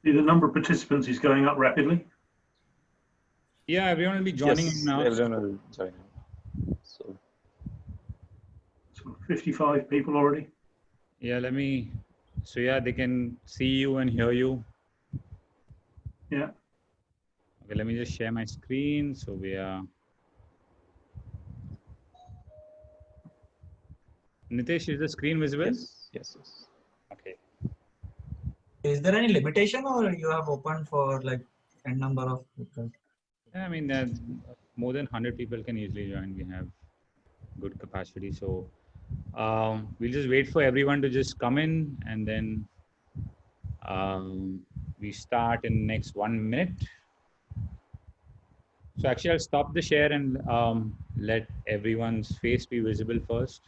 The number of participants is going up rapidly. Yeah, everyone will be joining in now. Everyone will join in. So 55 people already. Yeah, so yeah, they can see you and hear you. Yeah. Okay, let me just share my screen. So we are. Nitesh, is the screen visible? Yes. Okay. Is there any limitation, or you have opened for like n number of people? Yeah, I mean, more than 100 people can easily join. We have good capacity. So we'll just wait for everyone to just come in, and then we start in the next 1 minute. So actually, I'll stop the share and let everyone's face be visible first.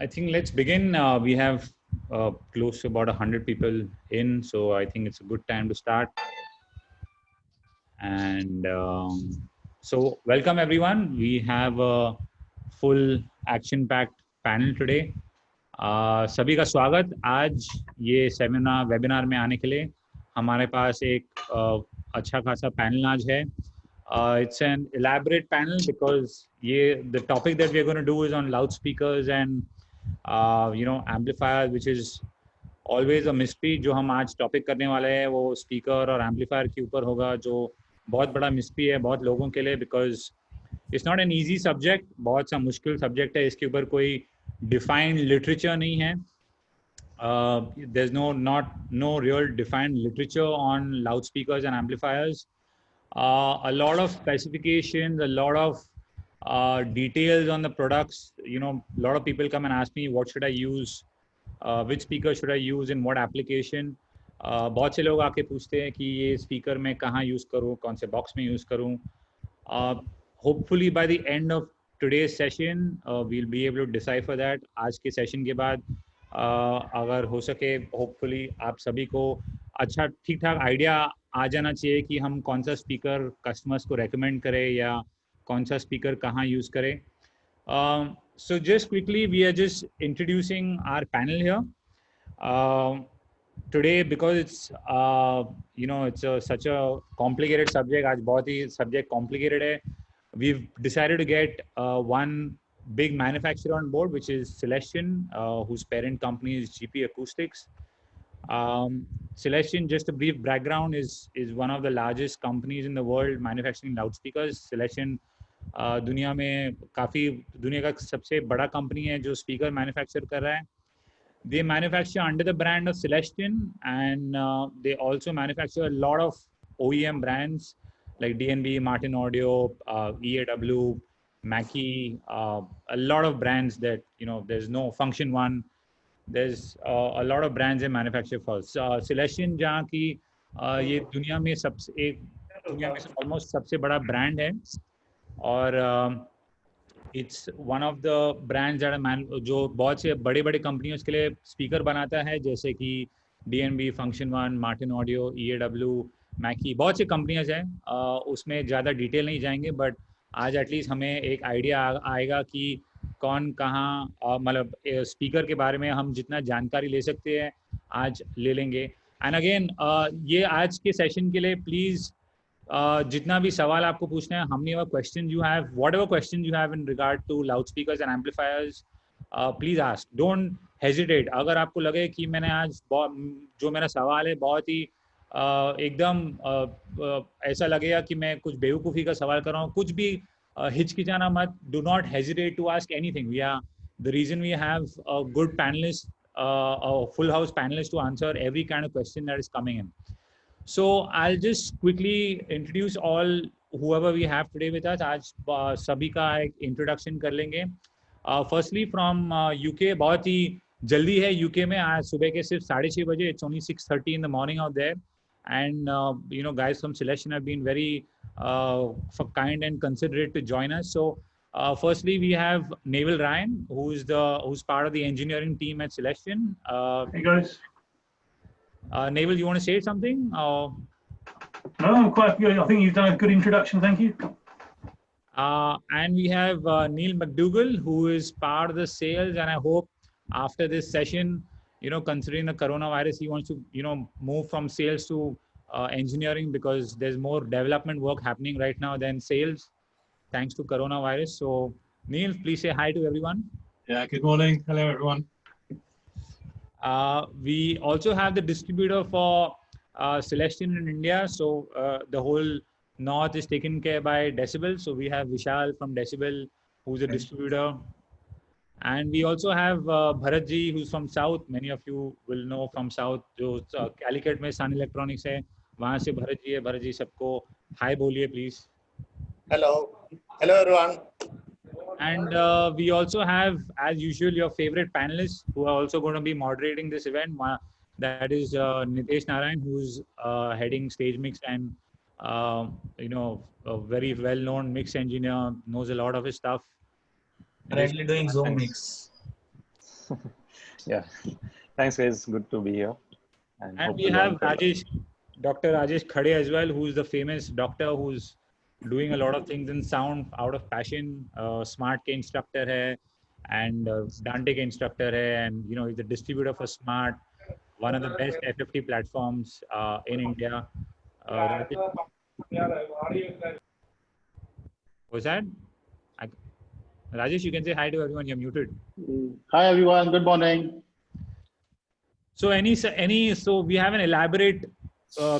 I think let's begin. We have close to about 100 people in, so I think it's a good time to start. And so welcome everyone. We have a full action-packed panel today. सभी का स्वागत। आज ये seminar webinar में आने के लिए हमारे पास एक अच्छा खासा पैनल आज है। It's an elaborate panel because the topic that we're going to do is on loudspeakers and amplifier, which is always a mystery. जो हम आज टॉपिक करने वाले हैं वो स्पीकर और एम्पलीफायर के ऊपर होगा, जो बहुत बड़ा मिस्ट्री है बहुत लोगों के लिए, because it's not an easy subject, बहुत सा मुश्किल सब्जेक्ट है। इसके ऊपर कोई डिफाइंड लिटरेचर नहीं है। There is no real defined literature on loud speakers and amplifiers. A lot of specifications, a lot of details on the products. A lot of people come and ask me, what should I use? Which speaker should I use in what application? बहुत से लोग आके पूछते हैं कि ये speaker मैं कहाँ यूज़ करूँ, कौन से बॉक्स में यूज़ करूँ. Hopefully by the end of today's session we'll be able to decipher that. आज के सेशन के बाद अगर हो सके होपफुली आप सभी को अच्छा ठीक ठाक आइडिया आ जाना चाहिए कि हम कौन सा स्पीकर कस्टमर्स को रेकमेंड करें या कौन सा स्पीकर कहाँ यूज़ करें. So just quickly, we are just introducing our panel here today because it's it's such a complicated subject. आज बहुत ही subject complicated है. We've decided to get one big manufacturer on board, which is Celestion, whose parent company is GP Acoustics. Celestion, just a brief background, is one of the largest companies in the world manufacturing loudspeakers. Celestion दुनिया में काफ़ी दुनिया का सबसे बड़ा company है जो speaker manufacture कर रहा है. They manufacture under the brand of Celestion, and they also manufacture a lot of OEM brands like DNB, Martin Audio, EAW, Mackie, a lot of brands that there's no Function One. There's a lot of brands they manufacture for. Celestion जहाँ की ये दुनिया में almost सबसे बड़ा brand है और it's one of the brands जो बहुत से बड़े बड़े कंपनियों के लिए स्पीकर बनाता है, जैसे कि DNB, function one, Martin audio, EAW, मैकी, बहुत सी कंपनियां हैं. उसमें ज़्यादा डिटेल नहीं जाएंगे, बट आज एटलीस्ट हमें एक आइडिया आएगा कि कौन कहाँ मतलब स्पीकर के बारे में हम जितना जानकारी ले सकते हैं आज ले लेंगे. एंड अगेन ये आज के सेशन के लिए प्लीज़ जितना भी सवाल आपको पूछना है, हमने वो question you have, whatever question you have in regard to loud speakers and amplifiers, please ask, don't hesitate. अगर आपको लगे कि मैंने आज जो मेरा सवाल है बहुत ही एकदम ऐसा लगेगा कि मैं कुछ बेवकूफ़ी का सवाल कर रहा हूँ, कुछ भी हिचकिचाना मत. Do not hesitate to ask anything. We are the reason we have a good panelist, a full house panelist to answer every kind of question that is coming in. So I'll just quickly introduce all whoever we have today with us. आज सभी का एक introduction कर लेंगे. Firstly from UK, बहुत ही जल्दी है UK में, आज सुबह के सिर्फ 6:30 बजे, it's only 6:30 in the morning out there, and guys from Celestion have been very kind and considerate to join us. So firstly we have Neville Ryan, who's part of the engineering team at Celestion. Hey guys. Neville, you want to say something? No, I'm quite good. I think you've done a good introduction. Thank you. And we have Neil McDougall, who is part of the sales, and I hope after this session, considering the coronavirus, he wants to, move from sales to engineering, because there's more development work happening right now than sales, thanks to coronavirus. So Neil, please say hi to everyone. Yeah, good morning. Hello, everyone. We also have the distributor for Celestion in India. So the whole North is taken care by Decibel. So we have Vishal from Decibel, who's a distributor. And we also have Bharat ji, who's from South. Many of you will know from South. जो Calicut में Sun Electronics है, वहाँ से Bharat ji है. Bharat ji, सबको hi बोलिए please. Hello. Hello, everyone. And we also have, as usual, your favorite panelists who are also going to be moderating this event. That is Nitesh Narayan, who's heading stage mix and, a very well-known mix engineer, knows a lot of his stuff. Currently doing Zoom mix. Yeah, thanks guys, good to be here. And we have Rajesh, Dr. Rajesh Khade as well, who's the famous doctor who's doing a lot of things in sound out of passion. Smart के instructor है, and Dante के instructor है, and he's the distributor for Smart, one of the best FFT platforms in India. What's that? Rajesh, you can say hi to everyone. You're muted. Hi everyone. Good morning. So so we have an elaborate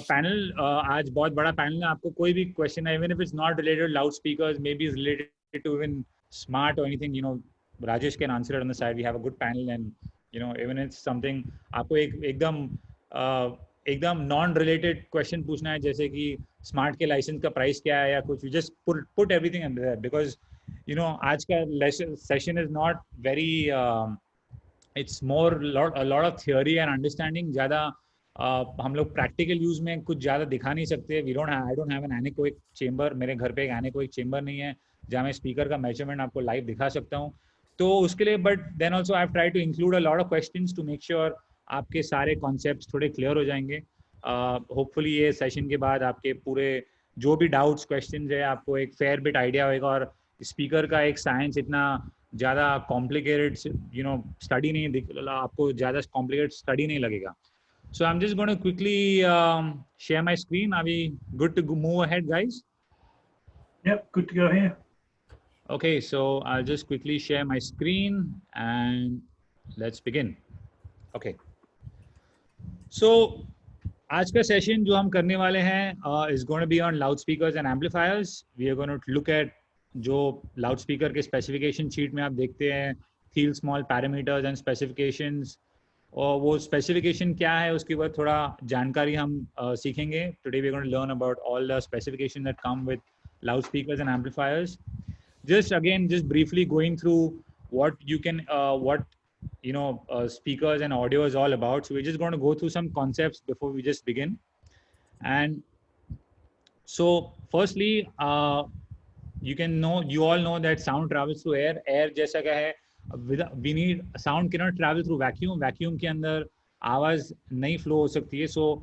panel. आज बहुत बड़ा panel है. आपको कोई भी question है, even if it's not related to loudspeakers, maybe it's related to even Smart or anything, Rajesh can answer it on the side. We have a good panel, and even if it's something आपको एकदम non-related question पूछना है, जैसे कि Smart के license का price क्या है या कुछ, you just put everything under there, because आज का session is not very it's more a lot of theory and understanding. ज़्यादा हम लोग practical use में कुछ ज़्यादा दिखा नहीं सकते. I don't have an anechoic chamber. मेरे घर पे एक anechoic chamber नहीं है जहाँ मैं speaker का measurement आपको live दिखा सकता हूँ. तो उसके लिए, but then also I've tried to include a lot of questions to make sure आपके सारे concepts थोड़े clear हो जाएंगे. Hopefully ये session के बाद आपके पूरे जो भी doubts questions है, आपको एक fair bit idea होगा, और speaker का एक science इतना ज़्यादा complicated study नहीं, आपको ज़्यादा complicated study नहीं लगेगा. So I'm just going to quickly share my screen. Are we good to move ahead, guys? Yep, good to go here. Okay, so I'll just quickly share my screen and let's begin. Okay. So आज का session जो हम करने वाले हैं is going to be on loudspeakers and amplifiers. We are going to look at जो loudspeaker के specification sheet में आप देखते हैं Thiele Small Parameters and specifications, और वो specification क्या है उसके बाद थोड़ा जानकारी हम सीखेंगे. Today we are going to learn about all the specifications that come with loudspeakers and amplifiers. Just briefly going through what you can speakers and audio is all about. So we're just going to go through some concepts before we just begin. And so firstly, you all know that sound travels through air. Air जैसा क्या है, we need sound cannot travel through vacuum. Vacuum के अंदर आवाज नहीं flow हो सकती है. So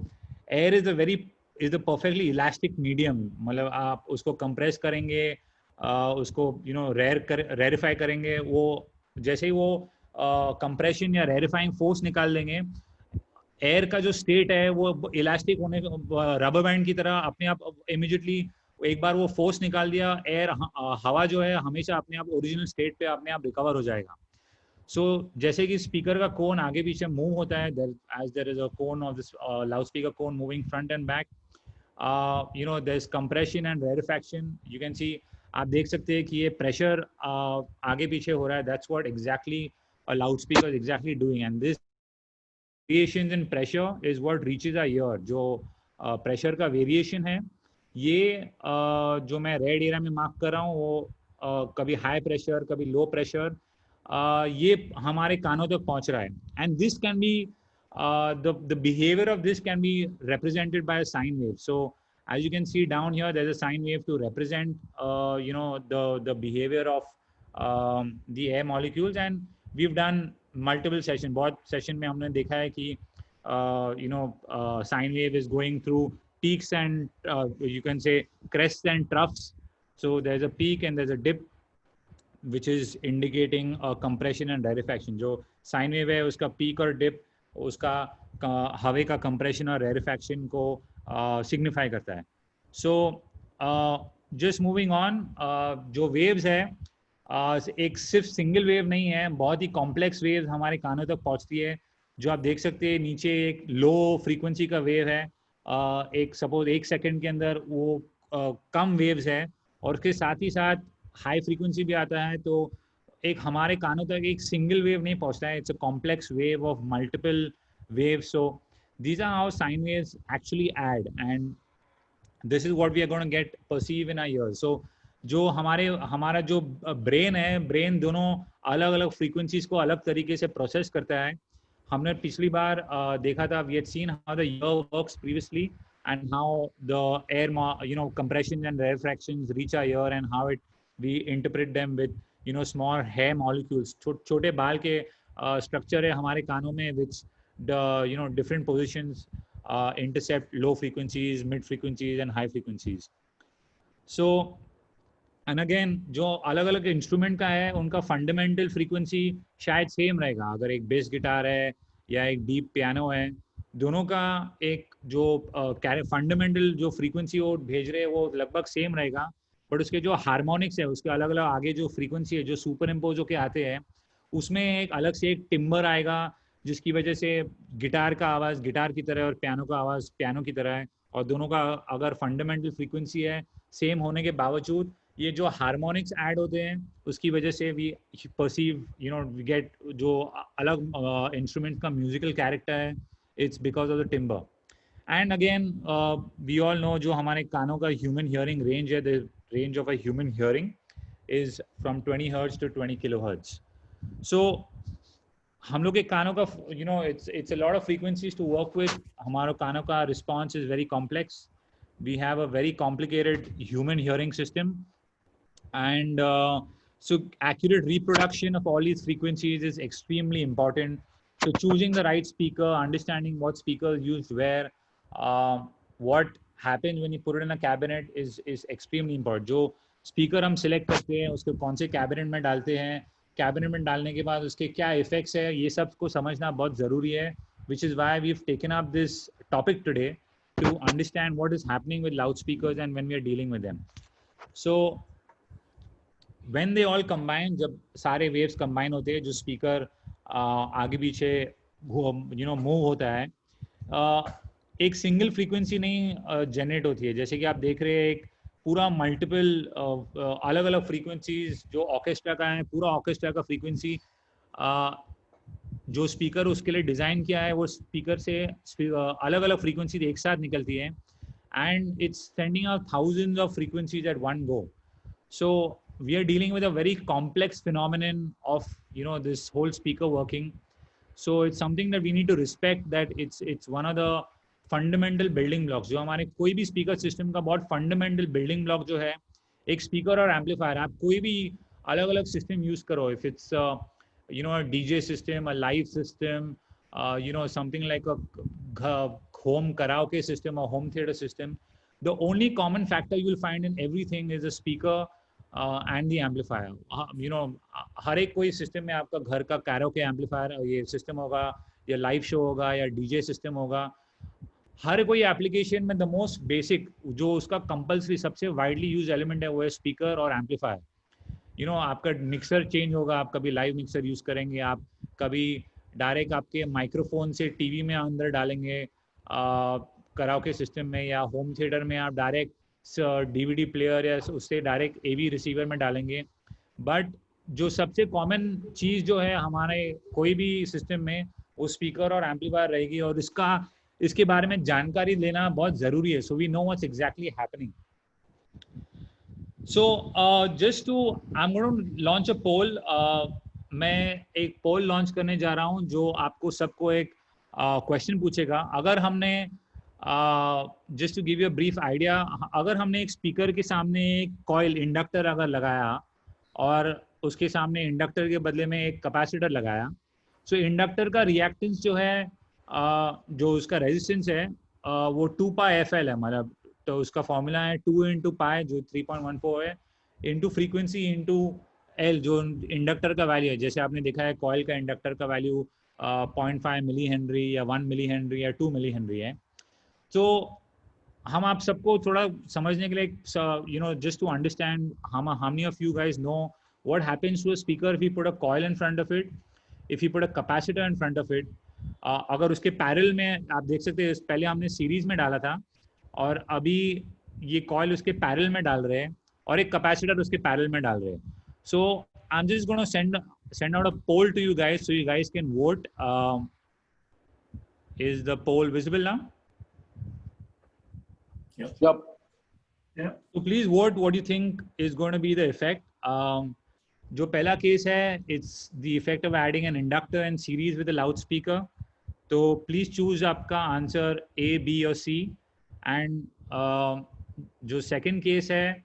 air is the perfectly elastic medium. मतलब आप उसको compress करेंगे, उसको rareify करेंगे, वो जैसे ही वो compression या rareifying force निकाल देंगे, एयर का जो स्टेट है वो इलास्टिक होने, रबर बैंड की तरह अपने आप इमीडिएटली एक बार वो फोर्स निकाल दिया, एयर हवा जो है हमेशा अपने आप ओरिजिनल स्टेट पे अपने आप रिकवर हो जाएगा. सो जैसे कि स्पीकर का कोन आगे पीछे मूव होता है, as there is a cone of this loud speaker cone moving front and back, there is compression and rarefaction. You can see, आप देख सकते हैं कि ये प्रेशर आगे पीछे हो रहा है. That's what exactly a loud speaker is exactly doing, and this variations in pressure is what reaches our ear. जो pressure का variation है, ये जो मैं रेड एरिया में मार्क कर रहा हूँ वो कभी हाई प्रेशर कभी लो प्रेशर, ये हमारे कानों तक पहुंच रहा है. And this can be the behavior of this can be represented by a sine wave. So as you can see down here, there's a sine wave to represent the behavior of the air molecules, and we've done multiple session. बहुत session में हमने देखा है कि sine wave is going through peaks and you can say crests and troughs. So there's a peak and there's a dip, which is indicating a compression and rarefaction. जो sine wave है उसका peak और dip उसका हवा का compression और rarefaction को signify करता है. So just moving on, जो waves है एक सिर्फ सिंगल वेव नहीं है, बहुत ही कॉम्प्लेक्स वेव हमारे कानों तक पहुंचती है. जो आप देख सकते हैं नीचे एक लो फ्रीक्वेंसी का वेव है, एक सपोज 1 सेकंड के अंदर वो कम वेव्स है, और उसके साथ ही साथ हाई फ्रीक्वेंसी भी आता है. तो एक हमारे कानों तक एक सिंगल वेव नहीं पहुंचता है, it's a complex wave of multiple wave. So these are how sine waves actually add, and this is what we are going to get perceive in our ears. So जो हमारा जो brain है, brain दोनों अलग अलग frequencies को अलग तरीके से प्रोसेस करता है. हमने पिछली बार देखा था, we had seen how the ear works previously and how the air compression and rarefactions reach our ear, and how we interpret them with small hair molecules. छोटे बाल के structure है हमारे कानों में, which the different positions intercept low frequencies, mid frequencies and high frequencies. So and again जो अलग अलग इंस्ट्रूमेंट का है उनका फंडामेंटल फ्रीक्वेंसी शायद सेम रहेगा. अगर एक बेस गिटार है या एक डीप पियानो है, दोनों का एक जो फंडामेंटल जो फ्रीक्वेंसी वो भेज रहे हैं वो लगभग सेम रहेगा, बट उसके जो हार्मोनिक्स है उसके अलग अलग आगे जो फ्रीक्वेंसी है जो सुपर इम्पोज होके आते हैं, उसमें एक अलग से एक टिम्बर आएगा, जिसकी वजह से गिटार का आवाज़ गिटार की तरह और पियानो का आवाज़ पियानो की तरह है. और दोनों का अगर फंडामेंटल फ्रीक्वेंसी है सेम होने के बावजूद, ये जो हार्मोनिक्स ऐड होते हैं उसकी वजह से वी परसीव वी गेट जो अलग इंस्ट्रूमेंट का म्यूजिकल कैरेक्टर है, it's because of the timber. And again we all know जो हमारे कानों का human hearing range है, the range of a human hearing is from 20 hertz to 20 kilohertz. So हम लोग के कानों का it's a lot of frequencies to work with. हमारे कानों का response is very complex. We have a very complicated human hearing system, and so accurate reproduction of all these frequencies is extremely important. So choosing the right speaker, understanding what speaker is used where, what happens when you put it in a cabinet is extremely important. जो speaker हम select करते हैं उसको कौन से cabinet में डालते हैं, cabinet में डालने के बाद उसके क्या effects है, ये सब को समझना बहुत ज़रूरी है. Which is why we've taken up this topic today to understand what is happening with loudspeakers and when we are dealing with them. So when they all combine, जब सारे waves combine होते हैं, जो speaker आगे पीछे move होता है, एक सिंगल फ्रीक्वेंसी नहीं जनरेट होती है. जैसे कि आप देख रहे हैं एक पूरा मल्टीपल अलग अलग फ्रीक्वेंसीज जो ऑर्केस्ट्रा का है, पूरा ऑर्केस्ट्रा का फ्रीक्वेंसी जो स्पीकर उसके लिए डिज़ाइन किया है वो स्पीकर से अलग अलग फ्रीक्वेंसी एक साथ निकलती है, and it's sending out thousands of frequencies at one go. So we are dealing with a very complex phenomenon of this whole speaker working. So it's something that we need to respect, that it's one of the fundamental building blocks. जो हमारे कोई भी speaker system का बहुत fundamental building block जो है एक speaker और amplifier. आप कोई भी अलग अलग system use करो, if it's a DJ system, a live system, something like a home karaoke system or home theater system, the only common factor you will find in everything is the speaker and the amplifier. हर एक कोई system में आपका घर का karaoke amplifier ये system होगा, या live show होगा, या डीजे सिस्टम होगा. हर कोई एप्लीकेशन में द मोस्ट बेसिक जो उसका कंपल्सरी सबसे वाइडली यूज एलिमेंट है वो है स्पीकर और एम्पलीफायर. आपका मिक्सर चेंज होगा, आप कभी लाइव मिक्सर यूज करेंगे, आप कभी डायरेक्ट आपके माइक्रोफोन से टीवी में अंदर डालेंगे कराओके सिस्टम में, या होम थिएटर में आप डायरेक्ट डीवीडी प्लेयर या उससे डायरेक्ट एवी रिसीवर में डालेंगे. बट जो सबसे कॉमन चीज़ जो है हमारे कोई भी सिस्टम में वो स्पीकर और एम्पलीफायर रहेगी, और इसके बारे में जानकारी लेना बहुत ज़रूरी है. So we know what's exactly happening. So just to, I'm going to launch a poll. मैं एक पोल लॉन्च करने जा रहा हूं जो आपको सबको एक क्वेश्चन पूछेगा। अगर हमने just to give you a brief idea, अगर हमने एक स्पीकर के सामने एक कॉइल इंडक्टर अगर लगाया और उसके सामने इंडक्टर के बदले में एक कैपेसिटर लगाया, सो इंडक्टर का रिएक्टेंस जो है जो उसका रेजिस्टेंस है वो 2πfl है, मतलब तो उसका फॉर्मूला है 2 इंटू पाई जो 3.14 है इंटू फ्रीक्वेंसी इंटू एल जो इंडक्टर का वैल्यू है। जैसे आपने देखा है कॉइल का इंडक्टर का वैल्यू 0.5 मिली हेनरी या 1 मिली हेनरी या 2 मिली हेनरी है। तो हम आप सबको थोड़ा समझने के लिए, just to understand how many of you guys know what happens to a speaker if you put a coil in front of it, if you put a capacitor in front of it. अगर उसके parallel में आप देख सकते हैं, पहले हमने series में डाला था और अभी ये कॉइल उसके पैरेलल में डाल रहे हैं और एक कैपेसिटर उसके पैरेलल में डाल रहे हैं। So I am just gonna send out a poll to you guys so you guys can vote. Is the poll visible now? Yep. So please vote what you think is going to be the effect. जो पहला case है, it's the effect of adding an inductor in series with a loudspeaker. तो please choose आपका answer A, B और C. And जो second case है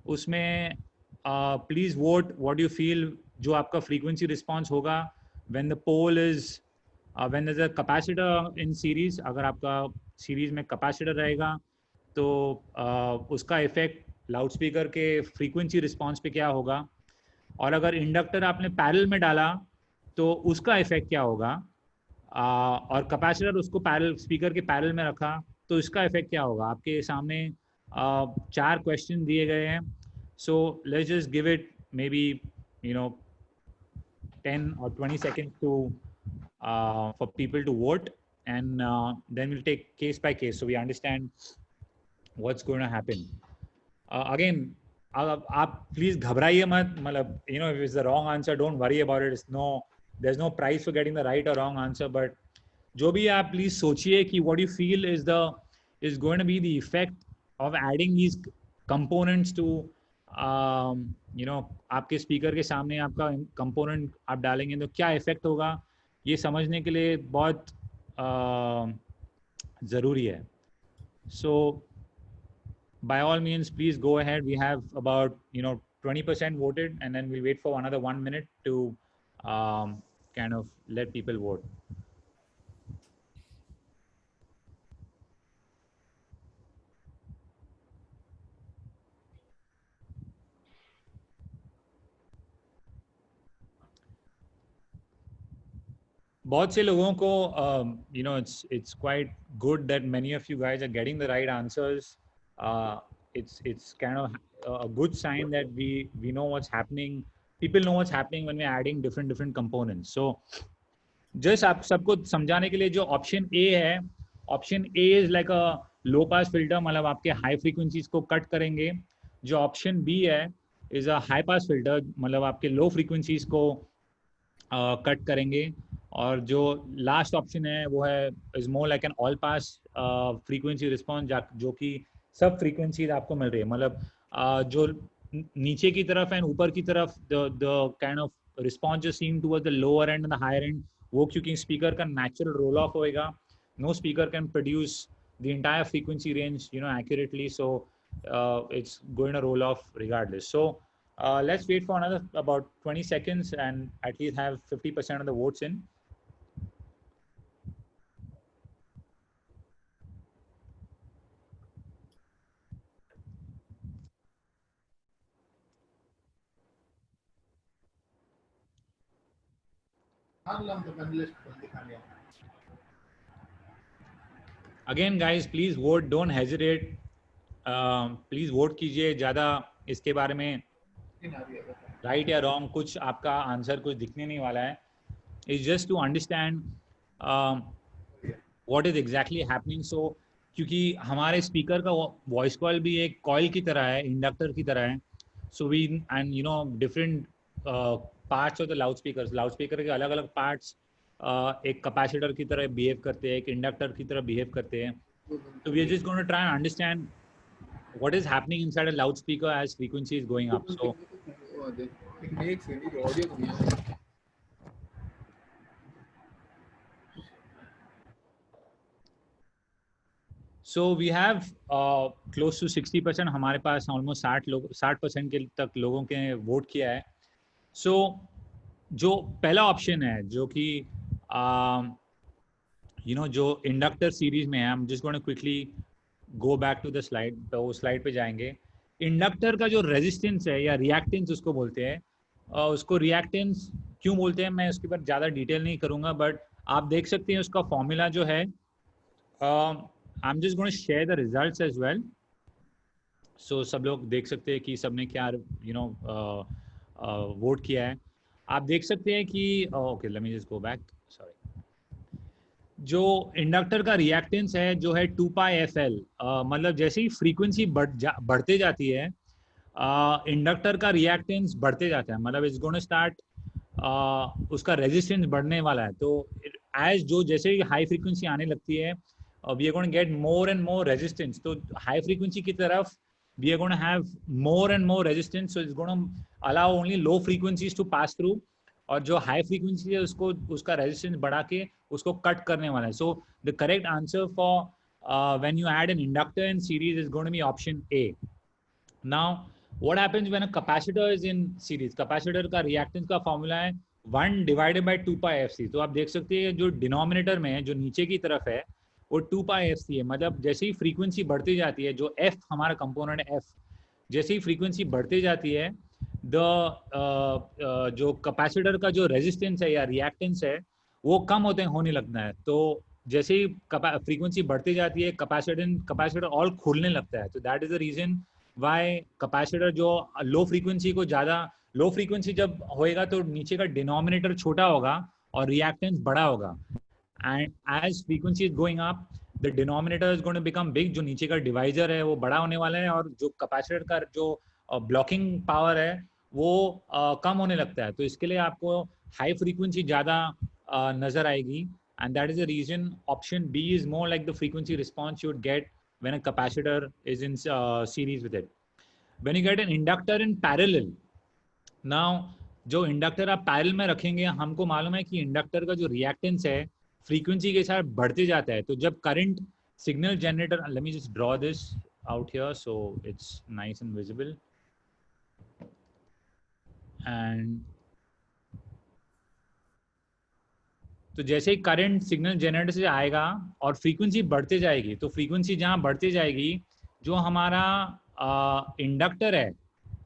उसमें please vote what you feel जो आपका frequency response होगा when the pole is when there's a capacitor in series. अगर आपका series में capacitor रहेगा तो उसका इफेक्ट लाउडस्पीकर के फ्रीक्वेंसी रिस्पांस पे क्या होगा, और अगर इंडक्टर आपने पैरेलल में डाला तो उसका इफेक्ट क्या होगा, और कैपेसिटर उसको पैरेलल स्पीकर के पैरेलल में रखा तो इसका इफेक्ट क्या होगा। आपके सामने 4 क्वेश्चन दिए गए हैं। So let's just give it may be 10 or 20 seconds to for people to vote, and then we'll take case by case so we understand what's going to happen. Again, आप please घबराइए मत, मतलब if it's the wrong answer don't worry about it. There's no prize for getting the right or wrong answer, but जो भी आप please सोचिए कि what you feel is going to be the effect of adding these components to आपके speaker के सामने आपका component आप डालेंगे तो क्या इफेक्ट होगा, ये समझने के लिए बहुत ज़रूरी है। So by all means, please go ahead. We have about 20% voted, and then we'll wait for another 1 minute to kind of let people vote. बहुत से लोगों को it's quite good that many of you guys are getting the right answers. It's kind of a good sign that we know what's happening. People know what's happening when we're adding different components. So just आप सबको समझाने के लिए, जो option A है, option A is like a low pass filter, मतलब आपके high frequencies को कट करेंगे। जो ऑप्शन बी है is a high pass filter, मतलब आपके लो फ्रीक्वेंसीज को कट करेंगे। और जो लास्ट ऑप्शन है वो है is more like an all pass frequency response, जो कि सब फ्रीक्वेंसीज आपको मिल रही है, मतलब जो नीचे की तरफ एंड ऊपर की तरफ द काइंड ऑफ रिस्पॉन्स जो seem towards the lower end and the higher end, वो क्योंकि स्पीकर का नेचुरल रोल ऑफ होएगा, no speaker can produce the entire frequency range accurately, so it's going to roll off regardless. So let's wait for another about 20 seconds and at least have 50% of the votes in. Again guys, please vote, don't hesitate. Please vote कीजिए, ज़्यादा इसके बारे में right या wrong कुछ आपका answer कुछ दिखने नहीं वाला है। It's just to understand what is exactly happening. So क्योंकि हमारे स्पीकर का वॉइस कॉइल भी एक कॉइल की तरह है, इंडक्टर की तरह है। So we and different parts of the loudspeaker के अलग अलग पार्ट्स एक कैपेसिटर की तरह बिहेव करते हैं, एक इंडक्टर की तरह बिहेव करते हैं। So we are just going to try and understand what is happening inside a loudspeaker as frequency is going up. So So we have close to 60%, हमारे पास almost 60% के तक लोगों के वोट किया है. So जो पहला ऑप्शन है जो कि जो इंडक्टर सीरीज में है, हम जिस going to quickly go back to the slide, तो वो स्लाइड पे जाएंगे. इंडक्टर का जो रेजिस्टेंस है या रिएक्टेंस उसको बोलते हैं, उसको रिएक्टेंस क्यों बोलते हैं मैं उसके ऊपर ज़्यादा डिटेल नहीं करूँगा, बट आप देख सकते हैं उसका फॉर्मूला जो है. I am just going to share the results as well, so सब लोग देख सकते हैं कि सबने क्या वोट किया है. आप देख सकते हैं कि okay, late me just go back, sorry. जो इंडक्टर का रिएक्टेंस है जो है 2πfl, मतलब जैसे ही फ्रीक्वेंसी बढ़ते जाती है इंडक्टर का रिएक्टेंस बढ़ते जाता है, मतलब इट्स गोना स्टार्ट, उसका रेजिस्टेंस बढ़ने वाला है. तो एज जैसे ही हाई फ्रीक्वेंसी आने लगती है we are gonna get more and more resistance. तो हाई फ्रीक्वेंसी की तरफ we are gonna have more and more resistance, so it's gonna allow only low frequencies to pass through, और जो high frequency है उसको उसका रेजिस्टेंस बढ़ा के उसको कट करने वाला है. So the correct answer for when you add an inductor in series is going to be option A. Now what happens when a capacitor is in series? Capacitor का रिएक्टेंस का formula है 1 divided by 2πfc. तो आप देख सकते हैं जो denominator में है, जो नीचे की तरफ है, वो 2πfc है. मतलब जैसे ही फ्रीक्वेंसी बढ़ती जाती है, जो f हमारा कंपोनेंट है f, जैसे ही फ्रीक्वेंसी बढ़ती जाती है जो कैपेसिटर का जो रेजिस्टेंस है या रिएक्टेंस है वो कम होने लगता है. तो जैसे ही फ्रीक्वेंसी बढ़ती जाती है कैपेसिटर और खुलने लगता है. तो that is the reason why capacitor जो लो फ्रीक्वेंसी जब होएगा तो नीचे का डिनोमिनेटर छोटा होगा और रिएक्टेंस बड़ा होगा. And as frequency is going up the denominator is going to become big. जो नीचे का डिवाइजर है वो बड़ा होने वाला है, और जो कैपेसिटर का जो ब्लॉकिंग पावर है वो कम होने लगता है. तो इसके लिए आपको हाई फ्रीक्वेंसी ज़्यादा नज़र आएगी, and that is the reason option B is more like the frequency response you would get when a capacitor is in series with it. When you get an inductor in parallel, now जो inductor आप parallel में रखेंगे, हमको मालूम है कि inductor का जो रिएक्टेंस है फ्रीक्वेंसी के साथ बढ़ते जाता है. तो जब current signal generator, late me just draw this out here so it's nice and visible, and तो जैसे ही करंट सिग्नल जनरेटर से आएगा और फ्रीक्वेंसी बढ़ते जाएगी, तो फ्रीक्वेंसी जहाँ बढ़ते जाएगी जो हमारा इंडक्टर है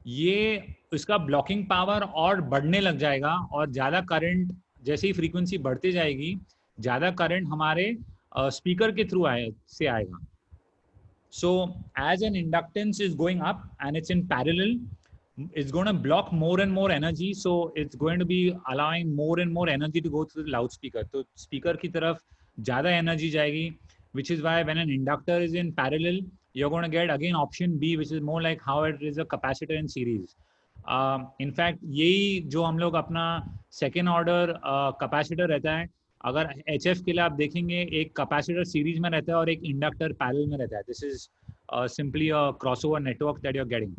ये इसका ब्लॉकिंग पावर और बढ़ने लग जाएगा, और ज़्यादा करंट जैसे ही फ्रीक्वेंसी बढ़ते जाएगी ज़्यादा करंट हमारे स्पीकर के थ्रू से आएगा. So as an inductance is going up and it's in parallel, it's going to block more and more energy. So it's going to be allowing more and more energy to go through the loudspeaker. तो speaker की तरफ ज़्यादा energy जाएगी, which is why when an inductor is in parallel, you're going to get again option B, which is more like how it is a capacitor in series. In fact, यही जो हम लोग अपना second order capacitor रहता है, अगर HF के लिए आप देखेंगे एक कैपेसिटर सीरीज में रहता है और एक इंडक्टर पैरेलल में रहता है. This is simply a crossover network that you are getting.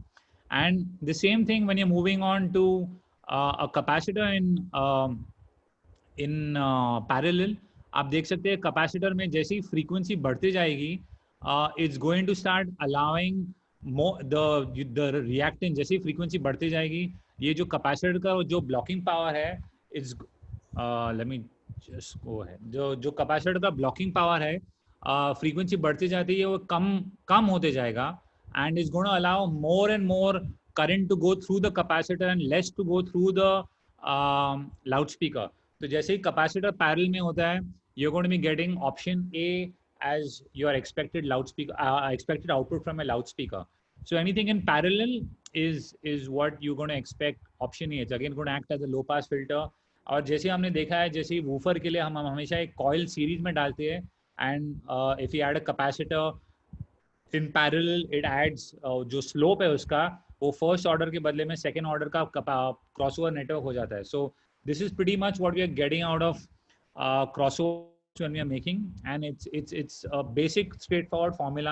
And the same thing when you are moving on to a capacitor in parallel, आप देख सकते हैं कैपेसिटर में जैसे ही फ्रीक्वेंसी बढ़ती जाएगी it's going to start allowing the reactance. जैसे ही फ्रीक्वेंसी बढ़ती जाएगी ये जो कैपेसिटर का जो ब्लॉकिंग पावर है it's let me just go ahead, जो कैपेसिटर का ब्लॉकिंग पावर है फ्रीक्वेंसी बढ़ती जाती है वो कम होते जाएगा, and is gonna allow more and more current to go through the capacitor and less to go through the loud speaker. तो जैसे ही कैपेसिटर पैरेलल में होता है you are going to be getting option A as your expected loudspeaker expected output from a loudspeaker. So anything in parallel is what you're going to expect. Option A is again going to act as a low pass filter. और जैसे हमने देखा है जैसे woofer के लिए हम हमेशा एक कॉइल सीरीज में डालते हैं, and if you add a capacitor in parallel it adds जो स्लोप है उसका वो फर्स्ट ऑर्डर के बदले में सेकेंड ऑर्डर का क्रॉसओवर नेटवर्क हो जाता है. So this is pretty much what we are getting out of crossover when we are making, and it's a basic straightforward formula,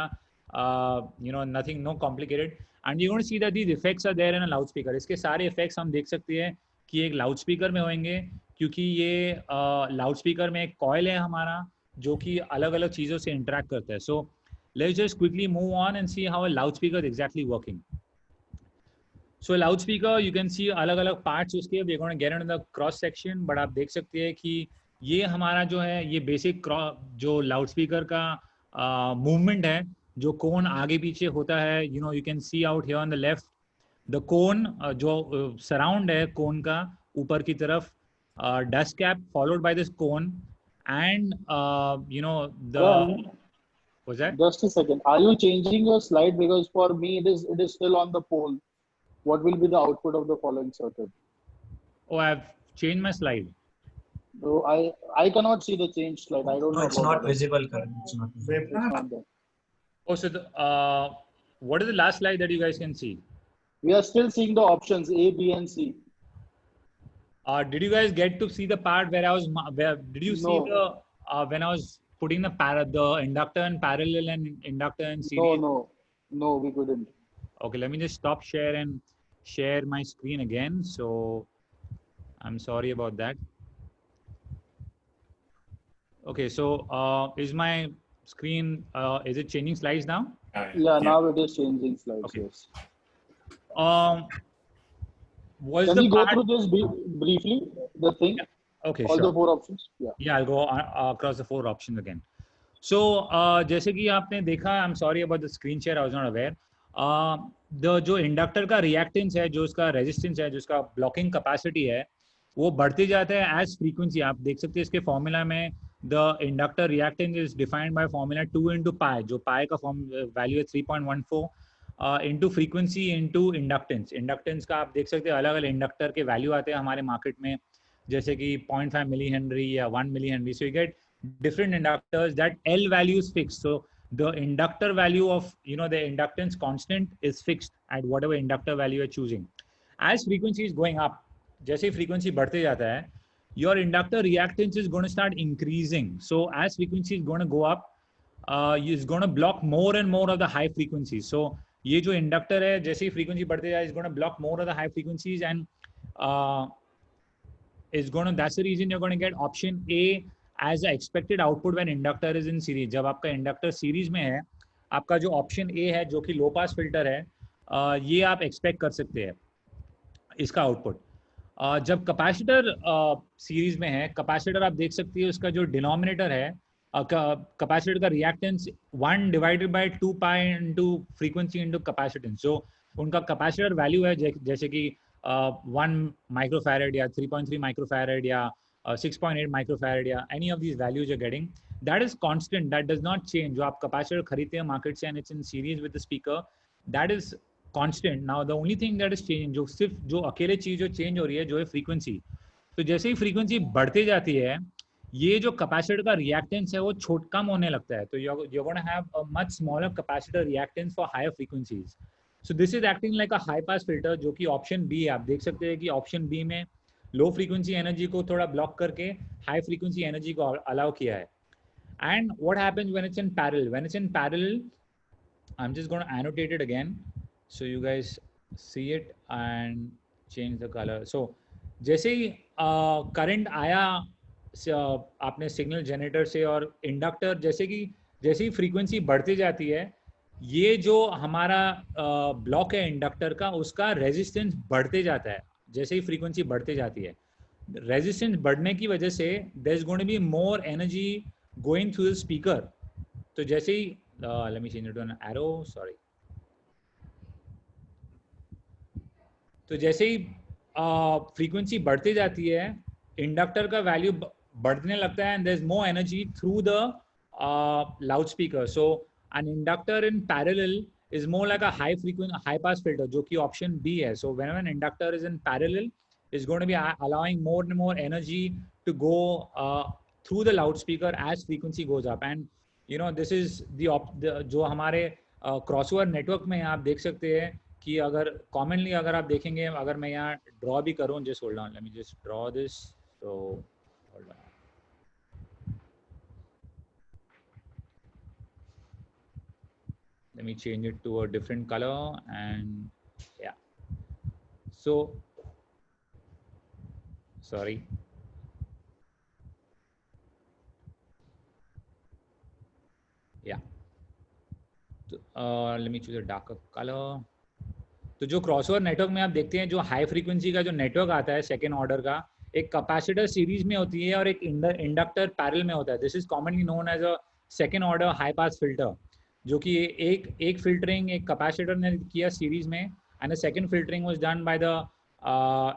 nothing, no complicated, and you're going to see that these effects are there in a loudspeaker. इसके सारे effects हम देख सकते हैं कि एक loudspeaker में होंगे, क्योंकि ये लाउडस्पीकर में एक कॉइल है हमारा जो कि अलग अलग चीज़ों से इंटरेक्ट करता है. सो let's just quickly move on and see how a loudspeaker is exactly working. So loudspeaker, you can see अलग-अलग parts उसके. We're going to get into the cross section, but आप देख सकते हैं कि ये हमारा जो है ये basic जो loudspeaker का movement है, जो cone आगे पीछे होता है. You know, you can see out here on the left, the cone जो surround है cone का ऊपर की तरफ, dust cap followed by this cone, and you know the what's that? Just a second. Are you changing your slide? Because for me, it is still on the pole. What will be the output of the following circuit? Oh, I've changed my slide. So I cannot see the change slide. I don't No, know. it's about not that. visible, Karan. It's not visible. It's not there. Oh, so the what is the last slide that you guys can see? We are still seeing the options A, B, and C. Did you guys get to see the part where I was? Did you see No. the when I was putting the inductor in parallel and inductor in series? No, we couldn't. Okay, let me just stop share and share my screen again. So I'm sorry about that. Okay, so is my screen is it changing slides now? Yeah, now it is changing slides. Okay. Yes. Was Can the we go part? through this briefly? The thing. Okay, All sure. the 4 options. Yeah. Yeah, I'll go across the 4 options again. So जैसे कि आपने देखा, I'm sorry about the screen share, I was not aware. The जो inductor का reactance है, जो उसका resistance है, जो उसका ब्लॉकिंग कैपेसिटी है, वो बढ़ते जाता है एज फ्रीक्वेंसी. आप देख सकते हैं इसके फॉर्मूला में the inductor reactance is defined by formula 2 into पाई, जो पाई का वैल्यू है 3.14 into frequency into inductance. Inductance का आप देख सकते हैं अलग अलग इंडक्टर के वैल्यू आते हैं हमारे मार्केट में, जैसे कि 0.5 मिली हेनरी या 1 millihenry. So you get different inductors. That L value is fixed, so the inductor value of the inductance constant is fixed at whatever inductor value you're choosing. As frequency is going up, जैसे frequency बढ़ते जाता है, your inductor reactance is going to start increasing. So as frequency is going to go up, is going to block more and more of the high frequencies. So ये जो inductor है, जैसे ही frequency बढ़ते जाए, is going to block more of the high frequencies, and is going to, that's the reason you're going to get option A as the expected output when inductor is in series. जब आपका inductor series में है, आपका जो option A है जो कि लो pass filter है, ये आप एक्सपेक्ट कर सकते हैं इसका आउटपुट. जब कैपेसिटर सीरीज में है, कैपेसिटर आप देख सकते हैं उसका जो डिनोमिनेटर है, कैपेसिटर का reactance 1 divided by 2 pi into frequency into capacitance. जो उनका कैपेसिटर वैल्यू है, जैसे कि 1 माइक्रोफैरेड या 3.3 माइक्रोफैरेड या 6.8 माइक्रोफैरेड या any of these values you're getting, that is constant, that does not change. जो आप कैपेसिटर खरीदते हैं मार्केट से and it's in series with the speaker, that is constant. Now the only thing that is changing, जो सिर्फ जो अकेले चीज जो चेंज हो रही है, जो है फ्रीक्वेंसी. तो जैसे ही फ्रीक्वेंसी बढ़ते जाती है, ये जो कैपेसिटर का रिएक्टेंस है वो कम होने लगता है. तो you're going to have a much smaller capacitor reactance for higher frequencies. So this is acting like a high pass filter, जो कि ऑप्शन बी है. आप देख सकते हैं कि ऑप्शन बी में लो फ्रीक्वेंसी एनर्जी को थोड़ा ब्लॉक करके हाई फ्रीक्वेंसी एनर्जी को अलाउ किया है. And what happens when it's in parallel? When it's in parallel, I am just going to annotate it again so you guys see it and change the colour. So जैसे ही current आया आपने signal generator से और inductor, जैसे ही frequency बढ़ती जाती है, ये जो हमारा ब्लॉक है इंडक्टर का, उसका रेजिस्टेंस बढ़ते जाता है. जैसे ही फ्रीक्वेंसी बढ़ते जाती है, रेजिस्टेंस बढ़ने की वजह से there is going to be more energy going through the speaker. तो जैसे ही let me change it to an arrow, sorry. तो जैसे ही फ्रीक्वेंसी बढ़ती जाती है, इंडक्टर का वैल्यू बढ़ने लगता है and there is more energy through the loud speaker. So an inductor in parallel is more like a high pass filter, जो कि option B है. So whenever an inductor is in parallel, is going to be allowing more and more energy to go through the loudspeaker as frequency goes up. And this is the जो हमारे crossover network में आप देख सकते हैं कि अगर commonly अगर आप देखेंगे, अगर मैं यहाँ draw भी करूँ, just hold on, let me just draw this. So hold on. Let me change it to a different color, and yeah. So sorry. Yeah. Let me choose a darker color. तो जो crossover network में आप देखते हैं, जो high frequency का जो network आता है सेकेंड ऑर्डर का, एक कैपेसिटर सीरीज में होती है और एक इंडक्टर पैरेलल में होता है. This is commonly known as a second order high pass filter, जो कि एक फिल्टरिंग एक कैपेसिटर ने किया सीरीज में, and the second filtering was done by the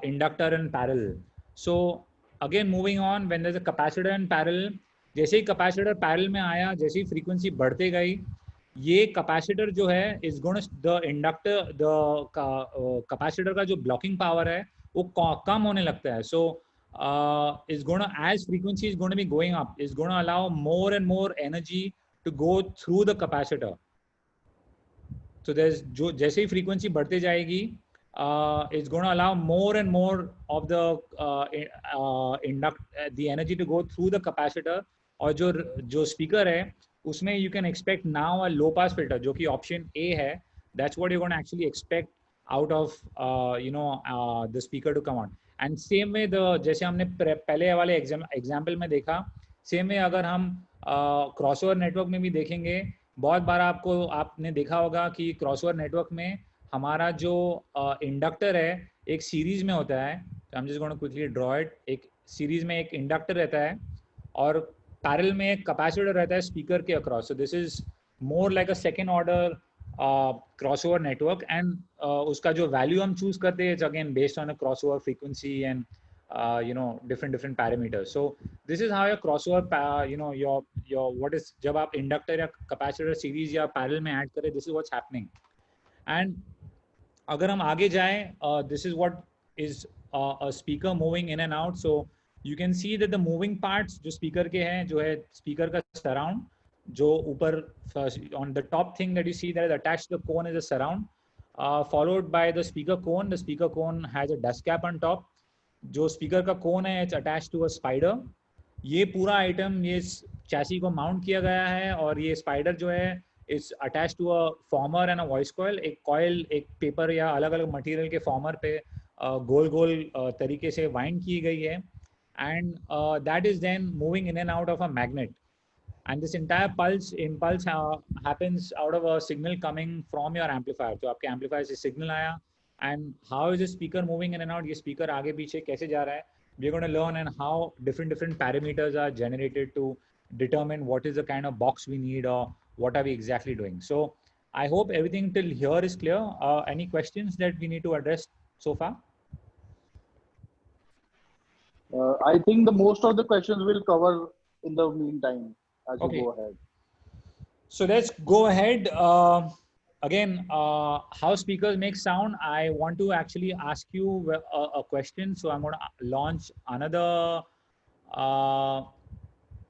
inductor in parallel. So again moving on, when there is a capacitor in parallel, जैसे ही capacitor parallel में आया, जैसे ही फ्रीक्वेंसी बढ़ते गई, ये कैपेसिटर जो है is gonna the inductor the capacitor का जो ब्लॉकिंग पावर है वो कम होने लगता है. So is gonna as frequency is gonna be going up, is gonna allow more and more energy to go through the capacitor. So there's जो जैसे ही फ्रीक्वेंसी बढ़ते जाएगी, it's going to allow more and more of the the energy to go through the capacitor. और जो speaker है उसमें you can expect now a low pass filter, जो कि ऑप्शन A है. That's what you're going to actually expect out of the speaker to come on. And same way जैसे हमने पहले वाले एग्जाम्पल में देखा, सेम वे अगर हम क्रॉसओवर नेटवर्क में भी देखेंगे, बहुत बार आपने देखा होगा कि क्रॉसओवर नेटवर्क में हमारा जो इंडक्टर है एक सीरीज में होता है. I am just going to quickly draw it. एक सीरीज में एक इंडक्टर रहता है और पैरेलल में एक कैपेसिटर रहता है स्पीकर के across. So this is more like a second order crossover network, and उसका जो वैल्यू हम चूज करते हैं it's again based on a crossover frequency and different parameters. So this is how your crossover your what is, जब आप inductor या capacitor series या parallel में ऐड करें, this is what's happening. And अगर हम आगे जाएं, this is what is a speaker moving in and out. So you can see that the moving parts जो speaker के हैं, जो है speaker का surround, जो ऊपर on the top thing that you see that is attached to the cone is a surround, followed by the speaker cone. The speaker cone has a dust cap on top. जो speaker का cone है it's attached to a spider. ये पूरा item ये chassis को mount किया गया है, और ये स्पाइडर जो है it's attached to a former and a voice coil. एक कॉइल एक पेपर या अलग अलग मटेरियल के फॉर्मर पे गोल गोल तरीके से वाइंड की गई है, and that is then moving in and out of a magnet. And this entire impulse happens out of a signal coming from your amplifier. तो आपके amplifier से signal आया, and how is the speaker moving in and out? ये speaker आगे पीछे कैसे जा रहा है? We're going to learn and how different parameters are generated to determine what is the kind of box we need or what are we exactly doing. So I hope everything till here is clear. Any questions that we need to address so far? I think the most of the questions will cover in the meantime as Okay. you go ahead. So let's go ahead. Again, how speakers make sound. I want to actually ask you a question. So I'm going to launch another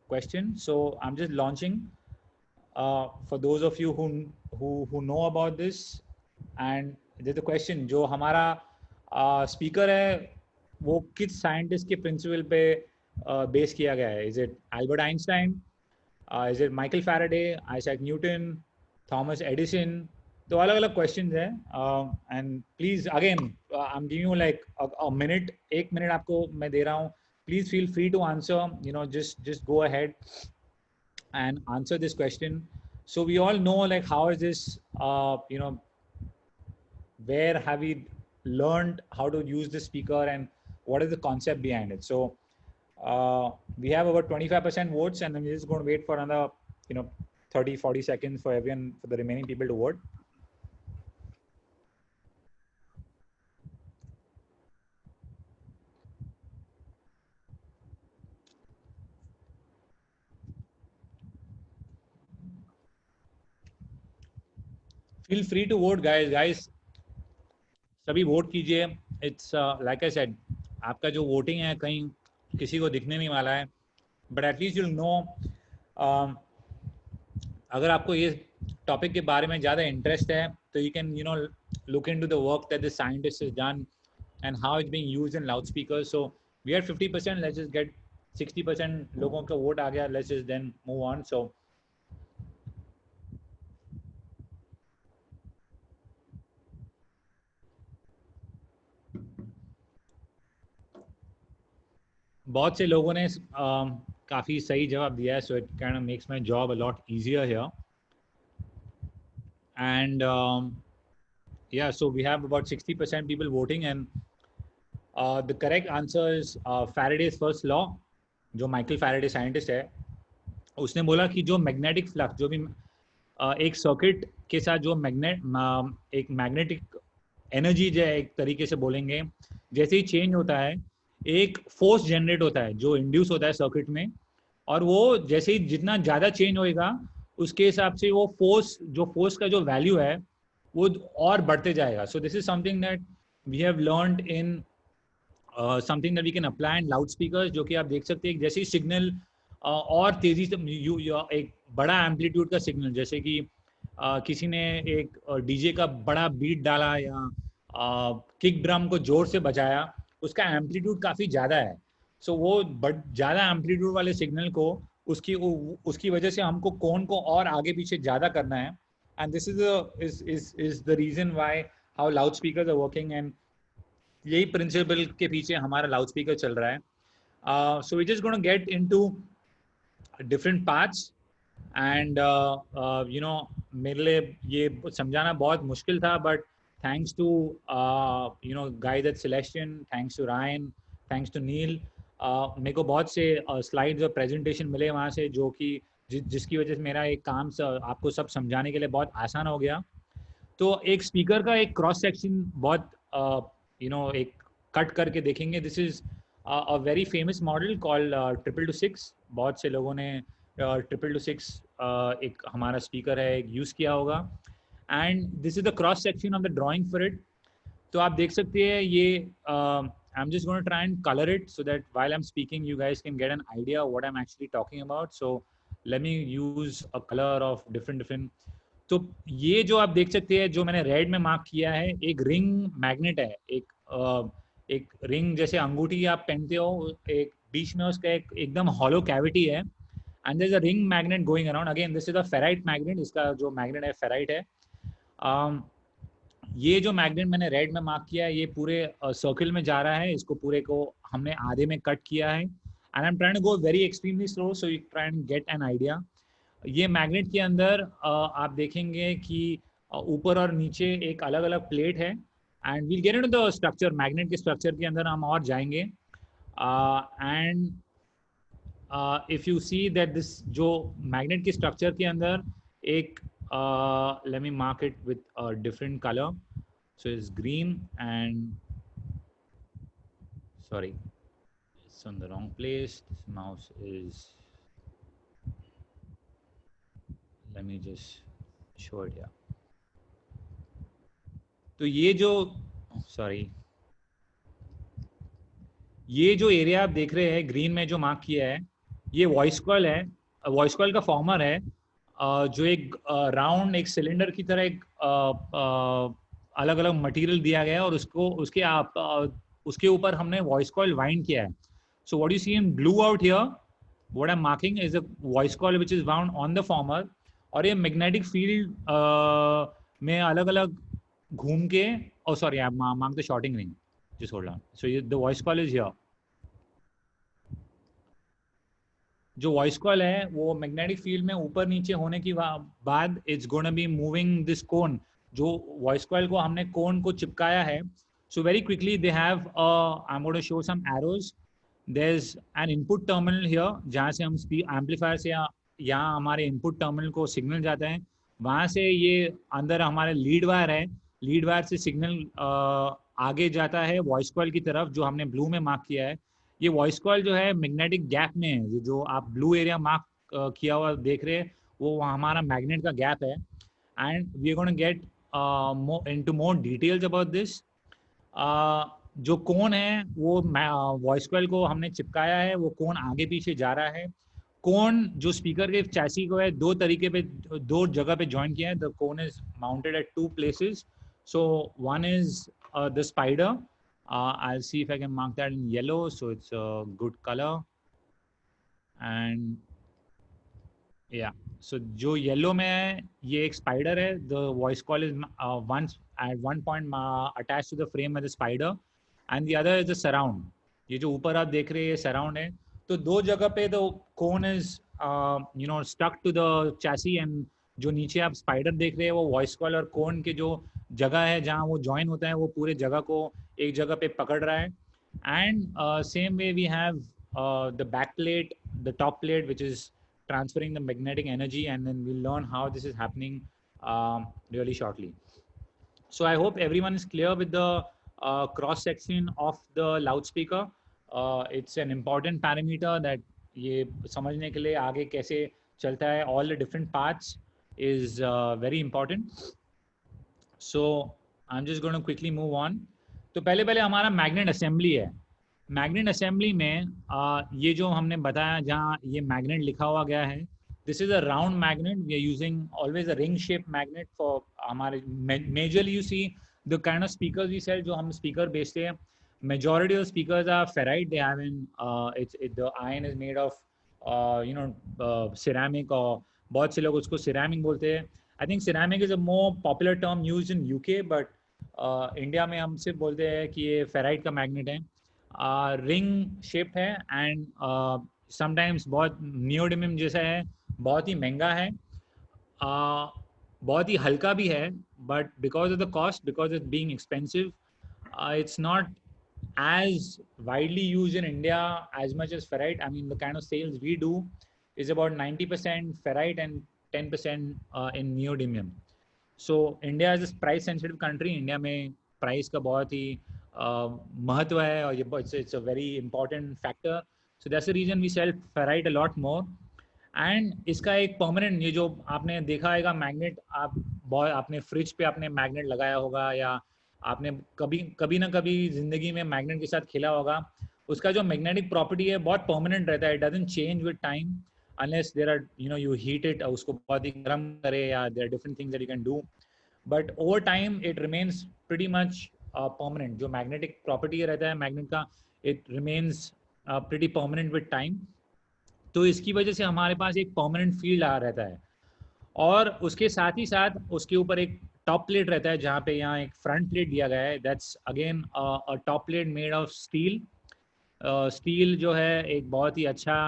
question. So I'm just launching for those of you who know about this. And there's a question. जो हमारा speaker है वो किस scientist के principle पे base किया गया है? Is it Albert Einstein? Is it Michael Faraday, Isaac Newton, Thomas Edison? तो अलग अलग questions हैं, and please again I'm giving you like a minute, 1 minute आपको मैं दे रहा हूँ. Please feel free to answer. Just go ahead and answer this question. So we all know like how is this where have we learned how to use the speaker and what is the concept behind it. So we have over 25% votes, and we're just going to wait for another 30-40 seconds for the remaining people to vote. Feel free to vote, guys. सभी vote कीजिए. It's like I said, आपका जो voting है कहीं किसी को दिखने नहीं वाला है, but at least you'll know. अगर आपको ये टॉपिक के बारे में ज़्यादा इंटरेस्ट है तो you can look into the work that the scientist has done and how it's being used in loudspeakers. So we are 50%. Let's just get 60% लोगों का वोट आ गया. Let's just then move on. So बहुत से लोगों ने काफ़ी सही जवाब दिया है. So it kind of makes my job a lot easier here. and yeah, so we have about 60% people voting, and the correct answer is Faraday's first law. जो माइकल फैराडे साइंटिस्ट है, उसने बोला कि जो मैग्नेटिक फ्लक्स, जो भी एक circuit के साथ जो एक मैग्नेटिक एनर्जी जो है, एक तरीके से बोलेंगे, जैसे ही चेंज होता है एक फोर्स जनरेट होता है जो इंड्यूस होता है सर्किट में, और वो जैसे ही जितना ज़्यादा चेंज होएगा उसके हिसाब से वो फोर्स का जो वैल्यू है वो और बढ़ते जाएगा. So this is something that we have learned in something that we can apply in loud speakers, जो कि आप देख सकते हैं जैसे ही सिग्नल और तेजी से एक बड़ा एम्पलीट्यूड का सिग्नल, जैसे कि किसी ने एक डीजे का बड़ा बीट डाला या किक ड्रम को जोर से बजाया, उसका एम्पलीट्यूड काफ़ी ज़्यादा है. सो वो ज़्यादा एम्पलीट्यूड वाले सिग्नल को उसकी वजह से हमको कोन को और आगे पीछे ज़्यादा करना है. And this is the reason why how loud speakers are working, and यही प्रिंसिपल के पीछे हमारा लाउड स्पीकर चल रहा है. So we just gonna get into different parts, and you know मेरे लिए ये समझाना बहुत मुश्किल था, but thanks to you know guys at Celestion, thanks to Ryan, thanks to Neil, मेरे को बहुत से स्लाइड्स और प्रेजेंटेशन मिले वहाँ से, जो कि जिसकी वजह से मेरा एक काम आपको सब समझाने के लिए बहुत आसान हो गया. तो एक स्पीकर का एक क्रॉस सेक्शन बहुत यू नो एक कट करके देखेंगे. This is a very famous model called 666. बहुत से लोगों ने 666 एक हमारा स्पीकर है एक यूज़ किया होगा, and this is the cross section of the drawing for it. तो आप देख सकते हैं ये I'm just going to try and color it so that while I'm speaking you guys can get an idea what I'm actually talking about. So let me use a color of different. तो ये जो आप देख सकते हैं जो मैंने red में मार्क किया है, एक रिंग मैग्नेट है, एक रिंग जैसे अंगूठी आप पहनते हो, एक बीच में उसका एक एकदम हॉलो कैविटी है, and there is a ring magnet going around. Again this is a ferrite magnet, इसका जो मैग्नेट है फेराइट है. ये जो मैग्नेट मैंने रेड में मार्क किया है ये पूरे सर्किल में जा रहा है, इसको पूरे को हमने आधे में कट किया है, and I am trying to go very extremely slow so you try and get an idea. ये मैग्नेट के अंदर आप देखेंगे कि ऊपर और नीचे एक अलग अलग प्लेट है, and we'll get into the structure. Magnet के स्ट्रक्चर के अंदर हम और जाएंगे, and if you see that this जो मैग्नेट के स्ट्रक्चर के अंदर एक let me mark it with a different color, so it's green, and sorry it's on the wrong place, this mouse is, let me just show it here. तो ये जो ये जो एरिया आप देख रहे हैं ग्रीन में जो मार्क किया है, ये वॉइस कॉइल है. वॉइस कॉइल का फॉर्मर है, जो एक राउंड एक सिलेंडर की तरह एक अलग अलग मटेरियल दिया गया है, और उसके ऊपर हमने वॉइस कॉइल वाइंड किया है. So what you see in blue out here, what I am marking is a voice coil which is wound on the former, और ये मैग्नेटिक फील्ड में अलग अलग घूम के, sorry I mark the shorting ring, just hold on. So the voice coil is here. जो voice coil है वो मैग्नेटिक फील्ड में ऊपर नीचे होने की बाद it's gonna be moving this cone. जो वॉइस कॉइल को हमने कोन को चिपकाया है, so very quickly they have I am gonna show some arrows. There is an input terminal here, जहाँ से हम एम्पलीफायर से यहाँ हमारे इनपुट टर्मिनल को सिग्नल जाता है, वहाँ से ये अंदर हमारे लीड वायर है, लीड वायर से सिग्नल आगे जाता है वॉइस कॉइल की तरफ, जो हमने ब्लू में मार्क किया है. ये वॉइस कॉइल जो है मैग्नेटिक गैप में है, जो आप ब्लू एरिया मार्क किया हुआ देख रहे हैं वो हमारा मैग्नेट का गैप है, and we are gonna get into more details about this. जो कोन है वो वॉइस कॉइल को हमने चिपकाया है, वो कोन आगे पीछे जा रहा है. कोन जो स्पीकर के चैसी को है दो जगह पे ज्वाइन किया है. The cone is mounted at 2 places. So one is the spider. I'll see if I can mark that in yellow, so it's a good color. And yeah, so जो yellow में है ये एक spider है. The voice coil is once at one point attached to the frame with the spider, and the other is the surround. ये जो ऊपर आप देख रहे हैं ये surround है. तो दो जगह पे the cone is you know stuck to the chassis, and जो नीचे आप स्पाइडर देख रहे हैं वो वॉइस कॉइल और कोन के जो जगह है जहाँ वो ज्वाइन होता है वो पूरे जगह को एक जगह पे पकड़ रहा है. And same way we have the back plate, the top plate, which is transferring the magnetic energy, and then we'll learn how this is happening really shortly. So I hope everyone is clear with the cross section of the loudspeaker. It's an important parameter that ये समझने के लिए आगे कैसे चलता है, all the different parts is very important. So I'm just going to quickly move on. तो पहले हमारा मैग्नेट असेंबली है. मैग्नेट असेंबली में ये जो हमने बताया जहाँ ये मैग्नेट लिखा हुआ गया है, this is a round magnet. We are using always a ring shape magnet for हमारे majorly you see the kind of speakers we sell. जो हम स्पीकर बेचते हैं, majority of speakers are ferrite. They have in the iron is made of ceramic, और बहुत से लोग उसको सिरेमिक बोलते हैं. I think ceramic is a more popular term used in UK, but India में हम सिर्फ बोलते हैं कि ये फेराइट का मैग्नेट है. रिंग शेप है एंड समटाइम्स बहुत नियोडिमियम जैसा है, बहुत ही महंगा है, बहुत ही हल्का भी है, but because of the cost, because it's being expensive, it's not as widely used in India as much as ferrite. I mean, the kind of sales we do is about 90% ferrite and 10% in neodymium. So India is a price sensitive country. India में price का बहुत ही महत्व है, और ये it's a very important factor. So that's the reason we sell ferrite a lot more. And इसका एक permanent, ये जो आपने देखा है मैग्नेट, आपने फ्रिज पे आपने मैग्नेट लगाया होगा, या आपने कभी ना कभी जिंदगी में मैग्नेट के साथ खेला होगा. उसका जो मैग्नेटिक प्रॉपर्टी है बहुत परमानेंट रहता है. It doesn't change with time unless there are you heat it, उसको बहुत ही गर्म करे, या there are different things that you can do, but over time it remains pretty much permanent. जो मैग्नेटिक प्रॉपर्टी रहता है मैग्नेट का, it remains pretty permanent with time. तो इसकी वजह से हमारे पास एक परमानेंट फील्ड आ रहता है. और उसके साथ ही साथ उसके ऊपर एक टॉप प्लेट रहता है, जहाँ पे यहाँ एक फ्रंट प्लेट दिया गया है. That's again a top plate made of steel. Steel जो है एक बहुत ही अच्छा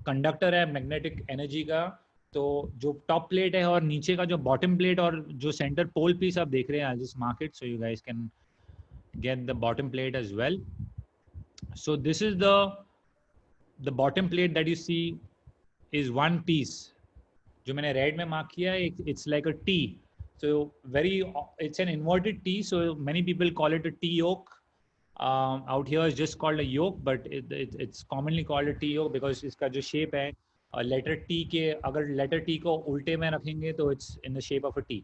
कंडक्टर है मैग्नेटिक एनर्जी का. तो जो टॉप प्लेट है और नीचे का जो बॉटम प्लेट और जो सेंटर पोल पीस आप देख रहे हैं this market, so you guys can get the bottom plate as well. So this is the bottom plate that you see is one piece. जो मैंने रेड में मार्क किया है, it's like a T. So it's an inverted T. So many people call it a T yoke. Out here it's just called a yoke, but it's commonly called a T yoke because इसका जो shape है letter T के, अगर letter T को उल्टे में रखेंगे तो it's in the shape of a T.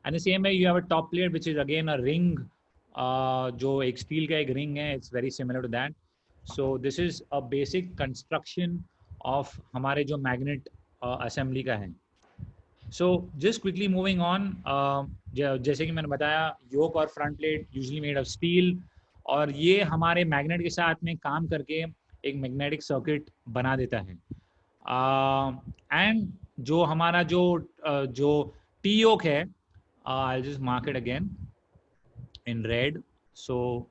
And the same way you have a top plate which is again a ring. जो एक steel का एक ring है, it's very similar to that. So this is a basic construction of हमारे जो magnet assembly का है. So just quickly moving on, जैसे कि मैंने बताया yoke और front plate usually made of steel, और ये हमारे magnet के साथ में काम करके एक magnetic circuit बना देता है. And जो हमारा जो T yoke है, I'll just mark it again in red. So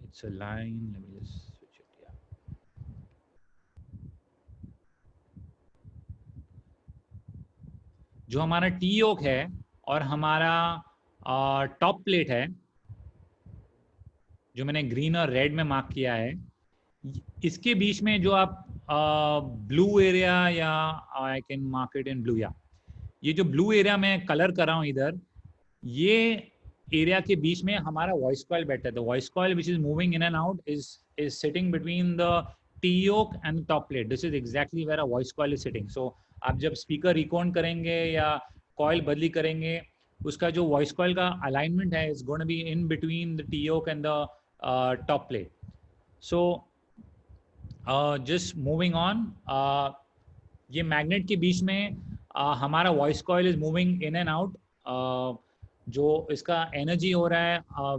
it's a line, let me just switch it. Yeah, जो हमारा टी योक है और हमारा टॉप प्लेट है, जो मैंने ग्रीन और रेड में मार्क किया है, इसके बीच में जो आप ब्लू एरिया, या I can mark it in blue, या ये जो ब्लू एरिया में कलर कर रहा हूँ इधर, ये एरिया के बीच में हमारा वॉइस कॉइल बैठा है. The voice coil which is moving in and out is sitting between the T yoke and top plate. This is exactly where a voice coil is sitting. So आप जब speaker record करेंगे या coil बदली करेंगे, उसका जो voice coil का alignment है is gonna be in between the T yoke and the top plate. So just moving on, ये मैग्नेट के बीच में हमारा voice coil is moving in and out. जो इसका एनर्जी हो रहा है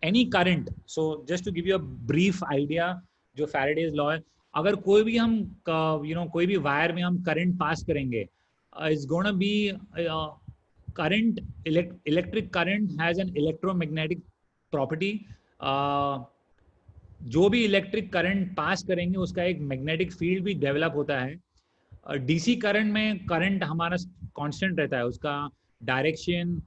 any current. So just to give you a brief idea, जो फैराडेज लॉ है, अगर कोई भी हम कोई भी वायर में हम करंट पास करेंगे, it's gonna B current, electric current has an electromagnetic property. जो भी इलेक्ट्रिक करंट पास करेंगे उसका एक मैग्नेटिक फील्ड भी डेवलप होता है. डीसी करंट में करंट हमारा कांस्टेंट रहता है, उसका डायरेक्शन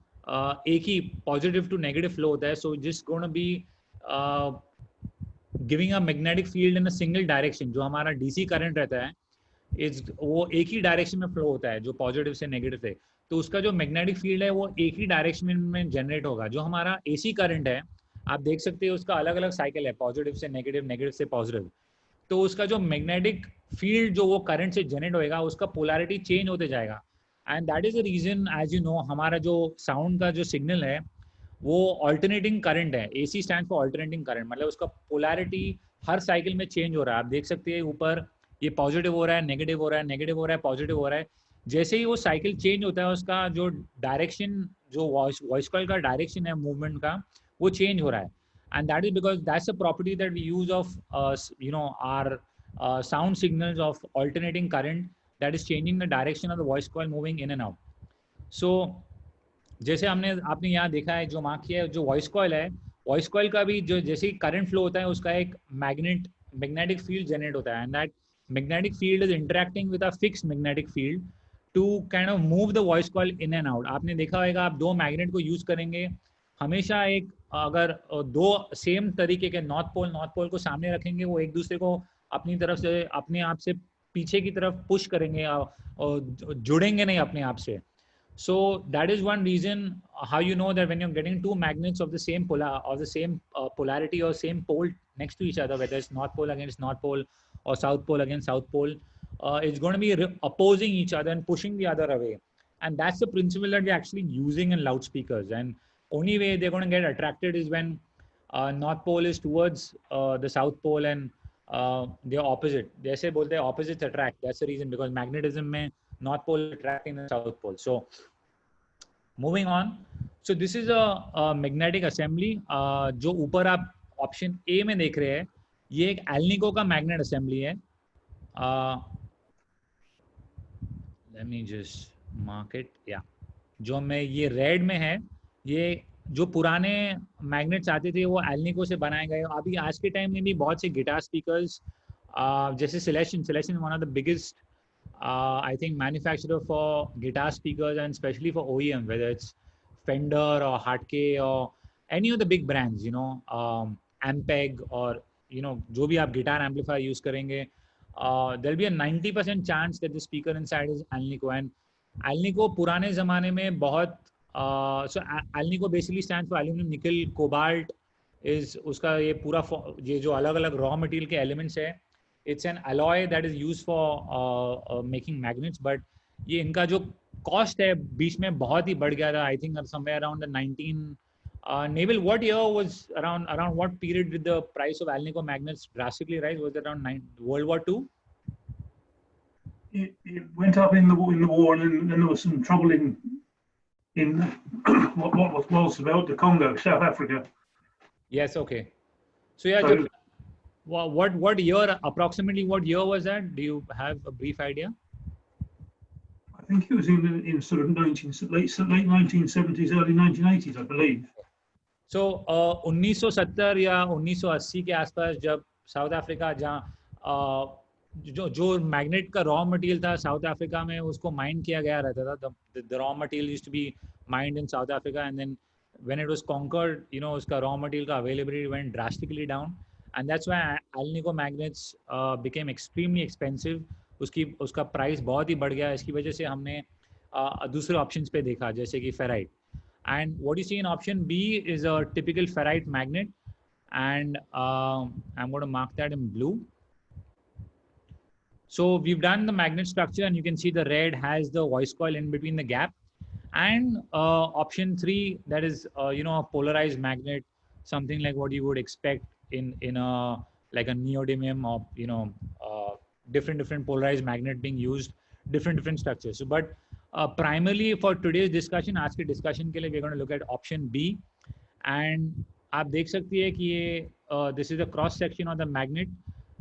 एक ही पॉजिटिव टू नेगेटिव फ्लो होता है. सो जिस gonna be giving a magnetic field in a single direction. जो हमारा डीसी करंट रहता है वो एक ही डायरेक्शन में फ्लो होता है, जो पॉजिटिव से नेगेटिव है. तो उसका जो मैग्नेटिक फील्ड है वो एक ही डायरेक्शन में जनरेट होगा. जो हमारा एसी करंट है, आप देख सकते हैं उसका अलग अलग साइकिल है, पॉजिटिव से नेगेटिव, नेगेटिव से पॉजिटिव. तो उसका जो मैग्नेटिक फील्ड जो वो करंट से जनरेट होएगा, उसका पोलैरिटी चेंज होते जाएगा. And that is the reason, as you know, हमारा जो साउंड का जो सिग्नल है वो ऑल्टरनेटिंग करंट है. AC stand for alternating current, मतलब उसका पोलैरिटी हर साइकिल में चेंज हो रहा है. आप देख सकते हैं ऊपर ये पॉजिटिव हो रहा है, नेगेटिव हो रहा है, नेगेटिव हो रहा है, पॉजिटिव हो रहा है. जैसे ही वो साइकिल चेंज होता है, उसका जो डायरेक्शन, जो वॉइस कॉइल का डायरेक्शन है मूवमेंट का, वो चेंज हो रहा है. And that is because that's a property that we use of our sound signals of alternating current that is changing the direction of the voice coil moving in and out. So जैसे आपने यहाँ देखा है, जो mark किया है, जो voice coil है, वॉइस कॉइल का भी जो जैसे ही करंट फ्लो होता है उसका एक मैग्नेटिक फील्ड जनरेट होता है. And that magnetic field is interacting with a fixed magnetic field to kind of move the voice coil in and out. आपने देखा होगा, आप दो मैग्नेट को यूज करेंगे हमेशा, एक अगर दो सेम तरीके के नॉर्थ पोल को सामने रखेंगे, वो एक दूसरे को अपनी तरफ से, अपने आप से पीछे की तरफ पुश करेंगे और जुड़ेंगे नहीं अपने आप से. So that is one reason how you know that when you're getting two magnets of the same polarity or same pole next to each other, whether it's north pole against north pole or south pole against south pole, it's going to be opposing each other and pushing the other away. And that's the principle that we're actually using in loudspeakers. And only way they're going to get attracted is when north pole is towards the south pole and they're opposite. जैसे बोलते हैं opposites attract. That's the reason, because magnetism में north pole attracting the south pole. So moving on, so this is a magnetic assembly. जो ऊपर आप option A में देख रहे हैं, ये एक एल्निको का मैग्नेट असेंबली है. let me just mark it. yeah, जो में ये रेड में है, ये जो पुराने मैग्नेट्स आते थे वो एल्निको से बनाए गए. अभी आज के टाइम में भी बहुत से गिटार स्पीकर्स जैसे Celestion one of the biggest I think manufacturer for guitar speakers, and especially for OEM, whether it's Fender or Hartke or any of the big brands, Ampeg or जो भी आप guitar amplifier use करेंगे, there'll be a 90% chance that the speaker inside is Alnico. And Alnico पुराने ज़माने में बहुत so Alnico basically stands for aluminum, nickel, cobalt is उसका ये पूरा ये जो अलग अलग रॉ मटेरियल के एलिमेंट्स है, it's an alloy that is used for making magnets. But ये इनका जो कॉस्ट है बीच में बहुत ही बढ़ गया था. I think somewhere around the 19 Naval, what year was around what period did the price of Alnico magnets drastically rise? Was it around World War II? It went up in the war, and then there was some trouble in what was about the Congo, South Africa. Yes. Okay. So yeah. So, what year, approximately what year was that? Do you have a brief idea? I think it was in sort of late 1970s, early 1980s, I believe. So 1970 या 1980 के आसपास, जब south Africa, जहाँ जो magnet का raw material था South Africa में, उसको माइन किया गया रहता था. The raw material used to be mined in South Africa, and then when it was conquered, उसका रॉ मटेरियल का availability went drastically down. And that's why Alnico magnets became extremely expensive. उसका price बहुत ही बढ़ गया. इसकी वजह से हमने दूसरे ऑप्शंस पे देखा, जैसे कि ferrite. And what you see in option B is a typical ferrite magnet, and I'm going to mark that in blue. So we've done the magnet structure, and you can see the red has the voice coil in between the gap. And option 3, that is a polarized magnet, something like what you would expect in a like a neodymium, or different polarized magnet being used, different structures. So but primarily for today's discussion, आज के discussion के लिए we're going to look at option B. And आप देख सकती है कि ये this is the cross section of the magnet.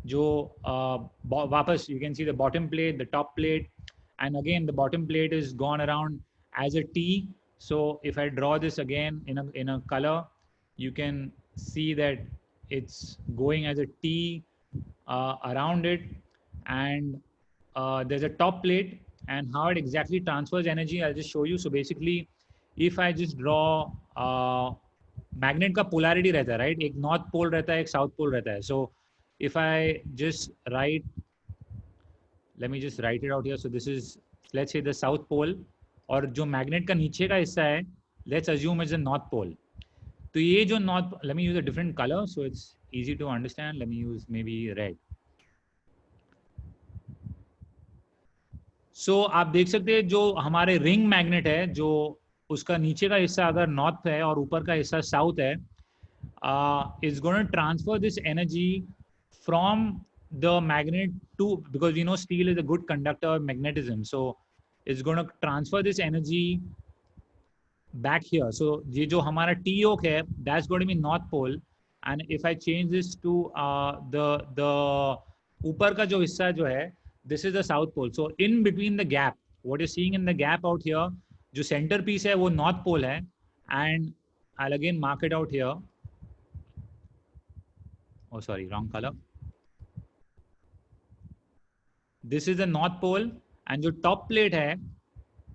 जो वापस you can see the bottom plate, the top plate, and again the bottom plate is gone around as a T. So if I draw this again in a color, you can see that it's going as a T around it, and there's a top plate, and how it exactly transfers energy, I'll just show you. So basically, if I just draw magnet का polarity रहता है, right? एक north pole रहता है, एक south pole रहता है. So if I just write, let me just write it out here. So this is, let's say, the south pole, और जो magnet का नीचे का हिस्सा है, let's assume it's the north pole. तो ये जो north, let me use a different color so it's easy to understand. Let me use maybe red. So आप देख सकते हैं जो हमारे रिंग मैग्नेट है, जो उसका नीचे का हिस्सा अगर नॉर्थ है और ऊपर का हिस्सा साउथ है, is going to transfer this energy from the magnet to, because you know steel is a good conductor of magnetism, so it's going to transfer this energy back here. So ये जो हमारा T yoke है, that's going to be north pole, and if I change this to the ऊपर का जो हिस्सा जो है, this is the south pole. So in between the gap, what you're seeing in the gap out here, जो center piece है वो north pole है, and I'll again mark it out here. Oh sorry, wrong color. This is the north pole, and जो top plate है,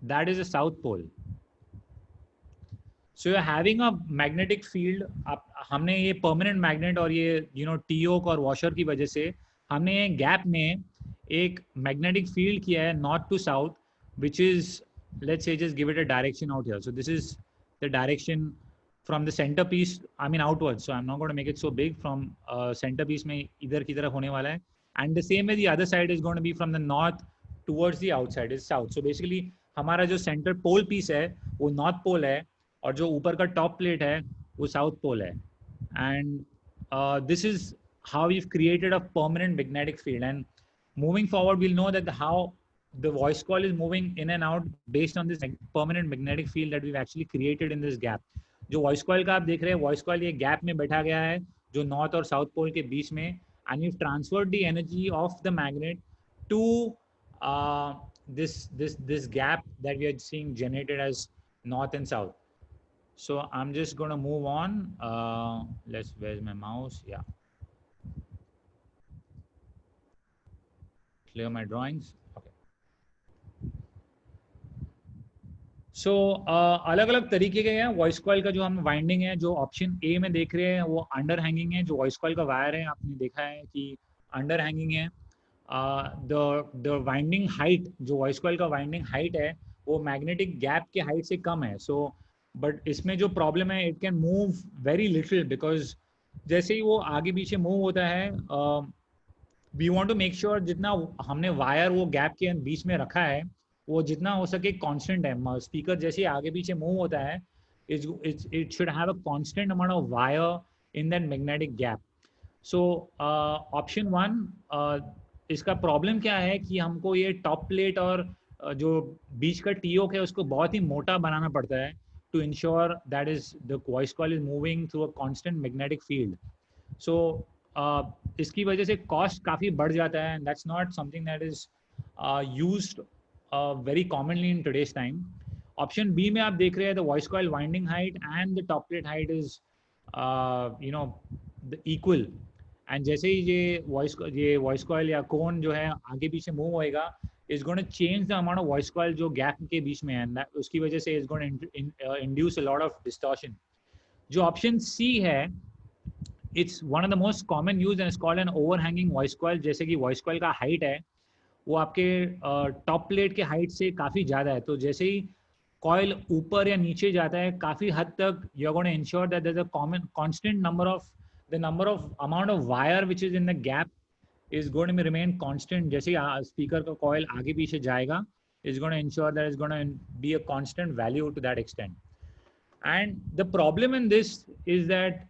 that is the south pole. So you're having a magnetic field. हमने ये permanent magnet और ये T yoke और washer की वजह से हमने ये gap में एक magnetic field किया है north to south, which is, let's say, just give it a direction out here. So this is the direction from the center piece, I mean outwards. So I'm not going to make it so big. From center piece में इधर की तरफ होने वाला है, and the same way the other side is going to be from the north towards the outside is south. So basically हमारा जो center pole piece है वो north pole है, और जो ऊपर का top plate है वो south pole है, and this is how we've created a permanent magnetic field. And moving forward, we'll know that how the voice coil is moving in and out based on this permanent magnetic field that we've actually created in this gap. जो voice coil का आप देख रहे हैं, voice coil ये gap में बैठा गया है जो north और south pole के बीच में, and we've transferred the energy of the magnet to this gap that we are seeing generated as north and south. So I'm just going to move on. Where's my mouse? Yeah. Clear my drawings. Okay. So अलग अलग तरीके के हैं voice coil का जो हम winding है, जो ऑप्शन ए में देख रहे हैं वो अंडर हैंगिंग है. जो वॉइस कॉइल का वायर है आपने देखा है कि अंडर हैंगिंग है. द वाइंडिंग हाइट, जो वॉइस कॉइल का वाइंडिंग हाइट है वो मैग्नेटिक गैप के हाइट से कम है. सो बट इसमें जो प्रॉब्लम है, it can move very little, because जैसे ही वो आगे पीछे मूव होता है, we want to make sure जितना हमने वायर वो गैप के बीच में रखा है वो जितना हो सके कांस्टेंट है. स्पीकर जैसे ही आगे पीछे मूव होता है, it should have a constant amount of wire in that magnetic gap. So option 1, इसका प्रॉब्लम क्या है कि हमको ये टॉप प्लेट और जो बीच का टी योक है उसको बहुत ही मोटा बनाना पड़ता है to ensure that is the voice coil is moving through a constant magnetic field. So इसकी वजह से cost काफ़ी बढ़ जाता है, and that's not something that is used very commonly in today's time. Option B में आप देख रहे हैं the voice coil winding height and the top plate height is the equal. And जैसे ही ये voice coil या cone जो है आगे पीछे move होएगा, is going to change the amount of voice coil जो gap के बीच में है, and उसकी वजह से is going to induce a lot of distortion. जो option C है, it's one of the most common used and it's called an overhanging voice coil. जैसे कि voice coil का height है वो आपके top plate के height से काफ़ी ज़्यादा है, तो जैसे ही coil ऊपर या नीचे जाता है काफ़ी हद तक you're going to ensure that there's a constant number of amount of wire which is in the gap is going to remain constant. जैसे स्पीकर का कॉइल आगे पीछे जाएगा, is going to ensure that it's going to be a constant value to that extent. And the problem in this is that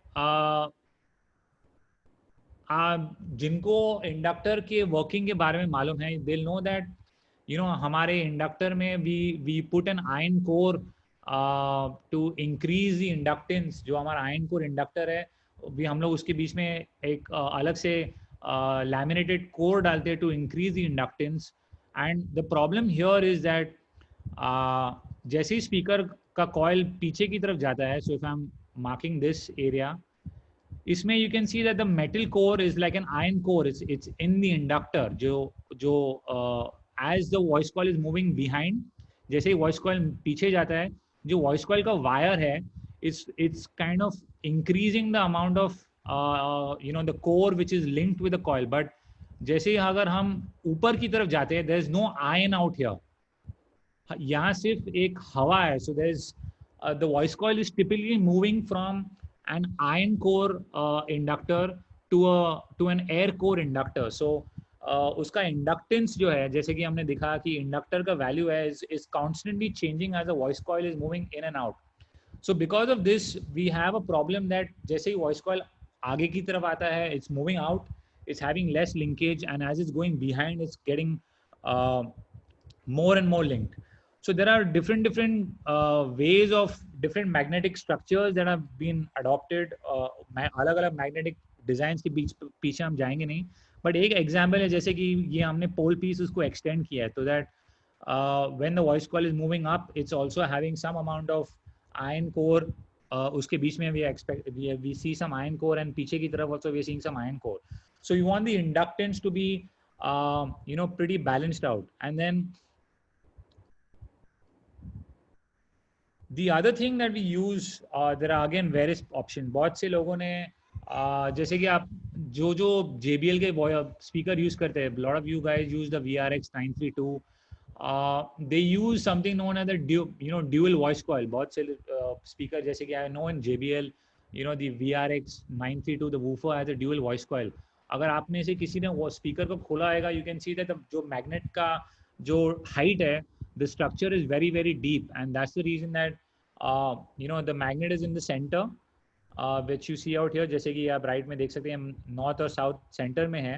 जिनको inductor के working के बारे में मालूम है, they'll know that हमारे इंडक्टर में we put an iron core to increase the inductance. जो हमारा iron core इंडक्टर है भी हम लोग उसके बीच में एक अलग से laminated core डालते हैं to increase the inductance. And the problem here is that जैसे ही स्पीकर का कॉइल पीछे की तरफ जाता है, so if I'm marking this area, इसमें you can see that the metal core is like an iron core. It's in the inductor. जो as the voice coil is moving behind, जैसे ही voice coil पीछे जाता है, जो voice coil का wire है, it's kind of increasing the amount of the core which is linked with the coil. But जैसे ही अगर हम ऊपर की तरफ जाते हैं, there is no iron out here. यहाँ सिर्फ एक हवा है. So there is the voice coil is typically moving from an iron core inductor to an air core inductor. So उसका inductance जो है, जैसे कि हमने दिखा कि inductor का value है is constantly changing as the voice coil is moving in and out. So because of this, we have a problem that जैसे ही voice coil आगे की तरफ आता है, it's moving out, it's having less linkage, and as it's going behind, it's getting more and more linked. So there are different ways of different magnetic structures that have been adopted. अलग-अलग magnetic designs के पीछे हम जाएंगे नहीं. But एक example है जैसे कि ये हमने pole piece उसको extend किया है, so that when the voice coil is moving up, it's also having some amount of iron core. उसके बीच में we see some iron core, and पीछे की तरफ also we are seeing some iron core. So you want the inductance to be pretty balanced out. And then the other thing that we use, there are again various options. बहुत से लोगों ने जैसे कि आप जो JBL के speaker use करते हैं, a lot of you guys use the VRX 932. They use something known as the dual voice coil. बहुत से speaker जैसे कि I know in JBL, the VRX 932, the woofer has a dual voice coil. अगर आप में से किसी ने वो speaker को खोला आएगा, you can see that जो magnet का जो height है, the structure is very, very deep, and that's the reason that the magnet is in the center, which you see out here. जैसे कि आप right में देख सकते हैं, north और south center में है,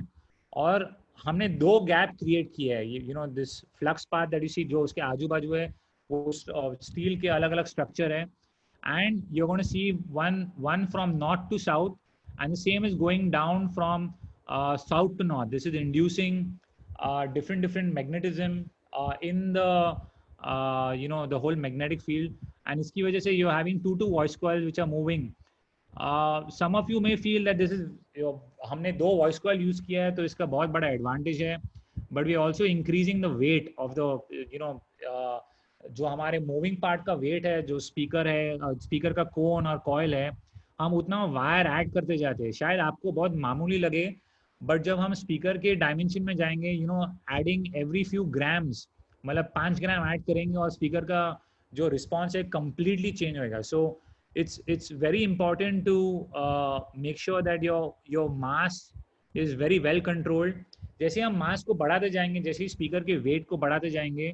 और हमने दो gap create किए हैं. This flux path that you see, जो उसके आजू बाजू है, वो steel के अलग-अलग structure है, and you're going to see one from north to south, and the same is going down from south to north. This is inducing different magnetism in the the whole magnetic field, and इसकी वजह से you're having two voice coils which are moving. Some of you may feel that this is हमने दो voice coil use किया है तो इसका बहुत बड़ा advantage है, but we are also increasing the weight of the जो हमारे moving part का weight है, जो speaker है, speaker का cone और coil है, हम उतना wire add करते जाते हैं. शायद आपको बहुत मामूली लगे, but जब हम speaker के dimension में जाएंगे, adding every few grams, मतलब 5 ग्राम ऐड करेंगे और स्पीकर का जो रिस्पॉन्स है completely change होएगा. So it's very important to make sure that your mass is very well controlled. जैसे हम mass को बढ़ाते जाएंगे, जैसे ही स्पीकर के weight को बढ़ाते जाएंगे,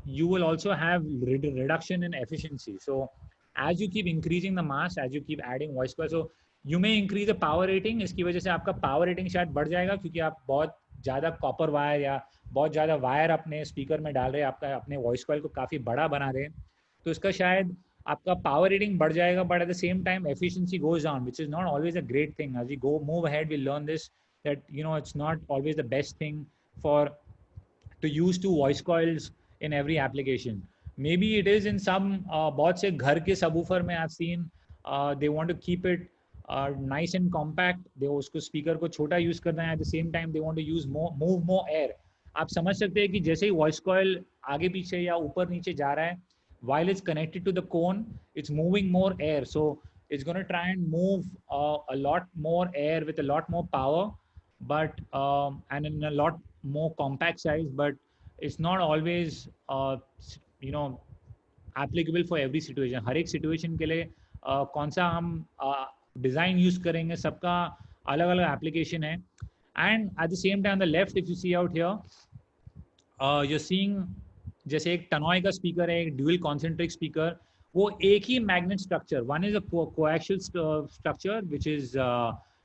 you will also have reduction in efficiency. So as you keep increasing the mass, as you keep adding voice coil, so you may increase the power rating. इसकी वजह से आपका power rating शायद बढ़ जाएगा, क्योंकि आप बहुत ज़्यादा कॉपर वायर या बहुत ज़्यादा वायर अपने स्पीकर में डाल रहे हैं, आपका अपने वॉइस कॉइल को काफ़ी बड़ा बना रहे हैं, तो इसका शायद आपका पावर रेटिंग बढ़ जाएगा, but at the same time efficiency goes down, which is not always a great thing. As we go move ahead we learn this that it's not always the best thing for to use two voice coils in every application. Maybe it is in some, बहुत से घर के subwoofer में I have seen they want to keep it nice and compact. They उसको speaker को छोटा use करना है, at the same time they want to use move more air. आप समझ सकते हैं कि जैसे ही वॉइस कॉइल आगे पीछे या ऊपर नीचे जा रहा है, while it's connected to the cone, it's moving more air, so it's going to try and move a lot more air with a lot more power, but and in a lot more compact size, but it's not always applicable for every situation. हर एक situation के लिए कौन सा हम design use करेंगे, सबका अलग अलग application है. And at the same time, on the left, if you see out here, you're seeing जैसे एक टनॉय का स्पीकर है, एक ड्यूल कॉन्सेंट्रिक स्पीकर, वो एक ही magnet structure, one is a coaxial structure which is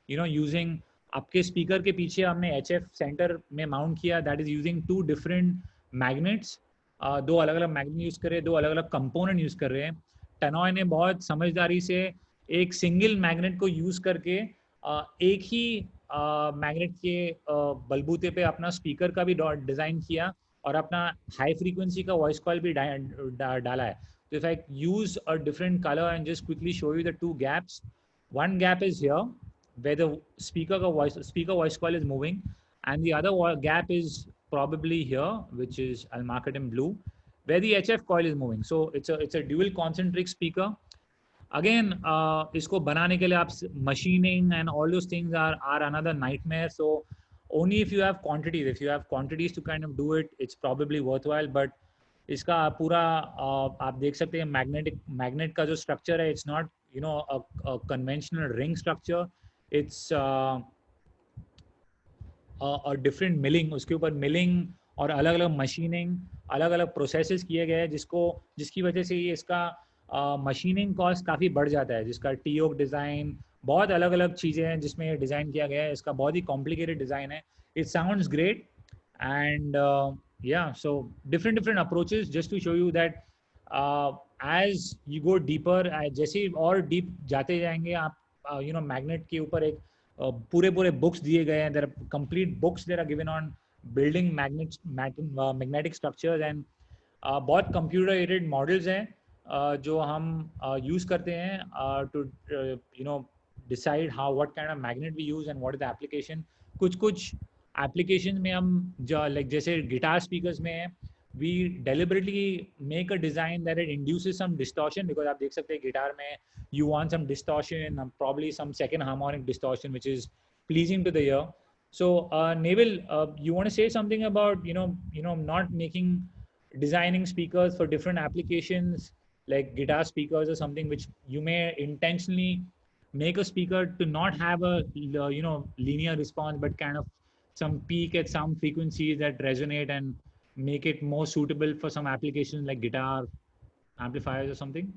using, आपके स्पीकर के पीछे हमने HF सेंटर में माउंट किया, that is using two different magnets, दो अलग अलग मैग्नेट यूज कर रहे हैं, दो अलग अलग कंपोनेंट यूज कर रहे हैं. टनॉय ने बहुत समझदारी से एक सिंगल मैग्नेट को यूज करके एक ही मैग्नेट के बलबूते पे अपना स्पीकर का भी डिजाइन किया और अपना हाई फ्रीक्वेंसी का वॉइस कॉइल भी डाला है. So if I use a different color and just quickly show you the two gaps, one gap is here where the speaker voice coil is moving, and the other gap is probably here, which is, I'll mark it in blue, where the HF coil is moving. So it's a dual concentric speaker. Again, इसको बनाने के लिए आप machining and all those things are another nightmare. So only if you have quantities to kind of do it, it's probably worthwhile. But इसका पूरा आप देख सकते हैं magnet का जो structure है, it's not a conventional ring structure. It's a different milling, उसके ऊपर milling और अलग-अलग machining, अलग-अलग processes किए गए हैं जिसकी वजह से ये इसका मशीनिंग कॉस्ट काफ़ी बढ़ जाता है, जिसका टी-ओक डिज़ाइन, बहुत अलग अलग चीज़ें हैं जिसमें ये डिज़ाइन किया गया है. इसका बहुत ही कॉम्प्लिकेटेड डिज़ाइन है. It sounds great and yeah, so different approaches just to show you that as you go deeper, जैसे और deep जाते जाएंगे आप magnet के ऊपर एक पूरे books दिए गए हैं. There are complete books that are given on building magnetic structures and बहुत computer aided models हैं जो हम use करते हैं to decide what kind of magnet we use and what is the application. कुछ application में हम like जैसे guitar speakers में है, we deliberately make a design that it induces some distortion, because आप देख सकते हैं guitar में you want some distortion, probably some second harmonic distortion which is pleasing to the ear. So Neville, you want to say something about not designing speakers for different applications like guitar speakers or something, which you may intentionally make a speaker to not have a linear response, but kind of some peak at some frequencies that resonate and make it more suitable for some applications like guitar amplifiers or something?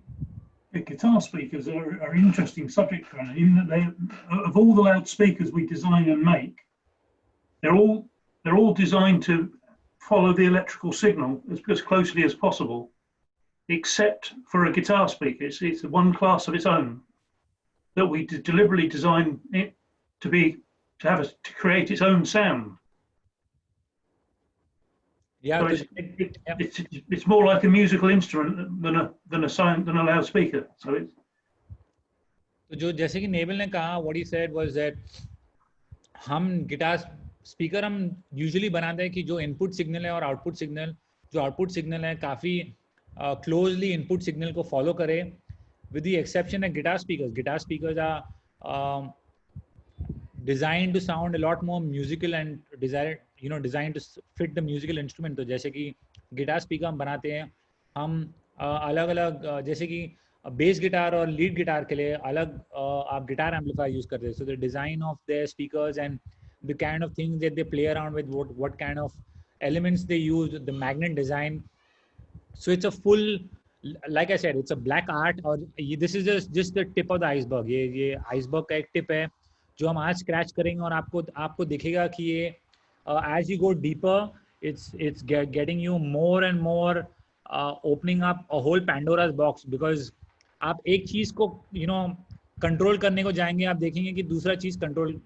Guitar speakers are an interesting subject, in that they, of all the loudspeakers we design and make, they're all designed to follow the electrical signal as closely as possible, except for a guitar speaker. It's one class of its own that we deliberately design it to create its own sound. Yeah, so it's more like a musical instrument than a loudspeaker. So it's. तो जो जैसे कि naval ने कहा, what he said was that हम guitar speaker हम usually बनाते हैं कि जो इनपुट सिग्नल है और आउटपुट सिग्नल, जो आउटपुट सिग्नल है काफ़ी क्लोजली इनपुट सिग्नल को फॉलो करे, with the exception of guitar speakers. Guitar speakers are designed to sound a lot more musical and designed to fit the musical instrument. तो जैसे कि guitar speaker हम बनाते हैं, हम अलग-अलग जैसे कि बेस गिटार और लीड गिटार के लिए अलग आप गिटार एम्पलीफायर यूज करते हैं. So the design of their speakers and the kind of things that they play around with, what kind of elements they use, the magnet design. So it's a full, like I said, it's a black art. और this is just the tip of the iceberg. ये iceberg का एक tip है जो हम आज scratch करेंगे और आपको दिखेगा कि ये as you go deeper, it's getting you more and more opening up a whole Pandora's box, because आप एक चीज को कंट्रोल करने को जाएंगे, आप देखेंगे कि दूसरा चीज control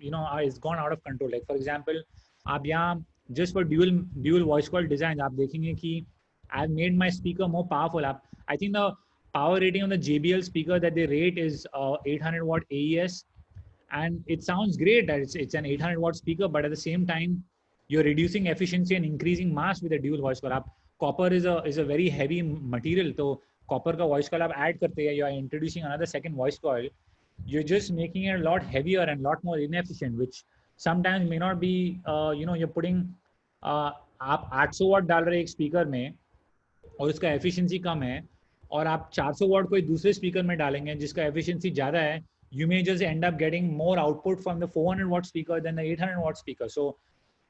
is gone out of control. Like for example, आप यहाँ just for dual voice coil design आप देखेंगे कि I've made my speaker more powerful. I think the power rating on the JBL speaker that they rate is 800 watt AES, and it sounds great that it's an 800 watt speaker, but at the same time you're reducing efficiency and increasing mass with a dual voice coil. Copper is a very heavy material, so copper का voice coil आप add करते हैं, you are introducing another second voice coil, you're just making it a lot heavier and a lot more inefficient, which sometimes may not be you're putting आप 800 watt डाल रहे एक speaker में और उसका एफिशिएंसी कम है, और आप 400 वाट कोई दूसरे स्पीकर में डालेंगे जिसका एफिशिएंसी ज़्यादा है, you may just end up getting more output from the 400 watt speaker than the 800 watt speaker. So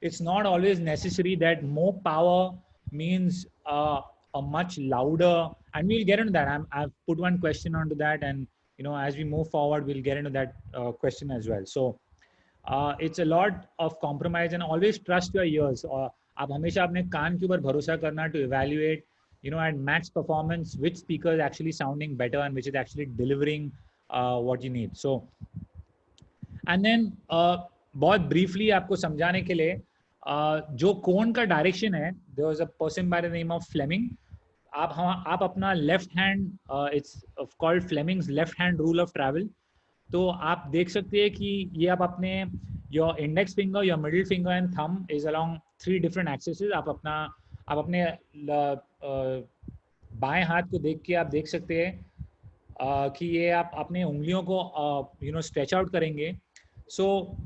it's not always necessary that more power means a much louder, and we'll get into that. I've put one question onto that, and as we move forward we'll get into that question as well. So it's a lot of compromise, and always trust your ears. आप हमेशा अपने कान के ऊपर भरोसा करना to evaluate at max performance which speaker is actually sounding better and which is actually delivering what you need. So and then बहुत briefly आपको समझाने के लिए जो कोन का डायरेक्शन है, there was a person by the name of Fleming. आप अपना left hand, it's called Fleming's left hand rule of travel. तो आप देख सकते हैं कि ये आप अपने your index finger, your middle finger and thumb is along 3 different axes. आप अपने बाएं हाथ को देख के आप देख सकते हैं कि ये आप अपने उंगलियों को stretch out करेंगे. So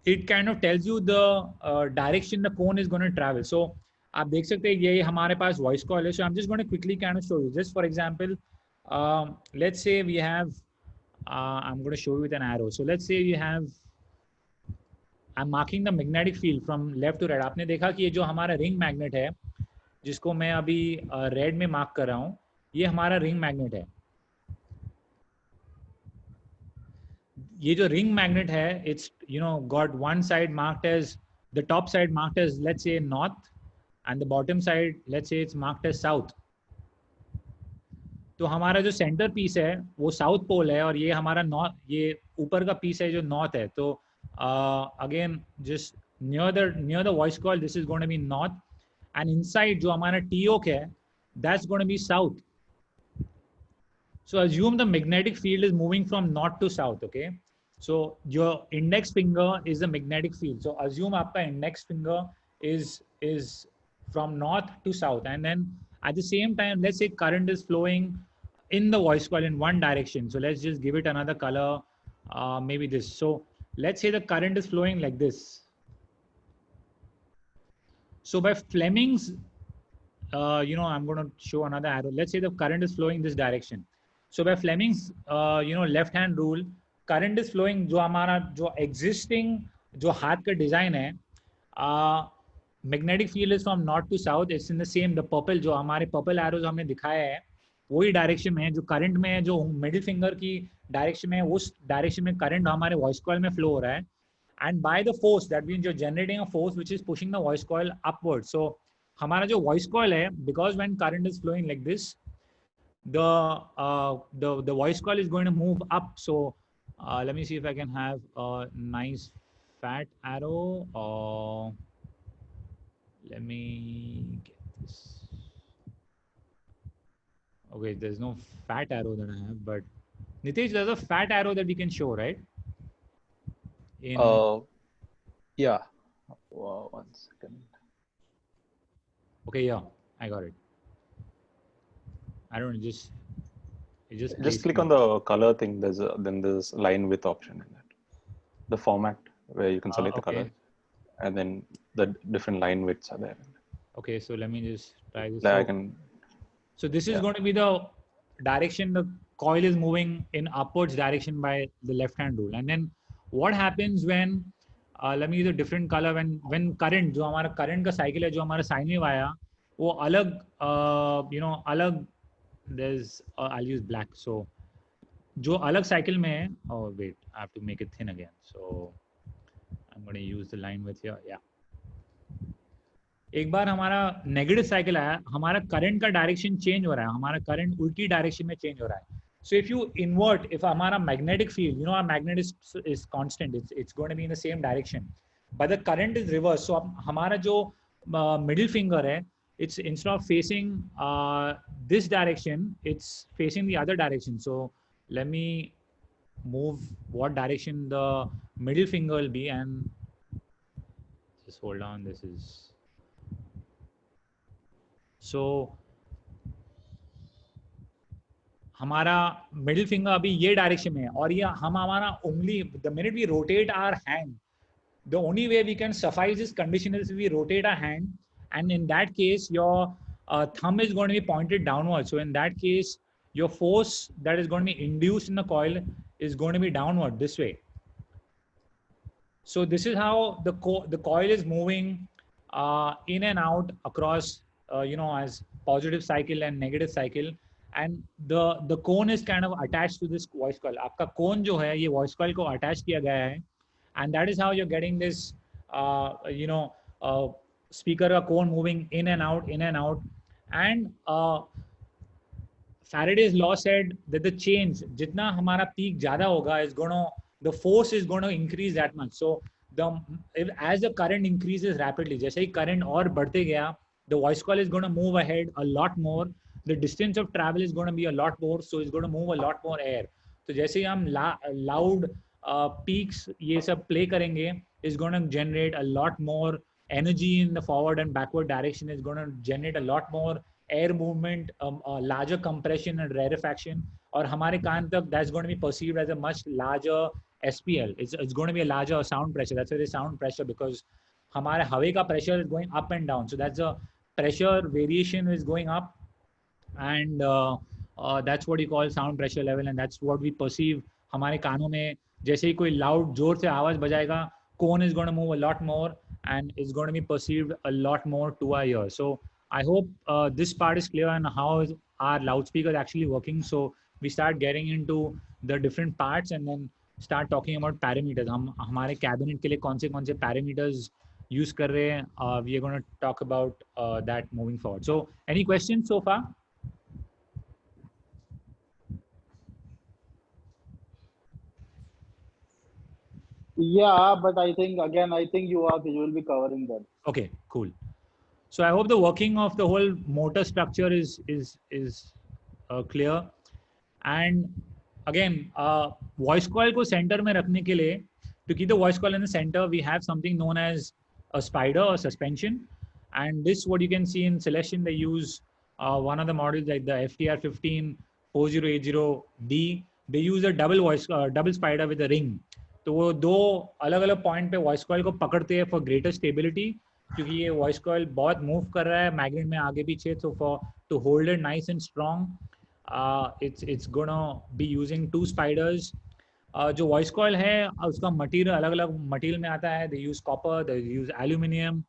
it kind of tells you the direction the cone is going to travel. So आप देख सकते हैं ये हमारे पास voice coil है. So I'm just going to quickly kind of show you. Just for example, let's say we have, I'm going to show you with an arrow. So let's say you have, I'm marking the magnetic field from left to right. आपने देखा कि ये जो हमारा ring magnet है, जिसको मैं अभी red में mark कर रहा हूँ, ये हमारा ring magnet है. ये जो ring magnet है, it's got one side marked as, the top side marked as, let's say north, and the bottom side, let's say it's marked as south. तो हमारा जो सेंटर पीस है वो साउथ पोल है और ये हमारा नॉर्थ, ये ऊपर का पीस है जो नॉर्थ है. तो again just near the voice coil this is going to be north, and inside जो हमारा टीओक है that's going to be south. So assume the magnetic field is moving from north to south. Okay, so your index finger is the magnetic field. So assume आपका index finger is from north to south, and then at the same time, let's say current is flowing in the voice coil in one direction. So let's just give it another color, maybe this. So let's say the current is flowing like this. So by Fleming's, I'm going to show another arrow. Let's say the current is flowing this direction. So by Fleming's, left hand rule, current is flowing, जो हमारा जो existing जो हाथ का design है, magnetic field is from north to south. It's in the same, the purple, जो हमारे purple arrows हमने दिखाया है वही डायरेक्शन में है जो करंट में है, जो मिडिल फिंगर की डायरेक्शन में है, उस डायरेक्शन में करंट हमारे वॉइस कॉइल में फ्लो हो रहा है. And by the force that means जो generating a force which is pushing the voice coil upward. So हमारा जो वॉइस कॉइल है, because when current is flowing like this, the voice coil is going to move up. So let me see if I can have a nice fat arrow, or let me get this. Okay, there's no fat arrow that I have, but Nitesh, there's a fat arrow that we can show, right? Yeah. One second. Okay, yeah, I got it. I don't know, just click on the color thing. Then there's line width option in that. The format where you can select the okay. color, and then the different line widths are there. Okay, so let me just try this. Like So this is going to be the direction the coil is moving in upwards direction by the left hand rule. And then what happens when, let me use a different color, when current, जो हमारा current का cycle है, जो हमारा sine wave आया, वो अलग, अलग, there's, I'll use black. So जो अलग cycle में है, oh wait, I have to make it thin again. So I'm going to use the line width here. Yeah. एक बार हमारा नेगेटिव साइकिल आया, हमारा करंट का डायरेक्शन चेंज हो रहा है, हमारा करंट उल्टी डायरेक्शन में चेंज हो रहा है. So if you invert, if हमारा magnetic field, our magnet is constant, it's going to be in the same direction, but the current is reverse. So हमारा जो मिडिल फिंगर है, it's instead of facing this direction, it's facing the other direction. So let me move what direction the middle finger will be, and just hold on, this is, so हमारा middle finger अभी ये direction में है, और ये हम हमारा उंगली, the minute we rotate our hand, the only way we can suffice this condition is if we rotate our hand, and in that case your thumb is going to be pointed downward. So in that case your force that is going to be induced in the coil is going to be downward this way. So this is how the coil is moving in and out across as positive cycle and negative cycle, and the cone is kind of attached to this voice coil. आपका cone जो है ये voice coil को attach किया गया है, and that is how you're getting this speaker का cone moving in and out, and Faraday's law said that the change, जितना हमारा peak ज़्यादा होगा, the force is going to increase that much. So as the current increases rapidly, जैसे ही current और बढ़ते गया, the voice coil is going to move ahead a lot more. The distance of travel is going to be a lot more, so it's going to move a lot more air. तो जैसे ही हम loud peaks ये सब play करेंगे is going to generate a lot more energy in the forward and backward direction, is going to generate a lot more air movement, larger compression and rarefaction, और हमारे कान तक that's going to be perceived as a much larger SPL. It's going to be a larger sound pressure. That's why they sound pressure, because हमारे हवे का pressure is going up and down. So that's a pressure variation is going up, and that's what you call sound pressure level, and that's what we perceive. हमारे कानों में जैसे ही कोई loud जोर से आवाज बजाएगा, cone is going to move a lot more and it's going to be perceived a lot more to our ears. So I hope this part is clear on how is our loudspeaker actually working. So we start getting into the different parts and then start talking about parameters. हम हमारे cabinet के लिए कौन से parameters use कर रहे हैं. We are going to talk about that moving forward. So any questions so far? Yeah, but I think you will be covering that. Okay, cool. So I hope the working of the whole motor structure is clear. And again, voice coil को center में रखने के लिए, to keep the voice coil in the center, we have something known as a spider or suspension. And this, what you can see in Celestion, they use one of the models like the FTR15 4080D. They use a double spider with a ring. तो वो दो अलग अलग point पे voice coil को पकड़ते हैं for greater stability, क्योंकि ये वॉइस कॉइल बहुत मूव कर रहा है मैग्नेट में आगे पीछे, तो for to hold it nice and strong it's gonna be using two spiders. जो वॉइस कॉइल है उसका मटेरियल अलग अलग मटेरियल में आता है. They use copper, they use aluminium,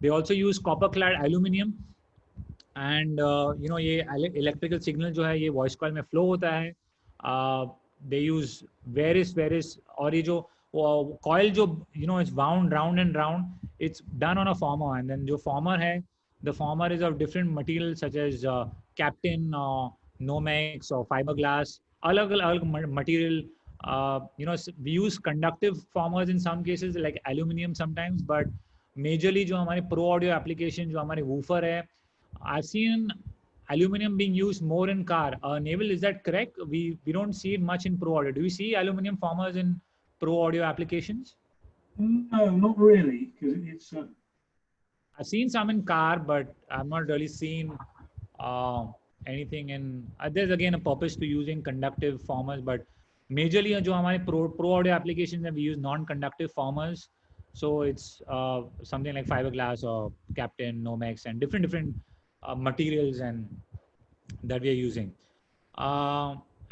they also use copper clad aluminium, and ये इलेक्ट्रिकल सिग्नल जो है ये वॉइस कॉइल में फ्लो होता है. they use various, और ये जो coil जो it's wound round and round, it's done on a former, and then जो former है, the former is of different materials such as Captain, Nomex or fiberglass, अलग material. We use conductive formers in some cases like aluminum sometimes, but majorly जो हमारे pro audio application जो हमारे woofer है, I've seen aluminum being used more in car. Naval, is that correct? We don't see it much in Pro Audio. Do you see aluminum formers in Pro Audio applications? No, not really, because it's. I've seen some in car, but I've not really seen anything in. There's again a purpose to using conductive formers, but majorly जो हमारे Pro Audio applications we use non-conductive formers. So it's something like fiberglass or Captain, Nomex, and different materials and that we are using.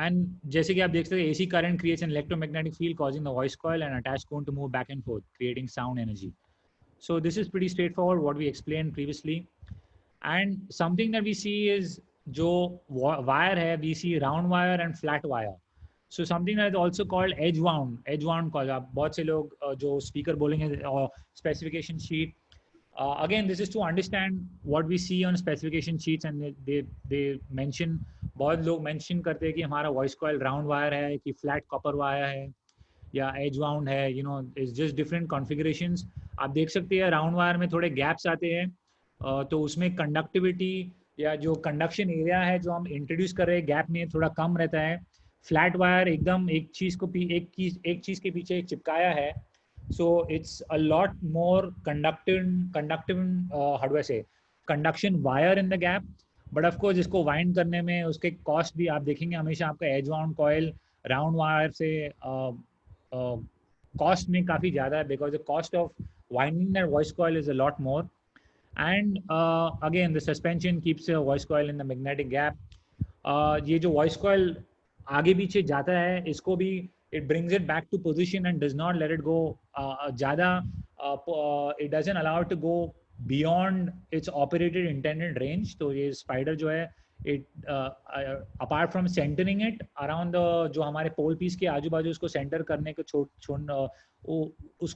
And जैसे कि आप देख सकते हैं, AC current creates an electromagnetic field causing the voice coil and attached cone to move back and forth, creating sound energy. So this is pretty straightforward, what we explained previously. And something that we see is जो wire है, we see round wire and flat wire. So something that is also called edge wound coil. आप बहुत से लोग जो speaker बोलेंगे और specification sheet. Again, this is to understand what we see on specification sheets, and they mention, बहुत लोग mention करते हैं कि हमारा voice coil round wire है कि flat copper wire है या edge wound है, it's just different configurations. आप देख सकते हैं round wire में थोड़े gaps आते हैं, तो उसमें conductivity या जो conduction area है जो हम introduce कर रहे हैं gap में थोड़ा कम रहता है. Flat wire एकदम एक चीज़ के पीछे एक चिपकाया है. So it's a lot more conductive, how do I say, conduction wire in the gap. But of course, इसको wind करने में उसके cost भी आप देखेंगे हमेशा आपका edge wound coil round wire से cost में काफ़ी ज़्यादा है, because the cost of winding that voice coil is a lot more. And again, the suspension keeps a voice coil in the magnetic gap. ये जो voice coil आगे पीछे जाता है, इसको भी it brings it back to position and does not let it go it doesn't allow it to go beyond its operated intended range. तो ये spider जो है, it apart from centering it around the जो हमारे pole piece के आजू बाजू उसको center करने के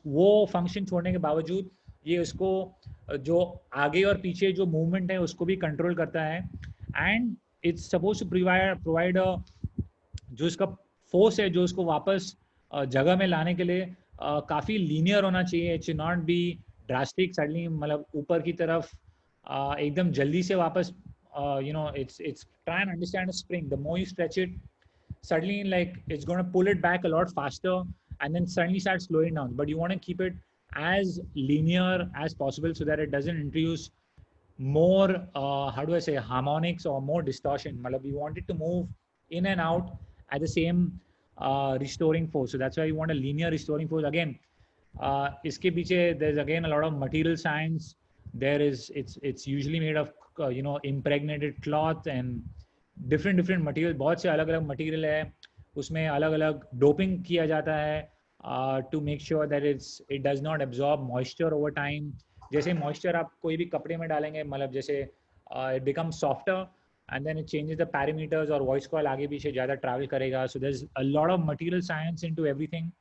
वो function छोड़ने के बावजूद ये उसको जो आगे और पीछे जो movement है उसको भी control करता है. And it's supposed to provide a जो इसका फोर्स है जो उसको वापस जगह में लाने के लिए काफ़ी लीनियर होना चाहिए. It should not be drastic suddenly, मतलब ऊपर की तरफ एकदम जल्दी से वापस it's try and understand a spring. The more you stretch it, suddenly like it's going to pull it back a lot faster, and then suddenly start slowing down. But you want to keep it as linear as possible so that it doesn't introduce more, how do I say, harmonics or more distortion. We want it to move in and out at the same restoring force. So that's why you want a linear restoring force. Again, iske piche, there's again a lot of material science. It's usually made of impregnated cloth and different material. बहुत से अलग अलग material है, उसमें अलग अलग doping किया जाता है to make sure that it does not absorb moisture over time. जैसे moisture आप कोई भी कपड़े में डालेंगे, मतलब जैसे it becomes softer and then it changes the parameters और voice coil आगे पीछे ज़्यादा travel करेगा. So there's a lot of material science into everything.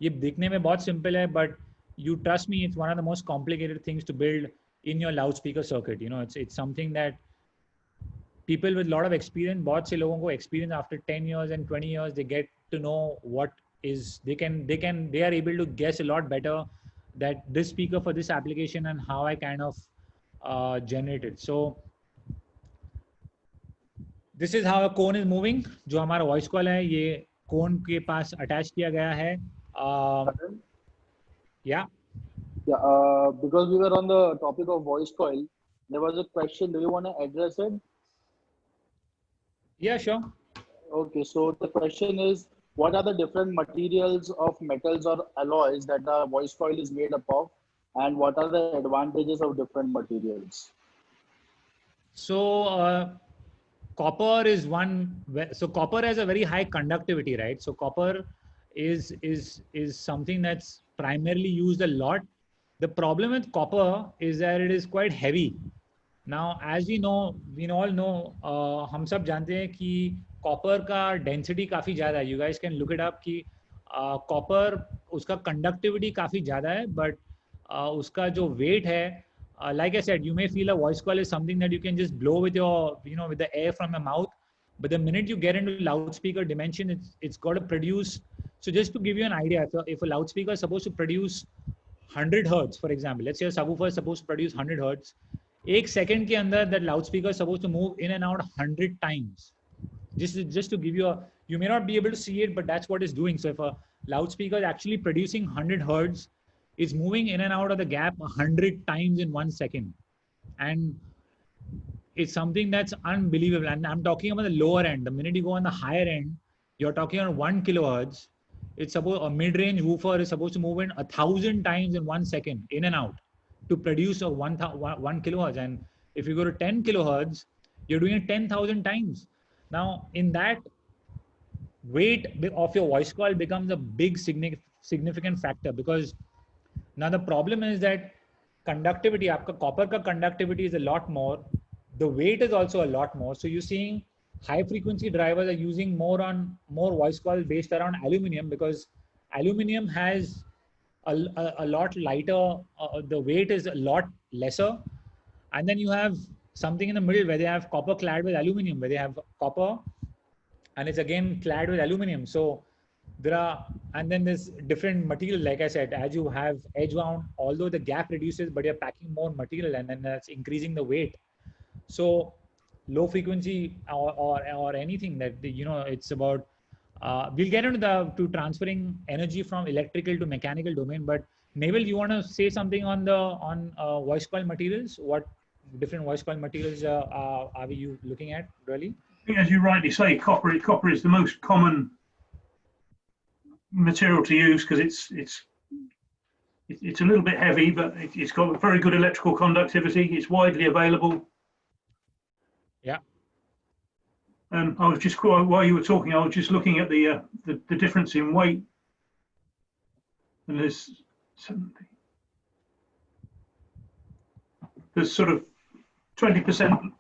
ये दिखने में बहुत simple है, but you trust me, it's one of the most complicated things to build in your loudspeaker circuit. It's something that people with a lot of experience, बहुत से लोगों को experience after 10 years and 20 years, they get to know what is, they are able to guess a lot better that this speaker for this application and how I kind of generate it. So this is how a cone is moving. जो हमारा voice coil है, ये cone के पास attach किया गया है. Yeah. Yeah, because we were on the topic of voice coil, there was a question. Do you want to address it? Yeah, sure. Okay, so the question is, what are the different materials of metals or alloys that the voice coil is made up of, and what are the advantages of different materials? So copper is one. So copper has a very high conductivity, right? So copper is something that's primarily used a lot. The problem with copper is that it is quite heavy. Now, as we all know, हम सब जानते हैं कि copper का density काफी ज़्यादा है. You guys can look it up कि copper उसका conductivity काफी ज़्यादा है, but उसका जो weight है, like I said, you may feel a voice coil is something that you can just blow with your, with the air from your mouth. But the minute you get into loudspeaker dimension, it's got to produce. So just to give you an idea, if a loudspeaker is supposed to produce 100 hertz, for example, let's say a subwoofer is supposed to produce 100 hertz. एक second के अंदर that loudspeaker is supposed to move in and out 100 times. Just to give you you may not be able to see it, but that's what it's doing. So if a loudspeaker is actually producing 100 hertz, it's moving in and out of the gap 100 times in 1 second. And it's something that's unbelievable. And I'm talking about the lower end. The minute you go on the higher end, you're talking on 1 kilohertz. It's supposed, a mid-range woofer is supposed to move in 1,000 times in 1 second, in and out, to produce a 1 kilohertz. And if you go to 10 kilohertz, you're doing it 10,000 times. Now, in that, weight of your voice coil becomes a big significant factor, because now the problem is that conductivity, आपका copper का conductivity is a lot more. The weight is also a lot more. So you're seeing high frequency drivers are using more voice coil based around aluminum, because aluminum has a lot lighter, the weight is a lot lesser. And then you have something in the middle where they have copper clad with aluminum, where they have copper and it's again clad with aluminum. So there are, and then there's different material, like I said, as you have edge wound, although the gap reduces, but you're packing more material and then that's increasing the weight. So low frequency or anything that, it's about, we'll get into transferring energy from electrical to mechanical domain, but Naval, you want to say something on voice coil materials? What different voice coil materials are you looking at, really? I think, as you rightly say, copper is the most common material to use, because it's a little bit heavy, but it's got very good electrical conductivity. It's widely available. Yeah. I was just, while you were talking, I was just looking at the difference in weight, and there's sort of 20%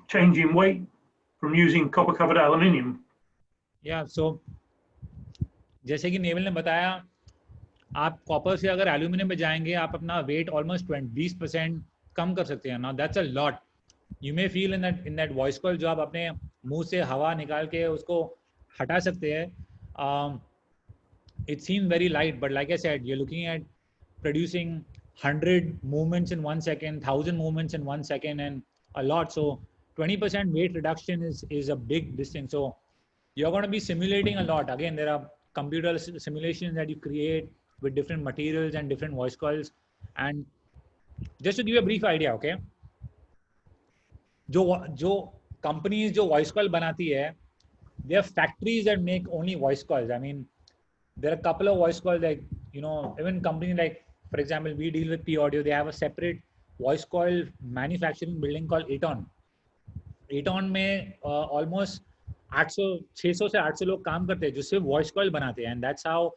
change in weight from using copper covered aluminium. Yeah, so जैसे कि naval ने बताया, आप copper से अगर aluminium पे जाएंगे, आप अपना वेट ऑलमोस्ट 20% कम कर सकते हैं. Now that's a lot. You may feel in that voice coil, जो आप अपने मुंह से हवा निकाल के उसको हटा सकते हैं, it seems very light, but like I said, you're looking at producing 100 movements in 1 second, 1,000 movements in 1 second, and a lot. So 20% weight reduction is a big distance. So you're going to be simulating a lot. Again, there are computer simulations that you create with different materials and different voice coils. And just to give you a brief idea, okay, जो companies जो voice coil बनाती है, there are factories that make only voice coils. I mean, there are a couple of voice coils, like, you know, even companies like, for example, we deal with P.Audio, they have a separate voice coil manufacturing building called Eton. Eton में almost 600 से 800 लोग काम करते हैं जो सिर्फ voice coil बनाते हैं, and that's how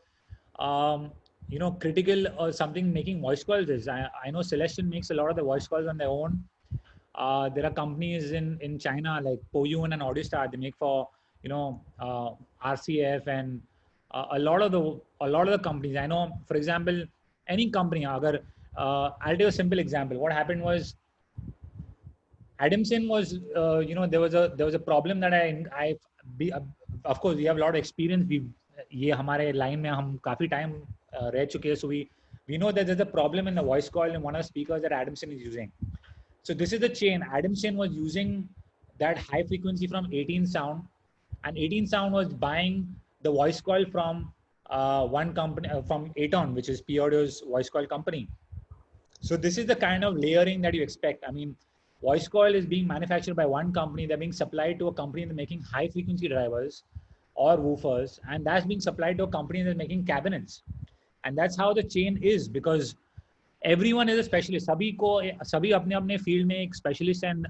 you know, critical or something making voice coils is. I know Celestion makes a lot of the voice coils on their own. There are companies in China like Po.Audio and AudioStar. They make for, you know, RCF and a lot of the companies. I know, for example, any company. I'll tell you a simple example. What happened was, Adamson was, you know, there was a problem that of course we have a lot of experience. ये हमारे line में हम काफी time रह चुके हैं, so we know that there's a problem in the voice coil in one of the speakers that Adamson is using. So this is the chain. Adamson was using that high frequency from 18 Sound, and 18 Sound was buying the voice coil from one company, from Eton, which is P.Audio's voice coil company. So this is the kind of layering that you expect. I mean, voice coil is being manufactured by one company, they're being supplied to a company that's making high frequency drivers or woofers, and that's being supplied to a company that's making cabinets. And that's how the chain is, because everyone is a specialist. सभी अपने अपने field में एक specialist, and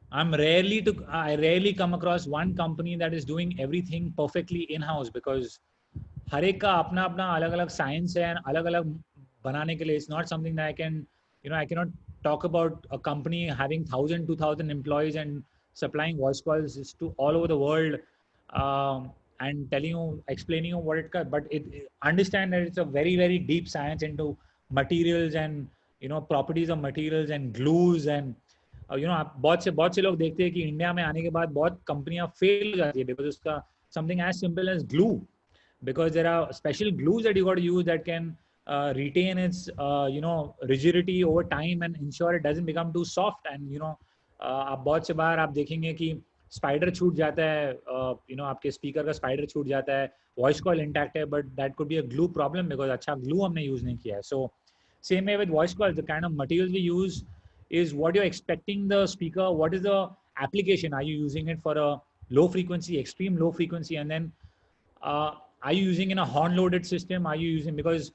I rarely come across one company that is doing everything perfectly in-house, because हर एक का अपना अपना अलग-अलग science है and अलग-अलग बनाने के लिए. It's not something that I cannot talk about a company having 1,000, 2,000 employees and supplying voice calls to all over the world, and explaining you what it does. But understand that it's a very, very deep science into materials and, you know, properties of materials and glues. And you know, बहुत से लोग देखते हैं कि India में आने के बाद बहुत कंपनियां फेल हो जाती है because उसका something as simple as glue, because there are special glues that you got to use that can retain its you know, rigidity over time and ensure it doesn't become too soft. And you know, आप बहुत से बार आप देखेंगे कि spider छूट जाता है, you know, आपके स्पीकर का स्पाइडर छूट जाता है, वॉइस कॉइल इंटैक्ट है, but that could be a glue problem because अच्छा ग्लू हमने यूज नहीं किया है. सो same way with voice coils, the kind of materials we use is what you're expecting the speaker, what is the application. Are you using it for a low frequency, extreme low frequency, and then are you using in a horn loaded system? Are you using, because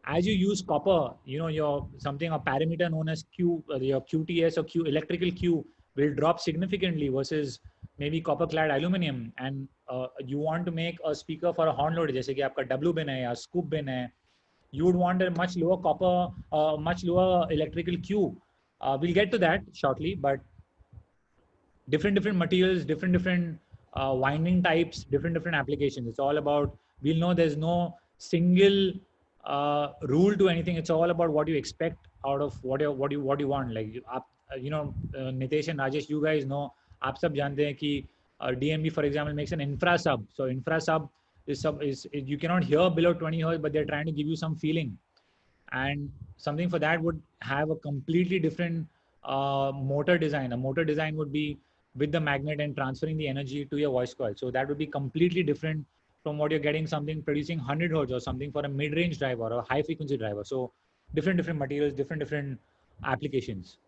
as you use copper, you know, your something, a parameter known as Q, your QTS or Q, electrical Q, will drop significantly versus maybe copper clad aluminum. And you want to make a speaker for a horn load, जैसे कि आपका W bin है या scoop bin है, you would want a much lower copper, much lower electrical Q. We'll get to that shortly, but different materials, different winding types, different applications. It's all about, we'll know there's no single rule to anything. It's all about what you expect out of what you want. Like you know, Nitesh and Rajesh, you guys know, आप सब जानते हैं कि DNB, for example, makes an infra sub. So infra sub is you cannot hear below 20 hertz, but they're trying to give you some feeling. And something for that would have a completely different motor design. A motor design would be with the magnet and transferring the energy to your voice coil. So that would be completely different from what you're getting, something producing 100 hertz or something for a mid-range driver or a high frequency driver. So different materials, different applications.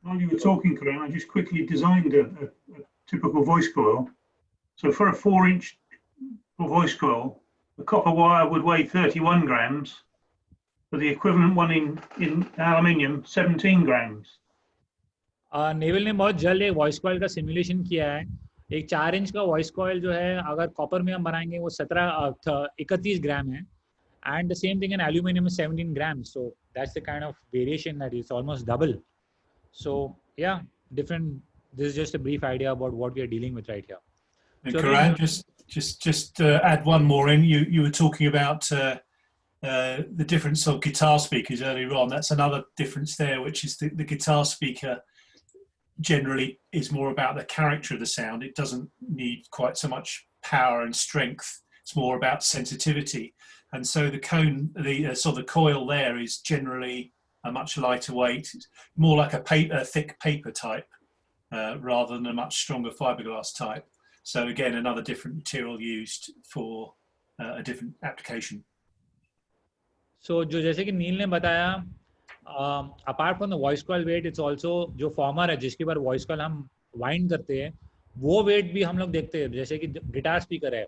While you were talking, Karan, I just quickly designed a typical voice coil. So for a 4-inch voice coil, the copper wire would weigh 31 grams, but the equivalent one in aluminium, 17 grams. Naval ने बहुत जल्द एक voice coil का simulation किया है. एक 4 inch का voice coil जो है, अगर कॉपर में हम बनाएंगे वो 31 ग्राम है, and the same thing in aluminum is 17 grams. So that's the kind of variation that is almost double. So yeah, different. This is just a brief idea about what we are dealing with right here. And So Karan, just add one more in. You were talking about the difference of guitar speakers earlier on. That's another difference there, which is the guitar speaker generally is more about the character of the sound. It doesn't need quite so much power and strength. It's more about sensitivity. And so the cone, the coil there is generally a much lighter weight, more like a thick paper type, rather than a much stronger fiberglass type. So again, another different material used for a different application. So जो जैसे कि नील ने बताया, apart from the voice coil weight, it's also जो former है जिसके बाद voice call हम वाइंड करते हैं, वो वेट भी हम लोग देखते हैं. जैसे कि गिटार स्पीकर है,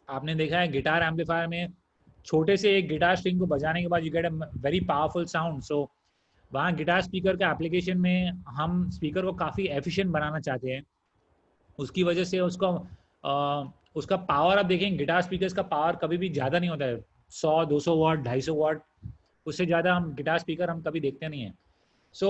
आपने देखा है गिटार एम्पलीफायर में छोटे से एक गिटार स्ट्रिंग को बजाने के बाद you get a very powerful sound. So वहाँ गिटार स्पीकर के एप्लीकेशन में हम स्पीकर को काफ़ी एफिशिएंट बनाना चाहते हैं. उसकी वजह से उसका पावर, आप देखेंगे गिटार स्पीकर्स का पावर कभी भी ज़्यादा नहीं होता है. 100-200 वाट, 250 वाट, उससे ज़्यादा हम गिटार स्पीकर हम कभी देखते नहीं हैं. So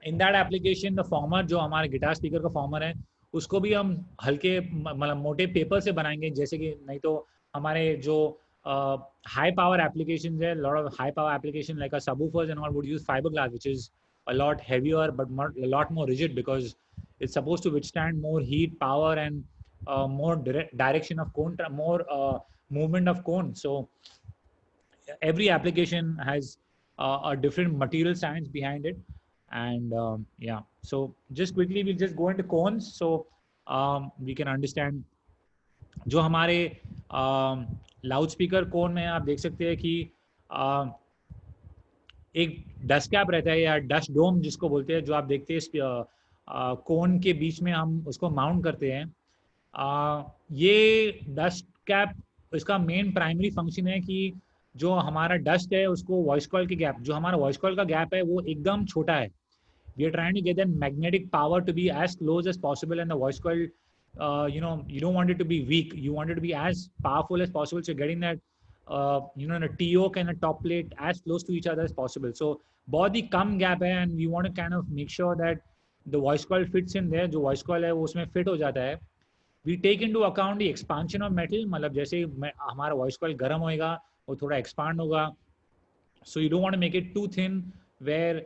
in that application the former, जो हमारे गिटार स्पीकर का फॉर्मर है, उसको भी हम हल्के मतलब मोटे पेपर से बनाएंगे. जैसे कि नहीं तो हमारे जो हाई पावर एप्लीकेशंस है, lot of high power application like a subwoofers and all would use fibre glass, which is a lot heavier but a lot more rigid because it's supposed to withstand more heat, power, and more direction of cone, more movement of cone. So every application has a different material science behind it. And yeah, so just quickly we'll just go into cones so we can understand. जो हमारे loud speaker कोन में आप देख सकते हैं कि एक dust cap रहता है या डस्ट डोम जिसको बोलते हैं, जो आप देखते हैं कोन के बीच में हम उसको माउंट करते हैं. ये डस्ट कैप, इसका मेन प्राइमरी फंक्शन है कि जो हमारा डस्ट है उसको वॉइस कॉइल के गैप, जो हमारा वॉइस कॉइल का गैप है वो एकदम छोटा है. We are trying to get that magnetic power to be as close as possible and the voice coil, you don't want it to be weak, you want it to be as powerful as possible. So getting that the T-yoke and the top plate as close to each other as possible. So बहुत ही कम gap है and we want to kind of make sure that the voice coil fits in there. जो voice coil है वो उसमें fit हो जाता है. We take into account the expansion of metal, मतलब जैसे हमारा voice coil गर्म होएगा वो थोड़ा expand होगा. So you don't want to make it too thin where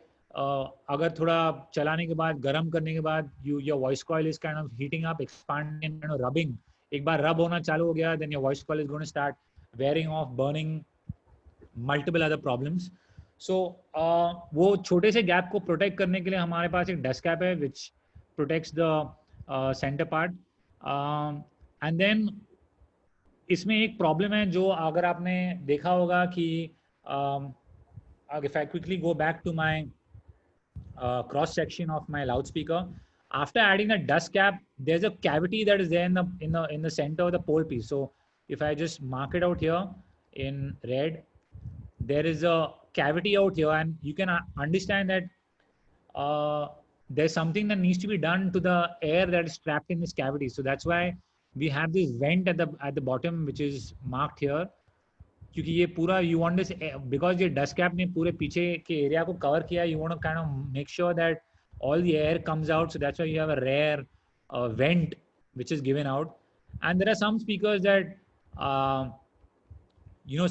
अगर थोड़ा चलाने के बाद, गर्म करने के बाद, your voice coil is kind of heating up, expanding and kind of rubbing. एक बार rub होना चालू हो गया, then your voice coil is going to start wearing off, burning, multiple other problems. So वो छोटे से गैप को प्रोटेक्ट करने के लिए हमारे पास एक डस्ट कैप है which protects the center part. And then इसमें एक प्रॉब्लम है जो अगर आपने देखा होगा कि if I quickly go back to my cross section of my loudspeaker, after adding the dust cap, there's a cavity that is there in the center of the pole piece. So if I just mark it out here in red, there is a cavity out here, and you can understand that there's something that needs to be done to the air that is trapped in this cavity. So that's why we have this vent at the bottom, which is marked here. क्योंकि ये पूरा you want this, because ये dust cap ने पूरे पीछे के area को cover किया, you want to kind of make sure that all the air comes out. So that's why you have a rare vent which is given out. And there are some speakers that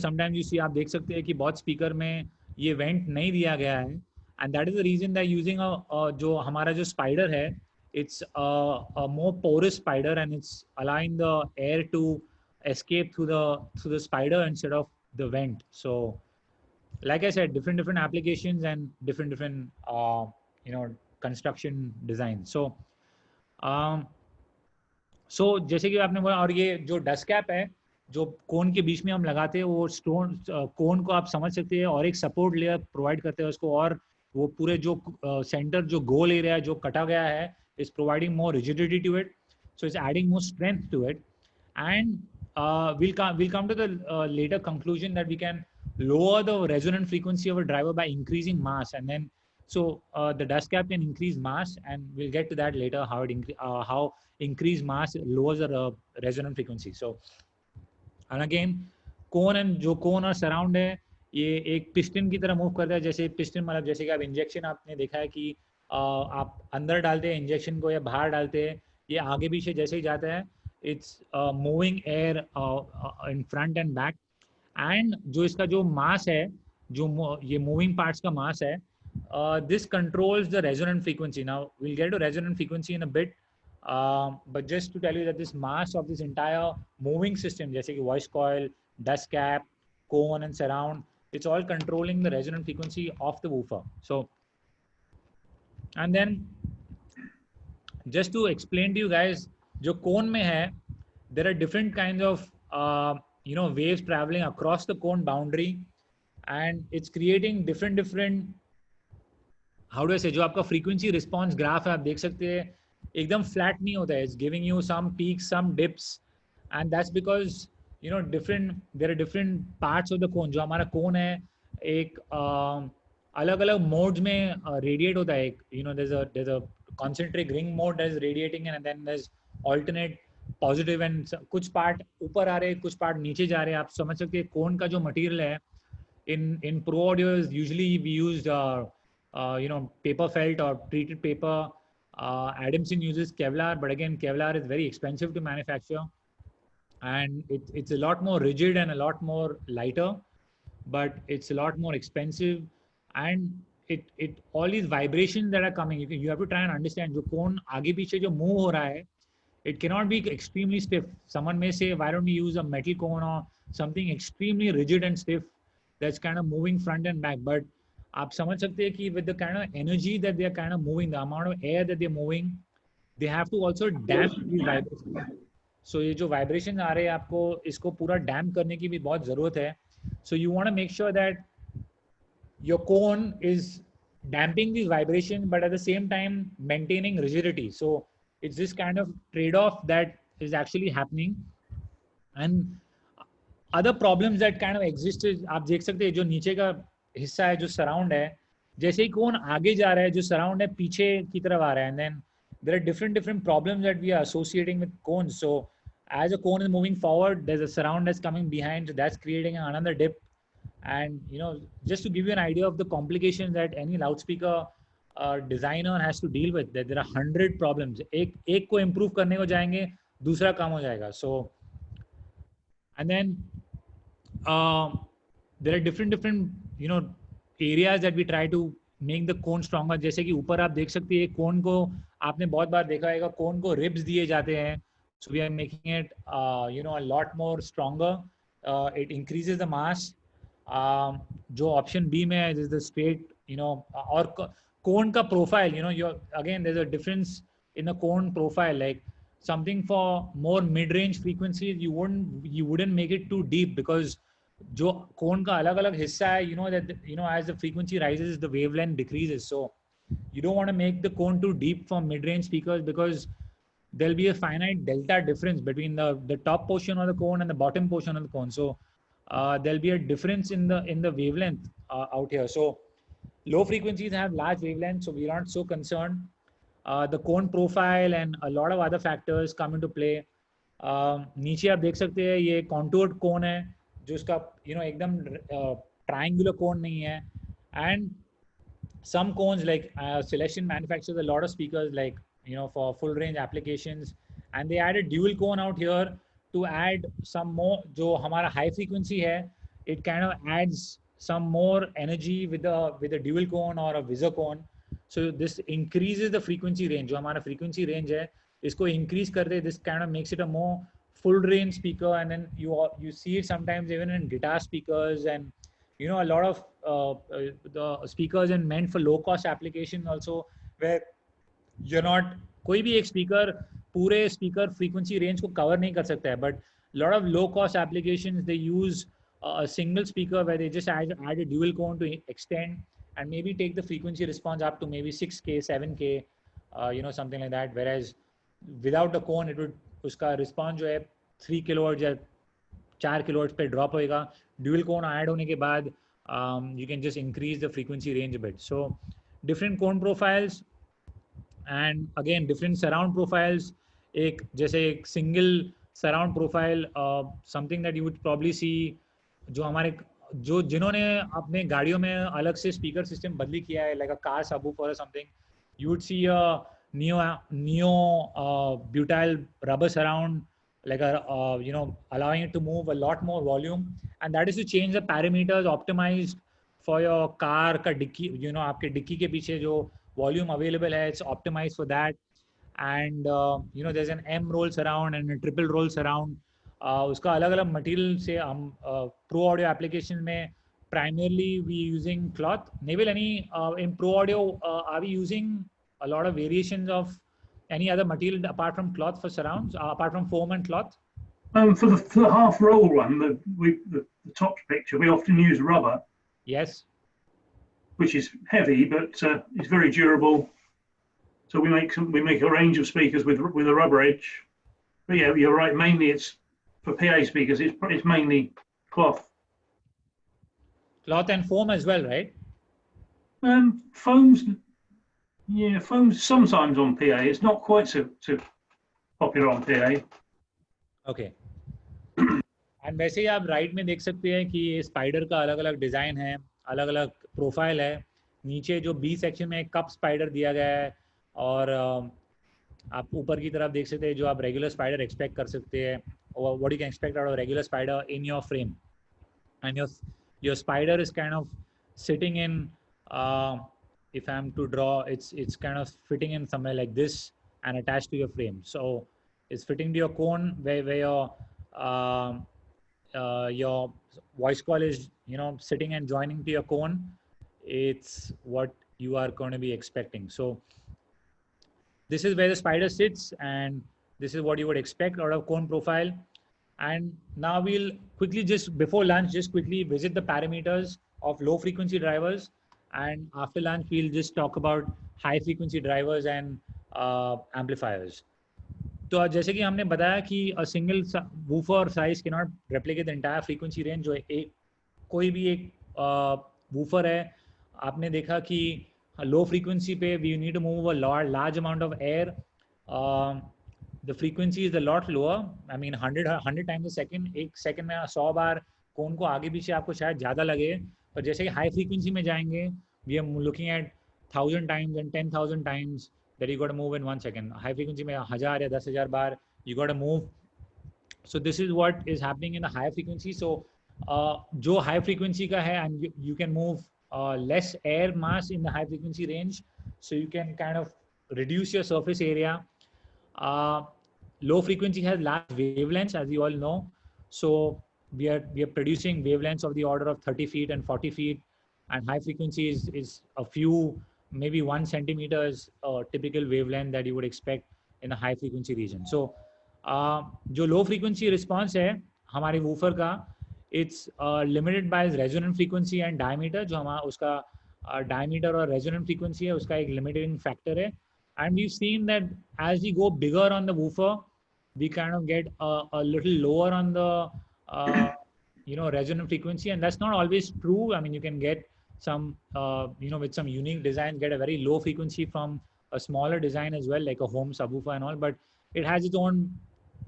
sometimes you see, आप देख सकते हैं कि बहुत speaker में ये went नहीं दिया गया है, and that is the reason that using जो हमारा जो स्पाइडर है, it's a more porous spider and it's allowing the air to escape through the spider instead of the vent. So like I said, different applications and different construction design. So so जैसे कि आपने बोला, और ये जो dust cap है जो कोन के बीच में हम लगाते हैं, वो स्टोन कोन को आप समझ सकते हैं और एक सपोर्ट लेयर प्रोवाइड करते हैं उसको, और वो पूरे जो सेंटर जो गोल एरिया जो कटा गया है is providing more rigidity to it, so it's adding more strength to it. And we'll come to the later conclusion that we can lower the resonant frequency of a driver by increasing mass, and then so the dust cap can increase mass, and we'll get to that later, how increased mass lowers the resonant frequency. So and again cone and जो cone और surround है, ये एक piston की तरह move करता है. जैसे पिस्टन मतलब जैसे कि आप इंजेक्शन आपने देखा है कि आप अंदर डालते हैं इंजेक्शन को या बाहर डालते हैं, ये आगे पीछे जैसे ही जाता है, it's moving air in front and back. And जो इसका जो मास है, जो ये मूविंग पार्ट्स का मास है, this controls the resonant frequency. Now we'll get to resonant frequency in a bit, but just to tell you that this mass of this entire moving system, जैसे कि voice coil, dust cap, cone and surround, it's all controlling the resonant frequency of the woofer. So and then just to explain to you guys जो cone में है, there are different kinds of waves traveling across the cone boundary, and it's creating different how do I say, जो आपका frequency response graph है, आप देख सकते हैं एकदम flat नहीं होता है. It's giving you some peaks, some dips, and that's because there are different parts of the cone. जो हमारा cone है एक अलग अलग modes में radiate होता है. There's a concentric ring mode that is radiating, and then there's alternate positive and कुछ part ऊपर आ रहे हैं, कुछ part नीचे जा रहे हैं. आप समझ सकते हैं cone का जो material है in Pro Audio is usually we used paper felt or treated paper. Adamson uses Kevlar, but again Kevlar is very expensive to manufacture, and it's a lot more rigid and a lot more lighter, but it's a lot more expensive, and it all these vibrations that are coming, you have to try and understand जो cone आगे पीछे जो move हो रहा है, it cannot be extremely stiff. Someone may say, why don't we use a metal cone or something extremely rigid and stiff that's kind of moving front and back? But आप समझ सकते हैं कि with the kind of energy that they are kind of moving, the amount of air that they're moving, they have to also damp these vibrations. So ये जो vibrations आ रहे हैं आपको इसको पूरा damp करने की भी बहुत ज़रूरत है. So you want to make sure that your cone is damping these vibrations, but at the same time maintaining rigidity. So it's this kind of trade-off that is actually happening. And other problems that kind of exist is आप देख सकते हैं जो नीचे का हिस्सा है जो सराउंड है, जैसे ही कोन आगे जा रहा है जो सराउंड है पीछे की तरफ आ रहा है, and then there are different problems that we are associating with cones. So as a cone is moving forward, there's a surround that's coming behind, so that's creating another dip. And just to give you an idea of the complications that any loudspeaker designer has to deal with, that there are 100 problems. एक को improve करने को जाएंगे, दूसरा काम हो जाएगा. So and then there are different areas that we try to make the cone stronger. जैसे कि ऊपर आप देख सकते हैं cone को आपने बहुत बार देखा होगा, cone को ribs दिए जाते हैं. So we are making it a lot more stronger. It increases the mass. जो option B में है is the straight, और cone का profile, again there's a difference in the cone profile. Like something for more mid-range frequencies, you wouldn't make it too deep, because जो cone का अलग-अलग हिस्सा है, that as the frequency rises, the wavelength decreases. So you don't want to make the cone too deep for mid-range speakers, because there'll be a finite delta difference between the top portion of the cone and the bottom portion of the cone. So there'll be a difference in the wavelength out here. So low frequencies have large wavelengths, so we're not so concerned. The cone profile and a lot of other factors come into play. नीचे आप देख सकते हैं ये contoured cone है, जो इसका एकदम triangular cone नहीं है. And some cones, like Celestion manufactures a lot of speakers, like for full range applications, and they added dual cone out here to add some more. जो हमारा high frequency है, it kind of adds some more energy with a dual cone or a visor cone. So this increases the frequency range. जो हमारा frequency range है, इसको increase कर दे. This kind of makes it a more full range speaker, and then you see it sometimes even in guitar speakers, and a lot of the speakers and meant for low cost application also, where you're not, कोई भी एक speaker पूरे speaker frequency range को cover नहीं कर सकता है, but a lot of low cost applications they use a single speaker where they just add a dual cone to extend and maybe take the frequency response up to maybe 6K, 7K, something like that. Whereas without the cone, it would, उसका response जो है 3 kilohertz या 4 kilohertz पे drop होएगा. Dual cone add होने के बाद you can just increase the frequency range a bit. So different cone profiles, and again different surround profiles. एक जैसे एक single surround profile, something that you would probably see, जो जिन्होंने अपने गाड़ियों में अलग से स्पीकर सिस्टम बदली किया है, like a car subwoofer or something, you would see a neo butyl rubber surround, like allowing it to move a lot more volume, and that is to change the parameters optimized for your car का dicky, आपके dicky के पीछे जो volume available है, it's optimized for that. And there's an M roll surround and a triple roll surround. उसका अलग अलग material से हम प्रो ऑडियो एप्लीकेशन में primarily we using cloth. Nabil, any in Pro Audio are we using a lot of variations of any other material apart from cloth for surrounds, apart from foam and cloth? For the half roll one, the top picture, we often use rubber, Yes. which is heavy but is very durable. So we make a range of speakers with a rubber edge. But yeah, you're right. Mainly it's for PA speakers. It's mainly cloth. Cloth and foam as well, right? Foams. Yeah, foams sometimes on PA. It's not quite so popular on PA. Okay. And वैसे ही आप right में देख सकते हैं कि ये spider का अलग अलग डिज़ाइन है, अलग अलग प्रोफाइल है. नीचे जो बी सेक्शन में एक कप स्पाइडर दिया गया है और आप ऊपर की तरफ देख सकते हैं जो आप रेगुलर स्पाइडर एक्सपेक्ट कर सकते हैं, what you can expect out of regular spider in your frame. And your spider is kind of sitting in, if I'm to draw, it's kind of fitting in somewhere like this and attached to your frame. So it's fitting to your cone where your voice coil is, sitting and joining to your cone. It's what you are going to be expecting. So this is where the spider sits, and this is what you would expect out of cone profile. And now we'll quickly, just before lunch, just quickly visit the parameters of low frequency drivers. And after lunch, we'll just talk about high frequency drivers and amplifiers. तो जैसे कि हमने बताया कि a single woofer size cannot replicate the entire frequency range. जो कोई भी एक woofer है, आपने देखा कि low frequency पे we need to move a large amount of air. The frequency is a lot lower. I mean 100 times a second. एक सेकंड में 100 बार कोन को आगे पीछे आपको शायद ज़्यादा लगे, पर जैसे कि हाई फ्रीक्वेंसी में जाएंगे, we are looking at 1000 times and 10,000 times that you got to move in 1 second. High frequency में 1000 या 10,000 बार you got to move. So this is what is happening in the high frequency. So जो high frequency का है, and you can move less air mass in the high frequency range, so you can kind of reduce your surface area. Low frequency has large wavelengths, as you all know. So we are producing wavelengths of the order of 30 feet and 40 feet, and high frequency is a few, maybe 1 centimeter is a typical wavelength that you would expect in the high frequency region. So जो low frequency response है हमारे woofer का, it's limited by resonant frequency and diameter. जो हमारा उसका diameter और resonant frequency है, उसका एक limiting factor है. And we've seen that as we go bigger on the woofer, we kind of get a little lower on the resonant frequency, and that's not always true. I mean, you can get some with some unique design, get a very low frequency from a smaller design as well, like a home subwoofer and all, but it has its own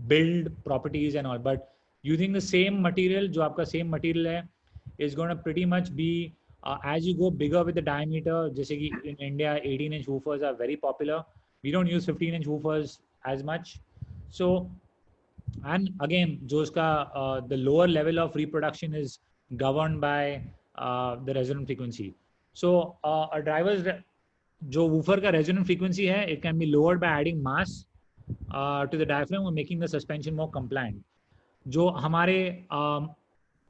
build properties and all. But using the same material, जो आपका same material है, is going to pretty much be as you go bigger with the diameter. जैसे कि in India 18-inch woofers are very popular. We don't use 15-inch woofers as much. So, and again, जो उसका the lower level of reproduction is governed by the resonant frequency. So a driver's जो woofer का resonant frequency है, it can be lowered by adding mass to the diaphragm or making the suspension more compliant. जो हमारे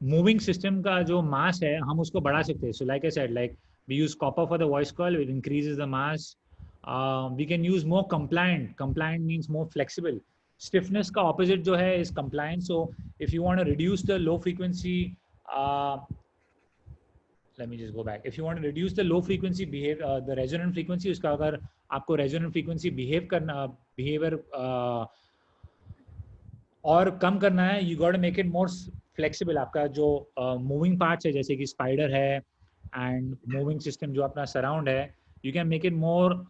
moving system का जो mass है, हम उसको बढ़ा सकते हैं. So like I said, like we use copper for the voice coil, it increases the mass. We can use more compliant. Compliant means more flexible. Stiffness का opposite जो है is compliant. So if you want to reduce the low frequency, let me just go back. If you want to reduce the low frequency the resonant frequency, उसका अगर आपको resonant frequency behavior और कम करना है, you got to make it more flexible. आपका जो moving parts है, जैसे कि spider है and moving system जो अपना surround है, you can make it more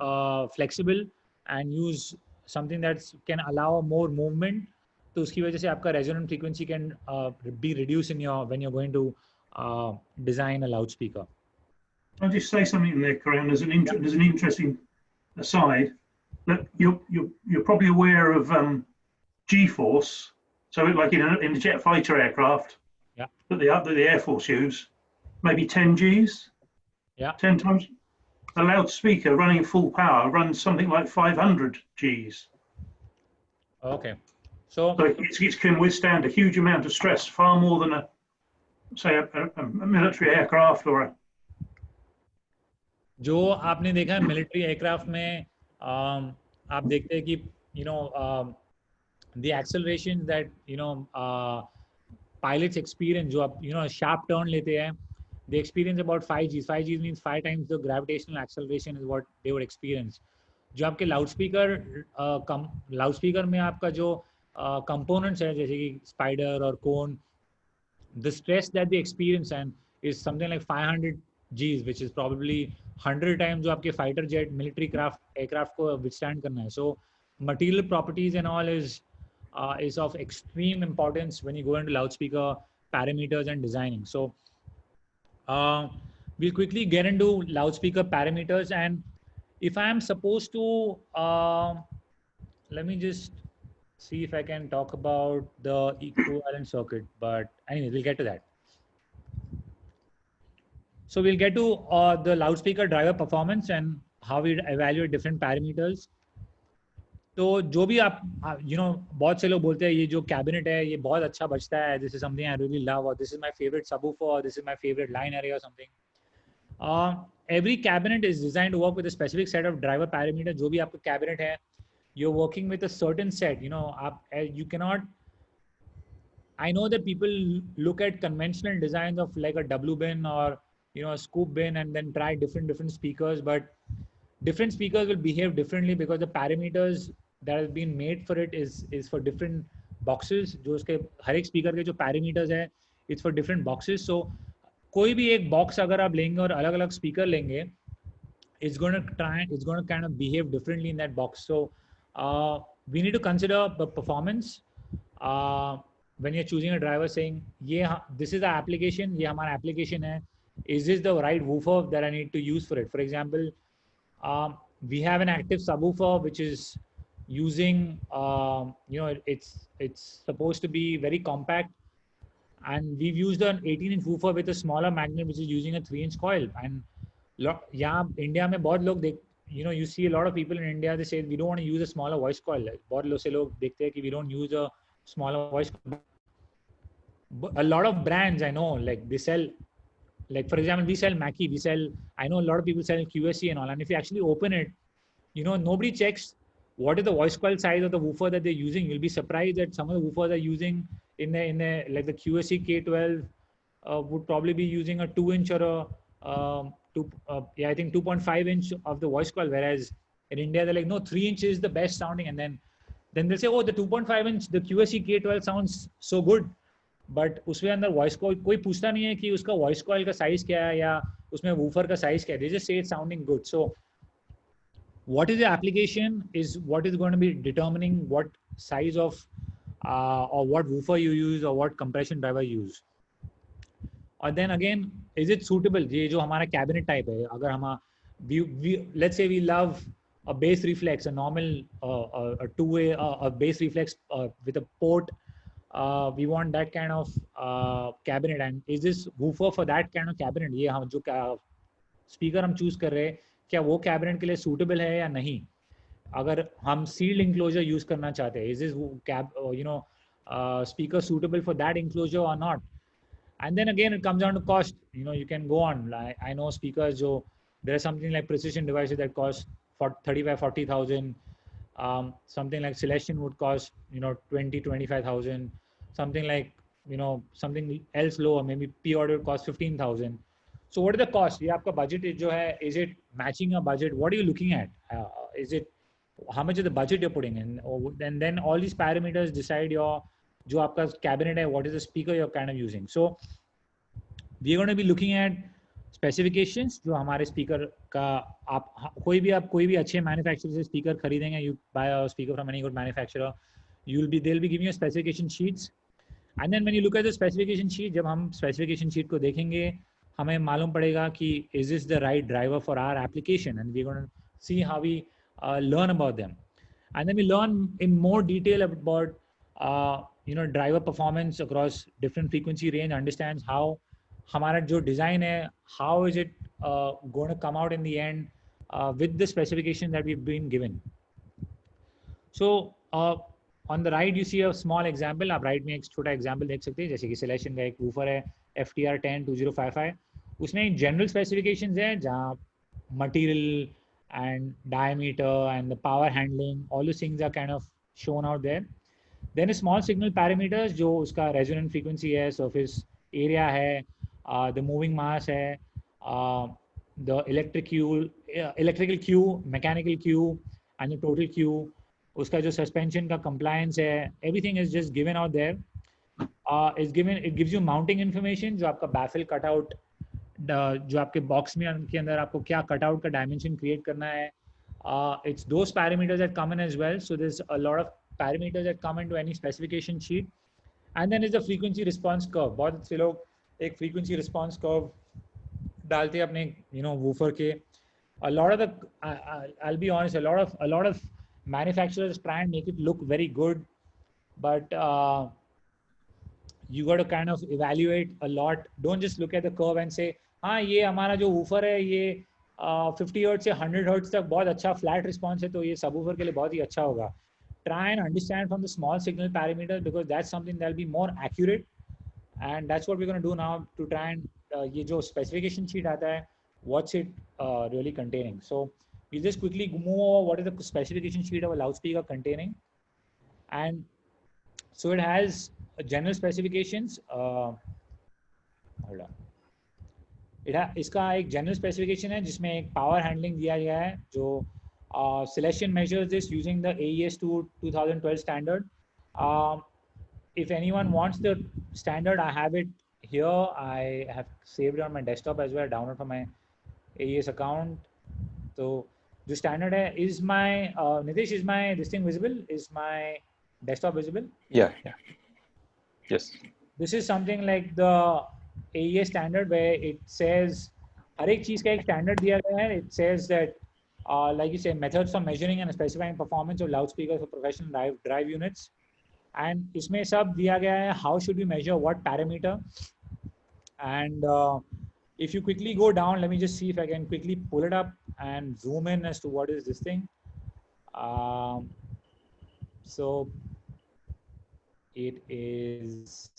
flexible and use something that can allow more movement. तो उसकी वजह से आपका resonant frequency can be reduced in your when you're going to design a loudspeaker. I'll just say something in there, Karan. There's an interesting aside that you're probably aware of G-force. So like in a jet fighter aircraft, yeah, that the Air Force use, maybe 10 Gs, yeah, 10 times. A loudspeaker running full power runs something like 500 Gs. Okay, so it can withstand a huge amount of stress, far more than a military aircraft or a. जो आपने देखा है military aircraft में आप देखते हैं कि the acceleration that pilots experience, जो आप sharp turn लेते हैं, they experience about 5 Gs. 5 Gs means 5 times the gravitational acceleration is what they would experience. जो आपके लाउडस्पीकर में आपका जो components है, जैसे कि स्पाइडर और कोन, the stress that they experience and is something like 500 Gs, which is probably 100 times जो आपके fighter jet military aircraft को withstand करना है. So material properties and all is of extreme importance when you go into loudspeaker parameters and designing. So we'll quickly get into loudspeaker parameters, and if I am supposed to let me just see if I can talk about the equivalent circuit, but anyway, we'll get to that. So we'll get to the loudspeaker driver performance and how we evaluate different parameters. तो जो भी आप बहुत से लोग बोलते हैं ये जो कैबिनेट है ये बहुत अच्छा बजता है, this is something I really love, or this is my favorite subwoofer, or this is my favorite line array or something. Every cabinet is designed to work with a specific set of driver parameters. जो भी आपका cabinet है, you're working with a certain set. You cannot. I know that people look at conventional designs of like a W bin or a scoop bin and then try different speakers, but different speakers will behave differently because the parameters that have been made for it is for different boxes. जो उसके हर एक speaker के जो parameters है, it's for different boxes. So कोई भी एक box अगर आप लेंगे और अलग-अलग speaker लेंगे, it's going to kind of behave differently in that box. So we need to consider the performance when you're choosing a driver, saying this is the application, ये हमारा application है, is this the right woofer that I need to use for it? For example, we have an active subwoofer which is using it's supposed to be very compact, and we've used an 18-inch woofer with a smaller magnet which is using a 3-inch coil. And यहाँ India में बहुत लोग you see a lot of people in India, they say we don't want to use a smaller voice coil. बहुत से लोग देखते हैं कि we don't use a smaller voice coil. But a lot of brands I know, like they sell, like for example we sell Mackie, I know a lot of people sell QSC and all, and if you actually open it, nobody checks what is the voice coil size of the woofer that they're using. You'll be surprised that some of the woofers are using in the like the QSC K12 would probably be using a 2-inch or I think 2.5-inch of the voice coil, whereas in India they're like, no, 3-inch is the best sounding, and then they'll say, oh, the 2.5-inch, the QSC K12 sounds so good, but उसमें अंदर voice coil कोई पूछता नहीं है कि उसका voice coil का size क्या है या उसमें woofer का size क्या है. They just say it's sounding good. So what is the application is what is going to be determining what size of or what woofer you use or what compression driver you use. और then again, is it suitable? ये जो हमारा cabinet type है, अगर हम let's say we love a bass reflex, a normal a two-way a bass reflex with a port, we want that kind of cabinet, and is this woofer for that kind of cabinet? ये हम जो speaker हम choose कर रहे हैं, क्या वो cabinet के लिए suitable है या नहीं? अगर हम sealed enclosure use करना चाहते हैं, is this speaker suitable for that enclosure or not? And then again, it comes down to cost. You can go on. Like, I know speakers, there are something like precision devices that cost for 35,000-40,000. Something like Celestion would cost 20,000-25,000. Something like something else lower, maybe P.Audio would cost 15,000. So what is the cost? Yeah, आपका budget is it matching your budget? What are you looking at? Is it how much is the budget you're putting in? And then all these parameters decide जो आपका cabinet है, what is the speaker you're kind of using. So we're going to be looking at specifications जो हमारे speaker का आप कोई भी अच्छे manufacturer से speaker खरीदेंगे, you buy a speaker from any good manufacturer, they'll be giving you specification sheets, and then when you look at the specification sheet, जब हम specification sheet को देखेंगे, हमें मालूम पड़ेगा कि is this the right driver for our application, and we're going to see how we learn about them, and then we learn in more detail about driver performance across different frequency range, understands how हमारा जो design है, how is it going to come out in the end with the specification that we've been given. So on the right you see a small example. आप right में एक छोटा example देख सकते हैं, जैसे कि Celestion का एक woofer है FTR 10 2055, उसमें general specifications है जहाँ material and diameter and the power handling, all those things are kind of shown out there. Then a small signal parameters जो उसका resonant frequency है, surface area है, the moving mass है, the electrical Q, mechanical Q, and the total Q. उसका जो suspension का compliance है, everything is just given out there. It gives you mounting information जो आपका baffle cutout, जो आपके box में के अंदर आपको क्या cutout का dimension create करना है. It's those parameters that come in as well. So there's a lot of parameters that come into any specification sheet. And then is the frequency response curve. बहुत से लोग एक frequency response curve डालते हैं अपने woofer के. A lot of the I'll be honest, a lot of manufacturers try and make it look very good, but you got to kind of evaluate a lot. Don't just look at the curve and say हाँ ये हमारा जो woofer है ये 50 Hz से 100 Hz तक बहुत अच्छा flat response है तो ये subwoofer के लिए बहुत ही अच्छा होगा. Try and understand from the small signal parameters because that's something that will be more accurate, and that's what we're going to do now to try and ये जो specification sheet आता है, what's it really containing. So we'll just quickly move over what is the specification sheet of a loudspeaker containing. And so it has general specifications. Hold on. इसका एक general specification है जिसमें एक power handling दिया गया है जो Celestion measures this using the AES 2012 standard. If anyone wants the standard, I have it here. I have saved it on my desktop as well, download from my AES account. So the standard is my Nitish, is my this thing visible? Is my desktop visible? Yeah. Yes. This is something like the AES standard where it says हर एक चीज का एक standard दिया गया है. It says that like you say, methods for measuring and specifying performance of loudspeakers for professional drive units. And इसमें सब दिया गया है how should we measure what parameter. And if you quickly go down, let me just see if I can quickly pull it up and zoom in as to what is this thing. So it is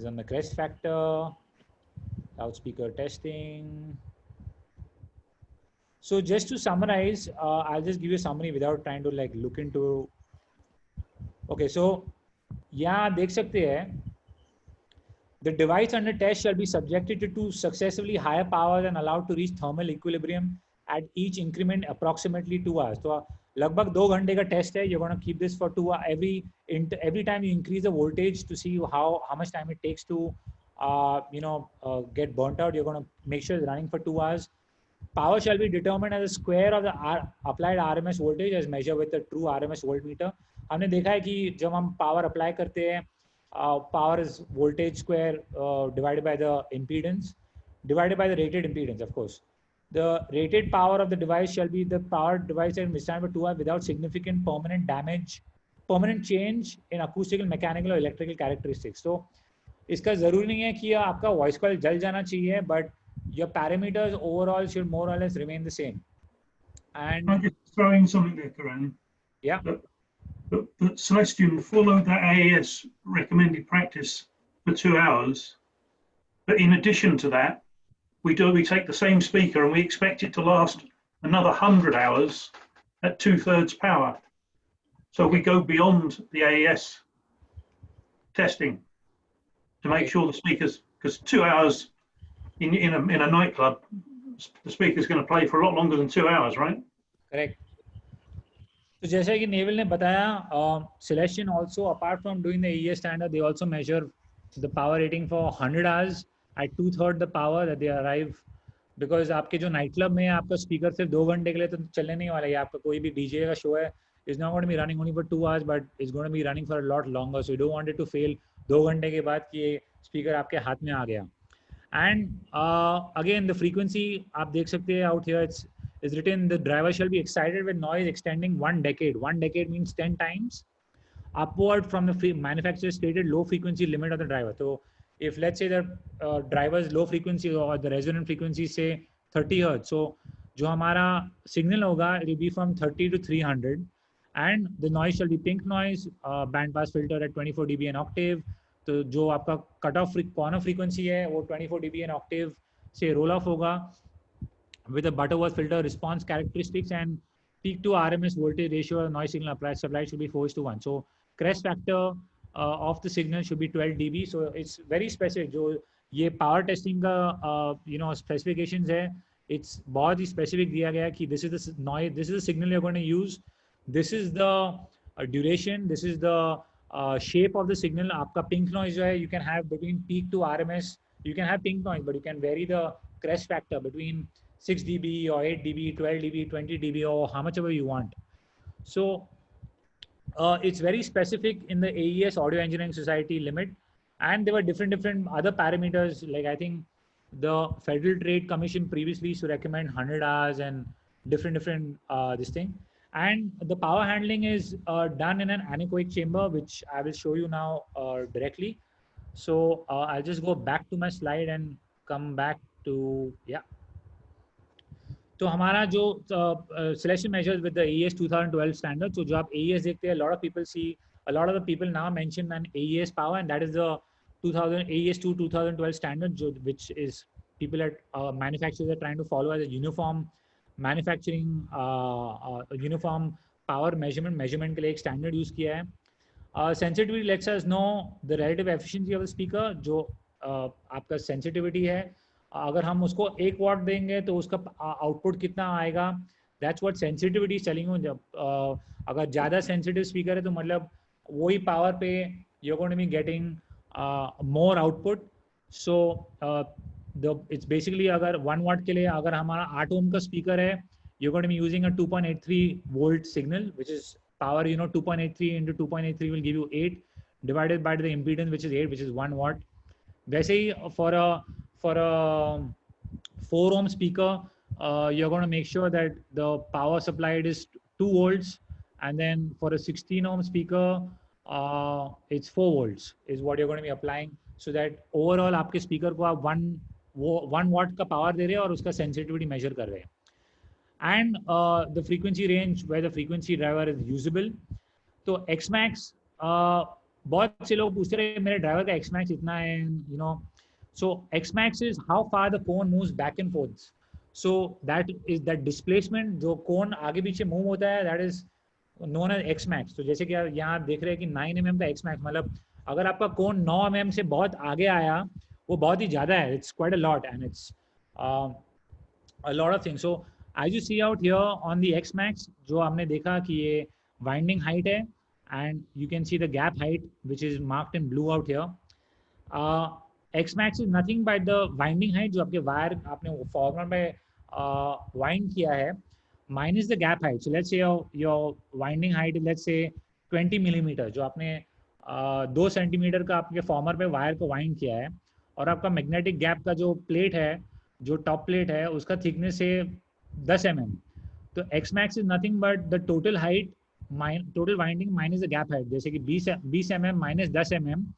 on the crest factor, loudspeaker testing. So just to summarize, I'll just give you a summary without trying to like look into. Okay, so यहाँ देख सकते हैं. The device under test shall be subjected to two successively higher powers and allowed to reach thermal equilibrium at each increment approximately 2 hours. So लगभग 2 घंटे का test है. You're going to keep this for 2 hours. Every time you increase the voltage to see how much time it takes to get burnt out, you're going to make sure it's running for 2 hours. Power shall be determined as a square of the applied RMS voltage as measured with the true RMS voltmeter. हमने देखा है कि जब हम power apply करते हैं, power is voltage square divided by the impedance, divided by the rated impedance, of course. The rated power of the device shall be the power device that withstand for 2 hours without significant permanent change in acoustical, mechanical or electrical characteristics. So इसका जरूरी नहीं है कि आपका voice coil जल जाना चाहिए, but your parameters overall should more or less remain the same. And I'm just throwing something there, Karan. Yeah. But Celestion followed that AES recommended practice for 2 hours. But in addition to that, we take the same speaker and we expect it to last another 100 hours at 2/3 power. So we go beyond the AES testing to make sure the speakers, because 2 hours in a nightclub, the speaker's going to play for a lot longer than 2 hours, right? Correct. So जैसा कि naval ने बताया, Celestion also, apart from doing the AES standard, they also measure the power rating for 100 hours at 2/3 the power that they arrive. Because आपके जो night club में आपका speaker सिर्फ 2 घंटे के लिए तो चलने नहीं वाला है. आपका कोई भी डीजे का शो है, is not going to be running only for 2 hours, but it's going to be running for a lot longer. So you don't want it to fail 2 घंटे के बाद कि ये स्पीकर आपके हाथ में आ गया. And again, the frequency आप देख सकते हैं out here. It's written the driver shall be excited with noise extending 1 decade. 1 decade means 10 times upward from the manufacturer's stated low frequency limit of the driver. So if let's say the driver's low frequency or the resonant frequency say 30 Hz, so जो हमारा signal होगा it will be from 30 to 300, and the noise shall be pink noise, band pass filter at 24 dB an octave. तो जो आपका cut off corner frequency है वो 24 dB an octave से role of होगा. with a Butterworth filter response characteristics, and peak to RMS voltage ratio of noise signal supply should be 4:1. So crest factor of the signal should be 12 dB. So it's very specific. जो ये power testing का specifications है, it's बहुत ही specific दिया गया कि this is the noise, this is the signal you're going to use, this is the duration, this is the shape of the signal. आपका pink noise जो है, you can have between peak to RMS, you can have pink noise, but you can vary the crest factor between 6 dB or 8 dB, 12 dB, 20 dB, or how much ever you want. So it's very specific in the AES Audio Engineering Society limit, and there were different other parameters. Like I think the Federal Trade Commission previously used to recommend 100 hours and different this thing. And the power handling is done in an anechoic chamber, which I will show you now directly. So I'll just go back to my slide and come back to, yeah. तो हमारा जो selection measures with the AES 2012 standard, so जो आप AES देखते हैं, a lot of the people now mention an AES power, and that is the AES 2012 standard, which is people at manufacturers are trying to follow as a uniform manufacturing uniform power measurement के लिए एक standard use किया है. Sensitivity lets us know the relative efficiency of the speaker. जो आपका sensitivity है, अगर हम उसको 1 वाट देंगे तो उसका आउटपुट कितना आएगा, that's what sensitivity is telling you. जब अगर ज़्यादा सेंसिटिव स्पीकर है तो मतलब वही पावर पे you are going to be getting more output. So it's basically अगर 1 वाट के लिए अगर हमारा 8 ओम का स्पीकर है, you are going to be using a 2.83 volt signal, which is power, 2.83 into 2.83 will give you 8 divided by the impedance, which is 8, which is 1 watt. वैसे ही for a 4 ohm speaker, you're going to make sure that the power supplied is 2 volts, and then for a 16 ohm speaker, it's 4 volts is what you're going to be applying, so that overall आपके speaker को आप 1 watt का power दे रहे हैं और उसका sensitivity measure कर रहे हैं. And the frequency range where the frequency driver is usable. तो Xmax, बहुत से लोग पूछते रहे मेरे ड्राइवर का Xmax इतना है, So Xmax is how far the cone moves back and forth. So that is that displacement, जो cone आगे पीछे move होता है, that is known as Xmax. तो जैसे कि यहाँ आप देख रहे हैं कि 9 mm का Xmax, मतलब अगर आपका cone 9 mm से बहुत आगे आया, वो बहुत ही ज़्यादा है. It's quite a lot, and it's a lot of things. So as you see out here on the Xmax, जो हमने देखा कि ये winding height है, and you can see the gap height, which is marked in blue out here. Xmax is nothing but the winding height जो आपके wire आपने farmer में वाइंड किया है, minus the gap height. So let's say your winding height is let's say 20 millimeter, जो आपने 2 centimetre का आपके फॉर्मर पे वायर को वाइंड किया है, और आपका मैग्नेटिक गैप का जो प्लेट है, जो टॉप प्लेट है, उसका थिकनेस है 10 mm. तो Xmax is nothing but the total height, total winding minus the gap height, जैसे कि 20 mm minus 10 mm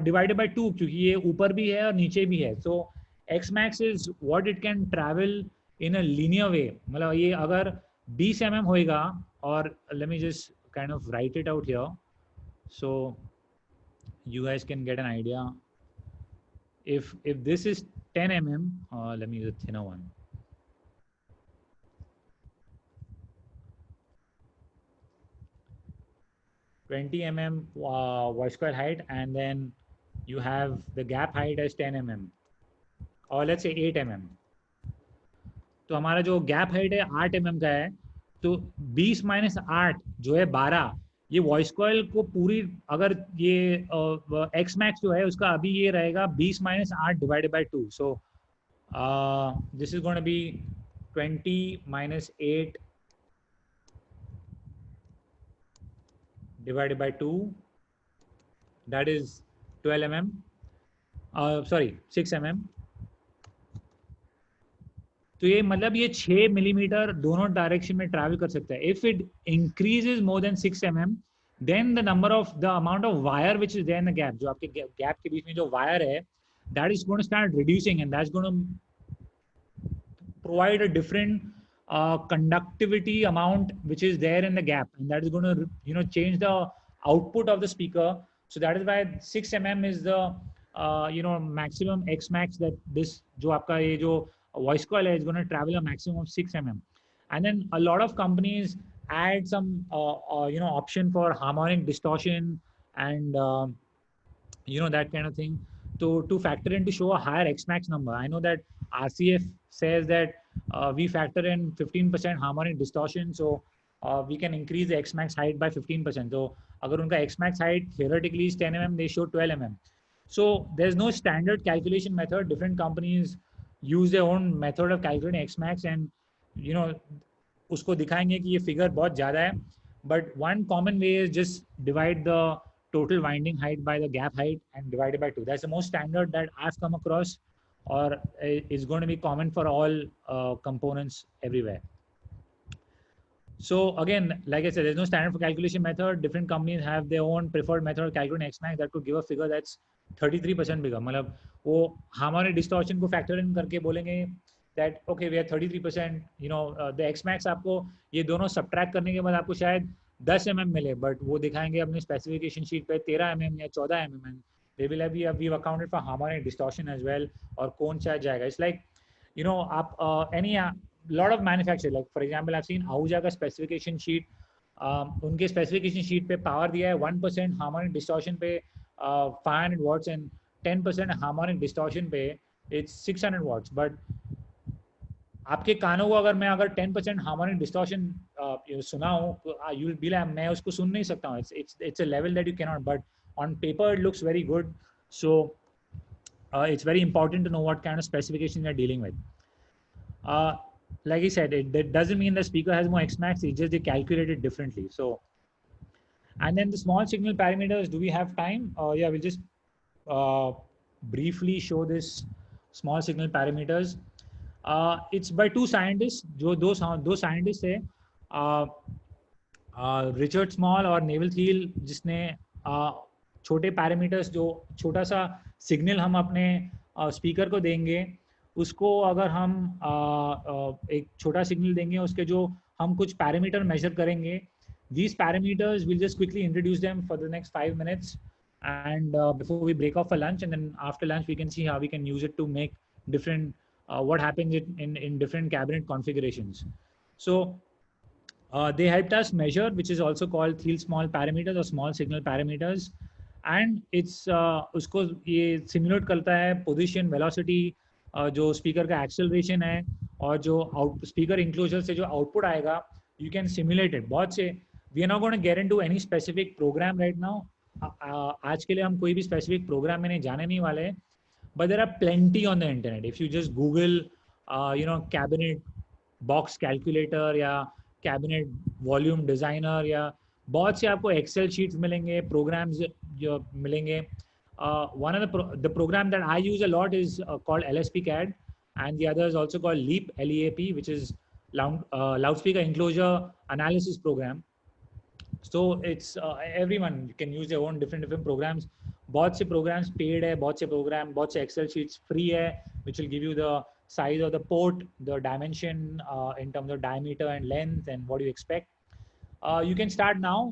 divided by 2, क्योंकि ये ऊपर भी है और नीचे भी है. So Xmax is what it can travel in a linear way. मतलब ये अगर 20 mm होएगा, और let me just kind of write it out here so you guys can get an idea. If this is 10 mm, let me use a thinner one. $20 mm voice coil height, and then you have the gap height as 10 mm, or let's say 8 mm. तो हमारा जो gap height है 8 mm का है, तो 20 minus 8 जो है 12, ये वॉइस कॉइल को पूरी, अगर ये Xmax जो है उसका अभी ये रहेगा 20 minus 8 divided by 2. So this is going to be 20 minus 8 divided by 2, that is 12 mm, sorry 6 mm. तो ये मतलब ये 6 मिलीमीटर दोनों डायरेक्शन में ट्रैवल कर सकता है. If it increases more than 6 mm, then the number of the amount of wire which is there in the gap, जो आपके गैप के बीच में जो वायर है, that is going to start reducing, and that's going to provide a different conductivity amount which is there in the gap, and that is going to change the output of the speaker. So that is why 6 mm is the maximum Xmax that this जो आपका ये जो voice coil is going to travel a maximum of 6 mm. And then a lot of companies add some option for harmonic distortion and that kind of thing to factor in to show a higher Xmax number. I know that RCF says that we factor in 15% harmonic distortion, so we can increase the Xmax height by 15%. So agar unka Xmax height theoretically is 10 mm, they show 12 mm. So there's no standard calculation method. Different companies use their own method of calculating Xmax, and उसको दिखाएंगे कि ये figure बहुत ज़्यादा है. But one common way is just divide the total winding height by the gap height and divide it by 2. That's the most standard that I've come across, or is going to be common for all components everywhere. So again, like I said, there's no standard for calculation method. Different companies have their own preferred method of calculating Xmax that could give a figure that's 33% bigger. मतलब वो harmonic distortion को factor in करके बोलेंगे that okay we are 33%, the Xmax आपको ये दोनों subtract करने के बाद आपको शायद 10 mm मिले, but वो दिखाएंगे अपने specification sheet पे 13 mm या 14 mm. They will have we've accounted for harmonic distortion as well, और कौन सा जाएगा. It's like आप any lot of manufacturers, like for example I've seen Ahuja का specification sheet, उनके specification sheet पे power दिया है 1% harmonic distortion पे 500 watts and 10% harmonic distortion पे it's 600 watts. But आपके कानों को अगर 10% harmonic distortion सुनाऊं, you'll be like मैं उसको सुन नहीं सकता हूँ. It's a level that you cannot, but on paper it looks very good. So it's very important to know what kind of specification you're dealing with. Like I said, that doesn't mean the speaker has more Xmax, it's just they calculate it differently. So, and then the small signal parameters, do we have time? Yeah, we'll just briefly show this small signal parameters. It's by two scientists. Those scientists है Richard Small और Neville Thiele, जिसने छोटे parameters जो छोटा सा signal हम अपने speaker को देंगे, उसको अगर हम एक छोटा सिग्नल देंगे, उसके जो हम कुछ पैरामीटर मेजर करेंगे, these parameters we'll just quickly introduce them for the next 5 minutes and before we break off for lunch, and then after lunch we can see how we can use it to make different what happens in different cabinet configurations. So they helped us measure, which is also called Thiele Small Parameters or small signal parameters, and it's उसको ये simulate करता है position, velocity, जो speaker का acceleration है और जो speaker enclosure से जो आउटपुट आएगा, यू कैन सिमुलेट इट. बहुत से we are not going to get into any specific program right now. आज के लिए हम कोई भी स्पेसिफिक प्रोग्राम में नहीं जाने नहीं वाले हैं, but there are plenty on the internet. If you just Google cabinet box calculator या कैबिनेट वॉल्यूम डिजाइनर, या बहुत से आपको एक्सेल शीट्स मिलेंगे, प्रोग्राम्स जो मिलेंगे. One of the program that I use a lot is called LSP CAD, and the other is also called LEAP, LEAP, which is loudspeaker enclosure analysis program. So it's everyone you can use their own different programs. बहुत से programs paid है, बहुत से Excel sheets free है, which will give you the size of the port, the dimension in terms of diameter and length and what you expect. You can start now.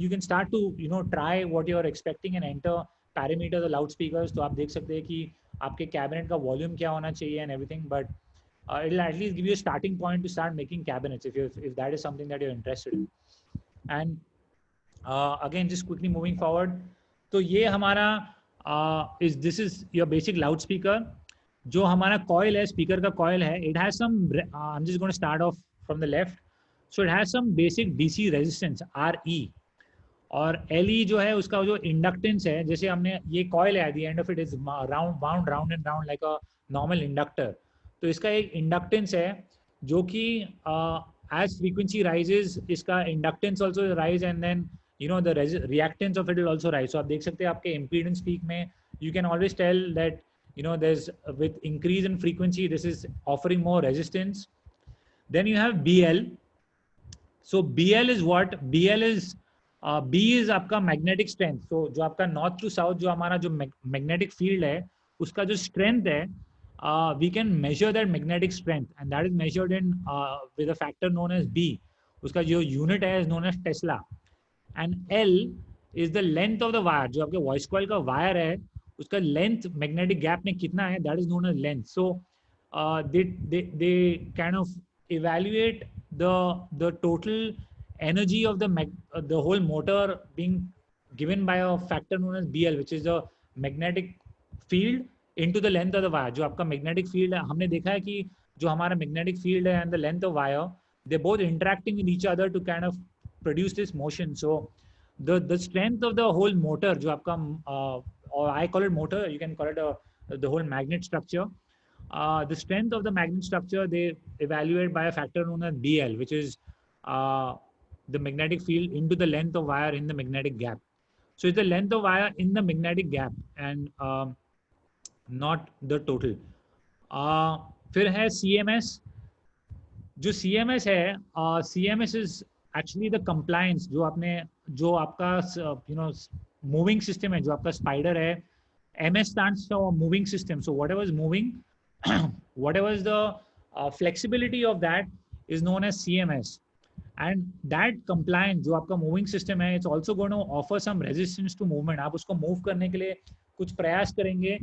You can start to try what you are expecting and enter parameters और loud speakers. तो आप देख सकते हैं कि आपके cabinet का volume क्या होना चाहिए and everything, but it will at least give you a starting point two start making cabinets if that is something that you're interested in. And again just quickly moving forward, तो ये हमारा this is your basic loudspeaker. जो हमारा coil है, speaker का coil है, it has some I'm just going to start off from the left. So it has some basic DC resistance RE, और LE जो है उसका जो इंडक्टेंस है, जैसे हमने ये कॉइल है, at the end of it is round and round like a normal inductor. तो इसका एक इंडक्टेंस है जो कि एज फ्रीक्वेंसी राइजेस इसका inductance also rise and then the reactance of it will also rise. So आप देख सकते हैं आपके इम्पीडेंस पीक में you can always tell that there is with increase in frequency this is offering more resistance. Then you have BL. So BL is what? BL is B is आपका magnetic strength. तो जो आपका north to south जो हमारा जो magnetic field है, उसका जो स्ट्रेंथ है, we can measure that magnetic strength and that is measured in with a factor known as B. उसका जो यूनिट है is known as tesla. And L is the length of the wire. जो आपके voice coil का wire है उसका length magnetic gap में कितना है, that is known as length. So they kind of evaluate the total energy of the whole motor being given by a factor known as BL, which is the magnetic field into the length of the wire. जो आपका magnetic field है, हमने देखा है कि जो हमारा magnetic field है and the length of wire, they're both interacting with each other to kind of produce this motion. So the strength of the whole motor, जो आपका or I call it motor, you can call it the whole magnet structure. The strength of the magnet structure they evaluate by a factor known as BL, which is the magnetic field into the length of wire in the magnetic gap. So it's the length of wire in the magnetic gap and not the total. फिर है CMS. जो CMS है, CMS is actually the compliance जो आपका moving system है, जो आपका spider है. MS stands for moving system. So whatever is moving, whatever is the flexibility of that is known as CMS. And that compliance जो आपका moving system है, it's also going to offer some resistance to movement. आप उसको move करने के लिए कुछ प्रयास करेंगे,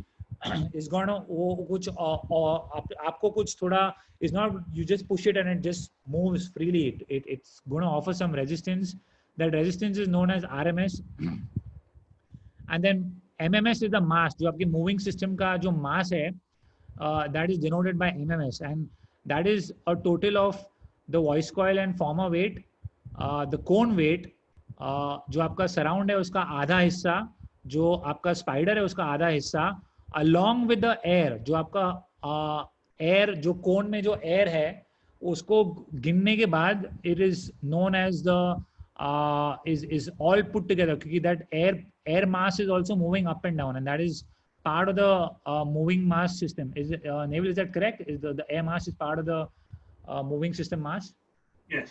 is going to वो कुछ आपको कुछ थोड़ा is not you just push it and it just moves freely. It's going to offer some resistance. That resistance is known as RMS. And then MMS is the mass. जो आपके moving system का जो mass है, that is denoted by MMS, and that is a total of the voice coil and former weight, the cone weight, जो आपका surround है उसका आधा हिस्सा, जो आपका spider है उसका आधा हिस्सा, along with the air, जो आपका air जो cone में जो air है उसको गिनने के बाद it is known as the is all put together, क्योंकि that air mass is also moving up and down, and that is part of the moving mass system. Is it, Neville, is that correct? Is the air mass is part of the moving system mass? Yes.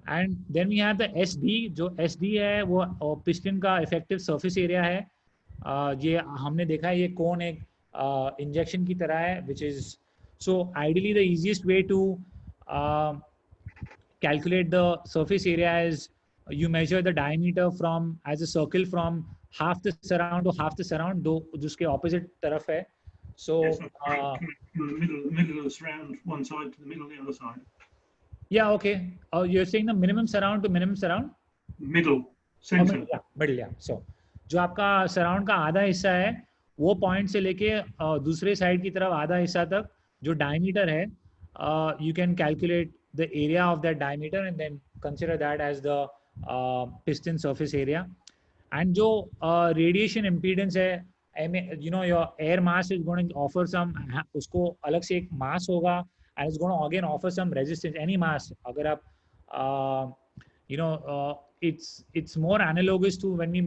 And then we have the SD. जो SD है वो piston का effective surface area है. ये हमने देखा है ये cone एक injection की तरह है, which is so ideally the easiest way to calculate the surface area is you measure the diameter from as a circle from half the surround to half the surround, दो जिसके opposite तरफ है. So Yes, middle of the surround, one side to the middle of the other side. Yeah, okay. You're saying the minimum surround to minimum surround? Middle, center. Middle, yeah. So जो आपका surround का आधा हिस्सा है वो point से लेके दूसरे side की तरफ आधा हिस्सा तक जो diameter है, you can calculate the area of that diameter and then consider that as the piston surface area. And जो radiation impedance है, your air mass is going to offer some, उसको अलग से एक mass होगा, and it's going to again offer some resistance. Any mass, अगर आप it's more analogous to when we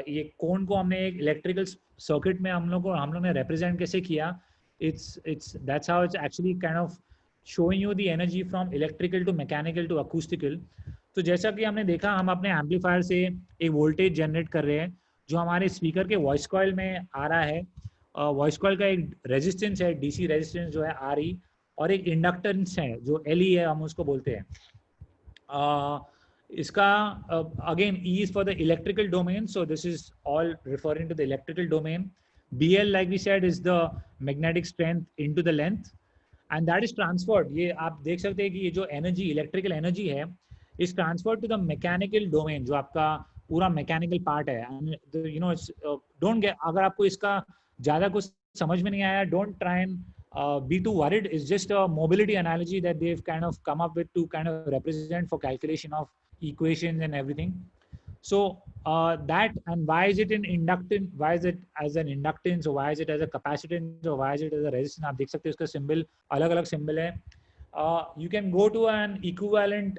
ये cone को हमने एक electrical circuit में हम लोग ने represent कैसे किया. That's how it's actually kind of showing you the energy from electrical to mechanical to acoustical. तो जैसा कि हमने देखा, हम अपने एम्पलीफायर से एक वोल्टेज जनरेट कर रहे हैं जो हमारे स्पीकर के वॉइस कॉइल में आ रहा है. वॉइस कॉइल का एक रेजिस्टेंस है, डीसी रेजिस्टेंस जो है RE, और एक इंडक्टेंस है जो LE है, हम उसको बोलते हैं. इसका again E is for the electrical domain, so this is all referring to the electrical domain. BL, like we said, is the magnetic strength into the length, and that is transferred. ये आप देख सकते हैं कि ये जो energy, electrical energy है, is transferred to the mechanical domain, जो आपका पूरा mechanical part है. And it's don't get, अगर आपको इसका ज़्यादा कुछ समझ में नहीं आया, don't try and be too worried. It's just a mobility analogy that they've kind of come up with to kind of represent for calculation of equations and everything. So that, and why is it an inductance? Why is it as an inductance, or why is it as a capacitance, or why is it as a resistance? आप देख सकते हैं उसका symbol अलग-अलग symbol है. You can go to an equivalent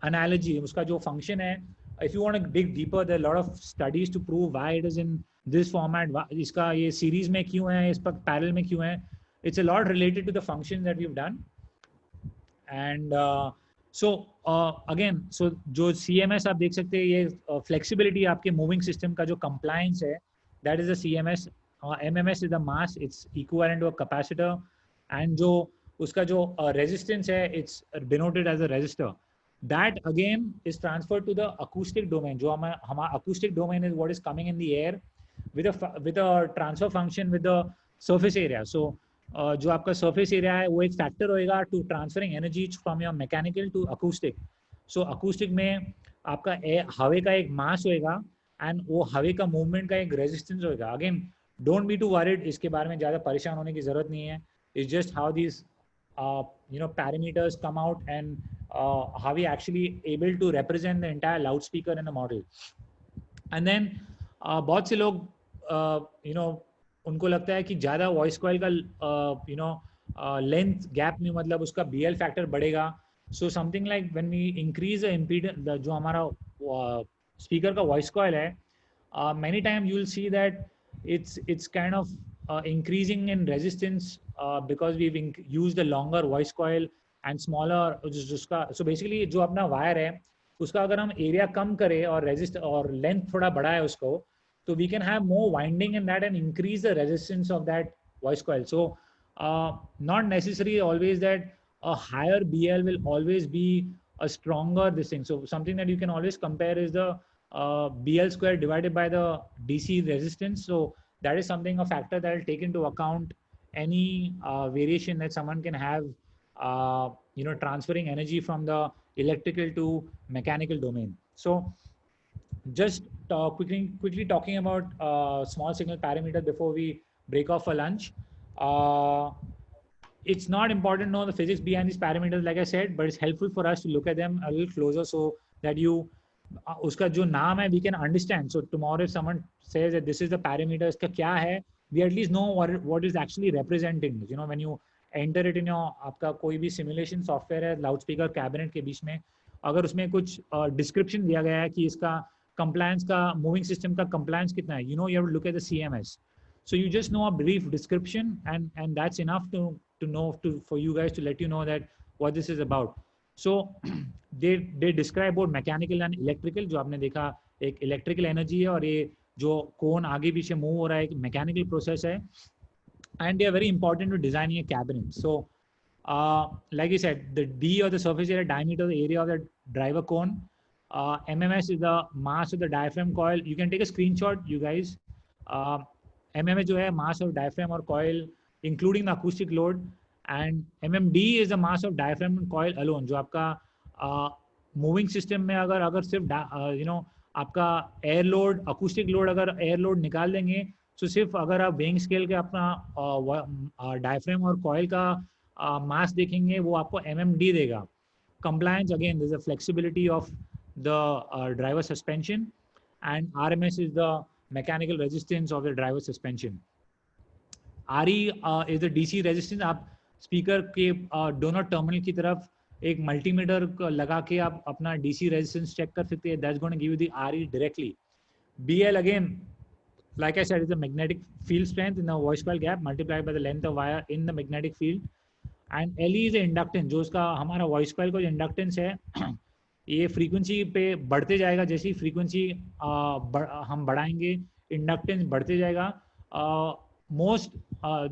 analogy, उसका जो function है. If you want to dig deeper, there are a lot of studies to prove why it is in this format. इसका ये series में क्यों है, इस पर parallel में क्यों है. It's a lot related to the function that we've done. And so again, so जो CMS आप देख सकते हैं, ये flexibility आपके moving system का जो compliance है, that is the CMS. MMS is the mass, it's equivalent to a capacitor, and जो उसका जो resistance है, it's denoted as a resistor. That again is transferred to the acoustic domain. जो हमारा acoustic domain is what is coming in the air with a transfer function with the surface area. So जो आपका surface area है वो एक factor होएगा to transferring energy from your mechanical to acoustic. So acoustic में आपका हवे का एक मास होएगा एंड वो हवे का मूवमेंट का एक रेजिस्टेंस होएगा. Again don't be to worried, इसके बारे में ज़्यादा परेशान होने की ज़रूरत नहीं है. It's just how this parameters come out and how we actually able to represent the entire loudspeaker in the model. And then बहुत से लोग उनको लगता है कि ज़्यादा वॉइस कॉइल का लेंथ गैप में मतलब उसका BL फैक्टर बढ़ेगा. So something like when we increase the impedance, जो हमारा स्पीकर का वॉइस कॉइल है, many times you will see that it's kind of increasing in resistance because we've used a longer voice coil and smaller जिसका. So basically जो अपना wire है उसका अगर हम एरिया कम करें और रेजिस्ट और लेंथ थोड़ा बढ़ाए उसको, तो we can have more winding in that and increase the resistance of that voice coil. So not necessarily always that a higher BL will always be a stronger this thing. So something that you can always compare is the BL square divided by the DC resistance. So that is something, a factor that will take into account any variation that someone can have, transferring energy from the electrical to mechanical domain. So just quickly talking about small signal parameter before we break off for lunch. It's not important to know the physics behind these parameters, like I said, but it's helpful for us to look at them a little closer so that you उसका जो नाम है we can understand. So tomorrow if someone says that this is the parameter, इसका क्या है, we at least know what is actually representing. When you enter it in your आपका कोई भी simulation software है loudspeaker cabinet के बीच में, अगर उसमें कुछ description दिया गया है कि इसका compliance का moving system का compliance कितना है, you have to look at the CMS. So you just know a brief description and that's enough to know for you guys to let you know that what this is about. So they describe both mechanical and electrical. जो आपने देखा एक electrical energy है और ये जो cone आगे पीछे move हो रहा है एक mechanical process है, and they are very important to designing a cabinet. So like I said, the D or the surface area diameter, the area of the driver cone. MMS is the mass of the diaphragm coil. You can take a screenshot, you guys. MMS जो है mass of diaphragm or coil including the acoustic load, and MMD is the mass of diaphragm and coil alone. जो आपका moving system में अगर सिर्फ आपका air load, acoustic load अगर air load निकाल देंगे, तो सिर्फ अगर आप weighing scale के अपना diaphragm और coil का mass देखेंगे वो आपको MMD देगा. Compliance, again, there's a flexibility of the driver suspension, and RMS is the mechanical resistance of the driver suspension. RE is the DC resistance. आप स्पीकर के दोनों टर्मिनल की तरफ एक मल्टीमीटर लगा के आप अपना DC रेजिस्टेंस चेक कर सकते हैं. That's going to give you the RE directly. BL again, like I said, is the magnetic field strength in the voice coil gap multiplied by the length of wire in the magnetic field. And LE is the inductance. जो उसका हमारा voice coil का जो inductance है ये frequency पे बढ़ते जाएगा. जैसे ही फ्रीक्वेंसी हम बढ़ाएंगे इंडक्टेंस बढ़ते जाएगा.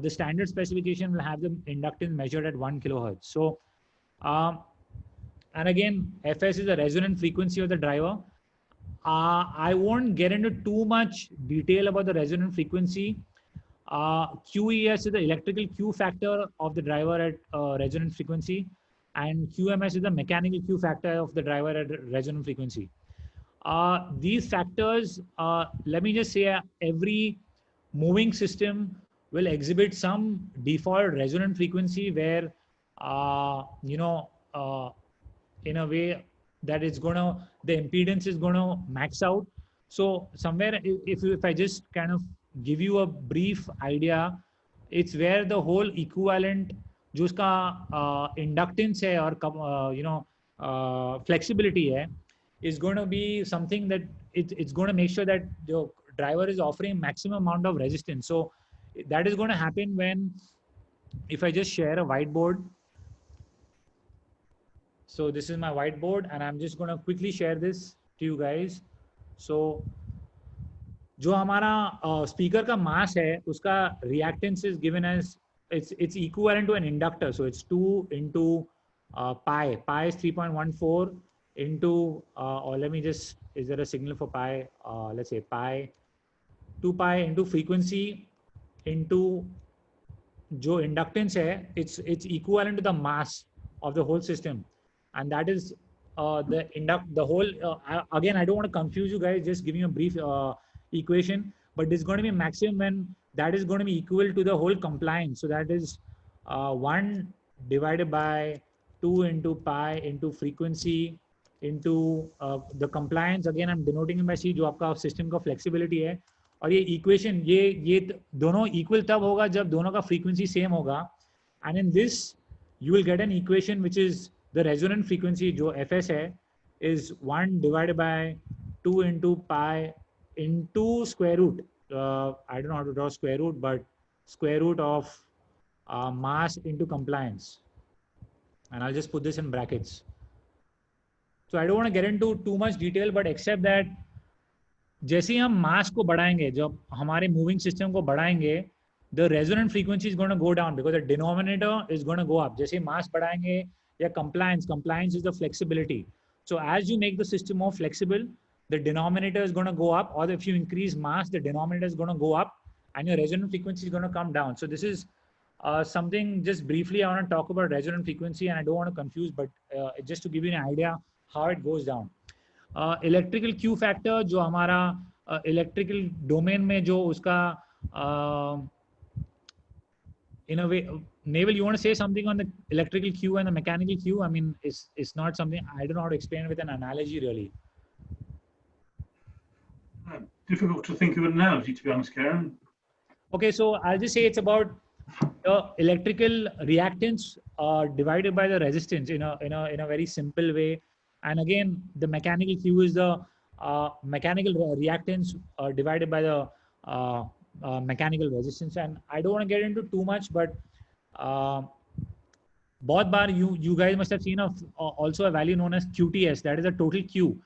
The standard specification will have the inductance measured at 1 kilohertz. So and again FS is the resonant frequency of the driver. I won't get into too much detail about the resonant frequency. QES is the electrical Q factor of the driver at resonant frequency, and QMS is the mechanical Q factor of the driver at resonant frequency. These factors, let me just say, every moving system will exhibit some default resonant frequency where, in a way that it's gonna, the impedance is gonna max out. So somewhere, if I just kind of give you a brief idea, it's where the whole equivalent जो उसका inductance है और flexibility है is going to be something that it's going to make sure that the driver is offering maximum amount of resistance. So that is going to happen when, if I just share a whiteboard. So this is my whiteboard and I'm just going to quickly share this to you guys. So जो हमारा speaker का mass है उसका reactance is given as it's equivalent to an inductor. So it's 2 into pi. Pi is 3.14 into, or let me just, is there a signal for pi? Let's say pi, 2 pi into frequency into जो inductance है, it's equivalent to the mass of the whole system, and that is the whole. Again, I don't want to confuse you guys. Just giving you a brief equation, but it's going to be maximum when that is going to be equal to the whole compliance. So that is 1 divided by 2 into pi into frequency into the compliance. Again, I'm denoting by C, जो आपका system का flexibility है. और ये equation ये दोनों equal तब होगा जब दोनों का frequency same होगा. And in this, you will get an equation which is the resonant frequency जो fs है is 1 divided by 2 into pi into square root. I don't know how to draw square root, but square root of mass into compliance. And I'll just put this in brackets. So I don't want to get into too much detail, but except that जैसे हम मास को बढ़ाएंगे, जब हमारे moving system को बढ़ाएंगे, the resonant frequency is going to go down because the denominator is going to go up. जैसे मास बढ़ाएंगे या compliance is the flexibility. So as you make the system more flexible, the denominator is going to go up, or if you increase mass, the denominator is going to go up and your resonant frequency is going to come down. So this is something just briefly I want to talk about resonant frequency, and I don't want to confuse, but just to give you an idea how it goes down. Electrical Q factor जो हमारा electrical domain में जो उसका in a way, Naval, you want to say something on the electrical Q and the mechanical Q? I mean, it's not something, I don't know how to explain it with an analogy really. Difficult to think of an analogy, to be honest, Karen. Okay, so I'll just say it's about the electrical reactance divided by the resistance in a very simple way. And again, the mechanical Q is the mechanical reactance divided by the mechanical resistance. And I don't want to get into too much, but बहुत बार you guys must have seen also a value known as QTS. That is a total Q,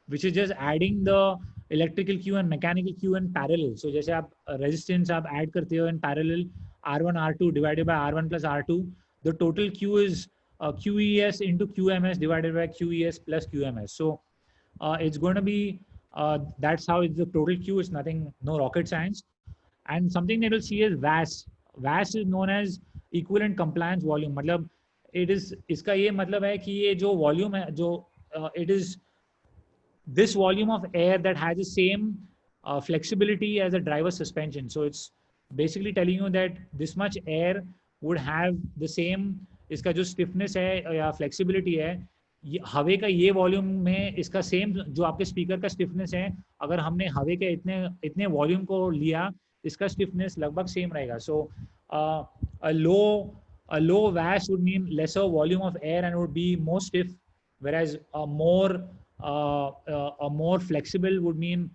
which is just adding the electrical Q and mechanical Q in parallel. So जैसे आप resistance आप add करते हो in parallel R1 R2 divided by R1 plus R2, the total Q is QES into QMS divided by QES plus QMS. So it's going to be that's how it's the total Q. It's nothing, no rocket science. And something that you'll see is VAS. VAS is known as equivalent compliance volume. मतलब it is, इसका ये मतलब है कि ये जो volume है जो it is this volume of air that has the same flexibility as a driver's suspension. So it's basically telling you that this much air would have the same, इसका जो stiffness है या flexibility है, हवे का ये वॉल्यूम में इसका सेम जो आपके स्पीकर का स्टिफनेस है, अगर हमने हवे के इतने वॉल्यूम को लिया, इसका स्टिफनेस लगभग सेम रहेगा. सो a low VAS would mean lesser volume of air and would be more stiff, whereas a more flexible would mean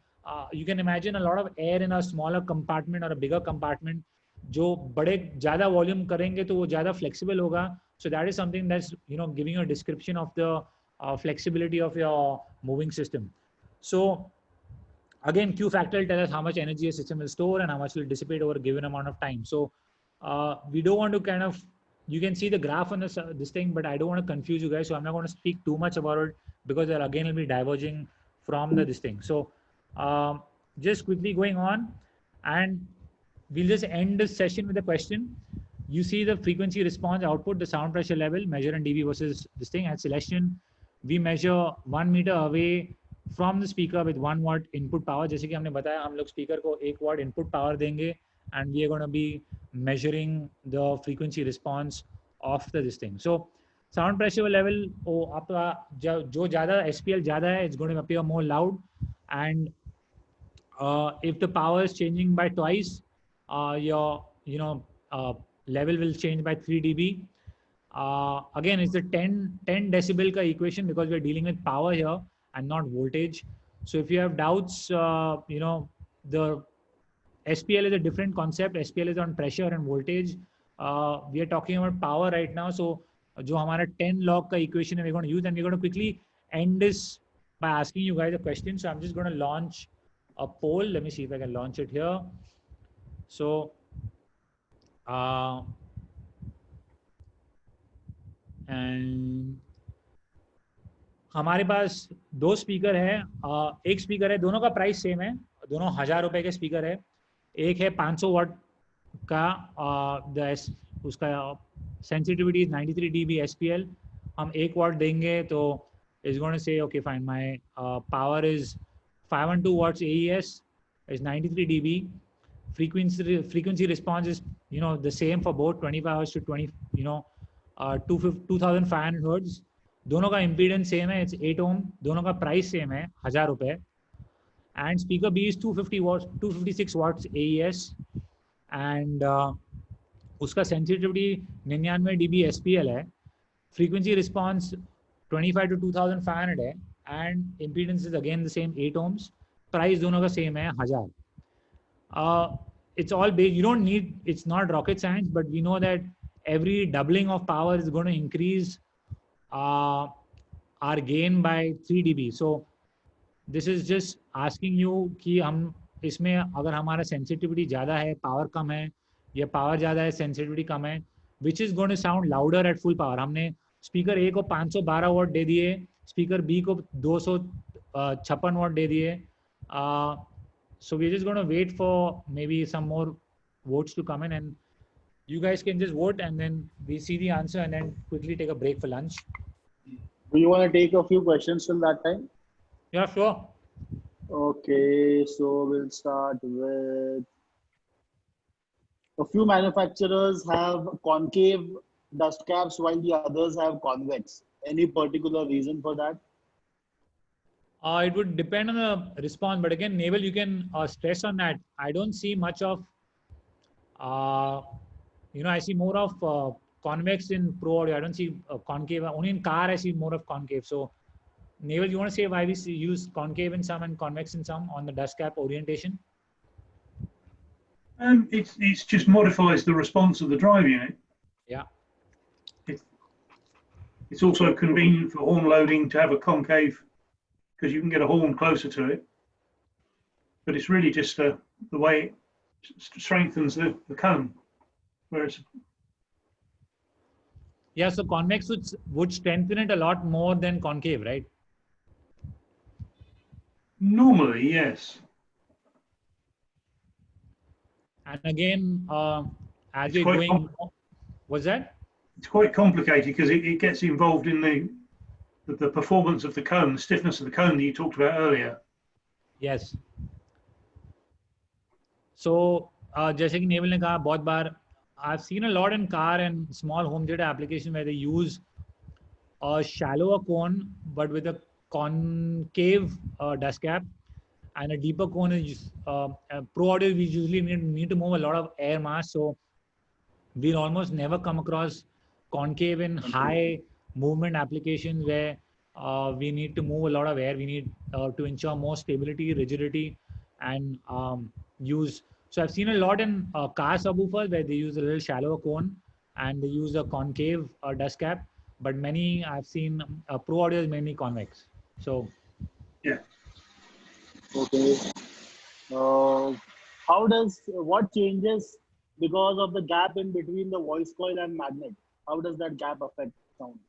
you can imagine a lot of air in a smaller compartment or a bigger compartment. जो बड़े ज़्यादा volume करेंगे तो वो ज़्यादा flexible होगा. So that is something that's giving you a description of the flexibility of your moving system. So again, Q factor will tell us how much energy a system will store and how much will dissipate over a given amount of time. So we don't want to kind of, you can see the graph on this thing, but I don't want to confuse you guys. So I'm not going to speak too much about it because there again will be diverging from this thing. So just quickly going on, and we'll just end this session with a question. You see the frequency response output, the sound pressure level, measure in dB versus this thing. At Celestion, we measure 1 meter away from the speaker with 1 watt input power. जैसे कि हमने बताया, हम लोग speaker को 1 watt input power देंगे, and we are going to be measuring the frequency response of this thing. So sound pressure level, आपका जो ज़्यादा SPL ज़्यादा है, it's going to appear more loud, and if the power is changing by twice, your level will change by 3 dB. Again, it's the 10 decibel ka equation because we're dealing with power here and not voltage. So if you have doubts, the SPL is a different concept. SPL is on pressure and voltage. We are talking about power right now. So जो हमारा 10 log का equation we're going to use, and we're going to quickly end this by asking you guys a question. So I'm just going to launch a poll. Let me see if I can launch it here. So and हमारे पास 2 speaker है, एक speaker है, दोनों का price same है, दोनों 1000 रुपए के स्पीकर है. एक है 500 वाट का उसका sensitivity is 93 dB SPL. हम 1 watt देंगे तो it's going to say okay fine, my power is 512 watts AES is 93 dB. Frequency response is the same for both 25 hertz to 2500 hertz. दोनों का impedance same है, it's 8 ohm. दोनों का price same है, 1000 रुपए. And speaker B is 250 watts, 256 watts AES, and उसका sensitivity 99 dB SPL है. Frequency response 25 to 2500 है, and impedance is again the same, 8 ohms. Price दोनों का same है, 1000. It's all based, you don't need, it's not rocket science, but we know that every doubling of power is going to increase our gain by 3 dB. So this is just asking you कि हम इसमें अगर हमारा sensitivity ज़्यादा है, power कम है, या power ज़्यादा है, sensitivity कम है, which is going to sound louder at full power. हमने speaker A को 512 watt दे दिए, speaker B को 256 watt दे दिए. So we're just going to wait for maybe some more votes to come in, and you guys can just vote, and then we see the answer and then quickly take a break for lunch. Do you want to take a few questions till that time? Yeah, sure. Okay, so we'll start with a few manufacturers have concave dust caps while the others have convex. Any particular reason for that? It would depend on the response, but again, Naval, you can stress on that. I don't see much of, I see more of convex in Pro Audio. I don't see concave. Only in car I see more of concave. So, Naval, you want to say why we use concave in some and convex in some on the dust cap orientation? It's just modifies the response of the drive unit. Yeah. It's also convenient for horn loading to have a concave, because you can get a horn closer to it. But it's really just the way it strengthens the cone. Whereas, yeah, so convex would strengthen it a lot more than concave, right? normally, yes. And again, as It's you're quite going, what's that? It's quite complicated because it gets involved in the performance of the cone, the stiffness of the cone that you talked about earlier. Yes. So, जैसे कि naval ने कहा बहुत बार, I've seen a lot in car and small home theater application where they use a shallower cone but with a concave dust cap, and a deeper cone is Pro Audio. We usually need to move a lot of air mass, so we'll almost never come across concave in high movement applications where we need to move a lot of air. We need to ensure more stability, rigidity, and use. So I've seen a lot in car subwoofers where they use a little shallower cone and they use a concave dust cap. But many I've seen Pro Audio is mainly convex. So yeah. Okay. What changes because of the gap in between the voice coil and magnet? How does that gap affect sound?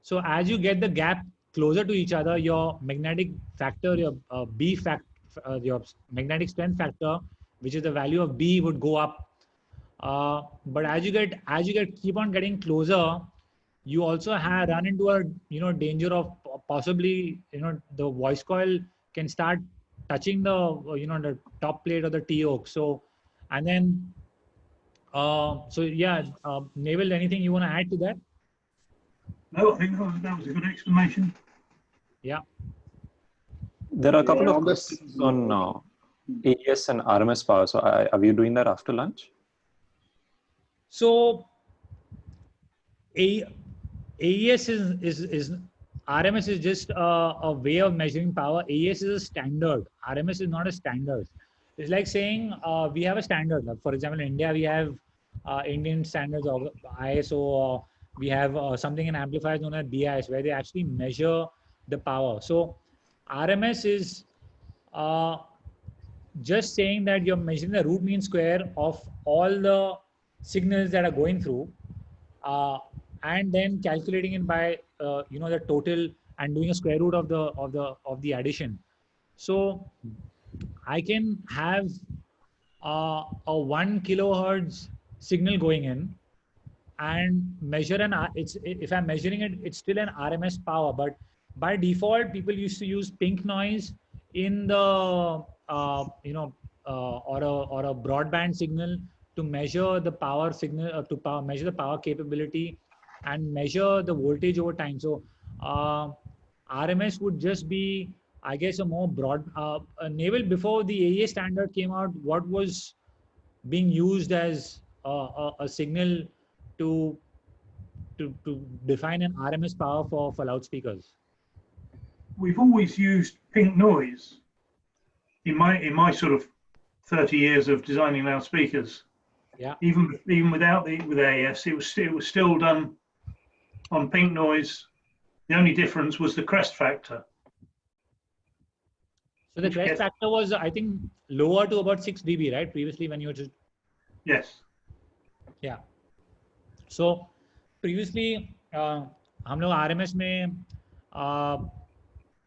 So as you get the gap closer to each other, your magnetic factor, your B factor, your magnetic strength factor, which is the value of B, would go up. But as you keep on getting closer, you also run into a danger of possibly the voice coil can start touching the the top plate or the T-yoke. So and then Naval, anything you want to add to that? No, I think that was a good explanation. Yeah. There are a couple of questions on AES and RMS power. So are we doing that after lunch? So AES is RMS is just a way of measuring power. AES is a standard. RMS is not a standard. It's like saying we have a standard. Like for example, in India we have Indian standards of ISO. We have something in amplifiers known as BIS, where they actually measure the power. So RMS is just saying that you're measuring the root mean square of all the signals that are going through, and then calculating it by the total and doing a square root of the addition. So I can have a 1 kilohertz signal going in and measure if I'm measuring it, it's still an RMS power, but by default, people used to use pink noise in the, or a broadband signal to measure the power signal, measure the power capability and measure the voltage over time. So RMS would just be, I guess, a more broad, Naval, before the AEA standard came out, what was being used as a signal to define an RMS power for loudspeakers? We've always used pink noise in my sort of 30 years of designing loudspeakers. Yeah. Even without with AES, it was still done on pink noise. The only difference was the crest factor. So the crest factor was, I think, lower to about 6 dB, right? Previously, when you were just. Yes. Yeah. So previously, हम लोग RMS में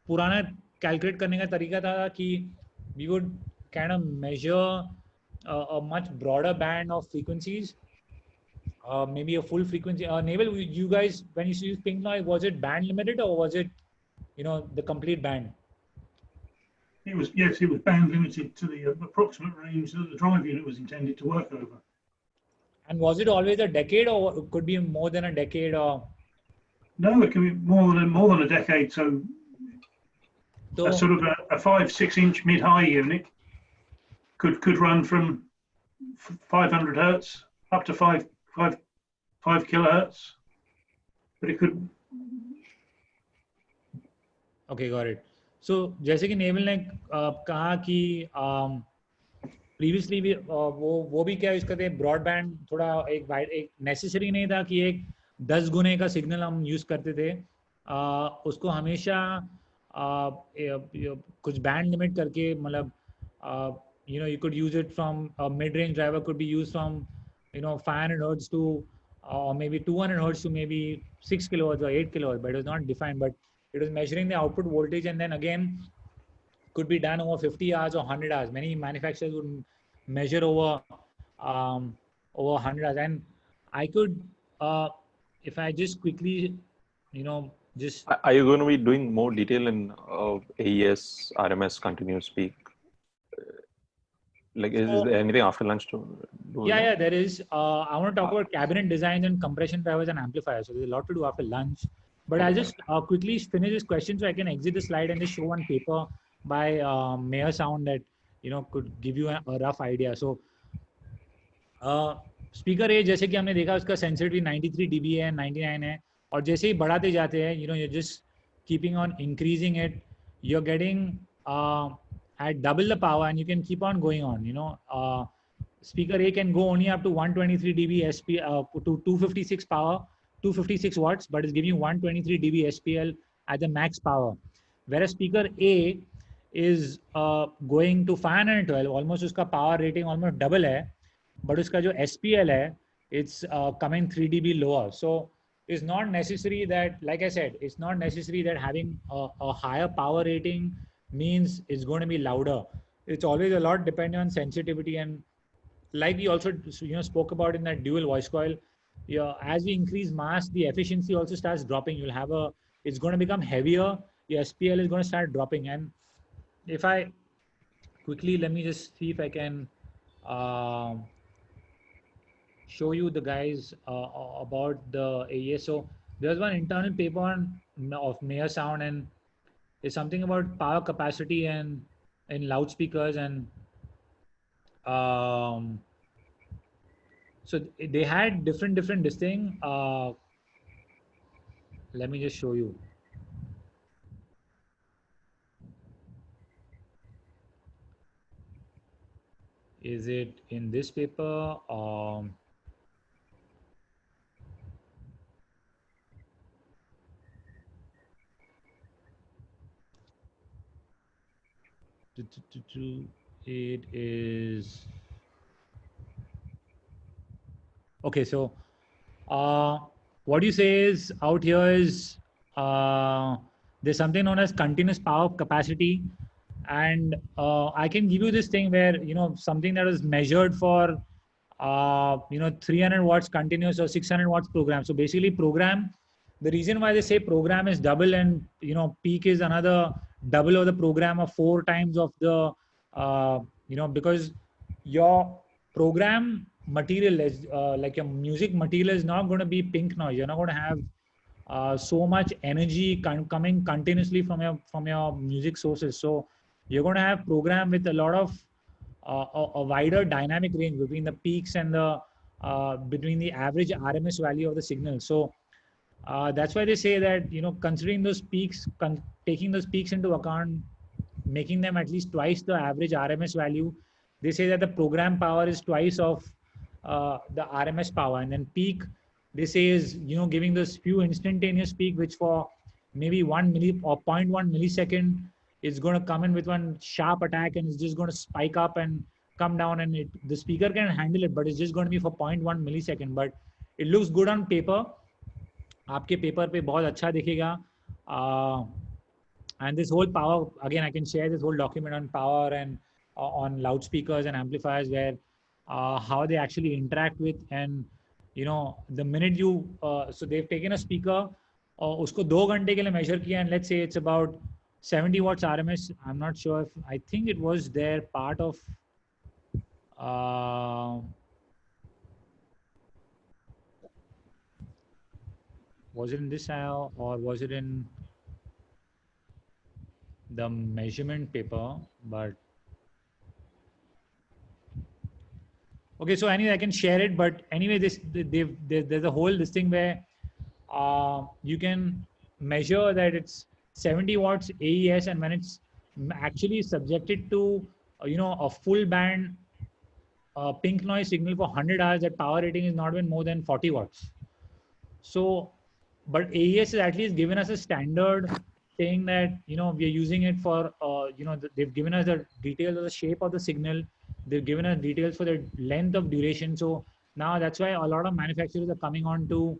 पुराना calculate करने का तरीका था कि we would kind of measure a much broader band of frequencies, maybe a full frequency. Naval, you guys, when you use pink noise, was it band limited or was it, the complete band? It was band limited to the approximate range that the drive unit was intended to work over. And was it always a decade, or it could be more than a decade, or? No, it can be more than a decade. So a sort of a 5-6 inch mid-high unit could run from 500 hertz up to 5 kilohertz, but it could. Okay, got it. So जैसे कि naval ने कहा कि previously भी वो भी क्या use करते हैं, ब्रॉडबैंड थोड़ा एक नेसेसरी नहीं था कि एक 10 गुने का सिग्नल हम यूज करते थे, उसको हमेशा कुछ बैंड लिमिट करके, मतलब you could use it from a mid-range driver could be used from 500 hertz to or maybe 200 hertz to maybe 6 kilohertz or 8 kilohertz, but it was not defined, but it was measuring the output voltage, and then again could be done over 50 hours or 100 hours. Many manufacturers would measure over 100 hours. And I could, if I just quickly, just. Are you going to be doing more detail in AES, RMS, continuous peak? Like, is there anything after lunch to do? Yeah, there is. I want to talk about cabinet designs and compression drivers and amplifiers. So there's a lot to do after lunch. But I'll just quickly finish this question so I can exit the slide and just show one paper by Mayor Sound that could give you a rough idea. So speaker A, जैसे कि हमने देखा उसका sensitivity 93 dB है, 99 है, और जैसे ही बढ़ाते जाते हैं, you're just keeping on increasing it. You're getting at double the power, and you can keep on going on. Speaker A can go only up to 123 dB SP to 256 power, 256 watts, but it's giving you 123 dB SPL at the max power. Whereas speaker A is going to 512, almost uska power rating almost double hai, but uska jo SPL hai, it's coming 3 dB lower. So it's not necessary that, like I said, it's not necessary that having a higher power rating means it's going to be louder. It's always a lot depending on sensitivity, and like we also spoke about in that dual voice coil, as we increase mass, the efficiency also starts dropping. You'll have it's going to become heavier. Your SPL is going to start dropping. And if I quickly, let me just see if I can show you the guys about the AES. So there's one internal paper of Mayor Sound, and it's something about power capacity and in loudspeakers, and so they had different this thing. Let me just show you. Is it in this paper? It is. Okay, so what you say is out here is there's something known as continuous power capacity, and I can give you this thing where, you know, something that was measured for, you know, 300 watts continuous or 600 watts program. So basically program, the reason why they say program is double and, you know, peak is another double of the program of 4 times of the, you know, because your program material is like your music material is not going to be pink noise. You're not going to have so much energy coming continuously from your music sources. So you're going to have program with a lot of a wider dynamic range between the peaks and the between the average RMS value of the signal. So that's why they say that, you know, considering those peaks, taking those peaks into account, making them at least twice the average RMS value, they say that the program power is twice of the RMS power. And then peak, they say, is, you know, giving this few instantaneous peak, which for maybe 1 milli or 0.1 millisecond is going to come in with one sharp attack and it's just going to spike up and come down, and the speaker can handle it, but it's just going to be for 0.1 millisecond. But it looks good on paper. आपके paper पे बहुत अच्छा दिखेगा. And this whole power, again, I can share this whole document on power and on loudspeakers and amplifiers, where how they actually interact with, and, you know, the minute you so they've taken a speaker, उसको 2 घंटे के लिए measure किया, and let's say it's about 70 watts RMS. I'm not sure if, I think it was their part of was it in this or was it in the measurement paper? But okay, so anyway, I can share it. But anyway, there's a whole this thing where you can measure that it's 70 watts AES, and when it's actually subjected to you know, a full band pink noise signal for 100 hours, that power rating is not even more than 40 watts. So, but AES has at least given us a standard, saying that, you know, we are using it for, you know, they've given us the details of the shape of the signal. They've given us details for the length of duration. So now that's why a lot of manufacturers are coming on to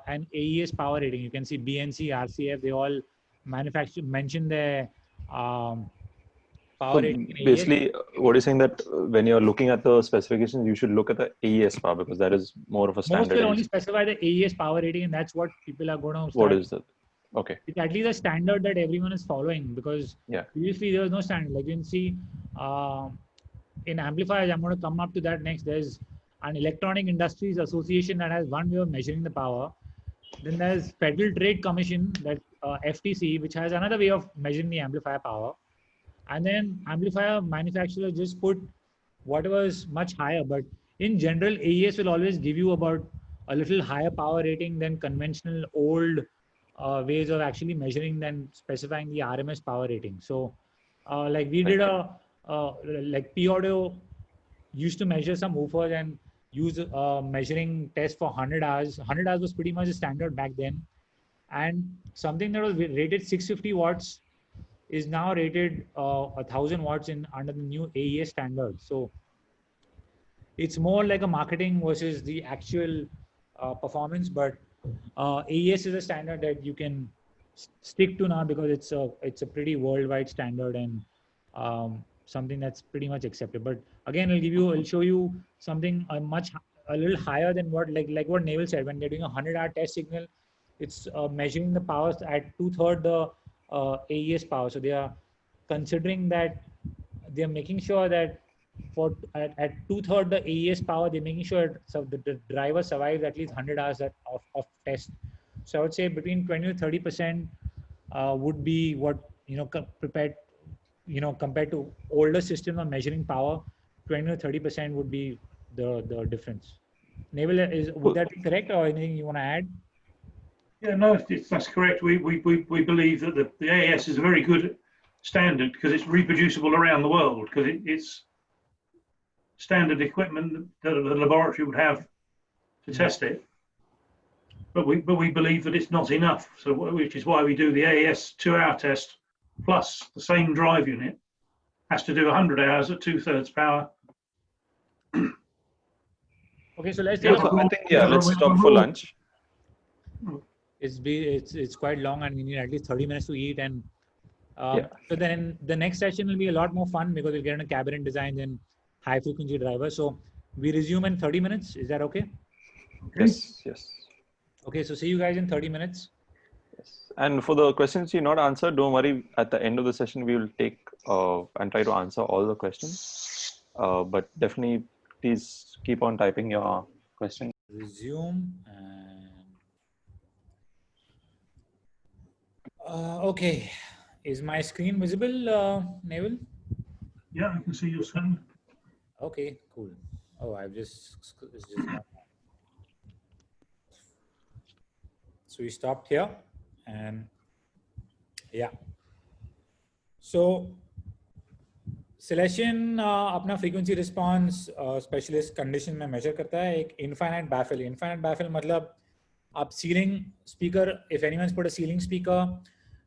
an AES power rating. You can see BNC, RCF, they all mention their power So rating in AES. basically, what you're saying that when you're looking at the specifications, you should look at the AES power, because that is more of a standard. Most will only specify the AES power rating, and that's what people are going to start. What is that? Okay. It's at least a standard that everyone is following, because previously there was no standard. Like you can see in amplifiers, I'm going to come up to that next. There's an Electronic Industries Association that has one way of measuring the power. Then there's Federal Trade Commission, that FTC, which has another way of measuring the amplifier power. And then amplifier manufacturers just put whatever is much higher. But in general, AES will always give you about a little higher power rating than conventional old ways of actually measuring than specifying the RMS power rating. So like we did like P.Audio used to measure some woofers and use measuring test for 100 hours. 100 hours was pretty much the standard back then. And something that was rated 650 watts is now rated 1000 watts under the new AES standard. So it's more like a marketing versus the actual performance, but AES is a standard that you can stick to now, because it's a pretty worldwide standard, and something that's pretty much accepted. But again, I'll show you something a little higher than what like what Naval said. When they're doing a 100-hour test signal, it's measuring the powers at 2/3 the AES power. So they are considering that they are making sure that for at 2/3 the AES power, they're making sure the driver survives at least 100 hours of test. So I would say between 20 to 30% would be what, you know, prepared, you know, compared to older systems of measuring power. 20 to 30% would be the difference. Naval, would that be correct, or anything you want to add? Yeah, no, that's correct. We believe that the AES is a very good standard because it's reproducible around the world, because it's standard equipment that the laboratory would have to test it. But we believe that it's not enough. So which is why we do the AES 2-hour test plus the same drive unit has to do 100 hours at 2/3 power. Okay, so let's I think let's stop for lunch. It's quite long, and we need at least 30 minutes to eat, and Yeah. So then the next session will be a lot more fun because we'll get into cabinet designs and high frequency drivers. So we resume in 30 minutes. Is that okay? Yes. Yes. Okay. So see you guys in 30 minutes. Yes. And for the questions you not answered, don't worry. At the end of the session, we will take and try to answer all the questions. But definitely, please keep on typing your question. Resume and okay. Is my screen visible, Neville? Yeah, I can see your screen. Okay, cool. Oh, it's just not. So we stopped here, and yeah. So Celestion अपना frequency response specialist condition में measure करता है एक infinite baffle. Infinite baffle मतलब आप ceiling speaker, if anyone's put a ceiling speaker,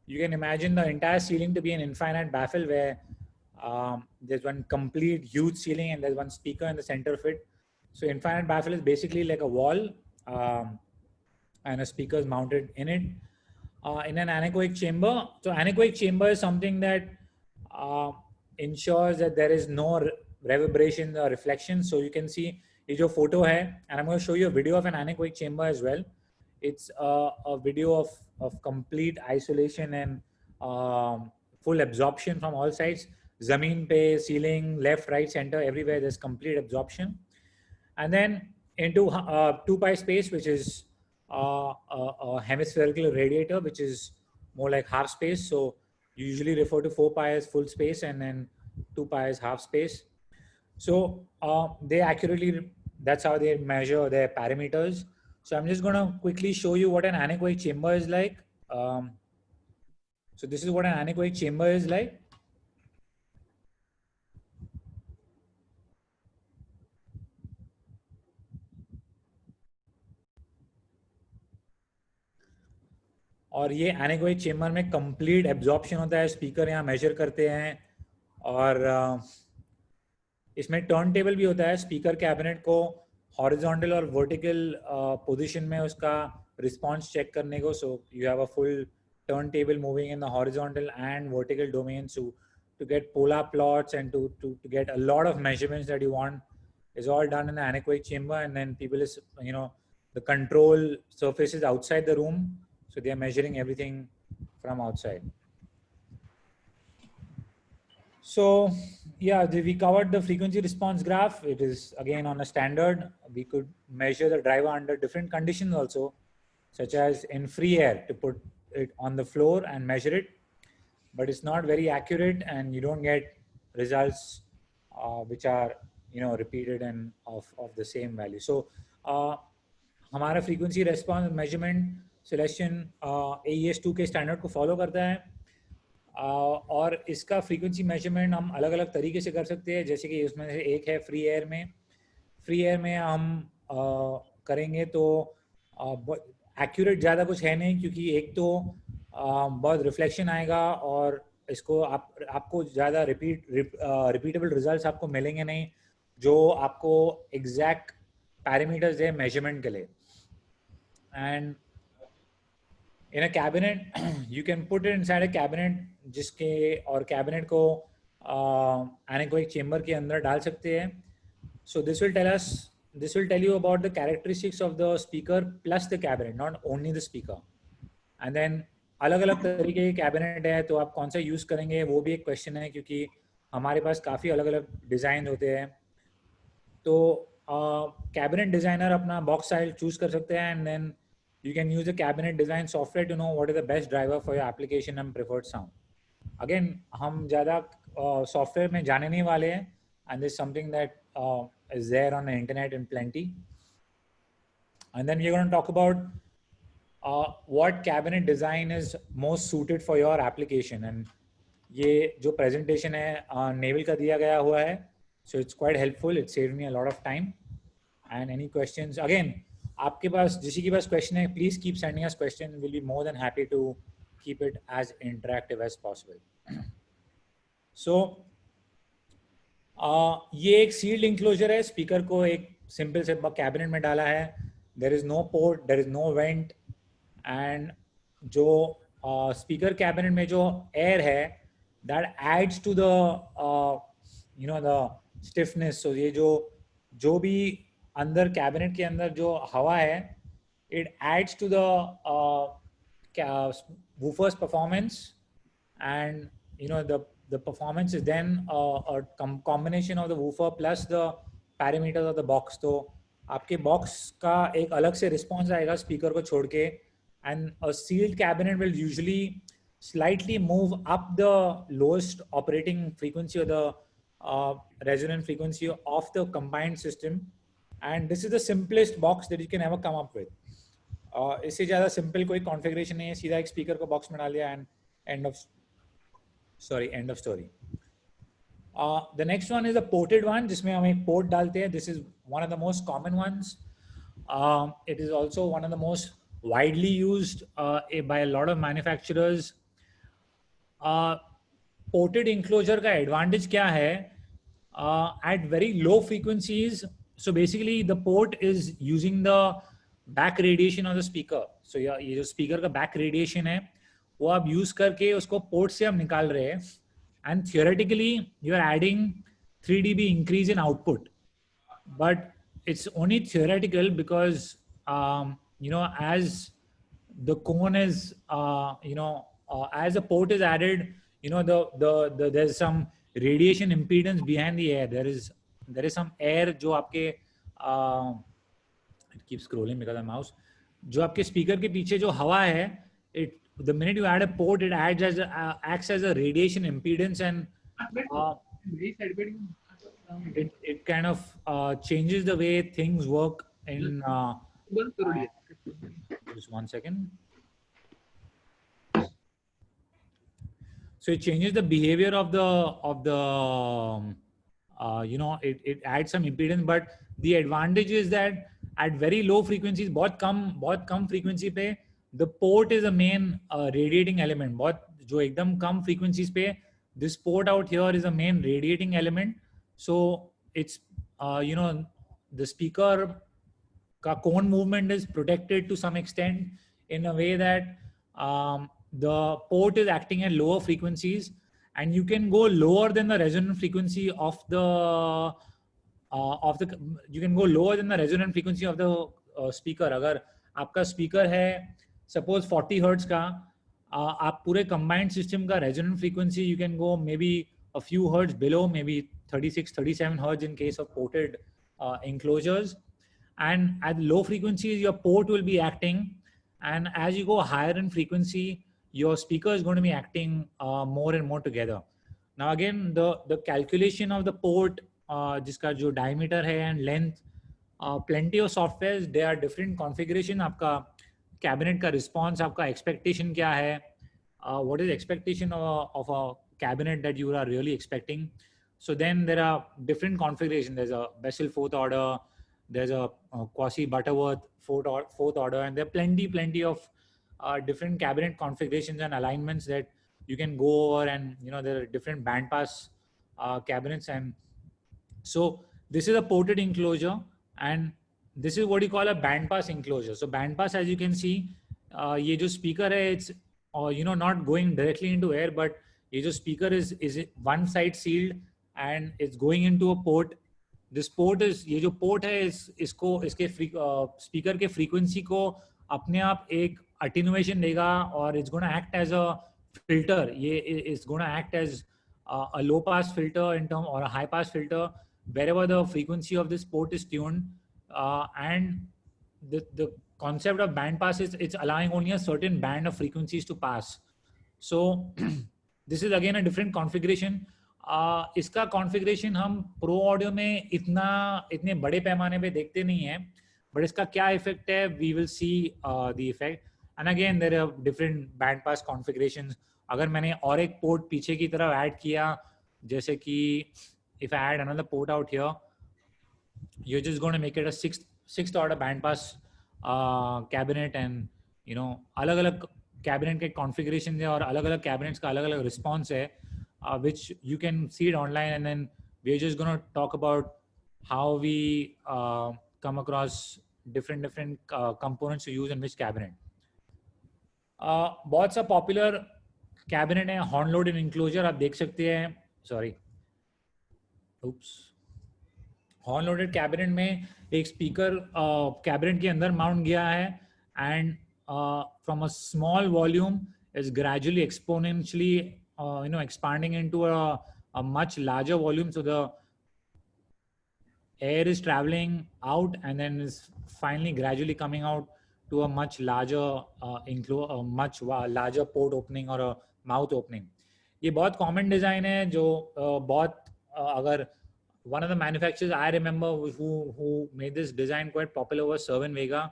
you can imagine the entire ceiling to be an infinite baffle where there's one complete huge ceiling and there's one speaker in the center of it. So infinite baffle is basically like a wall and a speaker is mounted in it. In an anechoic chamber, so anechoic chamber is something that ensures that there is no reverberation or reflection. So you can see is your photo hai, and I'm going to show you a video of an anechoic chamber as well. It's a video of complete isolation and full absorption from all sides. Zameen pe, ceiling, left, right, center, everywhere there's complete absorption. And then into 2 pi space, which is a hemispherical radiator, which is more like half space. So you usually refer to 4 pi as full space and then 2 pi as half space. So they accurately, that's how they measure their parameters. So I'm just going to quickly show you what an anechoic chamber is like. So this is what an anechoic chamber is like. और ये anechoic chamber में complete absorption होता है speaker यहाँ major करते हैं और इसमें टर्न टेबल भी होता है स्पीकर कैबिनेट को हॉरिजॉन्टल और वर्टिकल पोजीशन में उसका रिस्पांस चेक करने को so you have a full turn table moving in the horizontal and vertical domains to get polar plots and to get a lot of measurements that you want is all done in the anechoic chamber, and then people is the control surface is outside the room. So they are measuring everything from outside. So yeah, we covered the frequency response graph. It is again on a standard. We could measure the driver under different conditions also, such as in free air to put it on the floor and measure it. But it's not very accurate and you don't get results which are repeated and of the same value. So हमारा frequency response measurement Celestion AES2 के standard को follow करता है और इसका frequency measurement हम अलग अलग तरीके से कर सकते हैं, जैसे कि उसमें से एक है फ्री एयर में हम करेंगे तो एक्यूरेट ज़्यादा कुछ है नहीं, क्योंकि एक तो बहुत रिफ्लेक्शन आएगा और इसको आपको ज़्यादा रिपीटेबल रिजल्ट्स आपको मिलेंगे नहीं जो आपको एग्जैक्ट पैरामीटर्स है मेजरमेंट के लिए. And in a cabinet you can put it inside a cabinet जिसके और कैबिनेट को anechoic chamber के अंदर डाल सकते हैं. So this will tell you about the characteristics of the speaker plus the cabinet, not only the speaker. And then अलग अलग तरीके के कैबिनेट है तो आप कौन सा यूज करेंगे वो भी एक क्वेश्चन है, क्योंकि हमारे पास काफ़ी अलग अलग डिज़ाइन होते हैं. तो कैबिनेट डिज़ाइनर अपना बॉक्स स्टाइल चूज कर सकते हैं and then you can use the cabinet design software to know what is the best driver for your application and preferred sound. Again, हम ज़्यादा software में जाने नहीं वाले हैं, and this is something that is there on the internet in plenty. And then we're going to talk about what cabinet design is most suited for your application. And ये जो presentation है naval का दिया गया हुआ है, so it's quite helpful. It saved me a lot of time. And any questions? Again, आपके पास जिसी के पास क्वेश्चन है please keep sending us question, will be more than happy to keep it as interactive as possible. So ये एक sealed enclosure है, speaker को एक सिंपल से कैबिनेट में डाला है. There is no port, there is no vent, and जो स्पीकर कैबिनेट में जो एयर है that adds to the the stiffness. So ये जो भी अंदर कैबिनेट के अंदर जो हवा है, it adds to the woofer's performance, and the performance is then a combination of the woofer plus the parameters of the box. तो आपके बॉक्स का एक अलग से रिस्पॉन्स आएगा स्पीकर को छोड़ के, and a sealed cabinet will usually slightly move up the lowest operating frequency or the resonant frequency of the combined system, and this is the simplest box that you can ever come up with. इससे ज़्यादा simple कोई configuration नहीं है, सीधा एक speaker को box में डाल दिया and end of story. The next one is a ported one, जिसमें हम एक port डालते हैं. This is one of the most common ones. It is also one of the most widely used by a lot of manufacturers. Ported enclosure का advantage क्या है? At very low frequencies, so basically the port is using the back radiation of the speaker. So ये जो speaker का back radiation है, वो आप use करके उसको port से हम निकाल रहे हैं, and theoretically you are adding 3 dB increase in output, but it's only theoretical because as the cone is as the port is added, there's some radiation impedance behind the air. There is some air जो आपके it keeps scrolling because of mouse, जो आपके speaker के पीछे जो हवा है, the minute you add a port, it acts as a radiation impedance, and it kind of changes the way things work in just 1 second. So it changes the behavior of the it adds some impedance, but the advantage is that at very low frequencies, बहुत कम frequency पे, the port is the main radiating element. बहुत जो एकदम कम frequencies पे, this port out here is the main radiating element. So it's the speaker का cone movement is protected to some extent in a way that the port is acting at lower frequencies, and you can go lower than the resonant frequency of the you can go lower than the resonant frequency of the speaker. अगर आपका speaker है suppose 40 hertz का, आप पूरे combined system का resonant frequency you can go maybe a few hertz below, maybe 36-37 hertz in case of ported enclosures, and at low frequencies your port will be acting, and as you go higher in frequency your speaker is going to be acting more and more together. Now again, the calculation of the port, जिसका जो diameter है and length, plenty of softwares, there are different configuration. आपका cabinet का response, आपका expectation क्या है, what is the expectation of a cabinet that you are really expecting. So then there are different configurations. There's a Bessel fourth order, there's a quasi Butterworth fourth order, and there are plenty of different cabinet configurations and alignments that you can go over, and there are different bandpass cabinets. And so this is a ported enclosure, and this is what you call a bandpass enclosure. So bandpass, as you can see, ये जो speaker है, it's not going directly into air, but ये जो speaker is one side sealed and it's going into a port. This port is, ये जो port है, इसके speaker के frequency को अपने आप एक attenuation देगा, और it's going to act as a filter. It's going to act as a low pass filter in term, or a high pass filter wherever the frequency of this port is tuned. And the concept of band pass is it's allowing only a certain band of frequencies to pass. So this is again a different configuration. इसका configuration हम Pro Audio में इतने बड़े पैमाने पे देखते नहीं हैं, but इसका क्या effect है, we will see the effect. And again there are different band pass configurations. अगर मैंने और एक port पीछे की तरफ add किया, जैसे कि if I add another port out here, you're just going to make it a sixth order band pass cabinet, and अलग-अलग cabinet के configurations है, और अलग-अलग cabinets का अलग-अलग response है, which you can see it online, and then we're just going to talk about how we come across different components to use in which cabinet. बहुत सा popular कैबिनेट है, हॉर्न लोडेड इंक्लोजर आप देख सकते हैं, sorry oops, horn loaded cabinet में एक speaker cabinet के अंदर माउंट गया है and from a small volume is gradually exponentially expanding into a much larger volume, so the air is traveling out and then is finally gradually coming out to a much larger much larger port opening or a mouth opening. ये बहुत common design है जो बहुत अगर one of the manufacturers I remember who made this design quite popular was Servan Vega.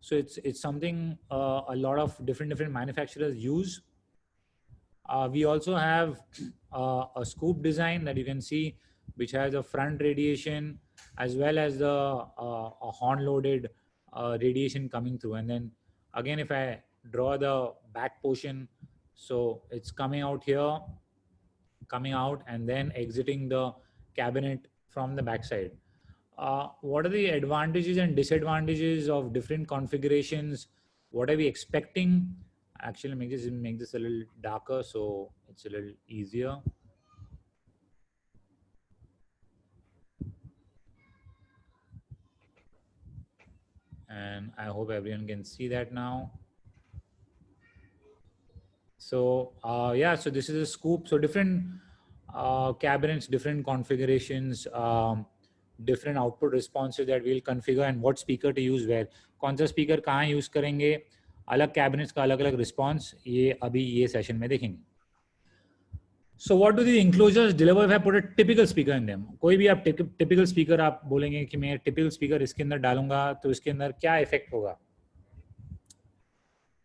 So it's something a lot of different manufacturers use. We also have a scoop design that you can see, which has a front radiation as well as the a horn loaded radiation coming through. And then again, if I draw the back portion, so it's coming out here, coming out and then exiting the cabinet from the backside. What are the advantages and disadvantages of different configurations? What are we expecting? Actually, make this a little darker so it's a little easier. And I hope everyone can see that now. So yeah, so this is a scoop. So different cabinets, different configurations, different output responses that we'll configure and what speaker to use where. कौन सा speaker कहाँ use करेंगे, अलग cabinets का अलग अलग response, ये अभी ये session में देखेंगे. So what do the enclosures deliver if I put a typical speaker in them? कोई भी आप typical speaker आप बोलेंगे कि मैं typical speaker इसके अंदर डालूंगा तो इसके अंदर क्या effect होगा?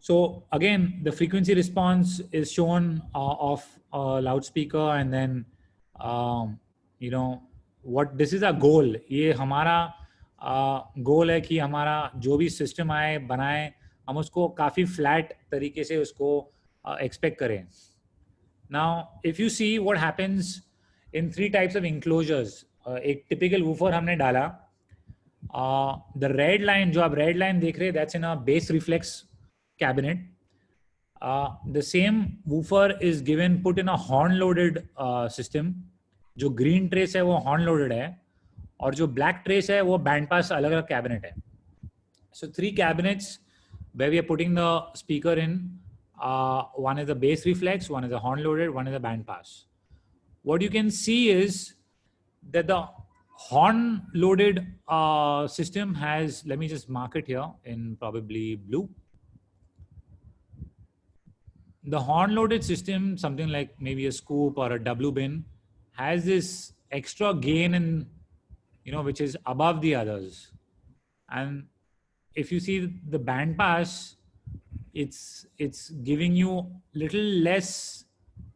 So again, the frequency response is shown of a loudspeaker and then what this is a goal. ये हमारा goal है कि हमारा जो भी system आए बनाए हम उसको काफी flat तरीके से उसको expect करें. Now, if you see what happens in 3 types of enclosures, एक typical woofer हमने डाला. The red line जो आप red line देख रहे हैं, that's in a bass reflex cabinet. The same woofer is put in a horn loaded system. जो green trace है वो horn loaded है और जो black trace है वो band pass अलग अलग cabinet है. So 3 cabinets where we are putting the speaker in. One is the bass reflex, one is the horn loaded, one is the band pass. What you can see is that the horn loaded system has, let me just mark it here in probably blue. The horn loaded system, something like maybe a scoop or a W bin, has this extra gain in, which is above the others. And if you see the band pass, it's giving you little less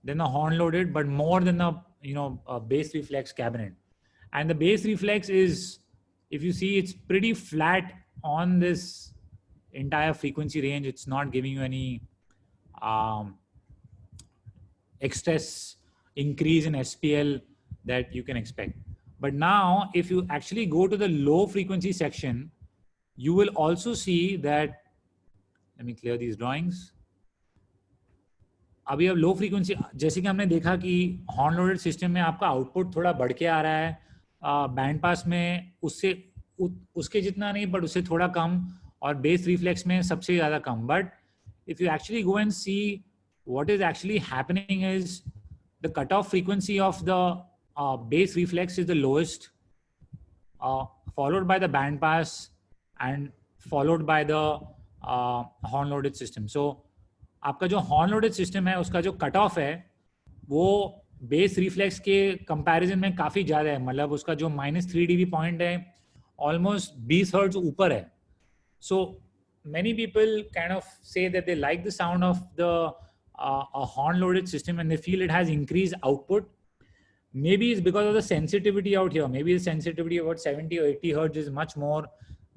than the horn loaded, but more than the bass reflex cabinet. And the bass reflex is, if you see, it's pretty flat on this entire frequency range. It's not giving you any excess increase in SPL that you can expect. But now, if you actually go to the low frequency section, you will also see that. Let me clear these drawings. अभी अब low frequency जैसे कि हमने देखा कि horn loaded system में आपका output थोड़ा बढ़ के आ रहा है, बैंड पास में उसके जितना नहीं बट उससे थोड़ा कम और बेस रिफ्लेक्स में सबसे ज़्यादा कम. But if you actually go and see what is actually happening is the cutoff frequency of the bass reflex is the lowest, followed by the band pass and followed by the horn loaded system. So आपका जो horn loaded system है उसका जो cutoff है वो bass reflex के comparison में काफी ज़्यादा है. मतलब उसका जो -3 dB point है almost 20 hertz ऊपर है. So many people kind of say that they like the sound of the a horn loaded system and they feel it has increased output. Maybe it's because of the sensitivity out here. Maybe the sensitivity about 70 or 80 hertz is much more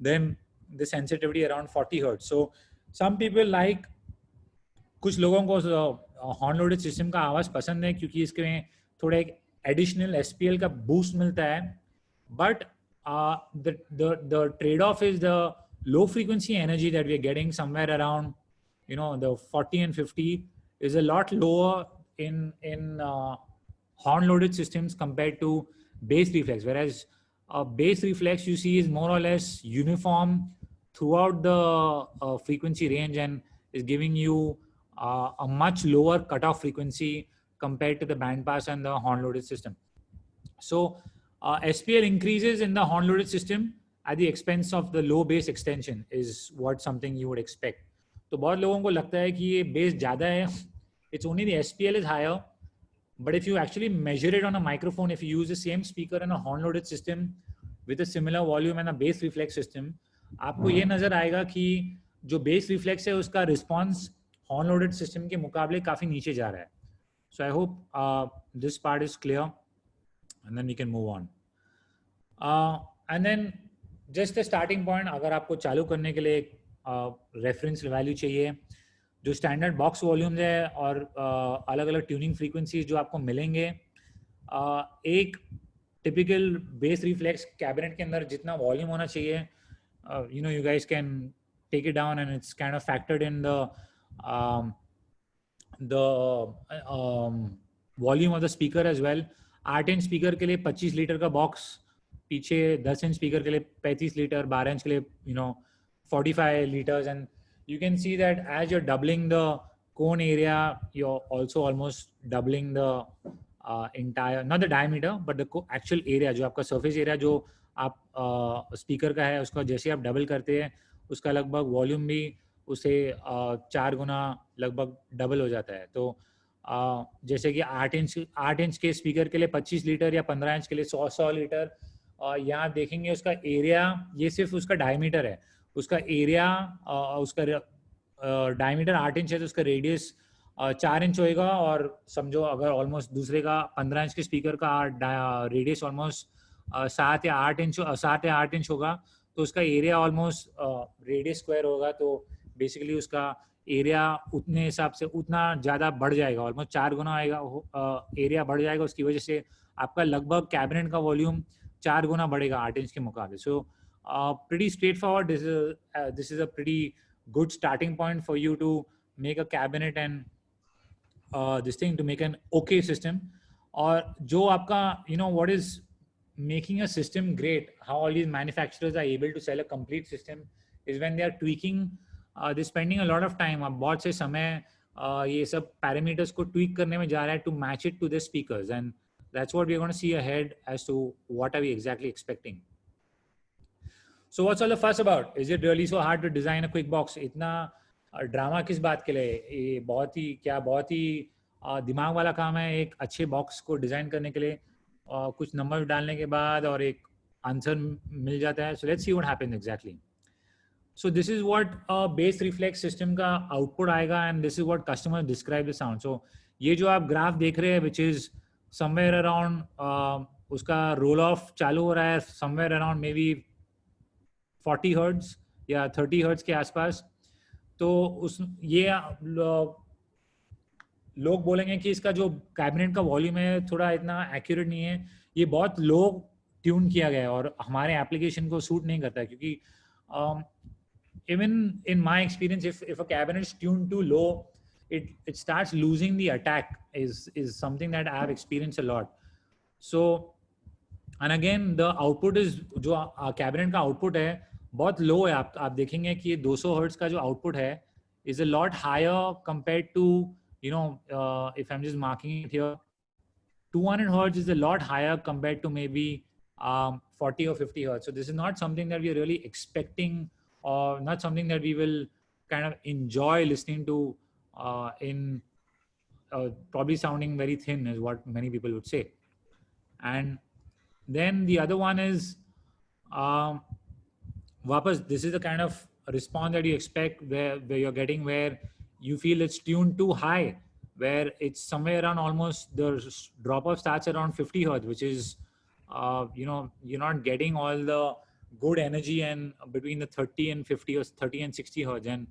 than the sensitivity around 40 hertz. So some people like, कुछ लोगों को horn loaded system का आवाज पसंद है क्योंकि इसके में थोड़ा एक additional SPL का boost मिलता है. But the trade-off is the low frequency energy that we are getting somewhere around, the 40 and 50 is a lot lower in horn loaded systems compared to bass reflex, whereas bass reflex you see is more or less uniform throughout the frequency range and is giving you a much lower cutoff frequency compared to the band pass and the horn loaded system. So SPL increases in the horn loaded system at the expense of the low bass extension is what something you would expect. तो बहुत लोगों को लगता है कि ये bass ज़्यादा है. It's only the SPL is higher, but if you actually measure it on a microphone, if you use the same speaker in a horn loaded system with a similar volume and a bass reflex system, आपको ये नजर आएगा कि जो bass reflex है उसका response horn loaded system के मुकाबले काफी नीचे जा रहा है. So I hope this part is clear, and then we can move on. And then just the starting point, अगर आपको चालू करने के लिए reference value चाहिए, जो स्टैंडर्ड बॉक्स वॉल्यूम्स है और अलग अलग ट्यूनिंग फ्रीक्वेंसीज जो आपको मिलेंगे, एक टिपिकल बेस रिफ्लेक्स कैबिनेट के अंदर जितना वॉल्यूम होना चाहिए, you know, you guys can take it down and it's kind of factored in the volume of the speaker as well. 8 inch speaker के लिए 25 लीटर का बॉक्स, पीछे 10 इंच स्पीकर के लिए 35 लीटर, 12 इंच के लिए 45 liters, and you can see that as you're doubling the cone area, you're also almost doubling the entire, not the diameter, but the actual area, जो आपका surface area जो आप speaker का है, उसका जैसे आप double करते हैं, उसका लगभग volume भी उसे 4 गुना लगभग double हो जाता है. तो जैसे कि 8 इंच के speaker के लिए 25 लीटर या 15 इंच के लिए 100 लीटर, यहाँ देखेंगे उसका area, ये सिर्फ उसका diameter है, उसका एरिया, उसका डायमीटर 8 इंच है तो उसका रेडियस 4 इंच होएगा, और समझो अगर ऑलमोस्ट दूसरे का 15 इंच के स्पीकर का रेडियस ऑलमोस्ट 7 या 8 इंच होगा, तो उसका एरिया ऑलमोस्ट रेडियस स्क्वायर होगा. तो बेसिकली उसका एरिया उतने हिसाब से उतना ज़्यादा बढ़ जाएगा, ऑलमोस्ट 4 गुना आएगा, एरिया बढ़ जाएगा. उसकी वजह से आपका लगभग कैबिनेट का वॉल्यूम 4 गुना बढ़ेगा 8 इंच के मुकाबले. सो pretty straightforward. This is a pretty good starting point for you to make a cabinet and this thing to make an okay system. और जो आपका, you know, what is making a system great, how all these manufacturers are able to sell a complete system is when they are tweaking, they're spending a lot of time. अब बहुत से समय ये सब parameters को tweak करने में जा रहा है to match it to the speakers, and that's what we're going to see ahead as to what are we exactly expecting. So what's all the fuss about? Is it really so hard to design a quick box? इतना drama किस बात के लिए? ये बहुत ही दिमाग वाला काम है एक अच्छे बॉक्स को डिजाइन करने के लिए. कुछ नंबर डालने के बाद और एक आंसर मिल जाता है. So let's see what happens exactly. So this is what a bass reflex system का output आएगा, and this is what customers describe the sound. So ये जो आप ग्राफ देख रहे हैं, which is somewhere around उसका roll off चालू हो रहा है somewhere around maybe 40 हर्ट्ज या 30 हर्ट्ज के आसपास. तो ये लोग बोलेंगे कि इसका जो कैबिनेट का वॉल्यूम है थोड़ा इतना एक्यूरेट नहीं है, ये बहुत लो ट्यून किया गया है और हमारे एप्लीकेशन को सूट नहीं करता है. क्योंकि even in my experience, if a cabinet is tune to low, it starts losing the attack is something that I have experienced a lot. So and again the output is, जो cabinet का output है बहुत लो है. आप देखेंगे कि 200 hertz का जो आउटपुट है is a lot higher compared to, you know, if I'm just marking it here, 200 hertz is a lot higher compared to maybe 40 or 50 hertz. So this is not something that we are really expecting, or not something that we will kind of enjoy listening to in probably sounding very thin is what many people would say. And then the other one is वापस, this is the kind of response that you expect where you're getting, where you feel it's tuned too high, where it's somewhere around almost the drop off starts around 50 hertz, which is you know, you're not getting all the good energy and between the 30 and 50 or 30 and 60 hertz, and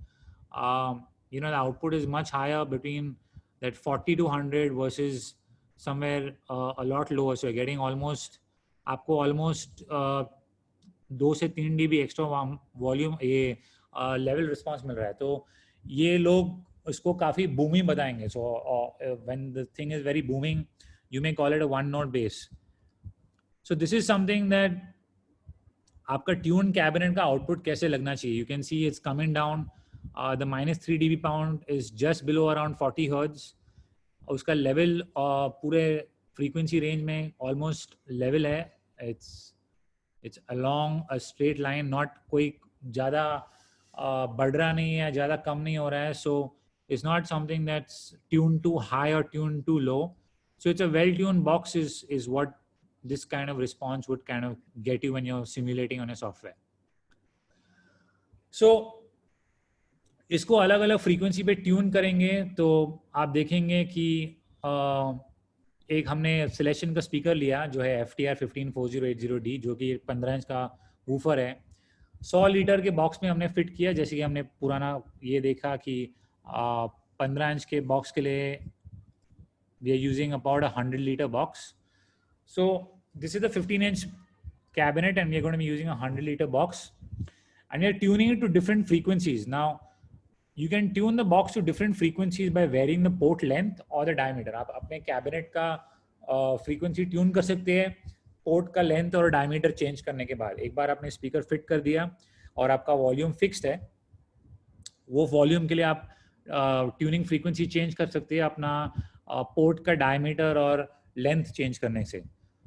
you know, the output is much higher between that 40 to 100 versus somewhere a lot lower. So you're getting almost, आपको almost 2 से 3 dB extra volume, ये level response मिल रहा है. तो ये लोग उसको काफ़ी बूमी बताएंगे. So when the thing is very booming, you may call it a one note bass. So this is something that आपका ट्यून कैबिनेट का आउटपुट कैसे लगना चाहिए. You can see it's coming down. The -3 dB pound is just below around 40 hertz. उसका level पूरे frequency range में almost level है. It's along a straight line, not कोई ज़्यादा बढ़ रहा नहीं है, ज़्यादा कम नहीं हो रहा है. So it's not something that's tune to high और tune to low. So it's a well-tuned box is what this kind of response would kind of get you when you're simulating on a software. So इसको अलग अलग frequency पे tune करेंगे तो आप देखेंगे कि एक हमने सिलेक्शन का स्पीकर लिया जो है FTR 154080D, जो कि 15 इंच का वूफर है. 100 लीटर के बॉक्स में हमने फिट किया. जैसे कि हमने पुराना ये देखा कि 15 इंच के बॉक्स के लिए we are using about 100 liter box. So this is the 15-inch cabinet and we are going to be using a 100 liter box and we are tuning it to different frequencies. Now you can tune the box to different frequencies by varying the port length or the diameter. आप अपने cabinet का frequency tune कर सकते हैं port का length और diameter change करने के बाद. एक बार आपने स्पीकर फिट कर दिया और आपका वॉल्यूम फिक्स्ड है, वो वॉल्यूम के लिए आप ट्यूनिंग फ्रीक्वेंसी चेंज कर सकते हैं अपना पोर्ट का डायमीटर और लेंथ चेंज करने से.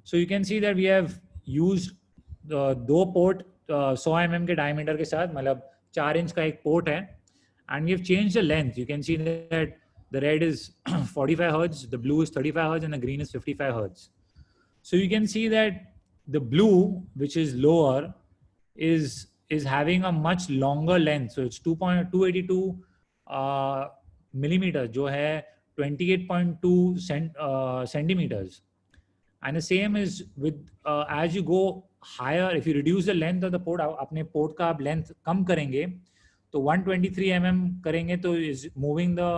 So you can see that we have used 2 port 100 mm के डायमीटर के साथ, मतलब 4 इंच का एक पोर्ट है, and we have changed the length. You can see that the red is 45 hertz, the blue is 35 hertz and the green is 55 hertz. So you can see that the blue which is lower is having a much longer length. So it's 282 millimeters, जो है 28.2 centimeters. And the same is with as you go higher, if you reduce the length of the port, अपने port का आप length कम करेंगे तो 123 mm करेंगे तो is moving the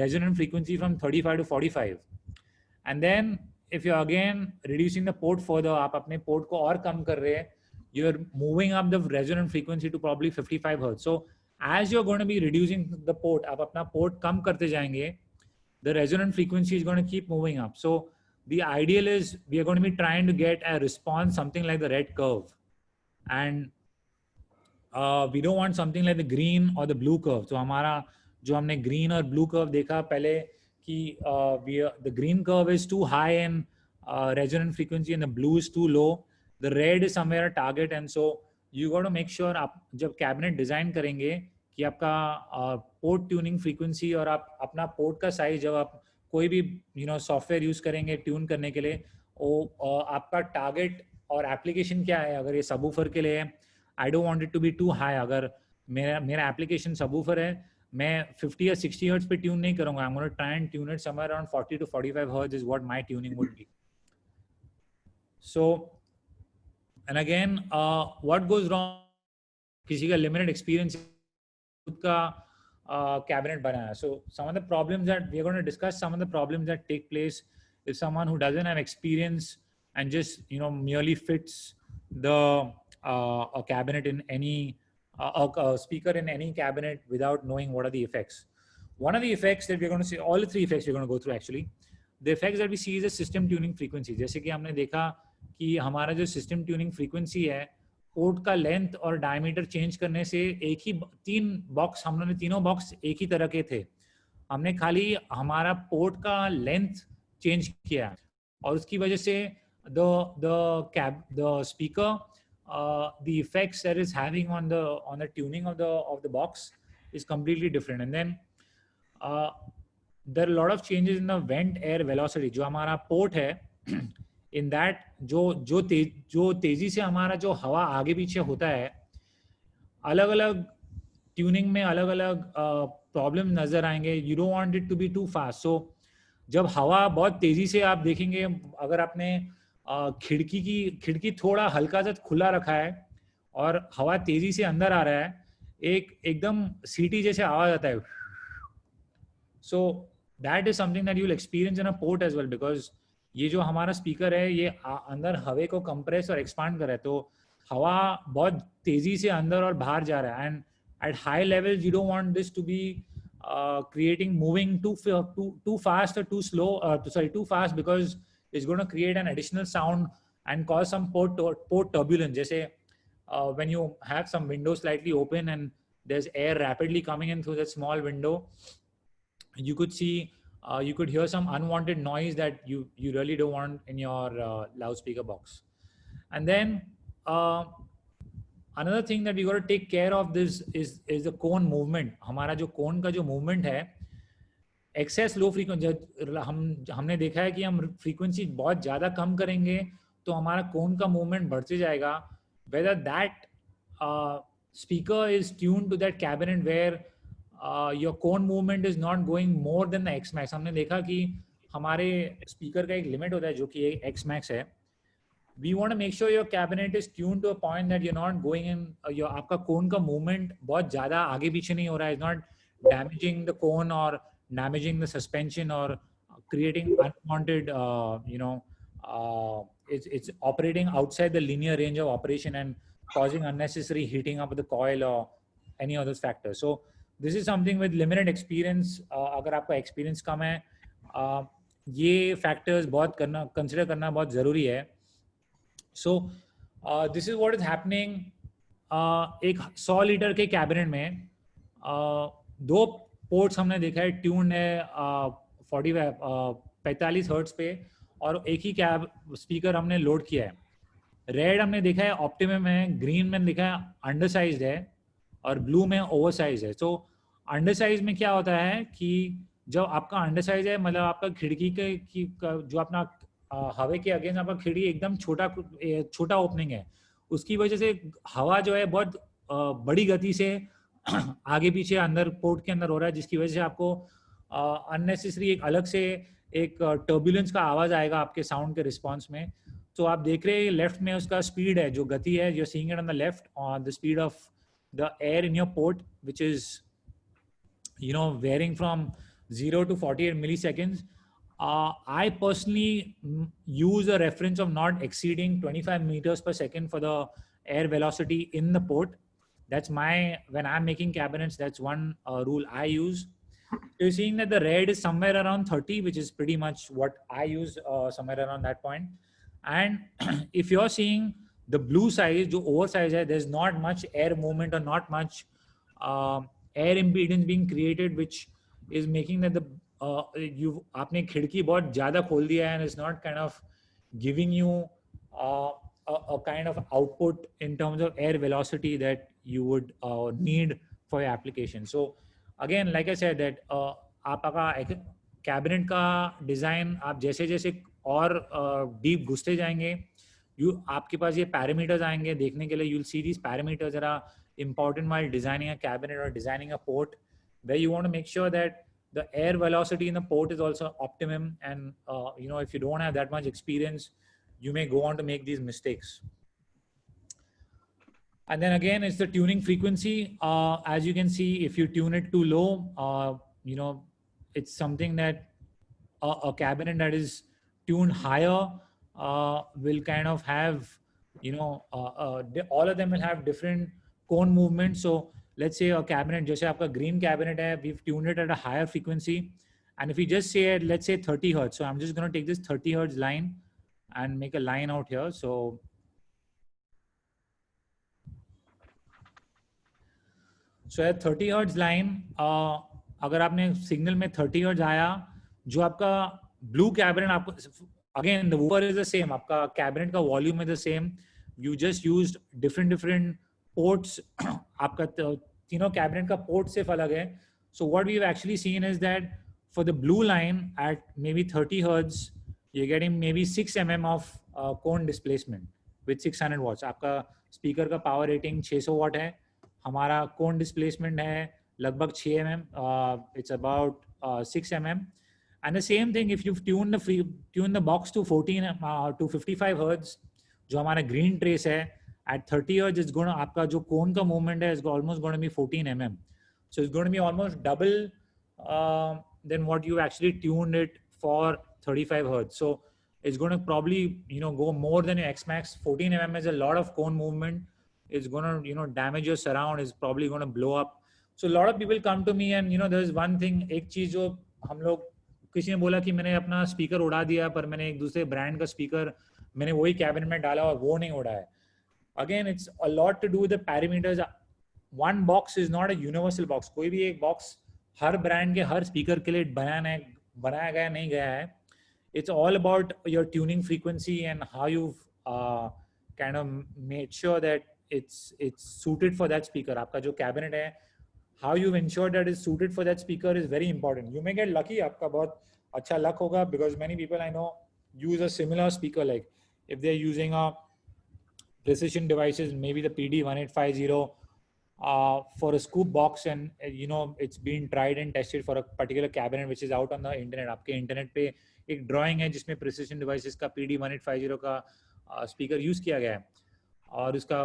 resonant frequency from 35 to 45. And then if you again reducing the port further, आप अपने port को और कम कर रहे हैं, you're moving up the resonant frequency to probably 55 hertz. So as you're going to be reducing the port, आप अपना port कम करते जाएंगे, the resonant frequency is going to keep moving up. So the ideal is we are going to be trying to get a response something like the red curve, and we don't want something like the green or the blue curve. So हमारा जो हमने green और blue curve देखा पहले कि the green curve is too high in resonant frequency and the blue is too low. The red is somewhere a target, and so you got to make sure आप जब cabinet design करेंगे कि आपका port tuning frequency और आप अपना port का size जब आप कोई भी सॉफ्टवेयर यूज करेंगे ट्यून करने के लिए, वो आपका टारगेट और एप्लीकेशन क्या है. अगर ये सबवूफर के लिए I don't want it to be too high. अगर मेरा एप्लीकेशन सबवूफर है, मैं 50 या 60 हर्ट्ज पे ट्यून नहीं करूंगा. आई am gonna try and tune it somewhere around 40 to 45 hertz is what my tuning would be. So and again what goes wrong, किसी का लिमिटेड एक्सपीरियंस का cabinet banana. So some of the problems that we are going to discuss, some of the problems that take place if someone who doesn't have experience and just merely fits the a cabinet in any a speaker in any cabinet without knowing what are the effects. One of the effects that we're going to see, all the 3 effects we're going to go through actually. The effects that we see is a system tuning frequency. जैसे कि हमने देखा कि हमारा जो system tuning frequency है, port का length और डायमीटर चेंज करने से एक ही 3 बॉक्स, हमने तीनों बॉक्स एक ही तरह के थे. हमने खाली हमारा पोर्ट का लेंथ चेंज किया और उसकी वजह से the speaker, the effects that is having on the tuning of the box is completely different. And then there are a lot of changes in the vent air velocity. जो हमारा port है in that जो तेजी से हमारा जो हवा आगे पीछे होता है, अलग अलग ट्यूनिंग में अलग अलग प्रॉब्लम नजर आएंगे. You don't want it to be too fast. So जब हवा बहुत तेजी से, आप देखेंगे अगर आपने खिड़की थोड़ा हल्का सा खुला रखा है और हवा तेजी से अंदर आ रहा है, एकदम सीटी जैसे आवाज आता है. So that is something that you will experience in a port as well, because ये जो हमारा स्पीकर है ये अंदर हवे को कंप्रेस और एक्सपांड कर रहा है, तो हवा बहुत तेजी से अंदर और बाहर जा रहा है. And at high levels you don't want this to be creating moving too fast or too slow, too fast, because it's going to create an additional sound and cause some port turbulence. Jese, when you have some window slightly open and there's air rapidly coming in through that small window, you could see, you could hear some unwanted noise that you really don't want in your loudspeaker box. And then another thing that we got to take care of this is the cone movement. हमारा जो cone का जो movement है, excess low frequency, हमने देखा है कि हम frequency बहुत ज़्यादा कम करेंगे तो हमारा cone का movement बढ़ते जाएगा. Whether that speaker is tuned to that cabinet where your cone movement is not going more than the X max. हमने देखा कि हमारे speaker का एक limit होता है जो कि X max है. We want to make sure your cabinet is tuned to a point that you're not going in, your आपका cone का movement बहुत ज़्यादा आगे पीछे नहीं हो रहा है. It's not damaging the cone or damaging the suspension or creating unwanted, it's operating outside the linear range of operation and causing unnecessary heating up of the coil or any other factor. So this is something with limited experience. अगर आपका experience कम है, ये factors बहुत consider करना बहुत ज़रूरी है. So this is what is happening. एक 100 लीटर के कैबिनेट में 2 पोर्ट्स हमने देखा है, ट्यून है 45 हर्ट्ज पे, और एक ही स्पीकर हमने लोड किया है. रेड हमने देखा है ऑप्टिमम है, ग्रीन में देखा है अंडरसाइज्ड है, और ब्लू में ओवरसाइज है. सो अंडरसाइज में क्या होता है कि जब आपका अंडरसाइज है, मतलब आपका खिड़की के जो अपना हवा के अगेंस्ट आपका खिड़की एकदम छोटा ओपनिंग है, उसकी वजह से हवा जो है बहुत बड़ी गति से आगे पीछे अंदर पोर्ट के अंदर हो रहा है, जिसकी वजह से आपको अननेसेसरी एक अलग से एक टर्बुलेंस का आवाज आएगा आपके साउंड के रिस्पॉन्स में. तो आप देख रहे हैं लेफ्ट में उसका स्पीड है, जो गति है, you are seeing it on the left, on the speed of the air in your port, which is varying from 0 to 48 milliseconds. I personally use a reference of not exceeding 25 meters per second for the air velocity in the port. That's when I'm making cabinets, that's one rule I use. You're seeing that the red is somewhere around 30, which is pretty much what I use, somewhere around that point. And if you're seeing the blue size, जो oversize है, there's not much air movement or not much air impedance being created, which is making that the आपने खिड़की बहुत ज़्यादा खोल दिया है, and it's not kind of giving you a kind of output in terms of air velocity that you would need for your application. So again, like I said, that आपका cabinet का design आप जैसे जैसे और deep घुसते जाएंगे, आपके पास ये पैरामीटर्स आएंगे देखने के लिए. you'll see these parameters that are important while designing a cabinet or designing a port, where you want to make sure that the air velocity in the port is also optimum. And if you don't have that much experience, you may go on to make these mistakes. And then again, it's the tuning frequency. As you can see, if you tune it too low, it's something that a cabinet that is tuned higher will kind of have, all of them will have different cone movements. So let's say a cabinet, जैसे आपका green cabinet है, we've tuned it at a higher frequency. And if we just say, let's say 30 hertz. So I'm just going to take this 30 hertz line and make a line out here. So at 30 hertz line, अगर आपने signal में 30 hertz आया, जो आपका blue cabinet आपको, again the woofer is the same, आपका cabinet का volume is the same. You just used different ports. आपका cabinet का port सिर्फ अलग है. So what we've actually seen is that for the blue line at maybe 30 hertz, you're getting maybe 6 mm of cone displacement with 600 watts. आपका speaker का power rating 600 watt है. हमारा cone displacement है लगभग 6 mm. It's about 6 mm. And the same thing, if you've tuned the box to 55 hertz, जो हमारा green trace है, at 30 hertz, it's going to, आपका जो cone का movement है, is almost going to be 14 mm. So it's going to be almost double than what you actually tuned it for 35 hertz. So it's going to probably, go more than your X max. 14 mm is a lot of cone movement. It's going to, damage your surround. It's probably going to blow up. So a lot of people come to me and there's one thing, एक चीज जो हम लोग किसी ने बोला कि मैंने अपना स्पीकर उड़ा दिया पर मैंने एक दूसरे ब्रांड का स्पीकर मैंने वही कैबिनेट में डाला और वो नहीं उड़ा है. Again, it's a lot to do with the parameters. One box is not a universal box. कोई भी एक box हर ब्रांड के हर स्पीकर के लिए बनाया गया नहीं गया है. It's all about your tuning frequency and how you've kind of made sure that it's suited for that speaker. आपका जो cabinet है, how you've ensured that it's suited for that speaker is very important. You may get lucky, आपका बहुत अच्छा luck होगा, because many people I know use a similar speaker. Like if they're using a precision devices, maybe the PD1850 for a scoop box, and it's been tried and tested for a particular cabinet which is out on the internet. आपके internet पे एक drawing है जिसमें precision devices का PD1850 का speaker use किया गया है, और उसका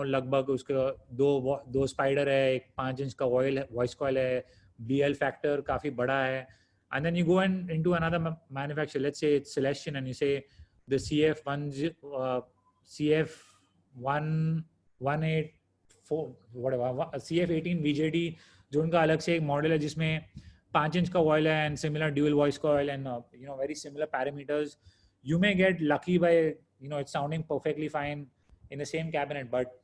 लगभग उसका दो स्पाइडर है, एक 5 इंच का वॉइस कॉइल है, BL फैक्टर काफी बड़ा है. And then you go into another manufacturer, let's say it's Celestion, and you say the CF118 whatever CF18 VJD, जो उनका अलग से एक मॉडल है जिसमें 5 इंच का वॉइल है and similar dual voice coil and very similar parameters. You may get lucky by it's sounding perfectly fine in the same cabinet, but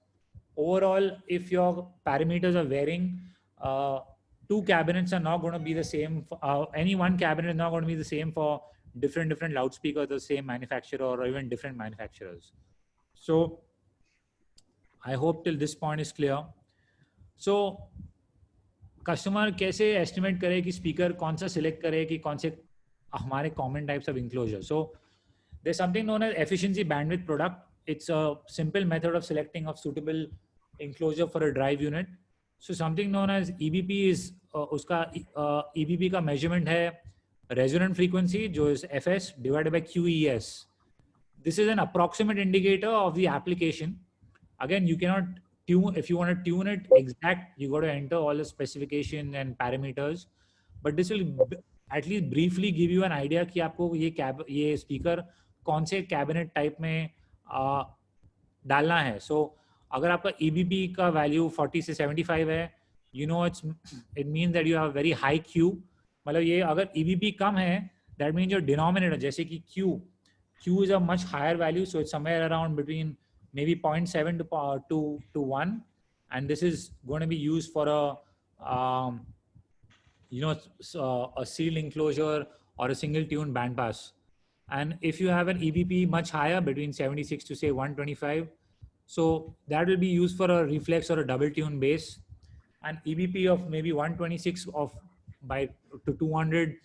overall if your parameters are varying, two cabinets are not going to be the same. Any one cabinet is not going to be the same for different loudspeakers, the same manufacturer or even different manufacturers. So I hope till this point is clear. So customer कैसे estimate करे कि speaker कौन सा select करे कि कौन से हमारे common types of enclosure. So there's something known as efficiency bandwidth product. It's a simple method of selecting of suitable enclosure for a drive unit. So something known as EBP is उसका EBP का measurement है resonant frequency, जो is FS divided by QES. This is an approximate indicator of the application. Again, you cannot tune, if you want to tune it exact, you got to enter all the specification and parameters. But this will at least briefly give you an idea कि आपको ये speaker कौन से cabinet type में डालना है. So अगर आपका EBP का value 40 से 75 है, it means that you have very high Q. मतलब ये अगर EBP कम है, that means your denominator, जैसे कि Q is a much higher value, so it's somewhere around between maybe 0.7 to 1, and this is going to be used for a a sealed enclosure or a single tune bandpass. And if you have an EBP much higher, between 76 to say 125, so that will be used for a reflex or a double tune bass. An EBP of maybe 126 to 200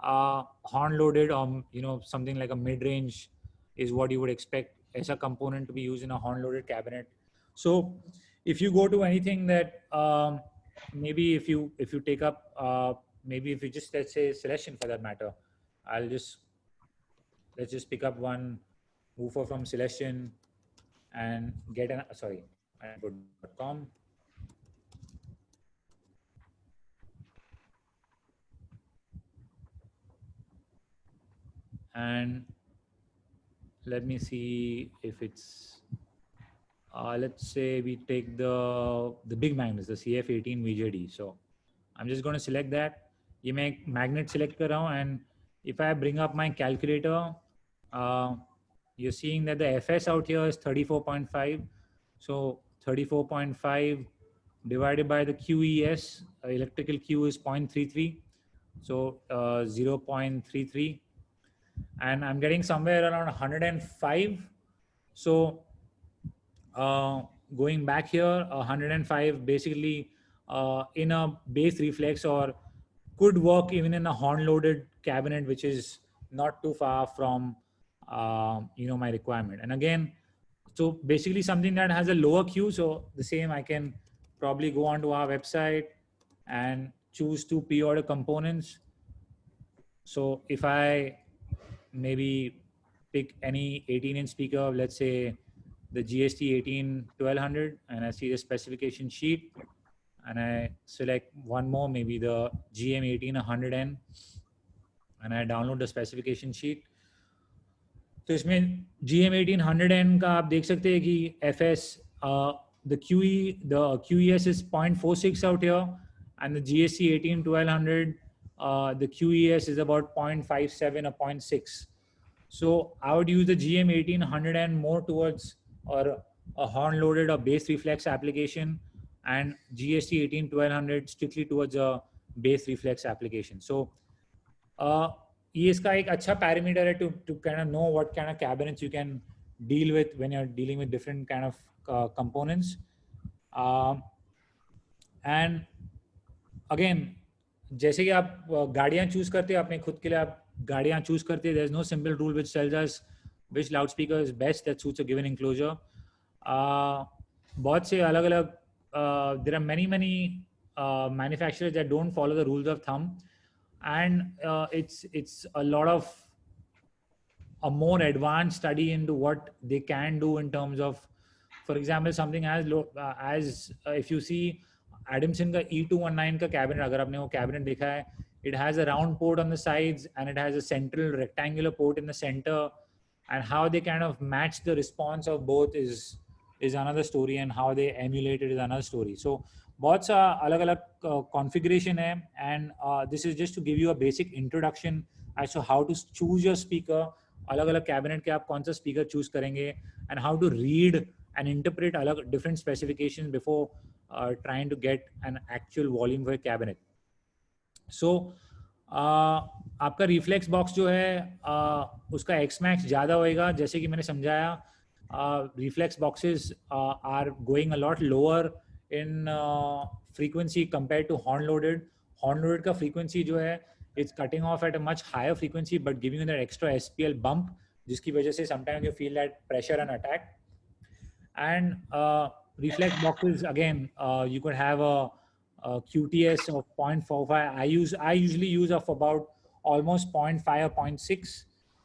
horn loaded, or something like a mid-range is what you would expect as a component to be used in a horn loaded cabinet. So if you go to anything that maybe if you take up maybe if you just, let's say Celestion for that matter, let's just pick up one woofer from Celestion and get an .com. And let me see if it's let's say we take the big magnets, the CF18 VJD. So I'm just going to select that. ये मैं magnet select कर रहा हूँ, and if I bring up my calculator, you're seeing that the FS out here is 34.5. So 34.5 divided by the QES, electrical Q is 0.33. So 0.33. And I'm getting somewhere around 105. So going back here, 105 basically in a bass reflex, or could work even in a horn loaded cabinet, which is not too far from my requirement. And again, so basically something that has a lower Q. So the same, I can probably go onto our website and choose two P.Audio components. So if I maybe pick any 18-inch speaker, let's say the GST 1200, and I see the specification sheet, and I select one more, maybe the GM 18100N, and I download the specification sheet. तो इसमें GM 1800N का आप देख सकते हैं कि FS, the QES is 0.46 out here, and the GSC 18-1200, the QES is about 0.57 or 0.6. So I would use the GM 1800 more towards or a horn loaded or bass reflex application, and GST 18-1200 strictly towards a bass reflex application. So ये इसका एक अच्छा parameter है to kind of know what kind of cabinets you can deal with when you're dealing with different kind of components. And again, जैसे कि आप गाड़ियाँ choose करते हैं अपने खुद के लिए, आप गाड़ियाँ चूज करते हैं, there's no simple rule which tells us which loudspeaker is best that suits a given enclosure. बहुत से अलग अलग there are many manufacturers that don't follow the rules of thumb, and it's a lot of a more advanced study into what they can do in terms of, for example, something as low as if you see Adamson का E219 का cabinet, अगर आपने वो cabinet देखा है, it has a round port on the sides and it has a central rectangular port in the center, and how they kind of match the response of both is another story, and how they emulate it is another story. So बहुत सा अलग अलग configuration है, and this is just to give you a basic introduction as to how to choose your speaker. अलग अलग cabinet के आप कौन सा speaker choose करेंगे, and how to read and interpret अलग different specifications before trying to get an actual volume for a cabinet. So आपका reflex box जो है उसका X-max ज़्यादा होएगा, जैसे कि मैंने समझाया. Reflex boxes are going a lot lower in frequency compared to horn loaded. Horn loaded का frequency जो है, it's cutting off at a much higher frequency but giving you that extra SPL bump, जिसकी वजह से sometimes you feel that pressure and attack. And reflex boxes, again, you could have a QTS of 0.45. I usually use of about almost 0.5 or 0.6.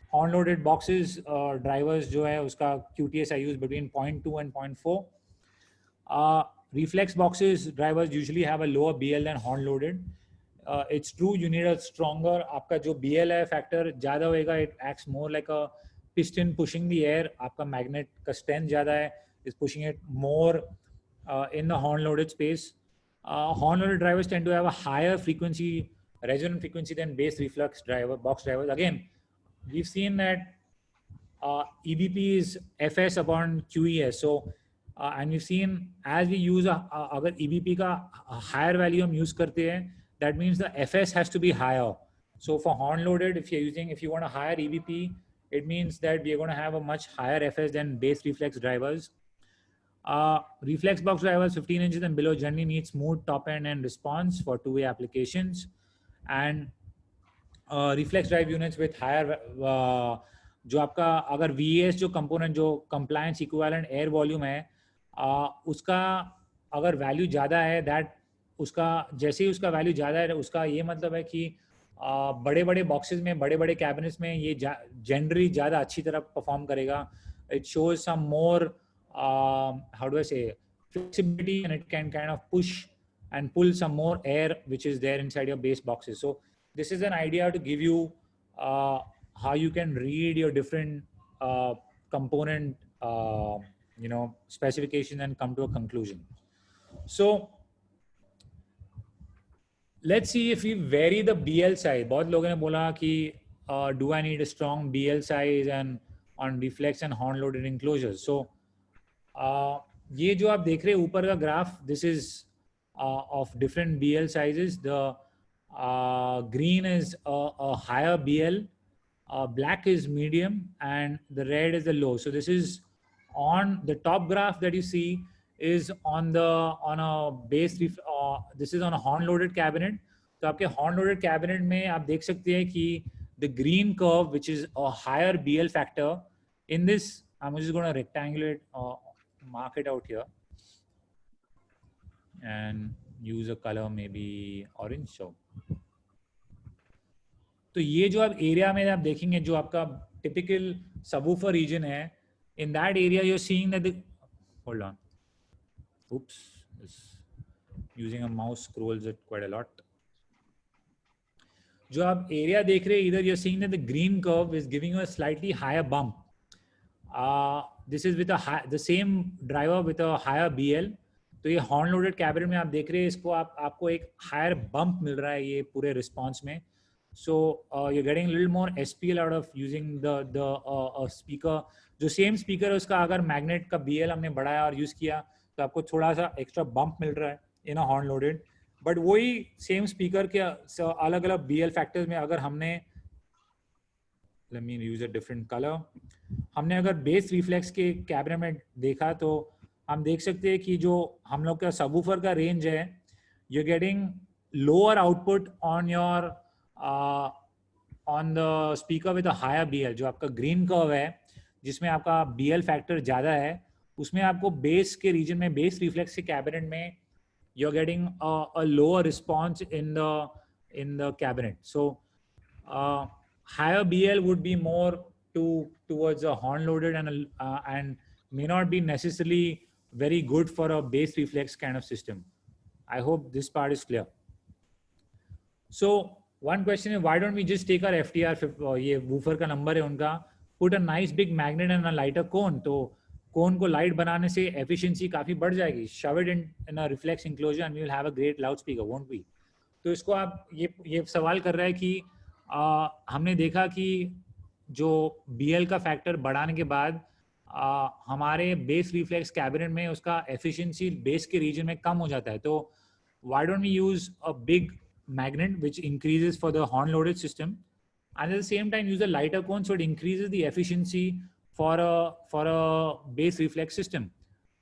Horn loaded boxes drivers जो है उसका QTS I use between 0.2 and 0.4. Reflex boxes drivers usually have a lower BL than horn loaded. It's true you need a stronger, आपका जो BL है factor ज़्यादा होएगा, it acts more like a piston pushing the air. आपका magnet का strength ज़्यादा है, is pushing it more in the horn loaded space. Horn loaded drivers tend to have a higher frequency, resonant frequency than bass reflex box drivers. Again, we've seen that EBP is FS upon QES. So and we've seen as we use अगर EBP का higher value हम use करते हैं, that means the FS has to be higher. So for horn loaded, if you want a higher EBP, it means that we are going to have a much higher FS than bass reflex drivers. Reflex box drivers 15 inches and below generally need smooth top end and response for two-way applications, and reflex drive units with higher जो आपका अगर VAS जो component जो compliance equivalent air volume है, उसका अगर value ज़्यादा है, that उसका जैसे ही उसका value ज़्यादा है, उसका ये मतलब है कि बड़े बड़े boxes में, बड़े बड़े cabinets में ये generally ज़्यादा अच्छी तरह perform करेगा. It shows some more how do I say, flexibility, and it can kind of push and pull some more air which is there inside your base boxes. So this is an idea to give you how you can read your different component specification and come to a conclusion. So let's see if we vary the BL size. बहुत लोगों ने बोला कि do I need a strong BL size and on reflex and horn loaded enclosures. So ये जो आप देख रहे हैं ऊपर का graph, this is of different BL sizes. The green is a higher BL, black is medium, and the red is the low. So this is on the top graph that you see is on a base. This is on a horn loaded cabinet. तो आपके horn loaded cabinet में आप देख सकते हैं कि the green curve, which is a higher BL factor, in this I'm just going to rectangulate mark it out here and use a color maybe orange. So तो ये जो आप एरिया में आप देखेंगे जो आपका टिपिकल सबवूफर रीजन है, in that area you're seeing that the hold on, oops, using a mouse scrolls it quite a lot. जो आप एरिया देख रहे हैं इधर, you're seeing that the green curve is giving you a slightly higher bump. This is with the same driver with a higher BL. तो ये horn loaded cabinet में आप देख रहे हैं इसको आपको एक हायर बम्प मिल रहा है ये पूरे रिस्पॉन्स में. So you're getting a little more SPL out of using the speaker. जो सेम स्पीकर है उसका अगर मैग्नेट का BL हमने बढ़ाया और यूज किया तो आपको थोड़ा सा एक्स्ट्रा बम्प मिल रहा है इन अ हॉर्न लोडेड. बट वही सेम स्पीकर के अलग अलग BL फैक्टर्स में अगर हमने, let me use a different color, हमने अगर बेस रिफ्लेक्स के कैबिनेट में देखा तो हम देख सकते हैं कि जो हम लोग का सबवूफर का रेंज है, you're getting lower output on your on the speaker with a higher BL. जो आपका ग्रीन कर्व है जिसमें आपका BL फैक्टर ज़्यादा है, उसमें आपको बेस के रीजन में, बेस रिफ्लेक्स के कैबिनेट में you're getting a lower response in the cabinet. So higher BL would be more towards a horn loaded and may not be necessarily very good for a bass reflex kind of system. I hope this part is clear. So one question is, why don't we just take our FTR, ये woofer का number है उनका, put a nice big magnet and a lighter cone. तो cone को light बनाने से efficiency काफी बढ़ जाएगी. Shove it in a reflex enclosure and we will have a great loudspeaker, won't we? तो इसको आप ये सवाल कर रहा है कि हमने देखा कि जो BL का फैक्टर बढ़ाने के बाद हमारे बेस रिफ्लेक्स कैबिनेट में उसका एफिशिएंसी बेस के रीजन में कम हो जाता है. तो why don't we use a big magnet which increases for the horn loaded system and at the same time use a lighter cone so it increases the efficiency for a bass reflex system.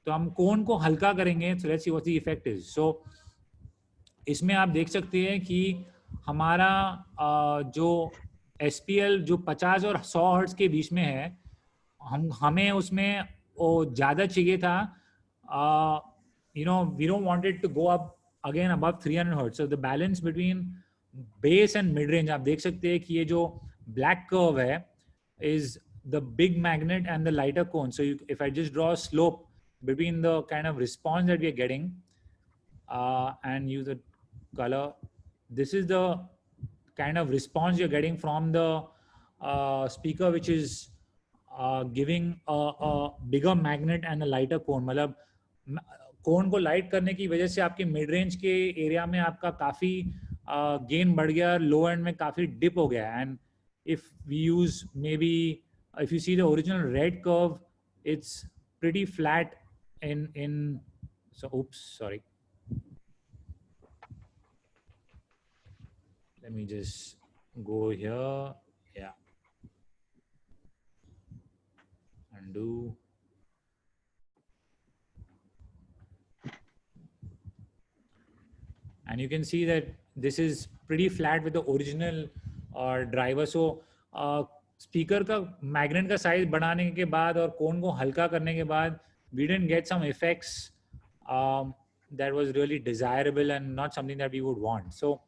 तो हम कोन को हल्का करेंगे. So let's see what the effect is. So इसमें आप देख सकते हैं कि हमारा जो SPL जो 50 और 100 हर्ट्ज के बीच में है, हमें उसमें वो ज़्यादा चाहिए था. We don't want it to go up again above 300 hertz. So the balance between bass and mid range, आप देख सकते हैं कि ये जो black curve है is the big magnet and the lighter cone. So if I just draw a slope between the kind of response that we are getting and use the color, this is the kind of response you're getting from the speaker which is giving a bigger magnet and a lighter cone. मतलब कोन को light करने की वजह से आपके mid range के area में आपका काफी गेन बढ़ गया, लो एंड में काफी डिप हो गया. And if we use maybe if you see the original red curve, it's pretty flat in so oops, sorry, let me just go here, yeah, undo. And you can see that this is pretty flat with the original driver. So speaker का magnet का size बढ़ाने के बाद और cone को हल्का करने के बाद we didn't get some effects that was really desirable and not something that we would want. So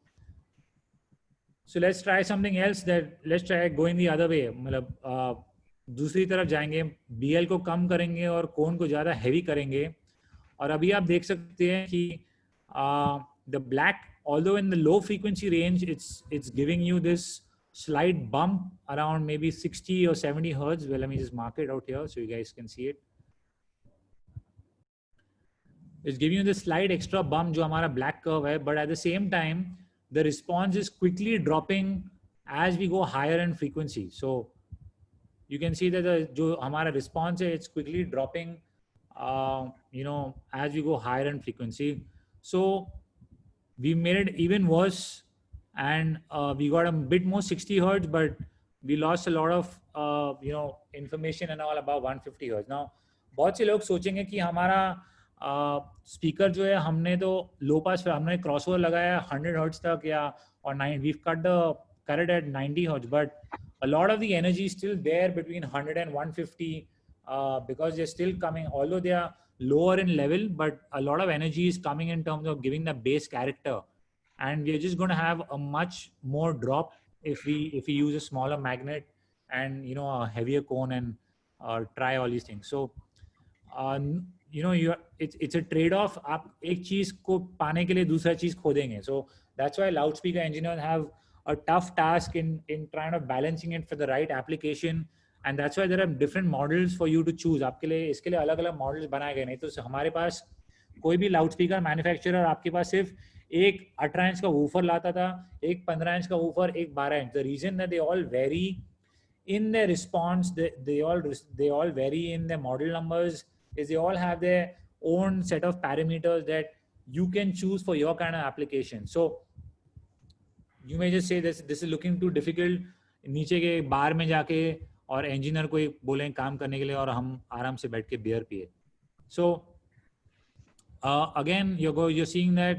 let's try something else. Let's try going the other way. मतलब दूसरी तरफ जाएंगे, BL को कम करेंगे और cone को ज़्यादा heavy करेंगे. और अभी आप देख सकते हैं कि the black, although in the low frequency range, it's giving you this slight bump around maybe 60 or 70 hertz. Well, let me just mark it out here so you guys can see it. It's giving you this slight extra bump जो हमारा black curve है, but at the same time the response is quickly dropping as we go higher in frequency. So you can see that जो हमारा response है, it's quickly dropping as we go higher in frequency. So we made it even worse and we got a bit more 60 hertz, but we lost a lot of information and all about 150 hertz. Now बहुत से लोग सोचेंगे कि हमारा speaker जो है, हमने तो लो पास, हमने क्रॉसओवर लगाया 100 हर्ट्ज तक या और 9, we've cut it at 90 hertz, but a lot of the energy is still there between 100 and 150 because they're still coming, although they are lower in level, but a lot of energy is coming in terms of giving the bass character, and we're just going to have a much more drop if we use a smaller magnet and a heavier cone and try all these things. So it's a trade-off. आप एक चीज को पाने के लिए दूसरा चीज खो देंगे. So that's why loudspeaker engineers have a tough task in trying to balancing it for the right application. And that's why there are different models for you to choose. आपके लिए इसके लिए अलग-अलग models बनाए गए. नहीं तो हमारे पास कोई भी लाउड स्पीकर मैन्युफैक्चरर आपके पास सिर्फ एक 18 इंच का वूफर लाता था, एक 15 इंच का वूफर, एक 12 inch. The reason that they all vary in their response, they all vary in their model numbers, is they all have their own set of parameters that you can choose for your kind of application. So you may just say this is looking too difficult. नीचे के बार में जाके और engineer को बोलें काम करने के लिए और हम आराम से बैठ के बियर पिए. So again you're seeing that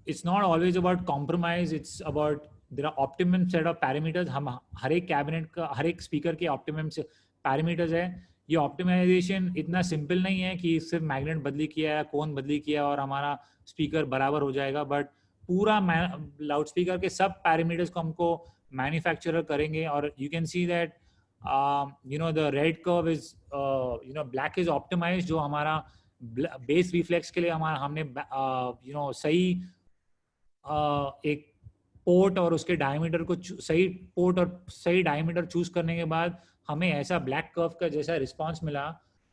it's not always about compromise, it's about there are optimum set of parameters. हम हर एक कैबिनेट का हर एक स्पीकर के ऑप्टिमम पैरामीटर्स है. ये ऑप्टिमाइजेशन इतना सिंपल नहीं है कि सिर्फ मैग्नेट बदली किया या कोन बदली किया और हमारा स्पीकर बराबर हो जाएगा, बट पूरा लाउड स्पीकर के सब पैरामीटर्स को हमको मैन्युफैक्चरर करेंगे. और you can see that the red curve is black is optimized, जो हमारा बेस रिफ्लेक्स के लिए हमने सही एक पोर्ट और उसके डायमीटर को सही पोर्ट और सही डायमीटर चूज करने के बाद हमें ऐसा ब्लैक कर्व का जैसा रिस्पांस मिला.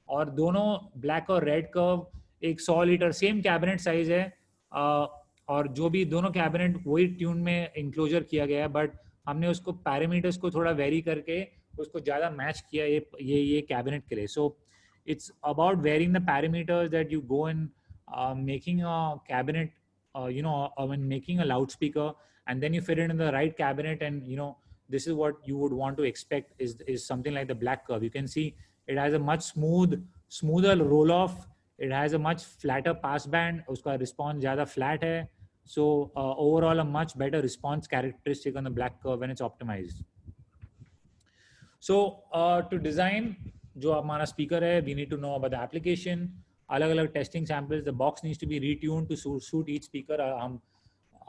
और दोनों ब्लैक और रेड कर्व एक 100 लीटर सेम कैबिनेट साइज है, और जो भी दोनों कैबिनेट वही ट्यून में इंक्लोजर किया गया है, बट हमने उसको पैरामीटर्स को थोड़ा वेरी करके उसको ज़्यादा मैच किया ये कैबिनेट के लिए. सो it's about varying the parameters that you go in making a cabinet, when making a loudspeaker, and then you fit it in the right cabinet, and this is what you would want to expect is something like the black curve. You can see it has a much smoother roll off, it has a much flatter pass band, uska response zyada flat hai. So overall a much better response characteristic on the black curve when it's optimized. So to design जो हमारा speaker है, we need to know about the application, अलग अलग testing samples, the box needs to be retuned to suit each speaker. हम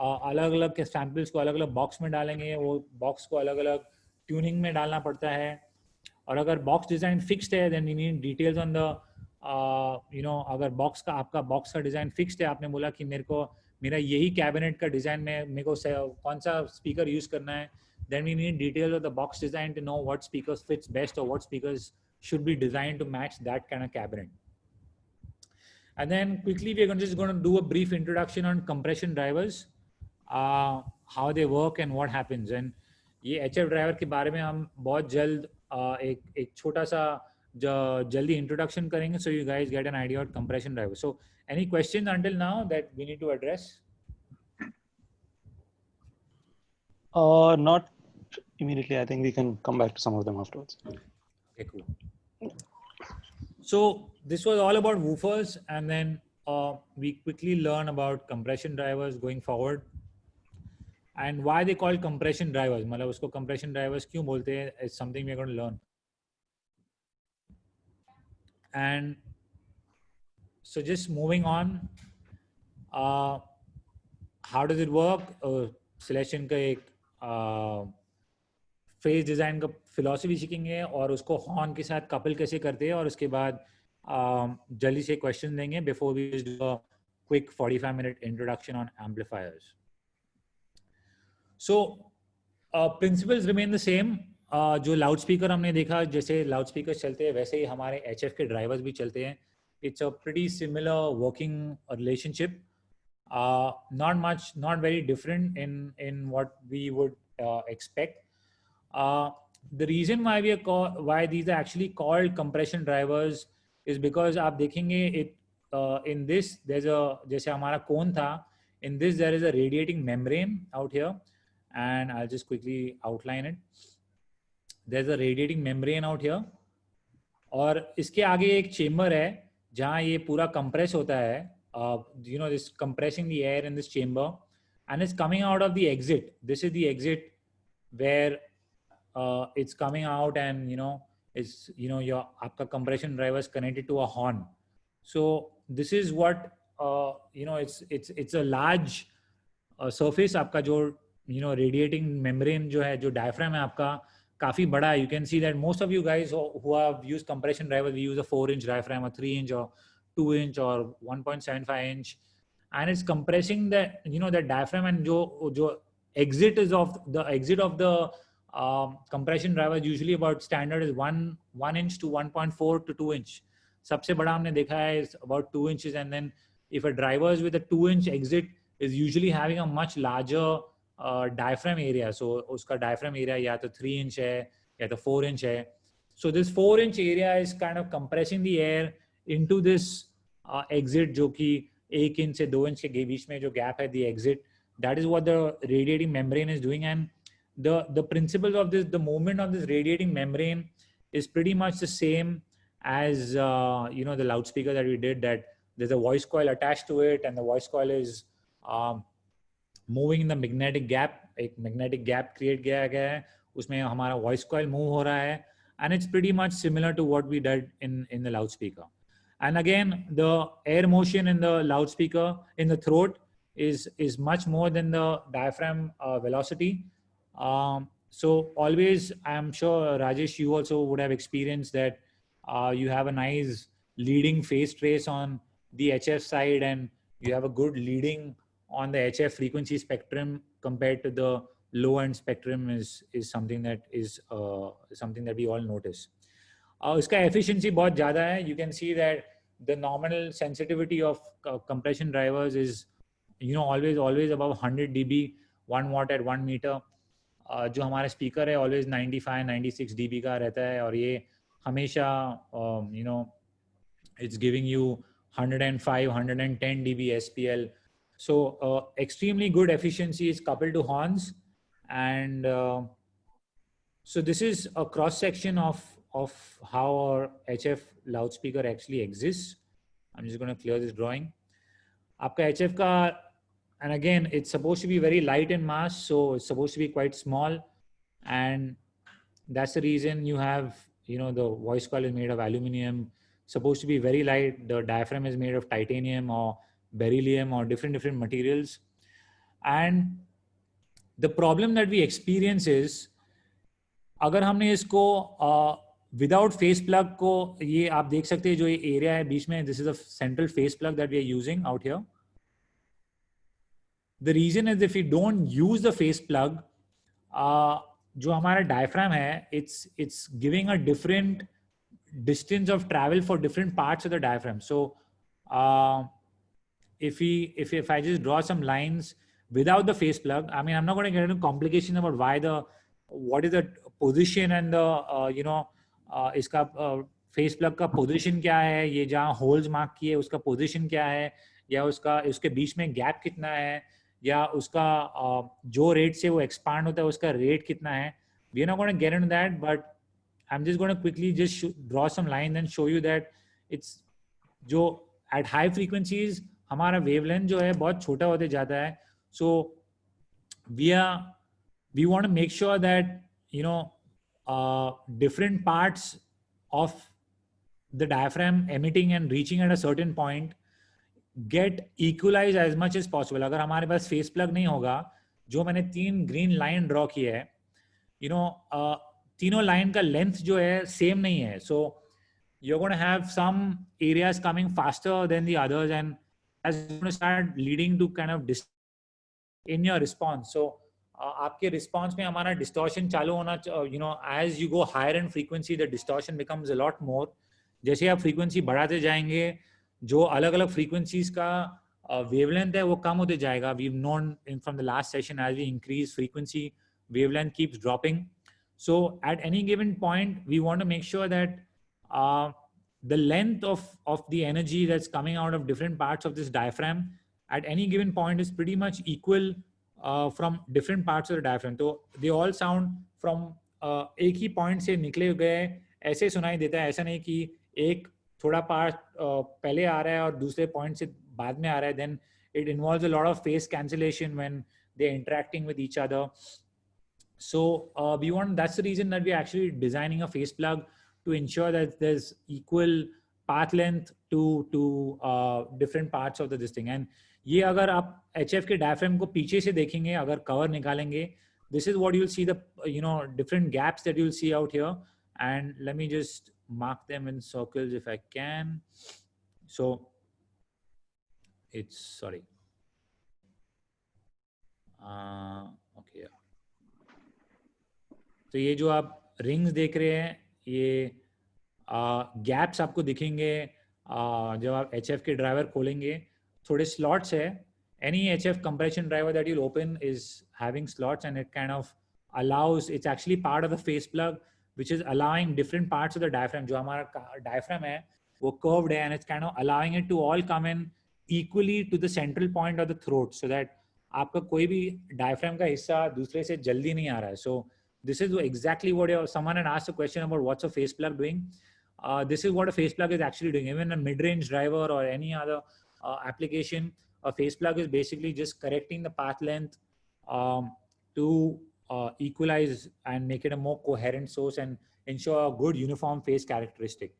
अलग अलग के samples को अलग अलग बॉक्स में डालेंगे, वो बॉक्स को अलग अलग ट्यूनिंग में डालना पड़ता है. और अगर बॉक्स डिज़ाइन फिक्स्ड है then we need details on the अगर आपका बॉक्स का डिज़ाइन फिक्स्ड है, आपने बोला कि मेरा यही कैबिनेट का डिज़ाइन में मेरे को कौन सा स्पीकर यूज़ करना है, then we need details of the box design to know what speakers fits best or what speakers should be designed to match that kind of cabinet. And then quickly we're just going to do a brief introduction on compression drivers, how they work and what happens. And ये HF driver के बारे में हम बहुत जल्द एक छोटा सा जल्दी introduction करेंगे, so you guys get an idea of compression driver. So any questions until now that we need to address? Not immediately. I think we can come back to some of them afterwards. Okay, cool. So this was all about woofers, and then we quickly learn about compression drivers going forward and why they call compression drivers. मतलब उसको compression drivers क्यों बोलते हैं is something we're going to learn. And so just moving on, how does it work? Selection का एक phase design का philosophy सीखेंगे और उसको हॉर्न के साथ कपल कैसे करते हैं, और उसके बाद जल्दी से क्वेश्चन देंगे before we do a quick 45-minute introduction on amplifiers. So principles remain the same. जो लाउड स्पीकर हमने देखा, जैसे लाउड स्पीकर चलते हैं वैसे ही हमारे HF के ड्राइवर्स भी चलते हैं. It's a pretty similar working relationship, not very different in what we would expect. The reason why these are actually called compression drivers is because आप देखेंगे in this there's a, जैसे हमारा cone था, in this there is a radiating membrane out here, and I'll just quickly outline it. There's a radiating membrane out here, और इसके आगे एक chamber है जहाँ ये पूरा compress होता है. This compressing the air in this chamber, and it's coming out of the exit. This is the exit where it's coming out, and it's your आपका compression driver is connected to a horn. So this is what it's a large surface. आपका जो radiating membrane जो है, जो diaphragm है आपका काफी बड़ा है. You can see that most of you guys who have used compression drivers, we use a 4-inch diaphragm, a 3-inch or 2-inch or 1.75-inch, and it's compressing the the diaphragm, and jo exit is of the compression driver usually about standard is 1 inch to 1.4 to 2 inch. सबसे बड़ा हमने देखा है is about 2 inches, and then if a driver is with a 2-inch exit is usually having a much larger diaphragm area. So uska diaphragm area या तो 3 inch है या तो 4 inch है. So this 4 inch area is kind of compressing the air into this exit जो कि 1 inch से 2 inch के बीच में जो gap है, the exit, that is what the radiating membrane is doing. And the principles of this, the movement of this radiating membrane is pretty much the same as the loudspeaker that we did, that there's a voice coil attached to it, and the voice coil is moving in the magnetic gap. एक magnetic gap create किया गया है, उसमें हमारा voice coil move हो रहा है, and it's pretty much similar to what we did in the loudspeaker. And again, the air motion in the loudspeaker in the throat is much more than the diaphragm velocity. So always, I'm sure Rajesh, you also would have experienced that you have a nice leading phase trace on the HF side, and you have a good leading on the HF frequency spectrum compared to the low end spectrum is something that is something that we all notice. इसका efficiency बहुत ज़्यादा है. You can see that the nominal sensitivity of compression drivers is always above 100 dB, 1 watt at 1 meter. जो हमारा speaker है always 95-96 dB का रहता है, और ये हमेशा it's giving you 105-110 dB SPL. So extremely good efficiency is coupled to horns. And so this is a cross section of how our HF loudspeaker actually exists. I'm just going to clear this drawing. आपका HF का, and again, it's supposed to be very light in mass, so it's supposed to be quite small, and that's the reason you have, the voice coil is made of aluminum, supposed to be very light. The diaphragm is made of titanium or beryllium or different materials. And the problem that we experience is, अगर हमने इसको without face plug को, ये आप देख सकते हैं जो ये area है बीच में, this is a central face plug that we are using out here. The reason is, if we don't use the face plug, जो हमारा diaphragm है, it's giving a different distance of travel for different parts of the diaphragm. So if I just draw some lines without the face plug, I mean, I'm not going to get into complication about what is the position and the इसका face plug का position क्या है, ये जहाँ holes mark किए उसका position क्या है, या उसके बीच में gap कितना है, या उसका जो rate से वो expand होता है उसका rate कितना है. We are not going to get into that, but I'm just going to quickly just draw some lines and show you that it's जो at high frequencies हमारा wavelength जो है बहुत छोटा होते जाता है. So we want to make sure that different parts of the diaphragm emitting and reaching at a certain point get equalized as much as possible. अगर हमारे पास face plug नहीं होगा, जो मैंने 3 green line draw किए है, तीनों line का length जो है same नहीं है. So you're going to have some areas coming faster than the others, and as you're going to start leading to kind of in your response. So आपके response में हमारा distortion चालू होना, as you go higher in frequency, the distortion becomes a lot more. जैसे आप frequency बढ़ाते जाएंगे, जो अलग-अलग frequencies का wavelength है वो कम होते जाएगा. We've known from the last session, as we increase frequency, wavelength keeps dropping. So at any given point, we want to make sure that the length of the energy that's coming out of different parts of this diaphragm at any given point is pretty much equal from different parts of the diaphragm. So they all sound from एक ही point से निकले गए ऐसे सुनाई देता है. ऐसा नहीं कि एक थोड़ा part पहले आ रहा है और दूसरे point से बाद में आ रहा है. Then it involves a lot of phase cancellation when they're interacting with each other. So that's the reason that we're actually designing a face plug, to ensure that there's equal path length to different parts of this thing. And ये अगर आप HF के diaphragm को पीछे से देखेंगे, अगर cover निकालेंगे, this is what you'll see, the different gaps that you'll see out here. And let me just mark them in circles if I can. So it's, sorry. Okay. तो ये जो आप rings देख रहे हैं, ये gaps आपको दिखेंगे जब आप HF के ड्राइवर खोलेंगे थोड़े स्लॉट्स है. Any HF compression driver that you'll open is having slots, and it kind of allows, it's actually part of the face plug which is allowing different parts of the diaphragm. जो हमारा diaphragm है वो curved है, and it's kind of allowing it to all come in equally to the central point of the throat, so that आपका कोई भी diaphragm का हिस्सा दूसरे से जल्दी नहीं आ रहा है. So this is exactly what someone had asked a question about what's a face plug doing. This is what a face plug is actually doing. Even a mid-range driver or any other application, a face plug is basically just correcting the path length to equalize and make it a more coherent source and ensure a good uniform phase characteristic.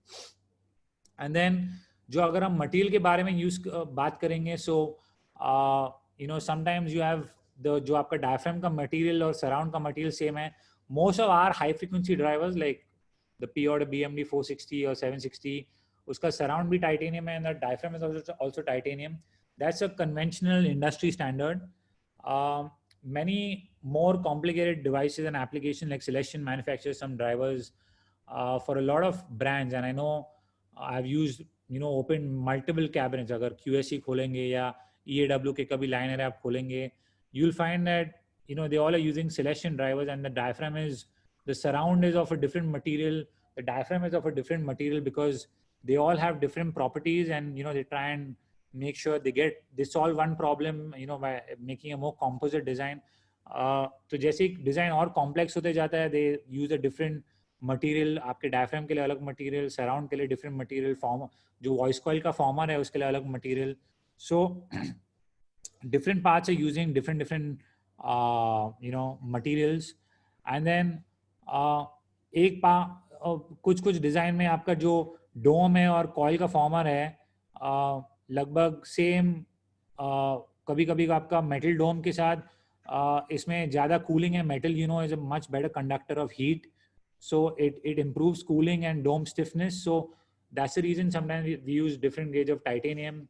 And then जो अगर हम material के बारे में बात करेंगे, so sometimes you have the जो आपका diaphragm का material और surround का material same है. Most of our high frequency drivers like the P.Audio BMD 460 or 760, उसका surround भी titanium है, and the diaphragm is also titanium. That's a conventional industry standard. Many more complicated devices and applications like Celestion manufactures some drivers for a lot of brands, and I know I've used opened multiple cabinets. अगर QSC खोलेंगे या EAW के कभी liner आप खोलेंगे, you'll find that they all are using Celestion drivers, and the diaphragm is, the surround is of a different material, the diaphragm is of a different material, because they all have different properties, and they try and make sure they solve one problem by making a more composite design. तो जैसे design और complex होते जाता है, they use a different material. आपके diaphragm के लिए अलग मटेरियल, सराउंड के लिए डिफरेंट मटेरियल, फॉर्म जो वॉइस कॉइल का फॉर्मर है उसके लिए अलग material. So different parts are using different materials. And then कुछ डिजाइन में आपका जो डोम है और कॉइल का फॉर्मर है लगभग सेम. कभी कभी आपका मेटल डोम के साथ इसमें ज़्यादा कूलिंग है. Metal is a much better conductor of heat, so it improves cooling and dome stiffness. So that's the reason sometimes we use different grades of titanium.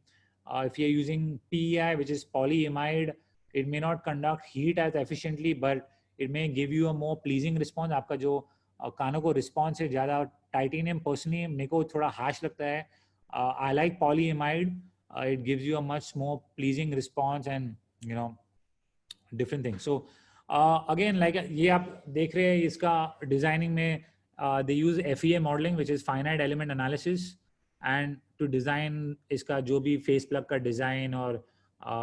If you're using PEI, which is polyimide, it may not conduct heat as efficiently, but it may give you a more pleasing response. आपका जो कानों को response है ज़्यादा. Titanium personally मेरे को थोड़ा harsh लगता है. I like polyimide. It gives you a much more pleasing response and different things. So again, like ये आप देख रहे हैं इसका designing में they use FEA modeling, which is finite element analysis, and to design इसका जो भी face plug का design और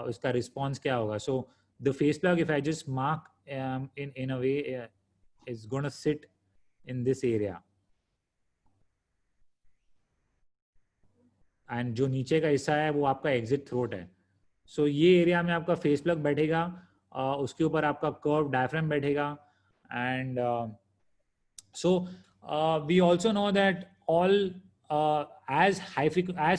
उसका response क्या होगा. So the face plug, if I just mark in a way, is going to sit in this area. And जो नीचे का हिस्सा है वो आपका exit throat है. So ये area में आपका face plug बैठेगा, उसके ऊपर आपका curved diaphragm बैठेगा. And so we also know that all as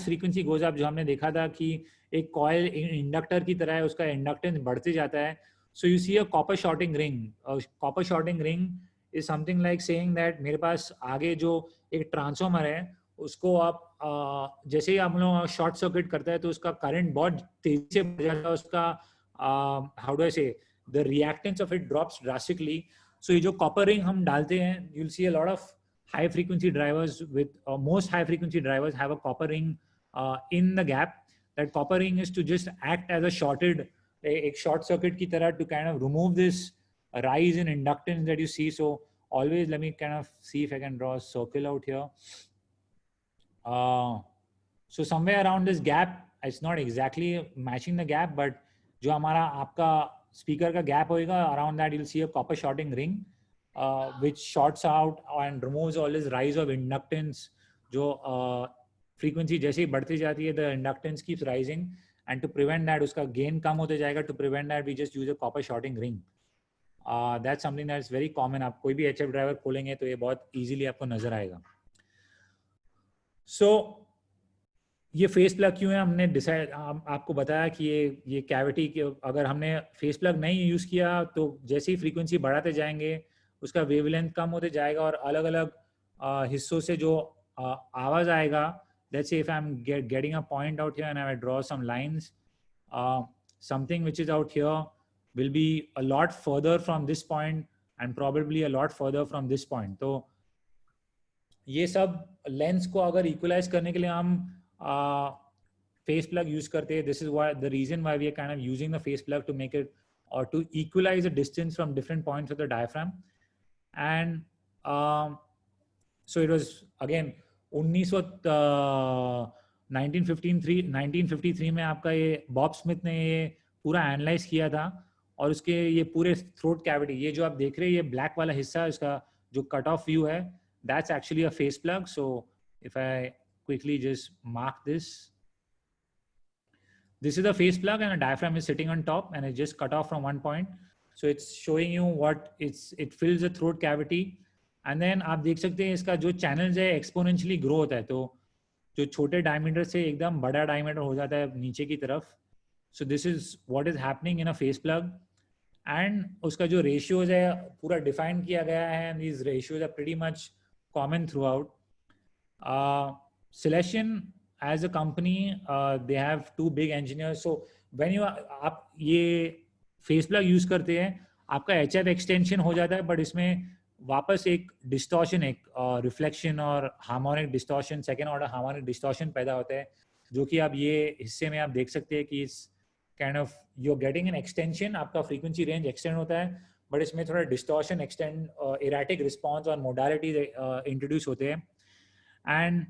frequency goes up, जो हमने देखा था कि एक coil inductor की तरह है, उसका inductance बढ़ते जाता है. So you see a copper shorting ring. Copper shorting ring is something like saying that मेरे पास आगे जो एक ट्रांसफॉर्मर है उसको आप जैसे ही आप लोग शॉर्ट सर्किट करता है तो उसका करंट बहुत तेजी से बढ़ जाता है. उसका how do I say the reactance of it drops drastically. So ये जो कॉपर रिंग हम डालते हैं, you will see a lot of high frequency drivers with most high frequency drivers have a copper ring in the gap. That copper ring is to just act as a एक short circuit की तरह to kind of remove this rise in inductance that you see. So always let me kind of see if I can draw a circle out here. So somewhere around this gap, it's not exactly matching the gap, but जो हमारा आपका speaker का gap होएगा, around that you'll see a copper shorting ring. Which shorts out and removes all this rise of inductance. जो frequency जैसे ही बढ़ती जाती है, the inductance keeps rising, and to prevent that, उसका gain कम होते जाएगा. To prevent that, we just use a copper shorting ring. That's something that's very common. आप कोई भी HF driver खोलेंगे तो ये बहुत easily आपको नजर आएगा. So ये फेस प्लग क्यों है, हमने डिसाइड आपको बताया कि ये कैविटी के अगर हमने फेस प्लग नहीं यूज किया तो जैसे ही फ्रीक्वेंसी बढ़ाते जाएंगे उसका वेवलेंथ कम होते जाएगा और अलग अलग हिस्सों से जो आवाज आएगा. Let's say if I'm getting a point out here and I draw some lines, something which is out here will be a lot further from this point and probably a lot further from this point. तो ये सब lens को अगर equalise करने के लिए हम face plug use करते हैं. This is why the reason why we are kind of using the phase plug to make it or to equalize the distance from different points of the diaphragm. And so it was again 1953 में आपका ये Bob Smith ने ये पूरा analyse किया था. और उसके ये पूरे थ्रोट कैविटी, ये जो आप देख रहे हैं ये ब्लैक वाला हिस्सा इसका जो कट ऑफ व्यू है, that's actually a face plug. So if I quickly just mark this, this is the face plug and a diaphragm is sitting on top and it's just cut off from one point. So it's showing you what it fills the throat cavity. And then आप देख सकते हैं इसका जो channels है exponentially grow होता है. तो जो छोटे diameter से एकदम बड़ा diameter हो जाता है नीचे की तरफ. So this is what is happening in a face plug. And उसका जो ratios है पूरा define किया गया है, and these ratios are pretty much common throughout. Celestion as a company, they have two big engineers. So when you आप ये face plug use करते हैं, आपका HF एक्सटेंशन हो जाता है, बट इसमें वापस एक डिस्टॉर्शन, एक रिफ्लेक्शन और harmonic distortion, second order harmonic distortion पैदा होता है, जो कि आप ये हिस्से में आप देख सकते हैं कि इस kind of you are getting an extension, आपका फ्रीक्वेंसी रेंज एक्सटेंड होता है, बट इसमें थोड़ा डिस्टॉर्शन, एक्सटेंड, इरेटिक रिस्पॉन्स और मोडालिटीज इंट्रोड्यूस होते हैं. And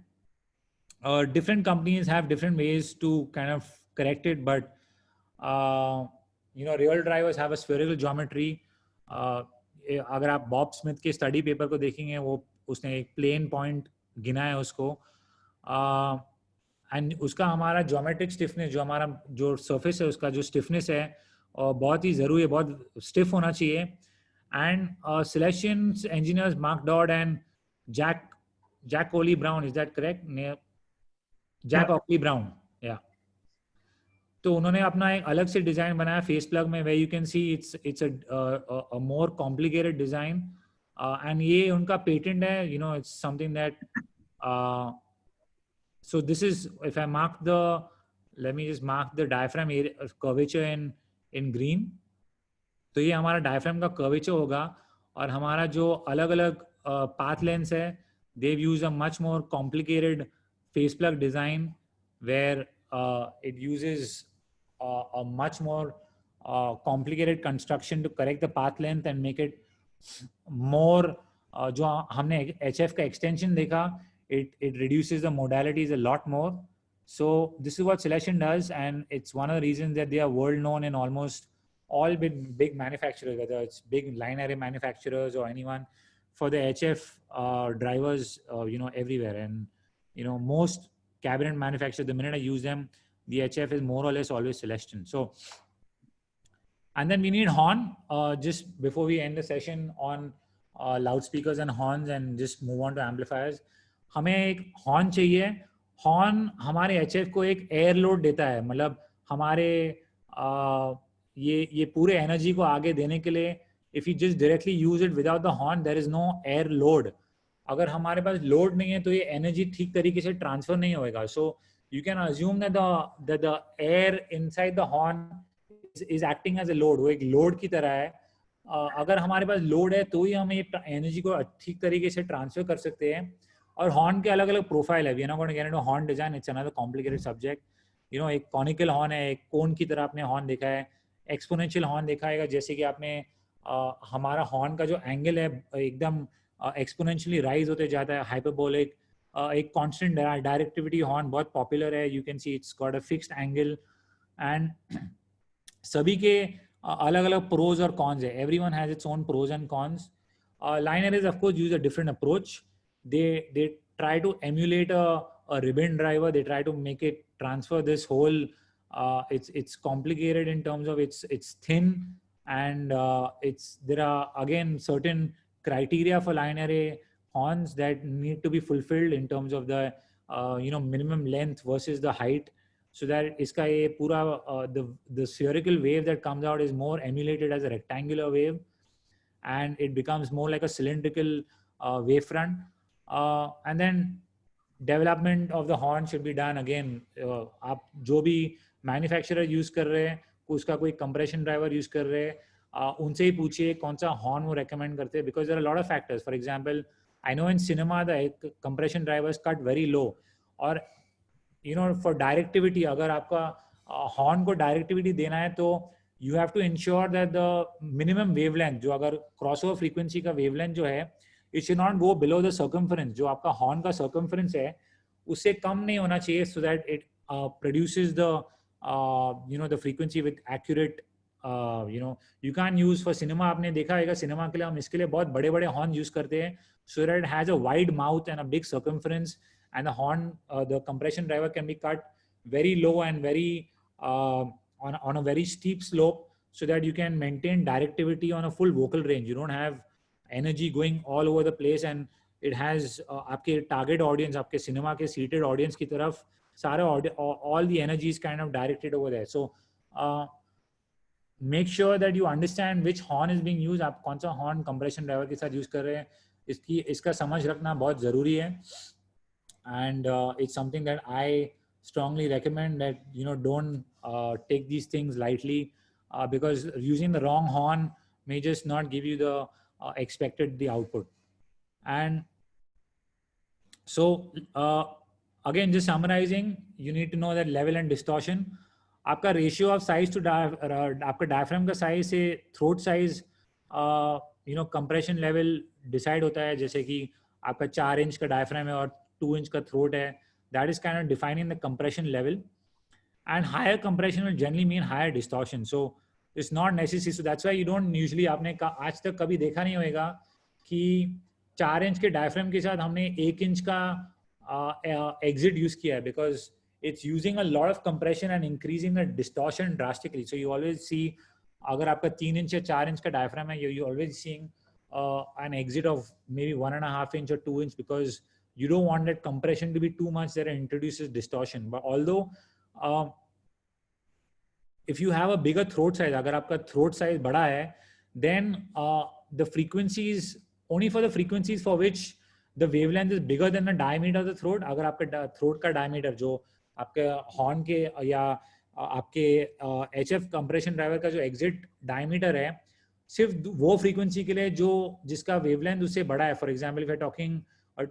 different companies have different ways to kind of correct it, but real drivers have a spherical geometry. अगर आप बॉब स्मिथ के स्टडी पेपर को देखेंगे, वो उसने एक प्लेन पॉइंट गिना है उसको, एंड उसका हमारा ज्योमेट्रिक स्टिफनेस, जो हमारा जो सरफेस है उसका जो स्टिफनेस है बहुत ही ज़रूरी है, बहुत स्टिफ होना चाहिए. And Celestion's engineers Mark Dodd and Jack Coley Brown, is that correct? Jack Oakley Brown, yeah. तो उन्होंने अपना एक अलग से डिजाइन बनाया फेस प्लग में, where you can see it's a more complicated design, and ये उनका पेटेंट है, it's something that, so this is, if I mark the, let me just mark the diaphragm curvature in green, तो ये हमारा diaphragm का curvature होगा. और हमारा जो अलग अलग पाथ लेंस है, they've used a much more complicated face plug design where it uses a much more complicated construction to correct the path length and make it more, जो हमने HF का extension देखा, it reduces the modalities a lot more. So this is what Celestion does, and it's one of the reasons that they are world known in almost all big manufacturers, whether it's big line array manufacturers or anyone, for the HF drivers, everywhere. And most cabinet manufacturers, the minute I use them, the HF is more or less always Celestion. So, and then we need horn. Just before we end the session on loudspeakers and horns, and just move on to amplifiers, हमें एक horn चाहिए. Horn हमारे HF को एक air load देता है, मतलब हमारे ये पूरे एनर्जी को आगे देने के लिए, if you just directly use it without the horn, there is no air load. अगर हमारे पास लोड नहीं है तो ये एनर्जी ठीक तरीके से ट्रांसफर नहीं होएगा. So you can assume that the air inside the horn is acting as a load. वो एक लोड की तरह है. अगर हमारे पास लोड है तो ही हम ये एनर्जी को ठीक तरीके से ट्रांसफर कर सकते हैं. और हॉर्न के अलग अलग प्रोफाइल है. We are not going to get into horn design, it's another complicated subject. एक कॉनिकल हॉर्न है, एक कोन की तरह आपने हॉर्न देखा है, एक्सपोनेंशियल हॉर्न देखा है, जैसे कि आपने हमारा हॉर्न का जो एंगल है एकदम एक्सपोनेंशियली राइज होते जाता है, हाइपरबोलिक. एक कांस्टेंट डायरेक्टिविटी हॉर्न बहुत पॉपुलर है. You can see it's got a fixed angle, and सभी के अलग अलग प्रोज और कॉन्स है. Everyone has its own pros and cons. Line arrays of course use a different approach. they try to emulate a ribbon driver. They try to make it transfer this whole, it's complicated in terms of it's thin, and there are again certain criteria for line array horns that need to be fulfilled in terms of the minimum length versus the height, so that iska ye pura the spherical wave that comes out is more emulated as a rectangular wave, and it becomes more like a cylindrical wavefront. And then development of the horn should be done again. आप जो भी manufacturer use कर रहे हैं, उसका कोई compression driver use कर रहे हैं, उनसे ही पूछिए कौन सा हॉर्न वो रेकमेंड करते हैं, because there are lot of factors. For example, I know in cinema the compression drivers cut very low, और for directivity, अगर आपका horn को directivity देना है तो you have to ensure that the minimum wavelength, जो अगर crossover frequency का wavelength जो है, it should not go below the circumference. जो आपका horn का circumference है उससे कम नहीं होना चाहिए, so that it produces the the frequency with accurate you can't use for cinema. आपने देखा होगा cinema के लिए हम इसके लिए बहुत बड़े बड़े horn use करते हैं, so that it has a wide mouth and a big circumference, and the horn the compression driver can be cut very low and very on a very steep slope, so that you can maintain directivity on a full vocal range. You don't have energy going all over the place, and it has आपके target audience, आपके cinema के seated audience की तरफ सारे all the energy is kind of directed over there. So make sure that you understand which horn is being used. आप कौन सा horn compression driver के साथ use कर रहे हैं, इसका समझ रखना बहुत ज़रूरी है. And it's something that I strongly recommend, that don't take these things lightly, because using the wrong horn may just not give you the expected the output. And so again, just summarizing, you need to know that level and distortion. आपका ratio of size to आपका diaphragm का size से throat size compression level decide होता है. जैसे कि आपका 4 inch का diaphragm है और 2 इंच का throat है, that is kind of defining the compression level. And higher compression will generally mean higher distortion. So it's not necessary. So that's why you don't usually, आपने आज तक कभी देखा नहीं होगा कि 4 इंच के diaphragm के साथ हमने 1 इंच का exit use किया है, because it's using a lot of compression and increasing the distortion drastically. So you always see, अगर आपका 3 इंच या 4 इंच का diaphragm है, you always seeing an exit of maybe 1.5 inch or 2 inch, because you don't want that compression to be too much that it introduces distortion. But although if you have a bigger throat size, अगर आपका throat size बड़ा है, then the frequencies, only for the frequencies for which the wavelength is bigger than the diameter of the throat, अगर आपका throat का diameter जो आपके horn के या आपके HF compression driver का जो exit diameter है, सिर्फ वो frequency के लिए जो जिसका wavelength उससे बड़ा है. For example, if we're talking a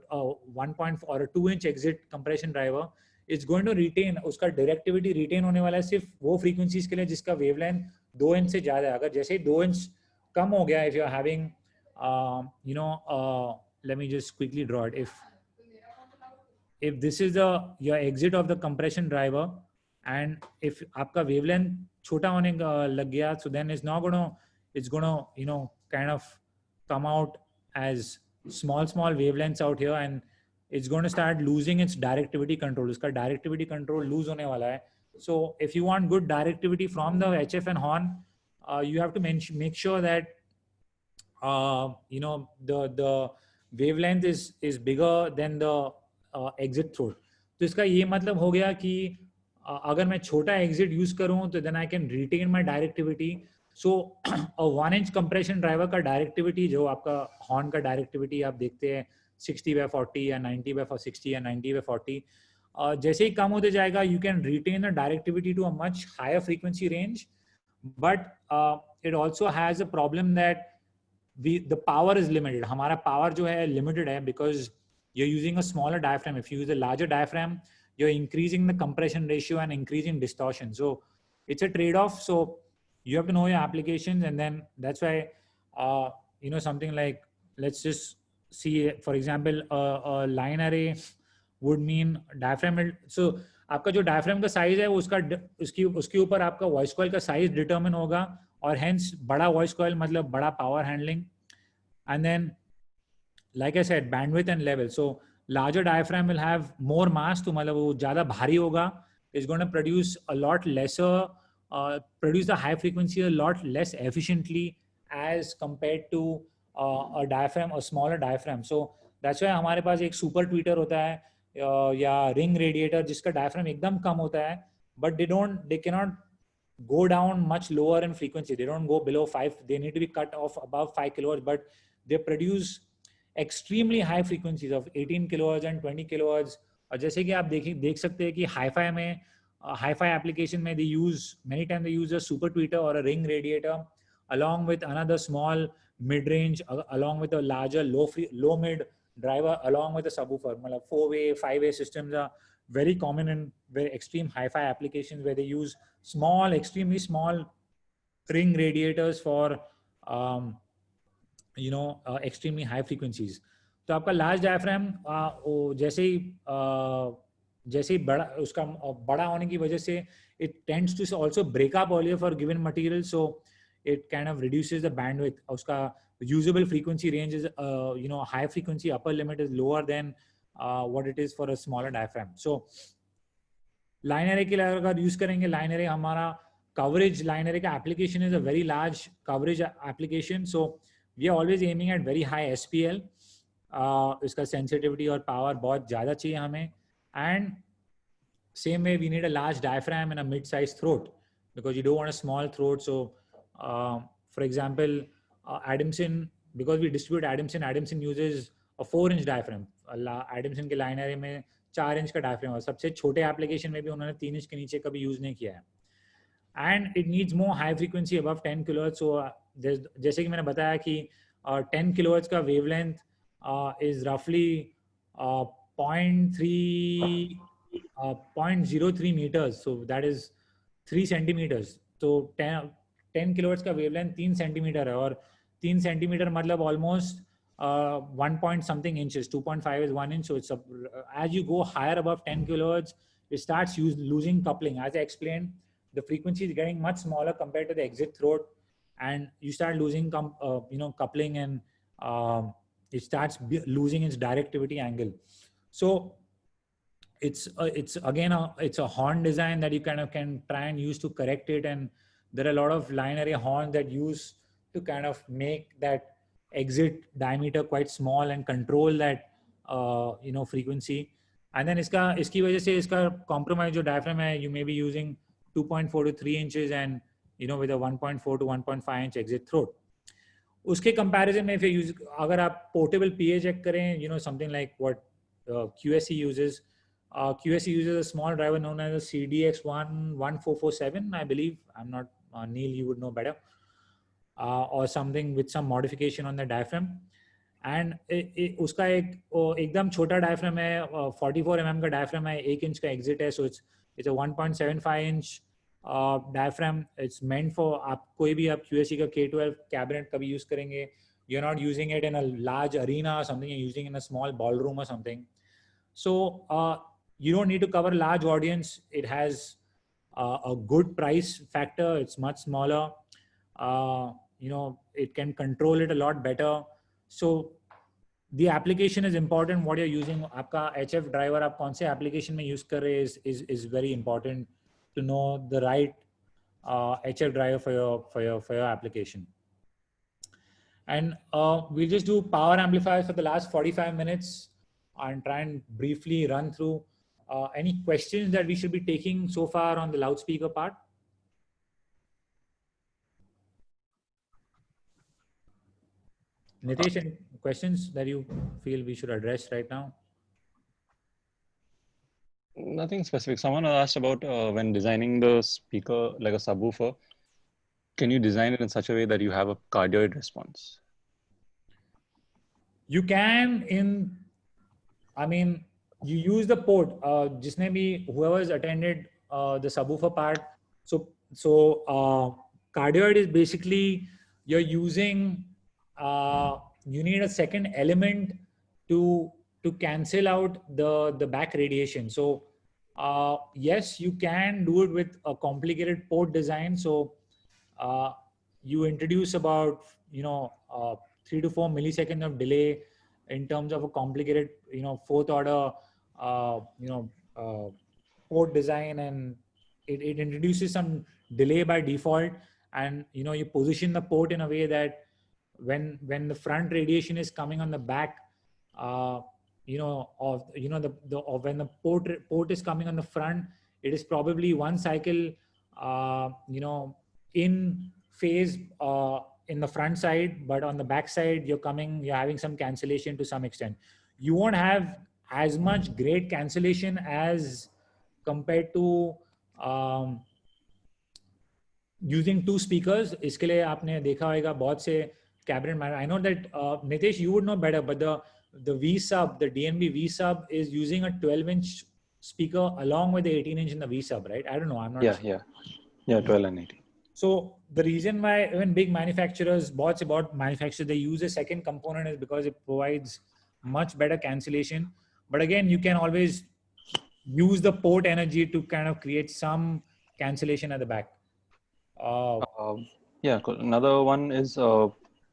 1.4 or a 2 inch exit compression driver, it's going to retain, उसका directivity retain होने वाला है सिर्फ वो frequencies के लिए जिसका wavelength 2 inch से ज़्यादा है. अगर जैसे ही 2 inch कम हो गया, if you're having let me just quickly draw it. If this is your exit of the compression driver, and if आपका wavelength छोटा होने लग गया, so then it's gonna kind of come out as small wavelengths out here, and it's going to start losing its directivity control. उसका directivity control lose होने वाला है. So if you want good directivity from the HF and horn, you have to make sure that the wavelength is bigger than the exit throat. तो इसका ये मतलब हो गया कि अगर मैं छोटा exit use करूँ तो then I can retain my directivity. So a 1 inch compression driver का directivity, जो आपका horn का directivity आप देखते हैं 60/40 या 90/60 या 90/40, जैसे ही कम होते जाएगा, you can retain the directivity to a much higher frequency range, but it also has a problem that the power is limited. हमारा power जो है limited है, because you're using a smaller diaphragm. If you use a larger diaphragm, you're increasing the compression ratio and increasing distortion. So it's a trade-off. So you have to know your applications, and then that's why something like, let's just see, for example, a line array would mean diaphragm. So आपका जो diaphragm का size है, उसके ऊपर आपका voice coil का size determine होगा, और hence बड़ा voice coil मतलब बड़ा power handling. And then, like I said, bandwidth and level. So larger diaphragm will have more mass, तो मतलब वो ज़्यादा भारी होगा. It's going to produce a lot lesser, produce the high frequency a lot less efficiently as compared to a diaphragm, a smaller diaphragm. So that's why हमारे पास एक super tweeter होता है या ring radiator जिसका diaphragm एकदम कम होता है, but they cannot go down much lower in frequency. They don't go below 5. They need to be cut off above 5 kilohertz, but they produce extremely high frequencies of 18 kilohertz and 20 kilohertz. और जैसे कि आप देख सकते हैं कि hi-fi में hi-fi application में many times they use a super tweeter or a ring radiator along with another small mid-range, along with a larger low mid driver, along with a subwoofer. मतलब 4-way, 5-way systems are very common in very extreme hi-fi applications where they use small, extremely small ring radiators for extremely high frequencies. तो आपका large diaphragm जैसे ही बड़ा उसका बड़ा होने की वजह से it tends to also break up earlier for given material, so it kind of reduces the bandwidth. उसका usable frequency range is high frequency upper limit is lower than what it is for a smaller diaphragm. So line array के लिए अगर use करेंगे, line array हमारा coverage, line array का application is a very large coverage application, so we are always aiming at very high SPL. इसका sensitivity और power बहुत ज़्यादा चाहिए हमें, and same way we need a large diaphragm and a mid-sized throat because you don't want a small throat. So for example, Adamson, because we distribute Adamson uses a 4-inch diaphragm. Adamson के line array में 4 inch का diaphragm है, सबसे छोटे application में भी उन्होंने 3 inch के नीचे कभी यूज नहीं किया है. And it needs more high frequency above 10 kilohertz. So जैसे कि मैंने बताया कि 10 किलोहर्ट्ज का वेवलेंथ इज रफली 0.03 meters, so that is 3 centimeters. तो 10 किलोहर्ट्ज का वेवलेंथ 3 सेंटीमीटर है, और 3 सेंटीमीटर मतलब almost 1 point something inches. 2.5 is 1 inch. So it's as you go higher above 10 kilohertz, it starts losing coupling. As I explained, the frequency is getting much smaller compared to the exit throat, and you start losing coupling, and it starts losing its directivity angle. So it's a horn design that you kind of can try and use to correct it, and there are a lot of line array horns that use to kind of make that exit diameter quite small and control that frequency. And then इसकी वजह से इसका compromise जो diaphragm है, you may be using 2.4 to 3 inches and with a 1.4 to 1.5 inch exit throat. उसके comparison में फिर अगर आप portable PA check करें, something like what QSC uses. QSC uses a small driver known as a CDX1447, I believe. I'm not Neil, you would know better. Or something with some modification on the diaphragm. And उसका एकदम छोटा diaphragm है, 44 mm का diaphragm है, 1 inch का exit है, so it's a 1.75 inch diaphragm. It's meant for आप कोई भी आप QSC का K12 cabinet कभी use करेंगे, you're not using it in a large arena or something, you're using it in a small ballroom or something. So you don't need to cover a large audience. It has a good price factor. It's much smaller. It can control it a lot better. So the application is important. What you're using, आपका HF driver आप कौन से application में use कर रहे is very important to know the right HF driver for your application. And we'll just do power amplifiers for the last 45 minutes and try and briefly run through any questions that we should be taking so far on the loudspeaker part. Nitesh, any questions that you feel we should address right now? Nothing specific. Someone asked about when designing the speaker like a subwoofer, can you design it in such a way that you have a cardioid response? You can you use the port. Whoever's attended the subwoofer part. So cardioid is basically you're using. You need a second element to cancel out the back radiation. So yes, you can do it with a complicated port design. So you introduce about 3 to 4 milliseconds of delay in terms of a complicated fourth order port design, and it introduces some delay by default, and you position the port in a way that when the front radiation is coming on the back, when the port is coming on the front, it is probably one cycle in phase in the front side, but on the back side you're having some cancellation to some extent. You won't have as much great cancellation as compared to using two speakers. इसके लिए आपने देखा होगा बहुत से cabinet matter. I know that Nitesh, you would know better, but the V sub, the DNB V sub is using a 12-inch speaker along with the 18-inch in the V sub, right? I don't know. I'm not sure. Yeah, 12 and 18. So the reason why even big manufacturers, bots about manufacturers, they use a second component is because it provides much better cancellation. But again, you can always use the port energy to kind of create some cancellation at the back. Yeah, cool. Another one is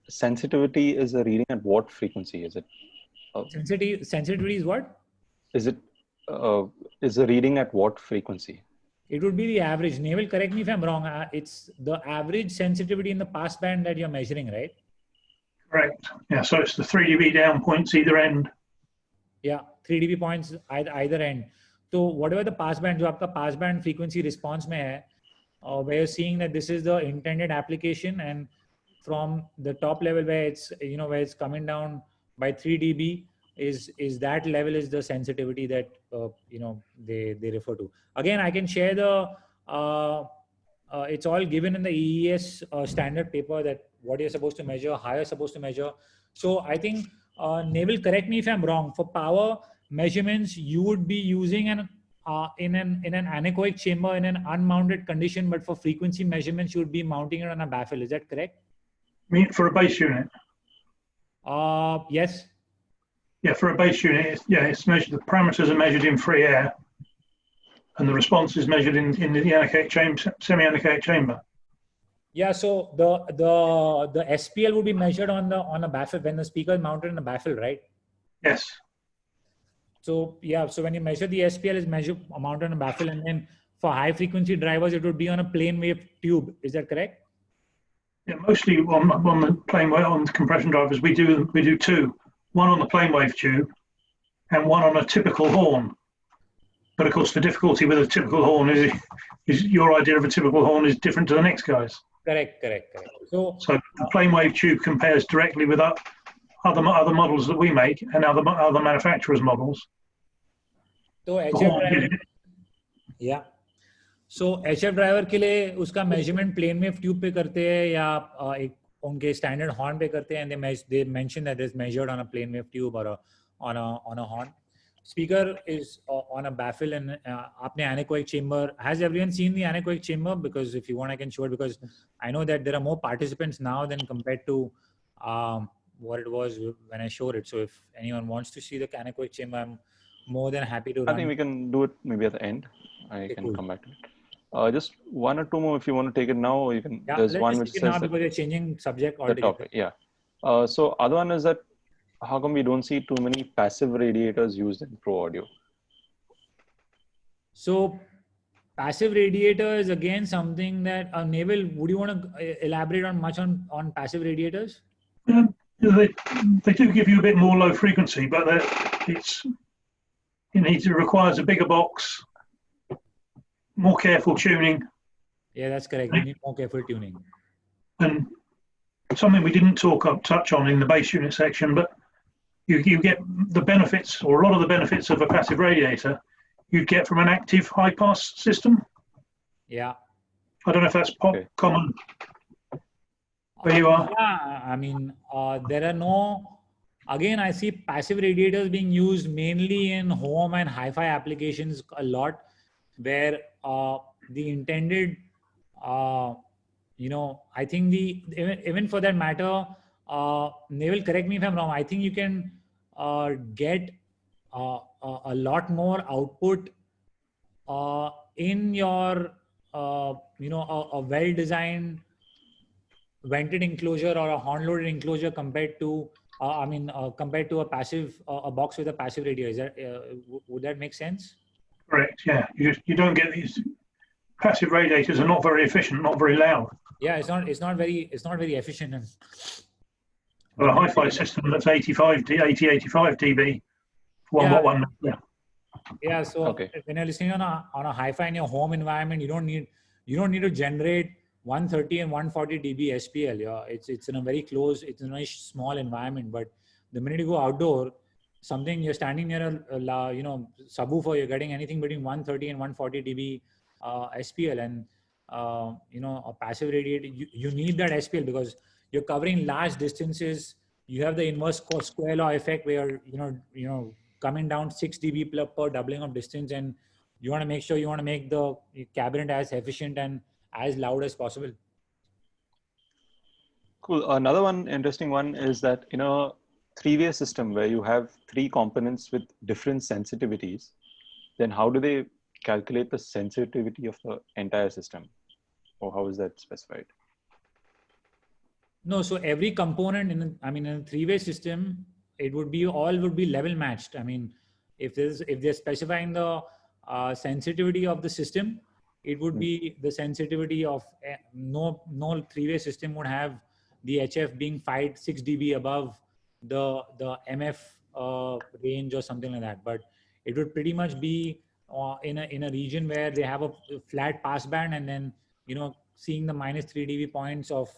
sensitivity is a reading at what frequency? Is it? Sensitivity is what? Is it is a reading at what frequency? It would be the average. Naval, correct me if I'm wrong. It's the average sensitivity in the passband that you're measuring, right? Correct. Yeah, so it's the 3 dB down points either end. Yeah, 3 dB points either end. So whatever the passband, जो आपका passband frequency response में है, where you're seeing that this is the intended application, and from the top level where it's where it's coming down by 3 dB is that level is the sensitivity that they refer to. Again, I can share the it's all given in the EES standard paper that what you're supposed to measure, how you're supposed to measure. So I think Naval, correct me if I'm wrong. For power measurements, you would be using in an anechoic chamber in an unmounted condition, but for frequency measurements, you would be mounting it on a baffle. Is that correct? For a base unit? Yes. Yeah, for a base unit, it's measured. The parameters are measured in free air, and the response is measured in the anechoic chamber, semi-anechoic chamber. Yeah, so the SPL would be measured on a baffle when the speaker is mounted in a baffle, right? Yes. So yeah, so when you measure the SPL is mounted on a baffle, and then for high frequency drivers, it would be on a plane wave tube. Is that correct? Yeah, mostly on the plane wave, on the compression drivers, we do two. One on the plane wave tube and one on a typical horn. But of course, the difficulty with a typical horn is your idea of a typical horn is different to the next guy's. Correct. So the plane wave tube compares directly with other models that we make and other manufacturers' models. So HF driver, yeah. So HF driver के लिए उसका measurement plane wave tube पे करते हैं या एक उनके standard horn पे करते हैं, and they mention that it's measured on a plane wave tube or on a horn. Speaker is on a baffle, and आपने anechoic chamber. Has everyone seen the anechoic chamber? Because if you want, I can show it, because I know that there are more participants now than compared to what it was when I showed it. So if anyone wants to see the anechoic chamber, I'm more than happy to run. I think we can do it maybe at the end. I can come back to it. Just one or two more if you want to take it now, or you can. Yeah, there's one which says now because you're changing subject altogether. Topic, yeah. So other one is that how come we don't see too many passive radiators used in P.Audio? So passive radiator is again something that Naval, would you want to elaborate on much on passive radiators? They do give you a bit more low frequency, but it requires a bigger box, more careful tuning. Yeah, that's correct. You need more careful tuning. And something we didn't touch on in the base unit section, but you get the benefits, or a lot of the benefits of a passive radiator you'd get from an active high pass system. Yeah. I don't know if that's common where you are. Yeah, I mean, there are no, again, I see passive radiators being used mainly in home and hi-fi applications a lot, where the intended, I think even for that matter, Naval, correct me if I'm wrong, I think you can get a lot more output in your, a well-designed vented enclosure or a horn-loaded enclosure compared to, compared to a passive, a box with a passive radio. Is that, would that make sense? Correct. Yeah, you don't get these passive radiators are not very efficient, not very loud. Yeah, it's not very efficient. Well, a hi-fi system that's 85 dB. Yeah. Yeah. So when you're listening on a hi-fi in your home environment, you don't need to generate 130 and 140 dB SPL. Yeah, it's in a very close, it's in a very small environment. But the minute you go outdoor, you're standing near a subwoofer, you're getting anything between 130 and 140 dB SPL, and a passive radiator, you need that SPL because you're covering large distances. You have the inverse square law effect where you're coming down 6 dB per doubling of distance, and you want to make sure you want to make the cabinet as efficient and as loud as possible. Cool. Another one interesting one is that in a three-way system where you have three components with different sensitivities, then how do they calculate the sensitivity of the entire system? Or how is that specified? No, so every component in a three-way system, it would be all would be level matched. I mean, if they're specifying the sensitivity of the system, it would be the sensitivity of no three-way system would have the HF being 6 dB above the MF range or something like that. But it would pretty much be in a region where they have a flat passband, and then seeing the minus 3 dB points of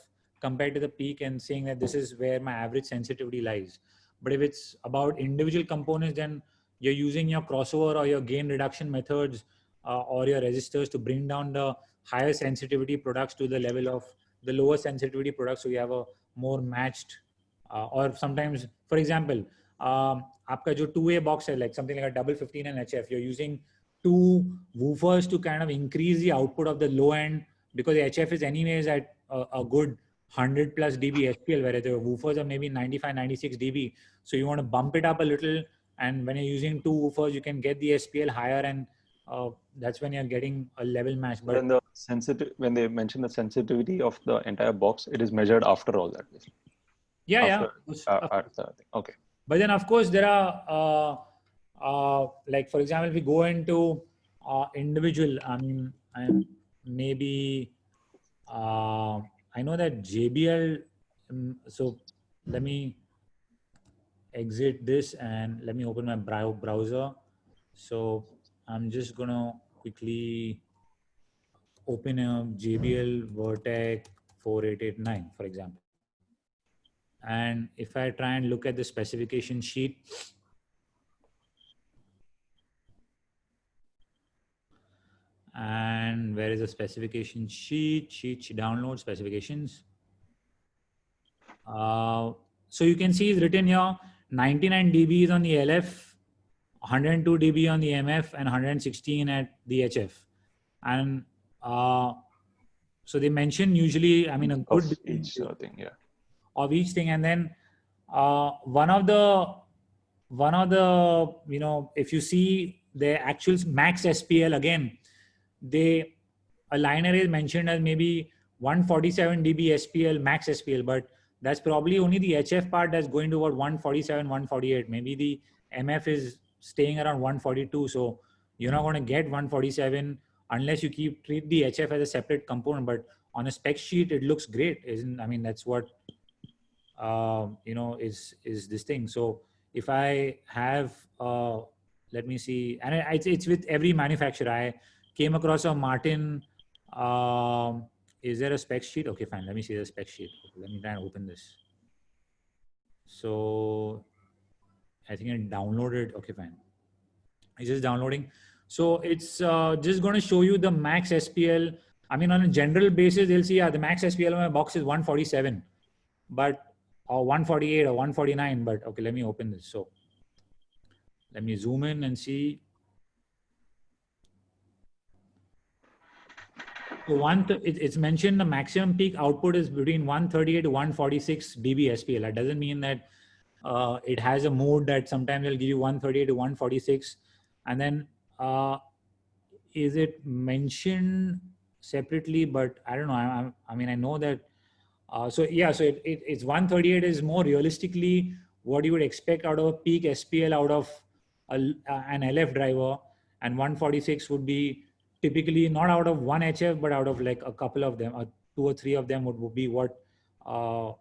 compared to the peak and saying that this is where my average sensitivity lies. But if it's about individual components, then you're using your crossover or your gain reduction methods or your resistors to bring down the higher sensitivity products to the level of the lower sensitivity products. So you have a more matched or sometimes, for example, आपका जो two-way box है, like something like a double 15 and HF, you're using two woofers to kind of increase the output of the low end, because the HF is anyways at a good 100 plus dB SPL, whereas the woofers are maybe 95, 96 dB. So you want to bump it up a little, and when you're using two woofers, you can get the SPL higher, and that's when you're getting a level match. But then when they mention the sensitivity of the entire box, it is measured after all that, basically. After, okay. But then, of course, there are like, for example, if we go into individual, maybe I know that JBL. So let me exit this and let me open my browser. So I'm just gonna quickly open a JBL Vertex 4889, for example. And if I try and look at the specification sheet, and where is the specification sheet? Download specifications. So you can see it's written here 99 dB on the LF, 102 dB on the MF, and 116 at the HF. And so they mention usually, a good of each thing, yeah. Of each thing, and then one of the if you see the actual max SPL, again, a liner is mentioned as maybe 147 dB SPL, max SPL, but that's probably only the HF part that's going to about 147, 148. Maybe the MF is staying around 142. So you're not going to get 147 unless you treat the HF as a separate component. But on a spec sheet, it looks great. That's what, is this thing. So if I have, let me see, and it's with every manufacturer. I came across a Martin, is there a spec sheet? Okay, fine. Let me see the spec sheet. Okay, let me try and open this. So I think I downloaded. Okay, fine. It's just downloading. So it's just going to show you the max SPL. On a general basis, they'll see the max SPL on my box is 147, or 148 or 149. But okay, let me open this. So let me zoom in and see. So it's mentioned the maximum peak output is between 138 to 146 dB SPL. That doesn't mean that it has a mode that sometimes it'll give you 138 to 146. And then is it mentioned separately? But I don't know. I know that. So it's 138 is more realistically what you would expect out of a peak SPL out of an LF driver, and 146 would be typically not out of one HF, but out of like a couple of them, or 2 or 3 of them would be what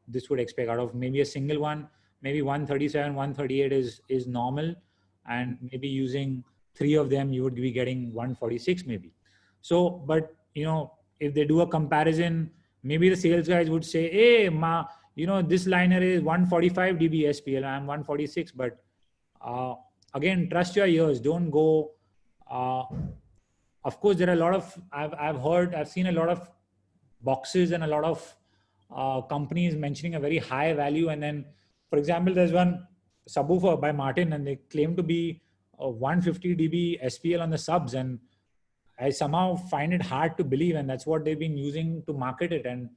this would expect out of maybe a single one. Maybe 137, 138 is normal, and maybe using 3 of them, you would be getting 146 maybe. So, but if they do a comparison, maybe the sales guys would say, hey, this liner is 145 dB SPL, I'm 146. But again, trust your ears. Don't go. Of course, there are a lot of, I've seen a lot of boxes and a lot of companies mentioning a very high value. And then, for example, there's one subwoofer by Martin, and they claim to be 150 dB SPL on the subs, and I somehow find it hard to believe, and that's what they've been using to market it. And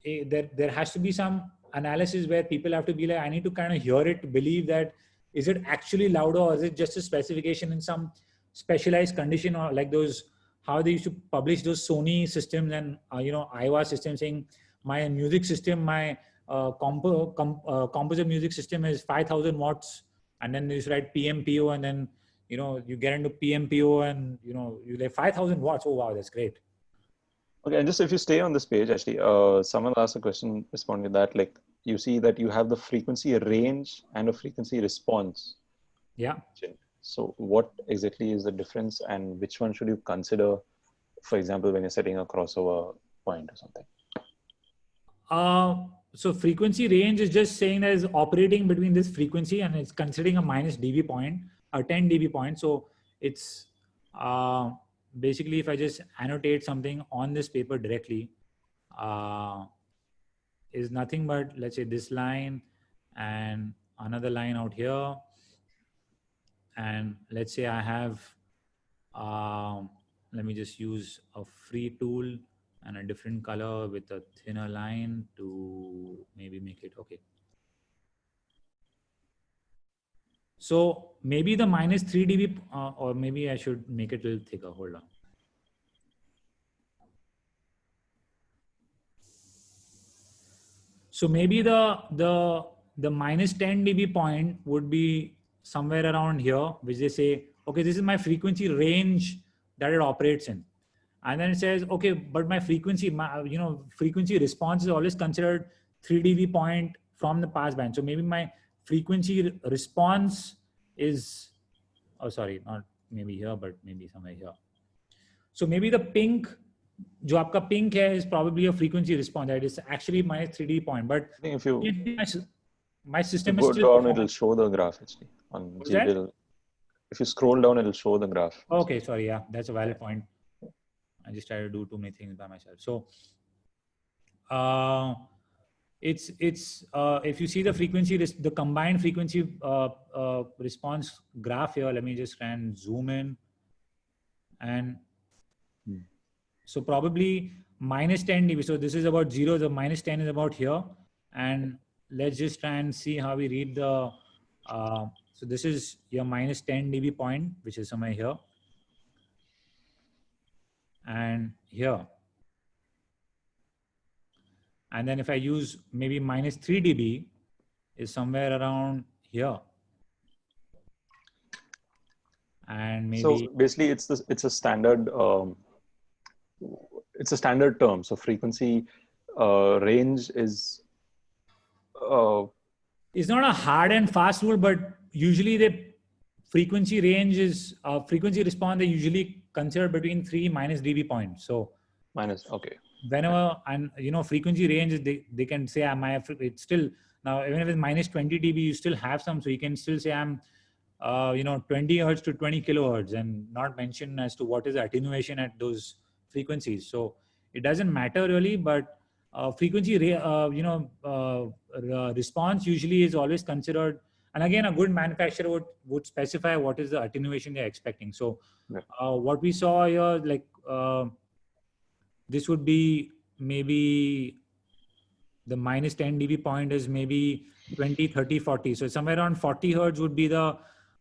there has to be some analysis where people have to be like, I need to kind of hear it to believe that is it actually louder, or is it just a specification in some specialized condition, or like those how they used to publish those Sony systems and Iowa systems saying my music system, my composite music system is 5,000 watts, and then you write PMPO, and then you get into PMPO, and you like 5,000 watts. Oh wow, that's great. Okay, and just if you stay on this page, actually, someone asked a question responding to that. Like, you see that you have the frequency range and a frequency response. Yeah. So what exactly is the difference, and which one should you consider, for example, when you're setting a crossover point or something? So frequency range is just saying that it's operating between this frequency, and it's considering a minus dB point, a 10 dB point. So it's basically, if I just annotate something on this paper directly, is nothing but, let's say, this line and another line out here. And let's say I have, let me just use a free tool and a different color with a thinner line to maybe make it okay. So maybe the minus 3 dB, or maybe I should make it a little thicker. Hold on. So maybe the minus 10 dB point would be somewhere around here, which they say, okay, this is my frequency range that it operates in. And then it says, okay, but my frequency, frequency response is always considered 3 dB point from the passband. So maybe my frequency response is, oh, sorry, not maybe here, but maybe somewhere here. So maybe the pink, jo aapka pink hai, is probably a frequency response. That is actually minus 3 dB point. But I think if you my system go is still down, it'll show the graph actually. On GDL. If you scroll down, it'll show the graph. Okay, sorry, yeah, that's a valid point. I just try to do too many things by myself. So it's if you see the frequency, the combined frequency response graph here, let me just try and zoom in. And so probably minus 10 dB. So this is about 0. The minus 10 is about here. And let's just try and see how we read the, so this is your minus 10 dB point, which is somewhere here. And here. And then if I use maybe minus 3 dB is somewhere around here. And maybe. So basically it's a standard, it's a standard term. So frequency range is. It's not a hard and fast rule, but usually the frequency range is, frequency response, they usually consider between 3 minus dB points. So minus, okay. Whenever, and frequency range is, they can say it's still, now even if it's minus 20 dB, you still have some, so you can still say I'm 20 hertz to 20 kilohertz, and not mention as to what is the attenuation at those frequencies. So it doesn't matter really, but frequency response usually is always considered. And again, a good manufacturer would specify what is the attenuation they're expecting. So what we saw here, like this would be maybe the minus 10 dB point is maybe 20, 30, 40. So somewhere around 40 hertz would be the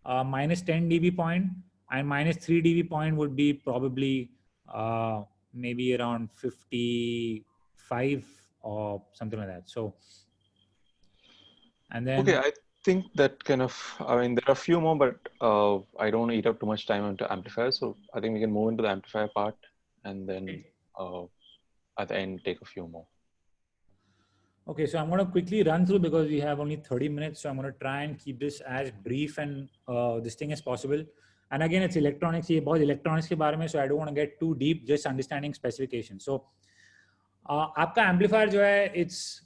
minus 10 dB point, and minus 3 dB point would be probably maybe around 55 or something like that. So, and then. Okay, I think that kind of, I mean, there are a few more, but I don't want to eat up too much time into amplifiers. So I think we can move into the amplifier part, and then at the end, take a few more. Okay, so I'm going to quickly run through because we have only 30 minutes. So I'm going to try and keep this as brief and this thing as possible. And again, it's electronics. ये बहुत electronics के बारे में, so I don't want to get too deep, just understanding specifications. So आपका amplifier जो है, it's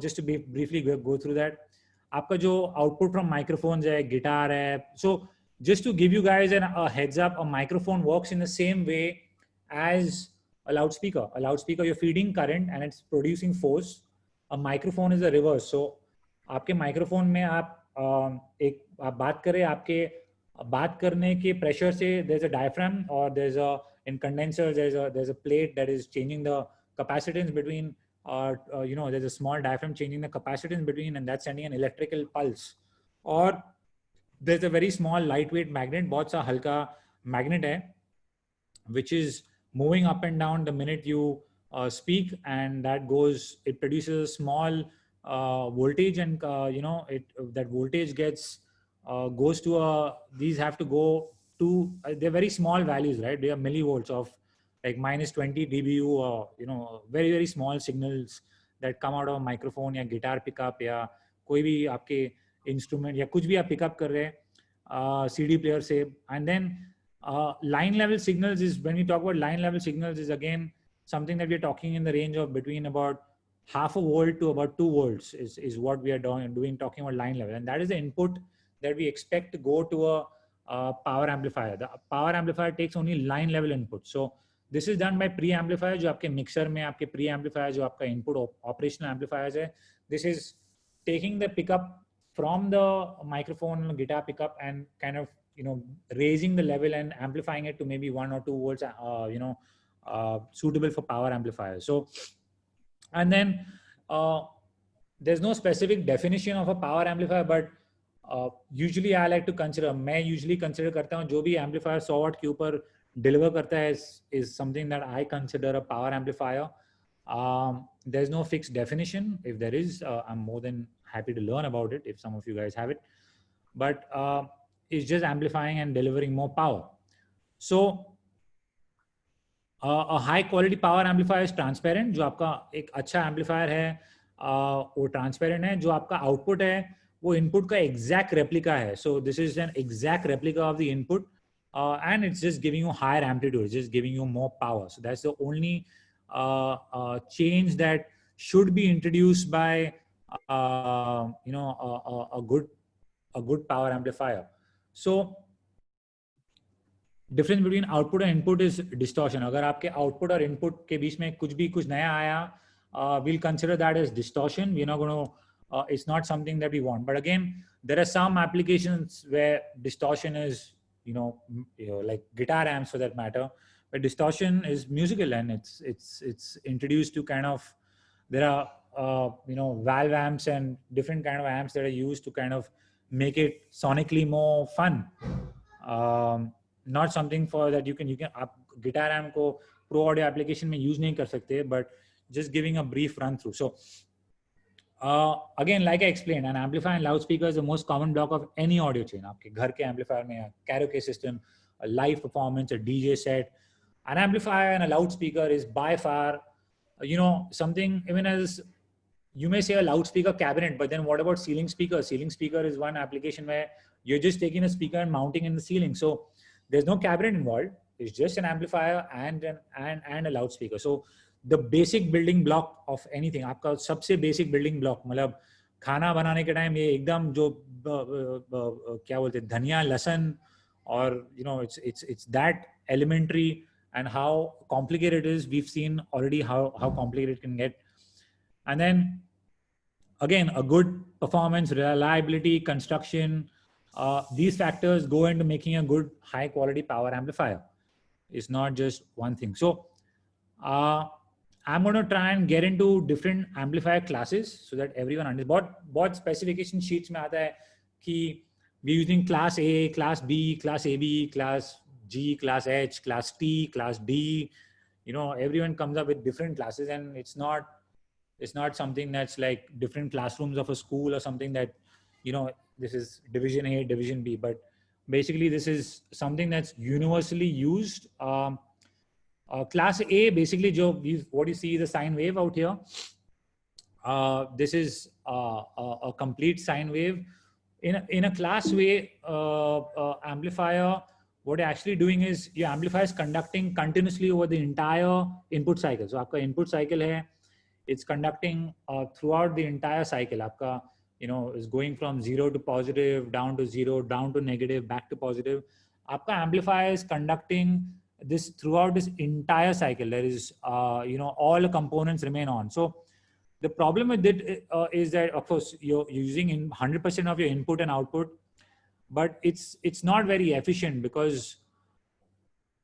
just to briefly go through that. आपका जो output from microphones है, guitar है. So just to give you guys a heads up, a microphone works in the same way as a loudspeaker. A loudspeaker, you're feeding current and it's producing force. A microphone is the reverse. So आपके microphone में आप एक आप बात करें आपके बात करने के pressure से there's a diaphragm or there's a in condenser there's a plate that is changing the capacitance between there's a small diaphragm changing the capacitance between, and that's sending an electrical pulse. Or there's a very small lightweight magnet, बहुत सा हल्का magnet है, which is moving up and down the minute you speak, and that it produces a small voltage, and that voltage goes to these have to go to they're very small values, right? They are millivolts of like minus 20 dBu, or very very small signals that come out of a microphone या guitar pickup या कोई भी आपके instrument या कुछ भी आप pickup कर रहे हैं CD player से. And then line level signals is, when we talk about line level signals, is again something that we're talking in the range of between about half a volt to about 2 volts is what we are doing talking about line level. And that is the input that we expect to go to a power amplifier. The power amplifier takes only line level input. So this is done by pre-amplifier, जो आपके mixer में आपके pre-amplifier जो आपका input operational amplifiers है. This is taking the pickup from the microphone guitar pickup and kind of raising the level and amplifying it to maybe 1 or 2 volts, suitable for power amplifiers. So, and then there's no specific definition of a power amplifier, but usually I like to consider, मैं usually consider करता हूँ जो भी amplifier 100 watt के ऊपर deliver करता है is something that I consider a power amplifier. There's no fixed definition. If there is, I'm more than happy to learn about it if some of you guys have it. But it's just amplifying and delivering more power. So a high quality power amplifier is transparent. जो आपका एक अच्छा amplifier है वो transparent है. जो आपका output है वो input का exact replica है. So this is an exact replica of the input, and it's just giving you higher amplitude. It's just giving you more power. So that's the only change that should be introduced by a good power amplifier. So difference between output and input is distortion. अगर आपके output और input के बीच में कुछ नया आया, we'll consider that as distortion. We're not going to it's not something that we want. But again, there are some applications where distortion is like guitar amps for that matter, but distortion is musical, and it's introduced to kind of, there are valve amps and different kind of amps that are used to kind of make it sonically more fun. Not something for that you can guitar amp को pro audio application में use नहीं कर सकते, but just giving a brief run through. So again, like I explained, an amplifier and loudspeaker is the most common block of any audio chain. आपके घर के amplifier में karaoke system, a live performance, a DJ set, an amplifier and a loudspeaker is by far something, even as you may say a loudspeaker cabinet, but then what about ceiling speaker? Ceiling speaker is one application where you're just taking a speaker and mounting in the ceiling. So there's no cabinet involved. It's just an amplifier and a loudspeaker. So the basic building block of anything, आपका सबसे basic building block, मतलब खाना बनाने के time ये एकदम जो क्या बोलते हैं धनिया लहसुन, और it's that elementary, and how complicated it is. We've seen already how complicated it can get. And then again, a good performance, reliability, construction, these factors go into making a good high quality power amplifier. It's not just one thing. So I'm going to try and get into different amplifier classes so that everyone understands. What specification sheets में आता है कि we're using class A, class B, class AB, class G, class H, class T, class D. Everyone comes up with different classes, and it's not something that's like different classrooms of a school or something that this is division A, division B, but basically this is something that's universally used. Class A, basically what you see is a sine wave out here. This is a complete sine wave. In a class A amplifier, what you're actually doing is your amplifier is conducting continuously over the entire input cycle. So आपका input cycle है, it's conducting throughout the entire cycle. आपका is going from 0 to positive, down to 0, down to negative, back to positive. आपका amplifier is conducting this throughout this entire cycle. There is all the components remain on. So The problem with it is that, of course, you're using in 100% of your input and output, but it's not very efficient, because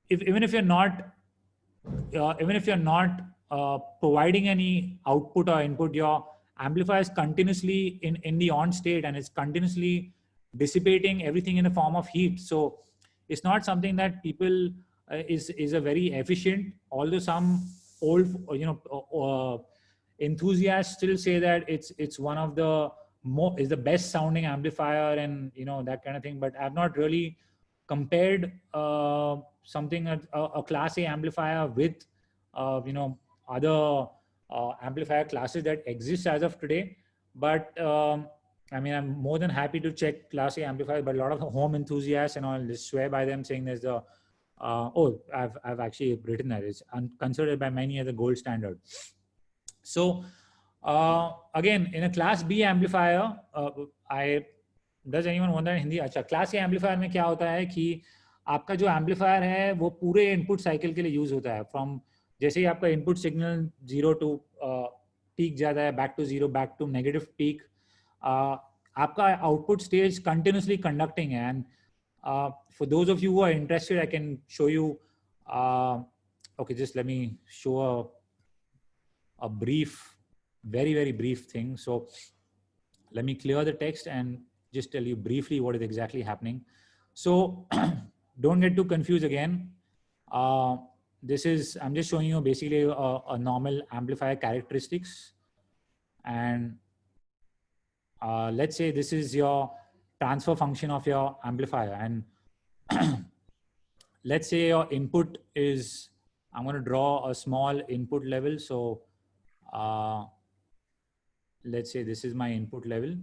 even if you're not providing any output or input, your amplifier is continuously in the on state, and it's continuously dissipating everything in the form of heat. So it's not something that people is a very efficient, although some old enthusiasts still say that it's one of the is the best sounding amplifier, and that kind of thing. But I've not really compared something a class A amplifier with other amplifier classes that exist as of today. But I mean, I'm more than happy to check class A amplifiers, but a lot of home enthusiasts and all just swear by them, saying there's the I've actually written that it's considered by many as the gold standard. So again, in a class B amplifier, does anyone want that in Hindi? अच्छा, class A amplifier में क्या होता है कि आपका जो amplifier है वो पूरे input cycle के लिए use होता है. From जैसे ही आपका input signal 0 to peak जाता है, back to 0, back to negative peak, आपका output stays continuously conducting. And for those of you who are interested, I can show you. Okay, just let me show a brief, very, very brief thing. So let me clear the text and just tell you briefly what is exactly happening. So don't get too confused again. I'm just showing you basically a normal amplifier characteristics. And let's say this is your transfer function of your amplifier. And let's say your input is, I'm going to draw a small input level. So let's say this is my input level,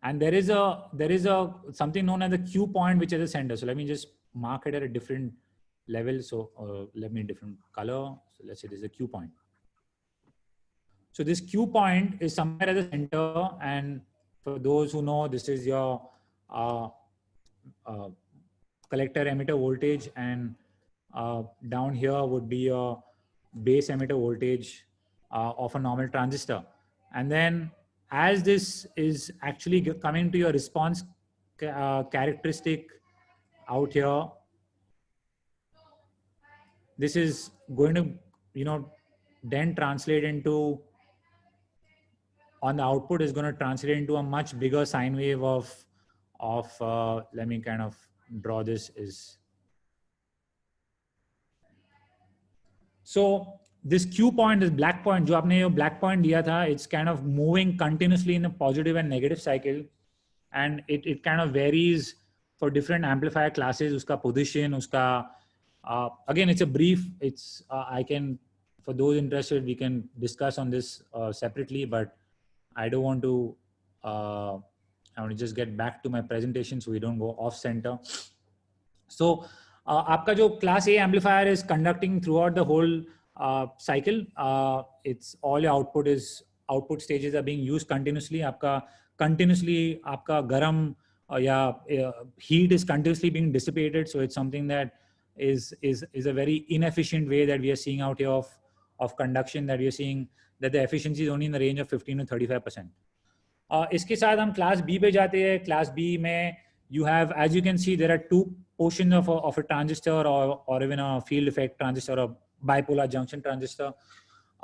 and there is a something known as the Q point, which is the center. So let me just mark it at a different level. So let me different color. So let's say this is a Q point. So this Q point is somewhere at the center, and for those who know, this is your collector emitter voltage, and down here would be your base emitter voltage of a normal transistor. And then as this is actually coming to your response characteristic out here, this is going to then translate into, on the output is going to translate into a much bigger sine wave of let me kind of draw this is. So this Q point, this black point, जो आपने ये black point दिया था, it's kind of moving continuously in a positive and negative cycle, and it kind of varies for different amplifier classes. उसका position, उसका again, it's a brief. It's I can, for those interested, we can discuss on this separately, but I don't want to. I want to just get back to my presentation so we don't go off center. So आपका जो class A amplifier is conducting throughout the whole cycle. It's all your output stages are being used continuously. आपका continuously आपका garam heat is continuously being dissipated. So it's something that is a very inefficient way that we are seeing out here of conduction, that we are seeing that the efficiency is only in the range of 15 to 35%. इसके साथ हम class B पे जाते हैं. Class B में you have, as you can see, there are two portions of a transistor or even a field effect transistor or bipolar junction transistor.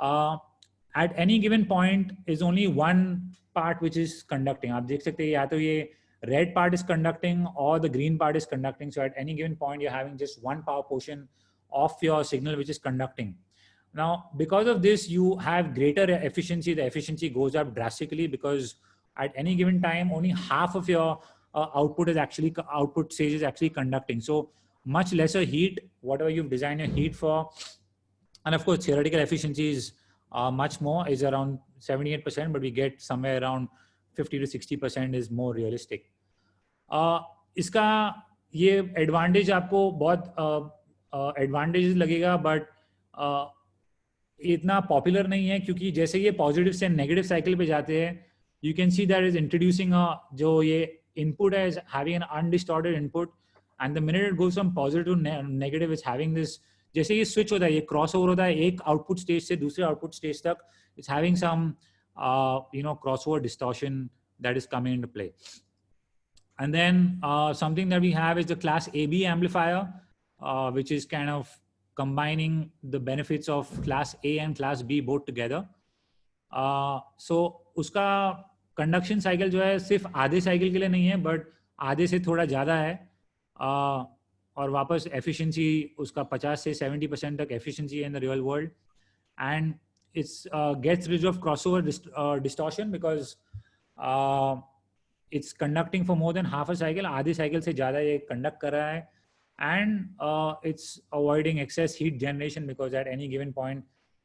At any given point is only one part which is conducting. आप देख सकते हैं या तो ये red part is conducting or the green part is conducting. So at any given point you're having just one power portion of your signal which is conducting. Now because of this you have greater efficiency. The efficiency goes up drastically because at any given time only half of your output stage is actually conducting. So much lesser heat, whatever you've designed your heat for. And of course theoretical efficiency is much more, is around 78%, but we get somewhere around 50 to 60% is more realistic. इसका ये advantage आपको बहुत advantages लगेगा, but इतना popular नहीं है, क्योंकि जैसे ये positive से negative cycle पे जाते हैं, you can see that is introducing जो ये input is having an undistorted input, and the minute it goes from positive to negative, it's having this जैसे ये स्विच होता है, ये क्रॉस ओवर होता है एक आउटपुट स्टेज से दूसरे आउटपुट स्टेज तक, it's having some crossover distortion that is coming into play. And then something that we have is the class AB amplifier, which is kind of combining the benefits of class A and class B both together. So उसका conduction cycle जो है सिर्फ आधे cycle के लिए नहीं है, but आधे से थोड़ा ज़्यादा है, और वापस एफिशिएंसी उसका 50 से 70% तक एफिशिएंसी है in the real world, and it's gets rid of crossover distortion because it's conducting for more than half a cycle, आधे साइकिल से ज़्यादा ये कंडक्ट कर रहा है, and it's avoiding excess heat generation because at any given point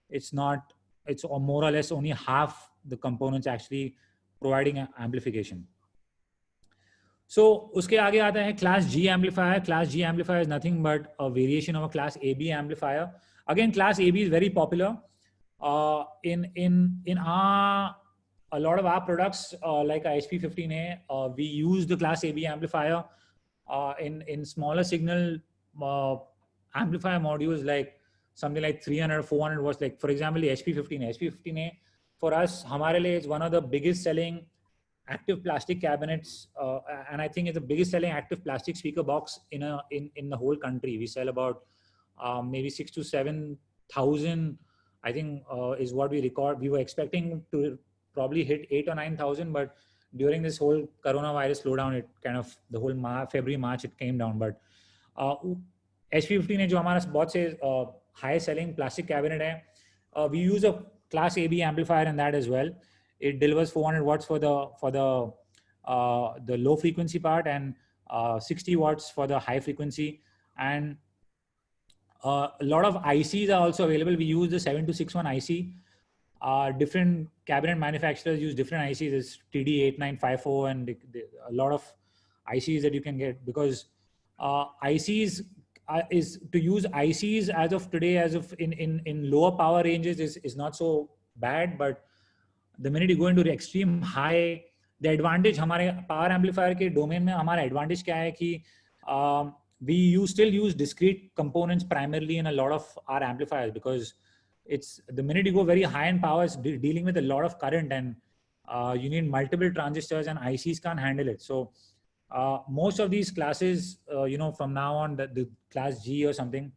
it's more or less only half the components actually providing amplification. So उसके आगे आता है class G amplifier. Class G amplifier is nothing but a variation of a class AB amplifier. Again, class AB is very popular in our a lot of our products, like our HP15A, we use the class AB amplifier in smaller signal amplifier modules, like something like 300, 400 watts. Like for example, the HP15A for us, hamare liye, is one of the biggest selling active plastic cabinets, and I think it's the biggest selling active plastic speaker box in the whole country. We sell about maybe 6,000 to 7,000, I think, is what we record. We were expecting to probably hit 8,000 or 9,000, but during this whole coronavirus slowdown, it kind of the whole February, March, it came down. But HP15 जो हमारा बहुत से high selling plastic cabinet है, we use a class AB amplifier in that as well. It delivers 400 watts for the low frequency part, and 60 watts for the high frequency, and a lot of ICs are also available. We use the 7261 IC. Different cabinet manufacturers use different ICs. It's TD8954 and a lot of ICs that you can get, because ICs is to use ICs as of today, as of in lower power ranges is not so bad, but the minute you go into the extreme high, the advantage हमारे power amplifier के domain में हमारा advantage क्या है कि we still use discrete components primarily in a lot of our amplifiers, because it's the minute you go very high in power, it's dealing with a lot of current, and you need multiple transistors, and ICs can't handle it. So most of these classes, from now on, the class G or something.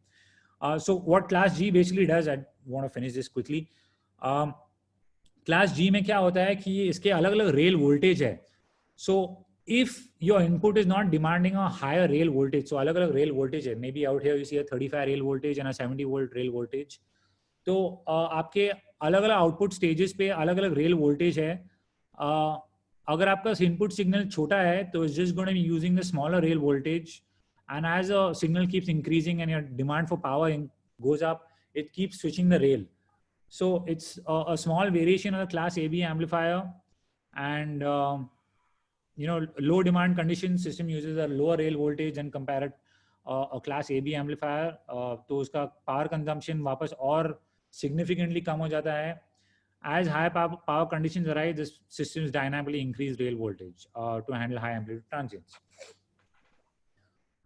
So what class G basically does, I want to finish this quickly. Class G में क्या होता है कि इसके अलग-अलग rail voltage है. So if your input is not demanding a higher rail voltage, so अलग-अलग rail voltage है. Maybe out here you see a 35 rail voltage and a 70 volt rail voltage. तो आपके अलग-अलग आउटपुट स्टेजेस पे अलग-अलग rail voltage है. अगर आपका इनपुट सिग्नल छोटा है तो it's just going to be using the smaller rail voltage, and as a signal keeps increasing and your demand for power goes up, it keeps switching the rail. So it's a small variation of the class AB amplifier, and low demand condition system uses a lower rail voltage and compare it a class AB amplifier, तो उसका power consumption वापस और significantly कम हो जाता है. As high power conditions arise, the systems dynamically increase rail voltage to handle high amplitude transients.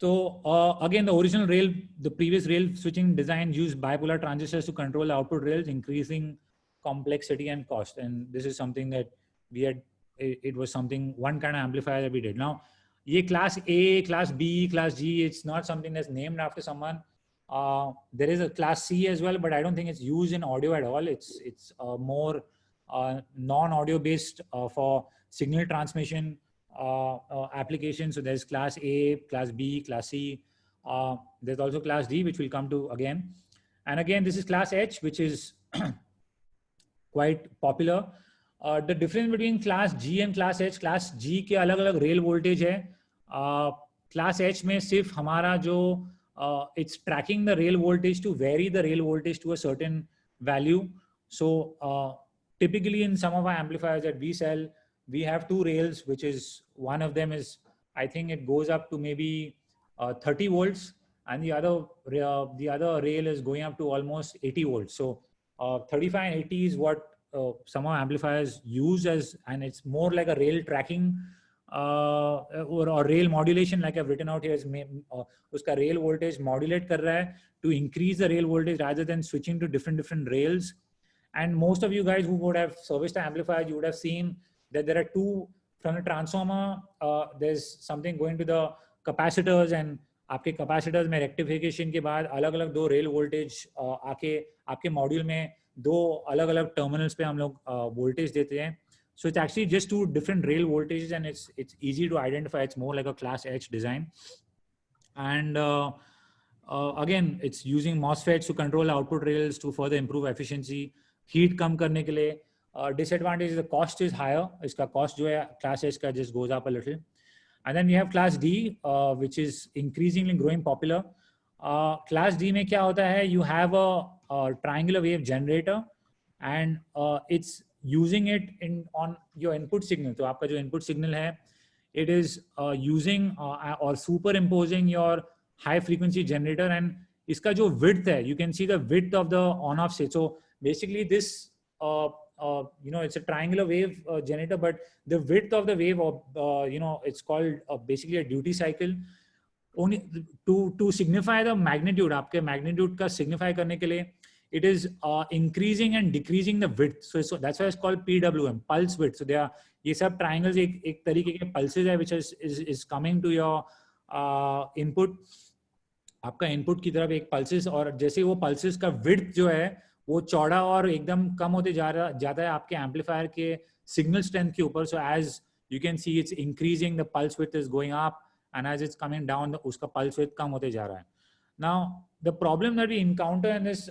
So again, the previous rail switching design used bipolar transistors to control the output rails, increasing complexity and cost. And this is something that we had. It was one kind of amplifier that we did. Now, ये class A, class B, class G, it's not something that's named after someone. There is a class C as well, but I don't think it's used in audio at all. It's more non-audio based for signal transmission applications. So there's class A, class B, class C. There's also class D, which we'll come to again. And again, this is class H, which is quite popular. The difference between class G and class G के अलग-अलग rail voltage है. Class H में सिर्फ हमारा जो it's tracking the rail voltage to vary the rail voltage to a certain value. So typically in some of our amplifiers that we sell, we have two rails, which is one of them is, I think it goes up to maybe 30 volts, and the other rail is going up to almost 80 volts. So 35 and 80 is what some of our amplifiers use as, and it's more like a rail tracking or rail modulation, like I've written out here, is uska rail voltage modulate kar raha hai to increase the rail voltage rather than switching to different rails. And most of you guys who would have serviced the amplifier, you would have seen that there are two from the transformer. There's something going to the capacitors, and आपके capacitors में rectification के बाद अलग-अलग दो rail voltage आके आपके module में दो अलग-अलग terminals पे हम लोग voltage देते हैं. So it's actually just two different rail voltages, and it's easy to identify. It's more like a class H design. And again, it's using MOSFETs to control output rails to further improve efficiency. Heat कम करने के लिए. Disadvantage is the cost is higher. इसका cost जो है class H का just goes up a little. And then we have class D, which is increasingly growing popular. Class D में क्या होता है? You have a triangular wave generator, and it's using it on your input signal. तो आपका जो input signal है, it is using or superimposing your high frequency generator, and इसका जो width है, you can see the width of the on-off state. So basically this, it's a triangular wave generator, but the width of the wave, it's called basically a duty cycle. Only to signify the magnitude, आपके magnitude का signify करने के लिए, it is increasing and decreasing the width. So that's why it's called PWM, pulse width. So there are ये सब triangles एक तरीके के pulses है, which is coming to your input. आपका input की तरफ एक pulses, और जैसे वो pulses का width जो है वो चौड़ा और एकदम कम होते जाता है आपके amplifier के signal strength के ऊपर. So as you can see, it's increasing, the pulse width is going up, and as it's coming down, उसका pulse width कम होते जा रहा है. Now, the problem that we encounter in this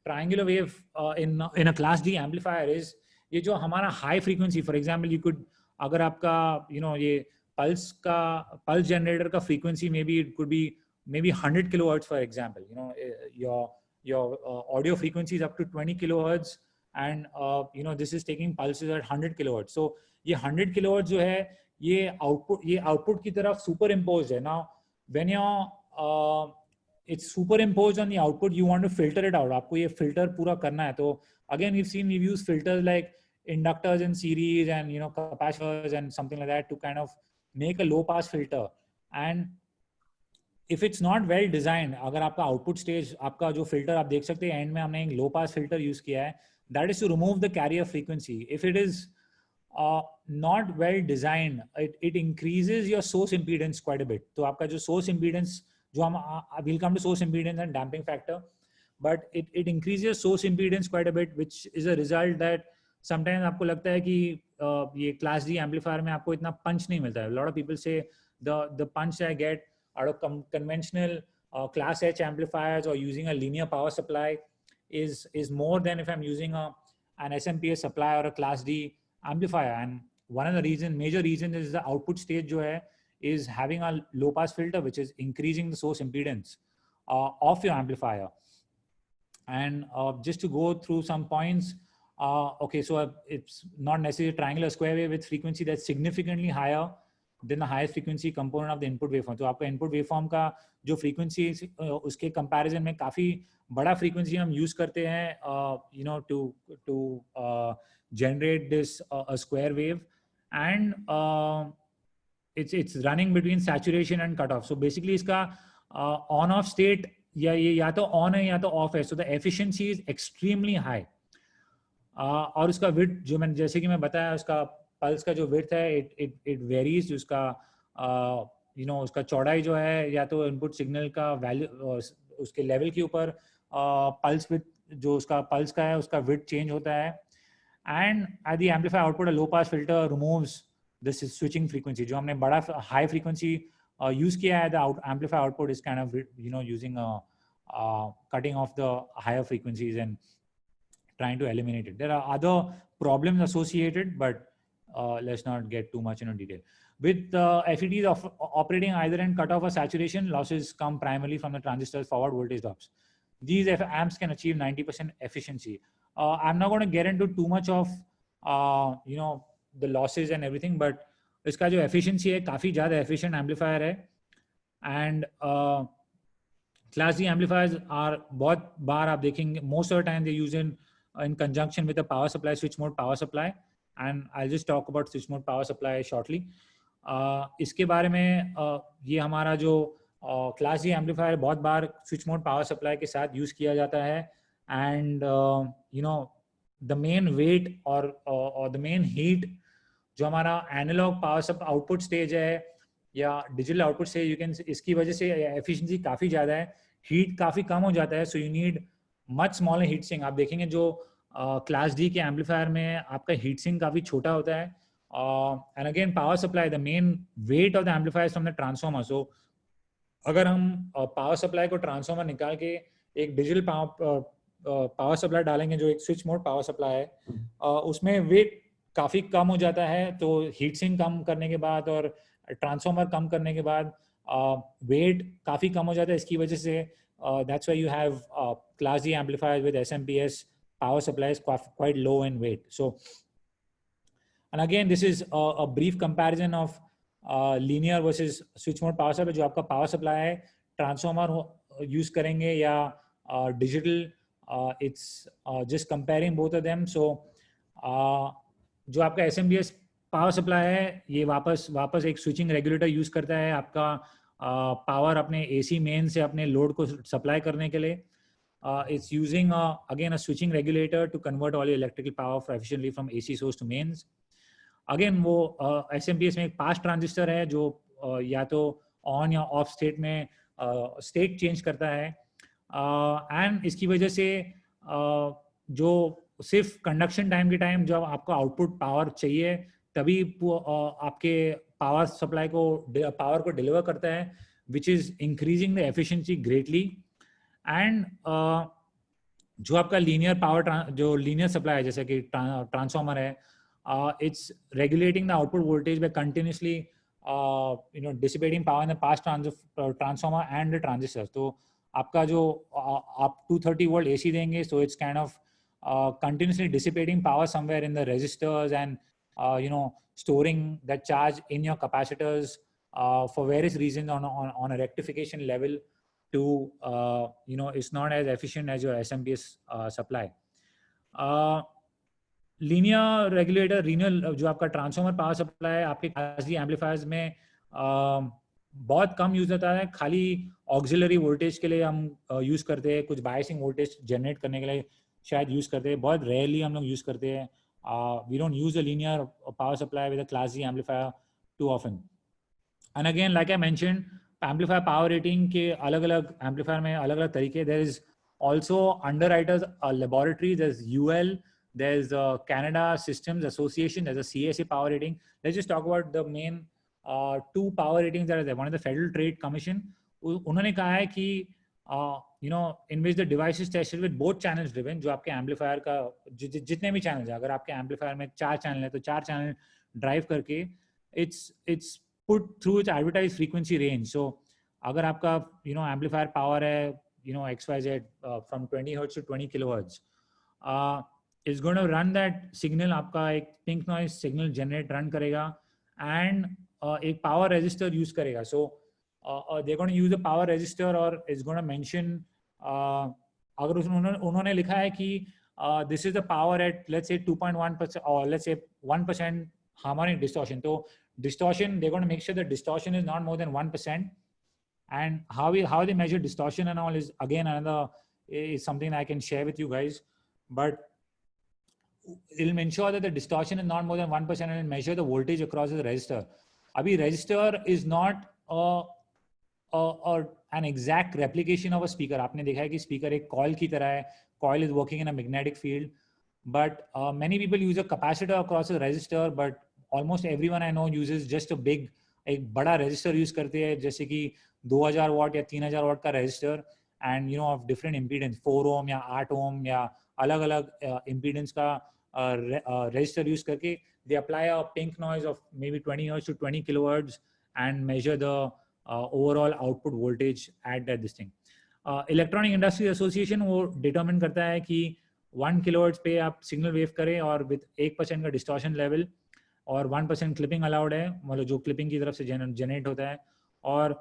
triangular wave in a class D amplifier is ये जो हमारा high frequency, for example, you could, अगर आपका ये pulse generator का frequency, maybe it could be maybe 100 kilohertz, for example. Your audio frequency is up to 20 kilohertz, and this is taking pulses at 100 kilohertz. So ये 100 kilohertz जो है ये output की तरफ superimposed है. Now when it's superimposed on the output, you want to filter it out. आपको ये filter पूरा करना है. तो again, we've used filters like inductors in series and capacitors and something like that to kind of make a low pass filter. And if it's not well designed, अगर आपका output stage, आपका जो filter आप देख सकते हैं end में हमने एक low pass filter use किया है, that is to remove the carrier frequency. If it is not well designed, it increases your source impedance quite a bit. तो आपका जो source impedance, जो हम we'll come to source impedance and damping factor, but it increases source impedance quite a bit, which is a result that sometimes आपको लगता है कि ये class D amplifier में आपको इतना punch नहीं मिलता है. A lot of people say the punch I get out of conventional class H amplifiers or using a linear power supply is more than if I'm using an SMPS supply or a class D amplifier. And one of the major reasons is the output stage जो है is having a low pass filter, which is increasing the source impedance of your amplifier. And just to go through some points, okay, so it's not necessarily triangular square wave with frequency that's significantly higher than the highest frequency component of the input waveform. तो आपका input waveform का जो frequency उसके comparison में काफी बड़ा frequency हम use करते हैं to generate this a square wave, and it's running between saturation and cutoff. So basically इसका on-off state या तो on है या तो off है. So the efficiency is extremely high. और उसका width जो मैंने जैसे कि मैं बताया, उसका पल्स का जो width है it varies. उसका उसका चौड़ाई जो है या तो इनपुट सिग्नल का वैल्यू उसके लेवल के ऊपर पल्स width जो उसका पल्स का है उसका width चेंज होता है. And at the amplifier output, a low pass filter removes this switching frequency. जो हमने बड़ा high frequency use किया है, the amplifier output is kind of using cutting off the higher frequencies and trying to eliminate it. There are other problems associated, but let's not get too much into detail. With FETs operating either in cutoff or saturation, losses come primarily from the transistor's forward voltage drops. These amps can achieve 90% efficiency. I'm not going to get into too much of the losses and everything, but इसका जो efficiency है काफी ज़्यादा efficient amplifier है. And class D amplifiers are बहुत बार आप देखेंगे, most of the time they use in conjunction with a power supply, switch mode power supply, and I'll just talk about switch mode power supply shortly. इसके बारे में ये हमारा जो class G amplifier बहुत बार स्विच मोड पावर सप्लाई के साथ यूज़ किया जाता है and you know the main weight और द मेन हीट जो हमारा एनालॉग पावर आउटपुट स्टेज है या digital output stage you can इसकी वजह से एफिशिएंसी काफ़ी ज़्यादा है, हीट काफ़ी कम हो जाता है, so you need much smaller heat sink. आप देखेंगे जो क्लास डी के एम्पलीफायर में आपका हीट सिंक काफ़ी छोटा होता है and again power supply the main weight of the amplifier from the transformer. So अगर हम पावर सप्लाई को ट्रांसफॉर्मर निकाल के एक डिजिटल पावर सप्लाई डालेंगे जो एक स्विच मोड पावर सप्लाई है उसमें वेट काफ़ी कम हो जाता है, तो हीट सिंक कम करने के बाद और ट्रांसफॉर्मर कम करने के बाद वेट काफ़ी कम हो जाता है। इसकी वजह से that's why you have class D amplifiers with SMPS power supplies quite low in weight. So, and again, this is a brief comparison of linear versus switch mode power supply. जो आपका power supply है, transformer use करेंगे या digital, it's just comparing both of them. So, जो आपका SMPS power supply है, ये वापस एक switching regulator use करता है आपका पावर अपने AC मेन से अपने लोड को सप्लाई करने के लिए। It's using again a switching regulator to convert all electrical power efficiently from AC source to mains. Again वो SMPS में एक पास ट्रांजिस्टर है जो या तो ऑन या ऑफ स्टेट में स्टेट चेंज करता है एंड इसकी वजह से जो सिर्फ कंडक्शन टाइम के टाइम जब आपको आउटपुट पावर चाहिए तभी आपके पावर सप्लाई को पावर को डिलीवर करता है, which is increasing the efficiency greatly. And जो आपका लीनियर पावर जो लीनियर सप्लाई है जैसे कि ट्रांसफॉर्मर है, it's regulating the output voltage bye continuously dissipating power in the pass transformer and the transistor. तो आपका जो आप 230 वोल्ट AC देंगे, so it's kind of continuously dissipating power somewhere in the resistors and storing that charge in your capacitors for various reasons on a rectification level to it's not as efficient as your SMPS supply. Linear regulator, linear जो आपका transformer power supply है आपके class D amplifiers में बहुत कम use होता है, खाली auxiliary voltage के लिए हम यूज करते हैं, कुछ बायसिंग वोल्टेज जनरेट करने के लिए शायद यूज करते हैं, बहुत रेयरली हम लोग यूज करते हैं। We don't use a linear power supply with a class D amplifier too often. And again like I mention amplifier power rating के अलग अलग एम्पलीफायर में अलग अलग तरीके। There is also Underwriters Laboratory, there is UL, there is Canada Systems Association, there's a CSA power rating. Let's just talk about the main two power ratings that are there. One is the Federal Trade Commission. उन्होंने कहा है कि in which the device is tested with both channels driven, जो आपके amplifier का जितने भी channel है, अगर आपके एम्पलीफायर में 4 चैनल है तो 4 चैनल ड्राइव करके it's put through its advertised frequency range. So अगर आपका एम्पलीफायर पावर है XYZ from 20 Hz to 20 kHz, it's going to run that signal, आपका एक pink noise signal generate run करेगा एंड एक पावर रजिस्टर यूज करेगा। सो they're going to use a power register or it's going to mention अगर उन्होंने लिखा है कि this is the power at let's say 2.1% or let's say 1% harmonic distortion, तो distortion they're going to make sure that distortion is not more than 1%, and how they measure distortion and all is again another is something I can share with you guys, but it'll ensure that the distortion is not more than 1% and it'll measure the voltage across the resistor. Abhi resistor is not an exact replication of a speaker. आपने देखा है कि speaker एक coil की तरह है, coil is working in a magnetic field, but many people use a capacitor across a resistor, but almost everyone I know uses just a big, एक बड़ा resistor use करते हैं, जैसे कि 2000 watt या 3000 watt का resistor and of different impedance, 4 ohm या 8 ohm या अलग-अलग impedance का resistor use करके they apply a pink noise of maybe 20 Hz to 20 kilohertz and measure the overall output voltage at that this thing. Electronic Industries Association वो determine करता है कि 1 kilohertz पे आप signal wave करें और with 1% का distortion level और 1% clipping allowed है, मतलब जो clipping की तरफ से generate होता है, और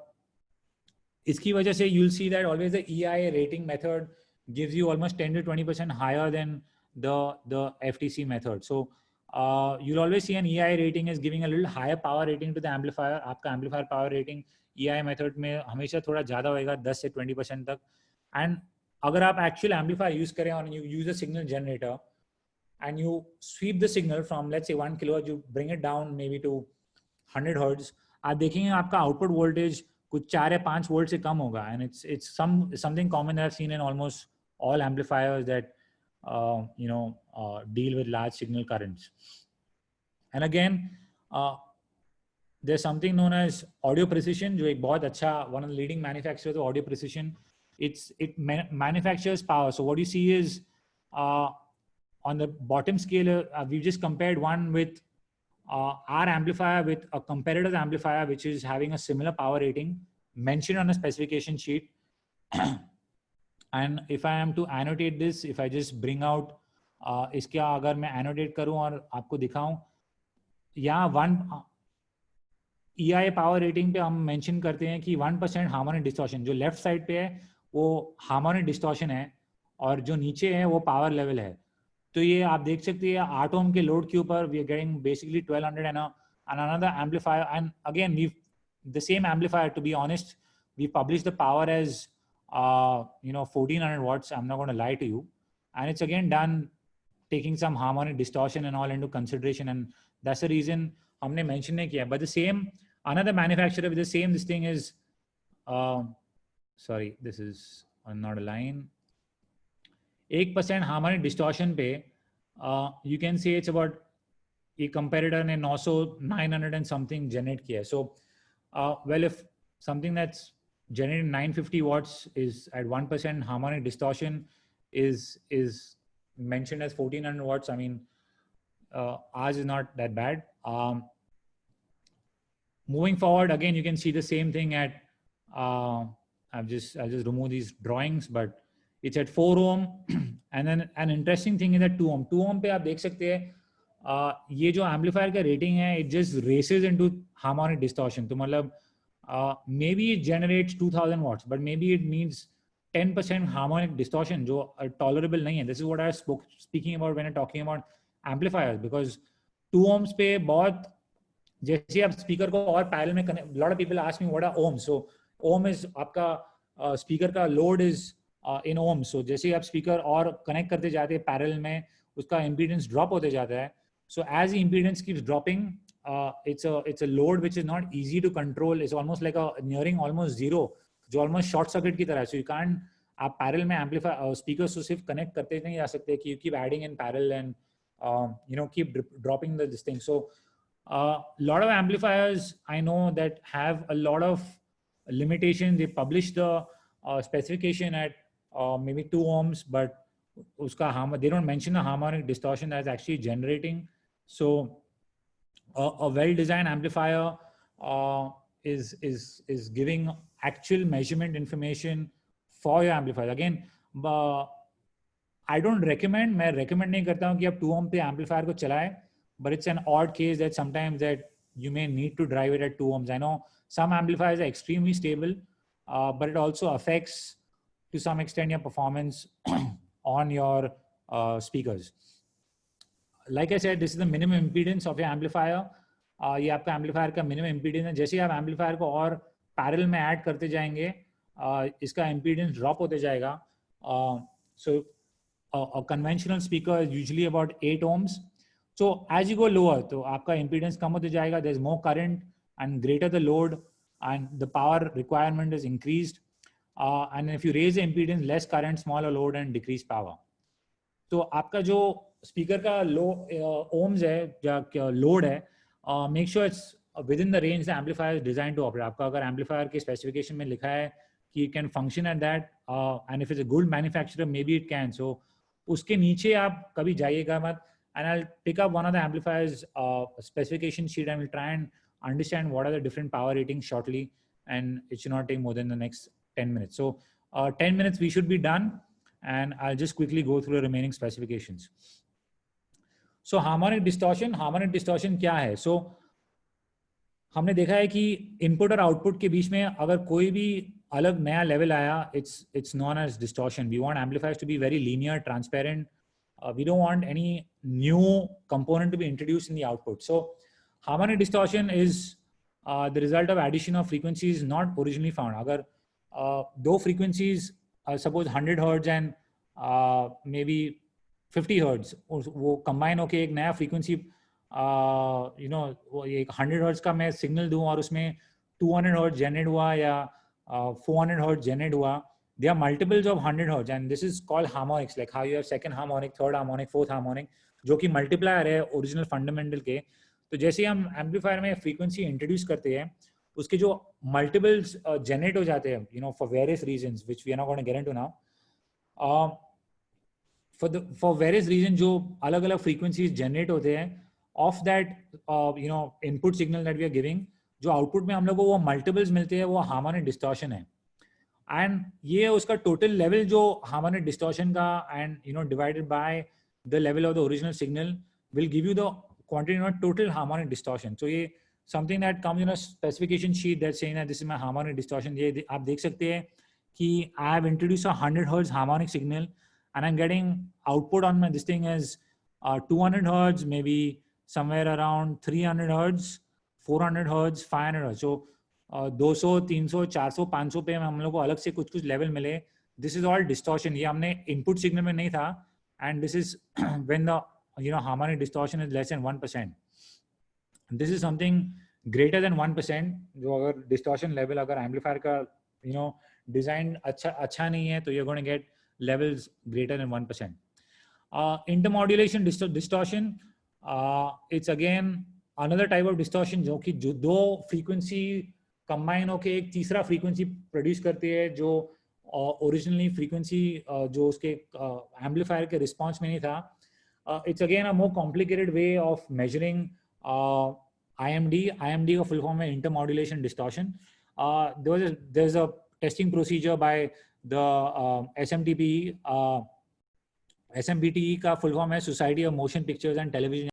इसकी वजह से you'll see that always the EIA rating method gives you almost 10 to 20% higher than the FTC method. So you'll always see an EI rating is giving a little higher power rating to the amplifier. आपका amplifier power rating EI method में हमेशा थोड़ा ज़्यादा होएगा 10 से 20% तक. And अगर आप actual amplifier use करें और you use a signal generator and you sweep the signal from let's say 1 kilohertz, you bring it down maybe to 100 hertz, आप देखेंगे आपका output voltage कुछ 4 या 5 वोल्ट से कम होगा. And it's something common that I've seen in almost all amplifiers that deal with large signal currents. And again, there's something known as audio precision, जो एक बहुत अच्छा, one of the leading manufacturers of audio precision. It manufactures power. So what you see is on the bottom scale, we've just compared one with our amplifier with a competitor's amplifier, which is having a similar power rating mentioned on a specification sheet. And if I am to annotate this, if I just bring out इसके अगर मैं annotate करूं और आपको दिखाऊं, यहाँ 1 EI power rating पे हम mention करते हैं कि 1% harmonic distortion, जो left side पे है वो harmonic distortion है और जो नीचे है वो power level है. तो ये आप देख सकते हैं 8 ohm के load के ऊपर we are getting basically 1200 and another amplifier. And again, the same amplifier, to be honest, we published the power as 1400 watts. I'm not going to lie to you. And it's again done taking some harmonic distortion and all into consideration. And that's the reason हमने mention नहीं किया. But the same, another manufacturer with the same, this thing is, sorry, this is not a line. 1% harmonic distortion पे, you can say it's about a competitor ने 900 and something generate किया. So, well, if something that's generating 950 watts is at 1% harmonic distortion is mentioned as 1400 watts. I mean, ours is not that bad. Moving forward, again, you can see the same thing at, I'll just remove these drawings, but it's at 4 ohm. And then an interesting thing is that 2 ohm. 2 ohm पे आप देख सकते हैं ये जो amplifier का rating है, it just races into harmonic distortion. तो मतलब maybe it generates 2000 watts, but maybe it means 10% harmonic distortion, जो tolerable नहीं है. This is what I was speaking about when I'm talking about amplifiers, because 2 ohms पे बहुत, जैसे आप speaker को और parallel में connect, a lot of people ask me what are ohms. So ohm is आपका speaker का load is in ohms. So जैसे आप speaker और connect करते जाते हैं parallel में, उसका impedance drop होते जाता है. So as the impedance keeps dropping, it's a load which is not easy to control. It's almost like nearing almost zero, जो almost short circuit की तरह है. So you can't, आप parallel में amplifier speakers तो सिर्फ connect करते नहीं जा सकते कि you keep adding in parallel and keep dropping this thing. So lot of amplifiers I know that have a lot of limitations. They publish the specification at maybe 2 ohms, but they don't mention the harmonic distortion that's actually generating. So a well-designed amplifier is giving actual measurement information for your amplifier. Again, I don't recommend, मैं recommend नहीं करता हूँ कि आप 2 ohm पे amplifier को चलाएं, but it's an odd case that sometimes that you may need to drive it at 2 ohms. I know some amplifiers are extremely stable, but it also affects to some extent your performance on your speakers. Like I said, this is the minimum impedance of your amplifier. ये आपका amplifier का minimum impedance है. जैसे आप amplifier को और parallel में add करते जाएंगे, इसका impedance drop होते जाएगा. So a conventional speaker is usually about 8 ohms. So as you go lower, तो आपका impedance कम होते जाएगा. There's more current and greater the load, and the power requirement is increased. And if you raise the impedance, less current, smaller load, and decreased power. तो आपका जो speaker का ohms है या load है, make sure it's within the range the amplifier is designed to operate. आपका अगर amplifier के specification में लिखा है कि it can function at that, and if it's a good manufacturer, maybe it can. So उसके नीचे आप कभी जाइएगा मत. And I'll pick up one of the amplifiers specification sheet and we'll try and understand what are the different power ratings shortly, and it should not take more than the next 10 minutes. So 10 minutes we should be done, and I'll just quickly go through the remaining specifications. So harmonic distortion क्या है? So हमने देखा है कि input और output के बीच में अगर कोई भी अलग नया लेवल आया, it's known as distortion. We want amplifiers to be very linear, transparent, We don't want any new component to be introduced in the output. So harmonic distortion is the result of addition of frequencies not originally found. Agar दो frequencies suppose 100 hertz and maybe 50 hertz वो combine होके एक नया frequency you know एक 100 hertz का मैं signal दूं और उसमें 200 hertz generate हुआ या 400 hertz generate हुआ. There are multiples of 100 hertz and this is called harmonics, like how you have second harmonic, third harmonic, fourth harmonic, जो कि multiplier है original fundamental के. तो जैसे हम amplifier में frequency introduce करते हैं, उसके जो multiples generate हो जाते हैं, you know, for various reasons which we are not going to get into now. For various reasons जो अलग-अलग frequencies generate होते हैं, of that you know input signal that we are giving, जो output में हम लोग को वो multiples मिलते हैं, वो harmonic distortion है. And ये उसका total level जो harmonic distortion का and you know divided by the level of the original signal will give you the quantity, you know, total harmonic distortion. So ये something that comes in a specification sheet that's saying that this is my harmonic distortion. ये आप देख सकते हैं कि I have introduced a 100 hertz harmonic signal and I'm getting output on my this thing is 200 hertz, maybe somewhere around 300 hertz, 400 hertz, 500 hertz. So 200, 300, 400, 500 पे हम लोग को अलग से कुछ लेवल मिले. This is all distortion. ये हमने input signal में नहीं था. And this is when the you know harmonic distortion is less than 1%. This is something greater than 1%. जो अगर distortion level अगर amplifier का you know design अच्छा नहीं है तो you're going to get levels greater than 1%. Intermodulation distortion. It's again another type of distortion जो कि जो दो frequency combine होके एक तीसरा frequency produce करती है जो originally frequency जो उसके amplifier के response में नहीं था. It's again a more complicated way of measuring IMD. IMD का full form है intermodulation distortion. There's a testing procedure by the SMTP. SMPTE का full form है Society of Motion Pictures and Television